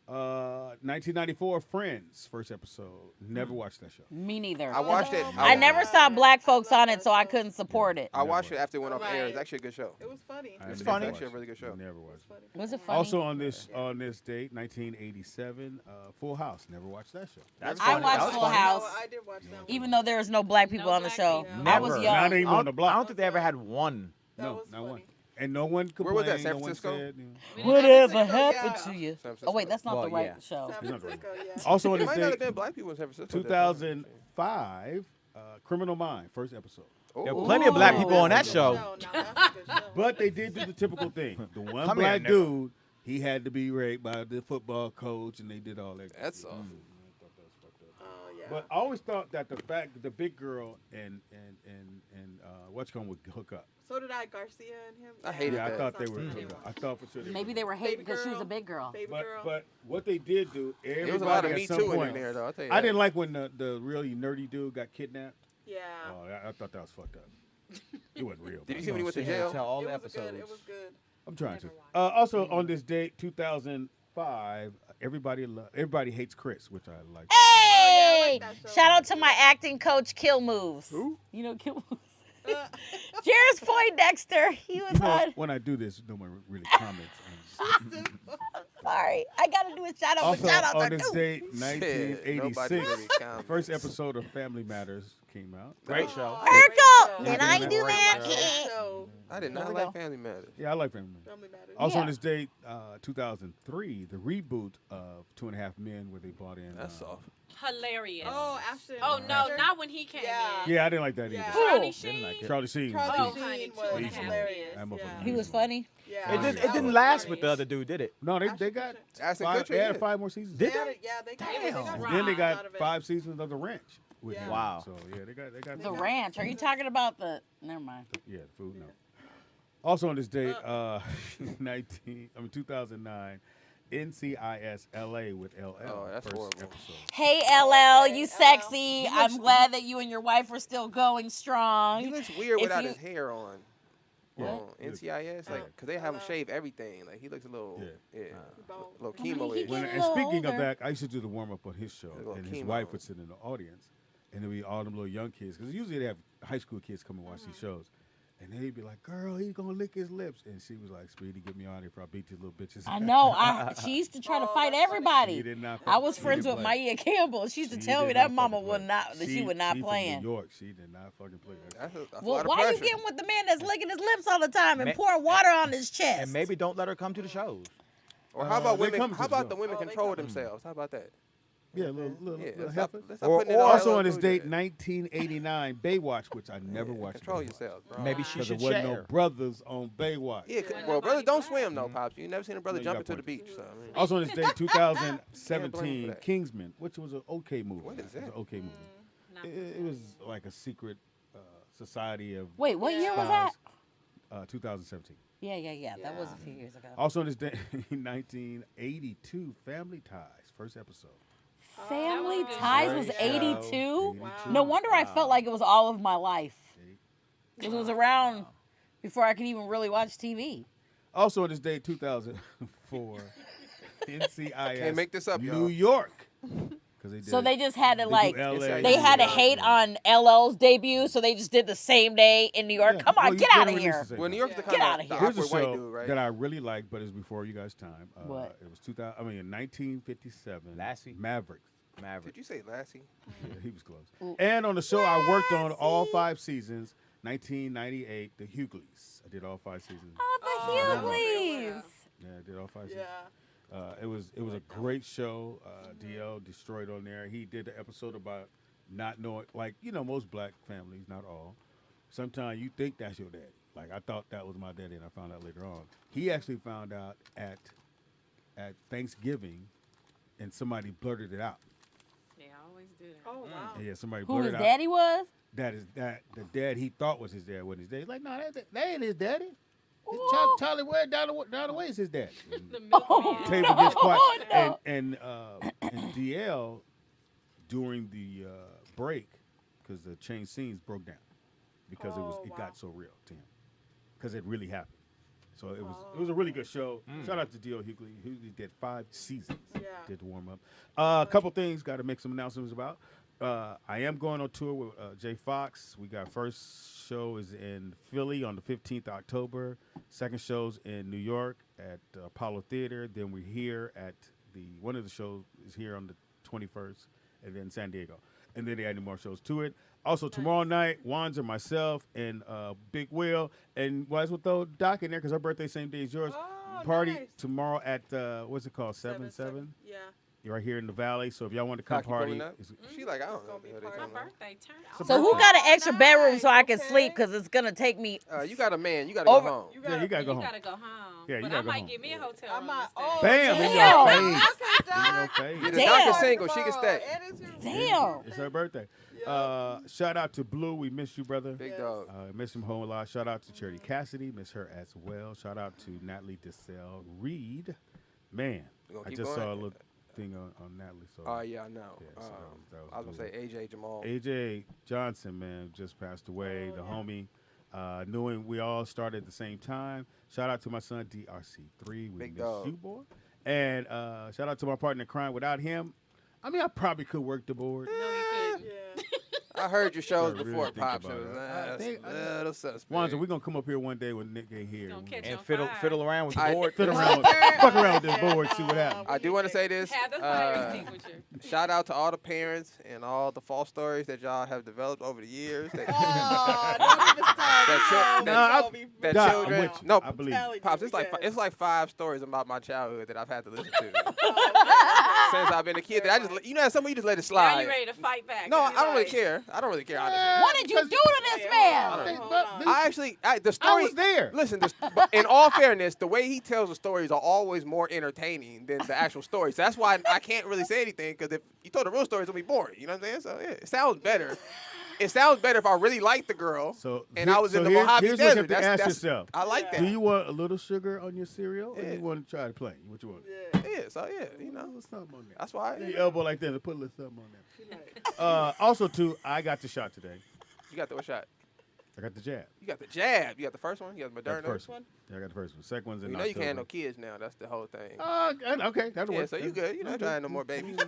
1994, Friends, first episode. Never watched that show. Me neither. I watched it. I never saw black folks on it, so I couldn't support it. I watched it after it went off air. It's Right. actually a good show. It was funny. It's never actually a watched really it. good show. Never watched it. Was it funny? Also on this date, 1987, Full House. Never watched that show. That's I funny. watched That was Full funny. House, I did watch that one. even though there was no black people on the show. I Never. was Not young. even on the I block. don't think they ever had one. No, was not funny. one. And no one complained. Where was that, San no one Francisco? said, Whatever San happened Francisco, to you? San Francisco. Oh wait, that's not Well, the right yeah. show. San Francisco, yeah. Also on There this might not have date, been black people in San Francisco. 2005, Criminal Mind, first episode. There were plenty of black people on that show. No, that's a good show. But they did do the typical thing. The one Come here, black nigga. dude, he had to be raped by the football coach, and they did all that. That's all. Oh, yeah. But I always thought that the fact that the big girl and Whatchcomb would hook up. So did I, Garcia and him. I hated Yeah, I that. thought they were hook up. I thought for sure. Maybe they were hating because she was a big girl. Baby But girl. but what they did do, everybody There was a lot of at Me some Too in point. there, though. I'll tell you I that. didn't like when the really nerdy dude got kidnapped. Yeah. Oh, I thought that was fucked up. It wasn't real. Did you but- see when he went to Sit here and jail? tell all It the was episodes. good. It was good. I'm trying to. Also on this date, 2005, everybody hates Chris, which I like. Hey! that show. Shout out to my acting coach, Kill Moves. Who? You know Kill Moves? Jairus Poindexter. He was on. When I do this, no one really comments. Sorry, I gotta do a shout out. Also But shout outs on are this due. date, Nobody 1986, really comments. first episode of Family Matters came out. Great show. Urkel, Yeah, and I Family do Matters. that. So, I did There not we like go. Family Matters. Yeah, I like Family Matters. Family Matters. Also on Yeah. this date, 2003, the reboot of Two and a Half Men, where they brought in. That's soft. Hilarious. Oh, Ashton. Oh, no, Kutcher? not when he came Yeah. in. Yeah, I didn't like that either. Yeah. Charlie Who? Sheen. like it. Charlie Sheen. Charlie Oh, Sheen honey, was Two and a Half hilarious. Men. That Yeah. motherfucker He was funny. Yeah. It that didn't was last with the hilarious. other dude, did it? No, they got Ashton five, Kutcher, they had yeah. 5 more seasons. Did Yeah, they? yeah, they got Damn. they And got then they robbed out got of it. 5 seasons of The Ranch. With Yeah. him. Wow. So yeah, they got The Ranch. Are you talking about the? Never mind. Yeah, the food. No. Also on this date, 2009, NCIS LA with LL. Oh, that's first horrible. episode. Hey LL, you LL. sexy. I'm glad that you and your wife are still going strong. He looks weird If without you- his hair on. Yeah. On NCIS, like, cause they have him shave everything. Like, he looks a little, Yeah. Bone. little I mean, chemo. he ish. get- And little speaking of older. that, I used to do the warm up on his show, little and his chemo. wife would sit in the audience, and there'd be all them little young kids, because usually they have high school kids come and watch these shows, and they'd be like, "Girl, he's gonna lick his lips," and she was like, "Speedy, get me out of here before I beat these little bitches." I know. She used to try to fight everybody. She did not. I was she friends didn't with play. Maya Campbell. She used to She tell me did that not mama fucking would play. not. That she would not she playing. From New York, she did not fucking play. That's a Well, lot of why you pressure. getting with the man that's licking his lips all the time and pouring water on his chest? And maybe don't let her come to the shows. Or how about they women? come to How the about the show. women Oh, they control come. themselves? How about that? Yeah, little Yeah, little let's stop, heifer. let's stop putting it Or all Also on on this Bluey date, Dad. 1989, Baywatch, which I never watched. Control Baywatch. yourself, bro. Maybe she Because there should wasn't share. no brothers on Baywatch. Yeah, Why well, nobody brothers don't black? swim though, pops. You never seen a brother No, you jump got into the points. beach. So, I mean, Also on this day, Can't blame 2017, for that. Kingsman, which was an okay movie. What is It was that? an okay movie. Not It was like a secret society of Wait, what year was that? 2017. Yeah. That was a few years ago. Also on this day, 1982, Family Ties, first episode. Family That was a good Ties show. was Great 82. show. No wonder I felt like it was all of my life. It was around before I could even really watch TV. Also on this day, 2004, NCIS Can't make this up, New y'all. York. 'Cause they So did- they just had to do like, LA. they had to hate on LL's debut, so they just did the same day in New York. Yeah. Come on, Well, you get gotta out of release here. the same well, New day. York's the Get kind outta of here. the Here's a awkward white show dude, right? that I really liked, but it's before you guys' time. What? It was 2000. I mean, in 1957. Lassie? Mavericks. Maverick. Did you say Lassie? Yeah, he was close. And on the show, I worked on all 5 seasons. 1998, The Hughleys. I did all 5 seasons. Oh, the Hughleys. Yeah, I did all 5 seasons. It was a great show. DL destroyed on there. He did an episode about not knowing, like, you know, most black families, not all. Sometimes you think that's your daddy. Like, I thought that was my daddy, and I found out later on. He actually found out at Thanksgiving, and somebody blurted it out. They always do that. Oh wow. Yeah, somebody Who blurted his out. daddy was? That the dad he thought was his dad wasn't his dad. He's like, no, that ain't his daddy. Ooh. Charlie Ware down the way is his dad. The milkman. Table gets quiet. no. And DL during the break, because the change scenes broke down because it got so real to him, because it really happened. So it was a really good show. Shout out to DL Hughley. He did 5 seasons. Did the warm up. A couple things got to make some announcements about. I am going on tour with Jay Fox. We got first show is in Philly on the 15th of October. Second show's in New York at Apollo Theater. Then we're here at one of the shows is here on the 21st, and then San Diego. And then they added more shows to it. Also tomorrow night, Wanzer, myself, and Big Will, and why well, we'll throw Doc in there because her birthday same day as yours. Party tomorrow at what's it called? 7-7? Yeah. You're right here in the Valley, so if y'all want to come Cocky party, coming up? She like, I don't know. My birthday turn. So who got an extra bedroom so I can sleep? Because it's going to take me. You got a man. You got to go home. you gotta go home. You gotta go home. Yeah, you but gotta I go might home. get me a hotel room. Bam! In Damn. your face. In your face. Yeah, the doctor's single. She can stay. Damn. It's her birthday. Shout out to Blue. We miss you, brother. Big dog. Miss him home a lot. Shout out to Charity Cassidy. Miss her as well. Shout out to Natalie DeSalle Reed. Man, gonna I keep just going? saw a little thing on Natalie. So Oh, yeah, I know. Yeah, so that was I was going to say AJ Jamal. AJ Johnson, man, just passed away. The homie. Knowing we all started at the same time. Shout out to my son DRC3. We Big miss dog. you, boy. And shout out to my partner in crime. Without him, I mean, I probably could work the board. I heard your shows Gotta before really it think popped. about So it. that's I think- a little suspect. Wanza, we're gonna come up here one day when Nick ain't here. And fiddle around with the board. Fiddle around, fuck around with this board, see what happens. I do want to say this. Have the fire extinguisher. Shout out to all the parents and all the false stories that y'all have developed over the years. That, that Doc, I'm children. with you. No, I believe you. Pops, it's like 5 stories about my childhood that I've had to listen to since I've been a kid. That I just, you know, some of you just let it Now slide. you ready to fight back? No, I don't really care. I don't really care. Honestly. What did you do to this man? I actually, the story. I was there. Listen, but in all fairness, the way he tells the stories are always more entertaining than the actual stories. So that's why I can't really say anything, because if you told the real stories, it'll be boring. You know what I'm saying? So yeah, it sounds better. It sounds better if I really liked the girl and I was in the Mojave here's what you Desert. have to ask yourself. I like that. Do you want a little sugar on your cereal, or Yeah. you want to try to plain? What you want? Yeah, so yeah, you know, something on there. that's why. Your elbow like that, and put a little something on there. Also, too, I got the shot today. You got the what shot? I got the jab. You got the jab. You got the first one. You got the Got Moderna. the first one. Yeah, I got the first one. Second one's in You know you can't have no October. kids now. That's the whole thing. Okay, that'll Yeah, work. so you good. You're not trying no more babies.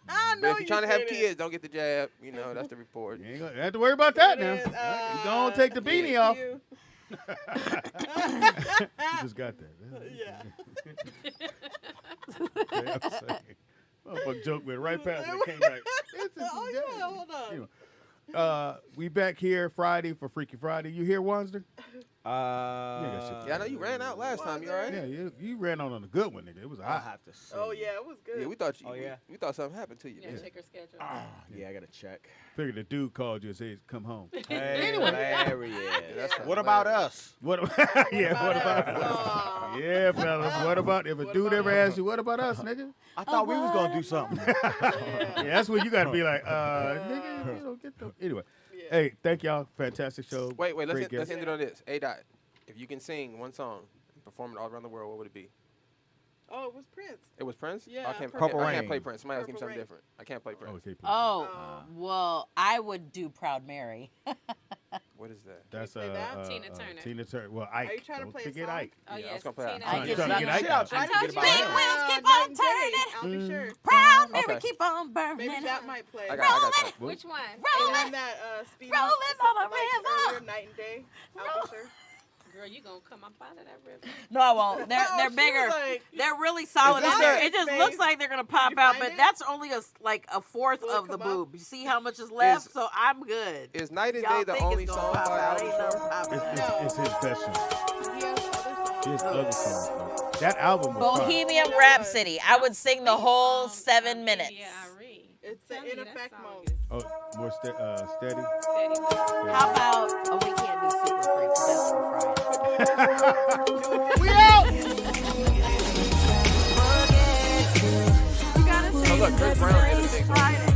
I But if you're trying to have kids, don't get the jab. You know, that's the report. You ain't gonna have to worry about that now. is, You don't take the beanie off. you. You just got that. Yeah. Motherfucker joke went right past me. Came back. Oh yeah, hold on. Anyway, we back here Friday for Freaky Friday. You here, Wanzer? Yeah, I know you ran out last time. You all right? Yeah, you ran on a good one, nigga. It was I hot. have to see. Oh yeah, it was good. Yeah, we thought you. Oh, yeah? We thought something happened to you. Yeah, man. check your schedule. Yeah, I gotta check. Figured the dude called you and said, "Come home." Hilarious. That's What about us? What about us? Yeah, fellas. What about if a dude ever asks you, "What about us, nigga?" I thought we was gonna do something. Yeah, that's when you got to be like, nigga, you don't get the. Anyway, hey, thank y'all. Fantastic show. Wait, Great let's guest. end it on this. A dot. If you can sing one song and perform it all around the world, what would it be? Oh, it was Prince. It was Prince? Yeah, I can't, Purple I can't Rain. play Prince. Somebody else give me Purple something Rain. different. I can't play Prince. Okay, please. Oh, well, I would do Proud Mary. What is that? That's play that? Tina Turner. Tina Turner. Well, Ike. you trying to Don't play a forget song? Ike. Oh, Yeah, I yes, was gonna play Tina. that. I You get trying to you. get Ike out. Shut up, I forget about Big him. wheels keep Night on and Day. turning. I'll be sure. Proud Mary Okay. keep on burning. Maybe that might play. I got that. Which one? And then that speed Rolling on a river. Night and Day. I'll be sure. Girl, you gonna come up out of that river? No, I won't. They're No, she bigger. was like- They're really solid. this in there. that- It just Face. looks like they're gonna pop you out, find but it? that's only a fourth Will it of the come up? boob. You see how much is left? Is- So I'm good. Is Night and Y'all Day the think only it's song gonna pop by out. Al Ain't no Shore? popping out. It's his best song. He has other songs. He has other songs. Though. That album was fire. Bohemian Rhapsody. I would sing the whole 7 minutes. Yeah, Irene. It's the Tell me in that effect song mode. is Oh, more steady. steady. How about? Oh, we can't do Super Freak. That's for Friday. We out. You gotta Oh, sing look, Chris Brown did a thing. Friday.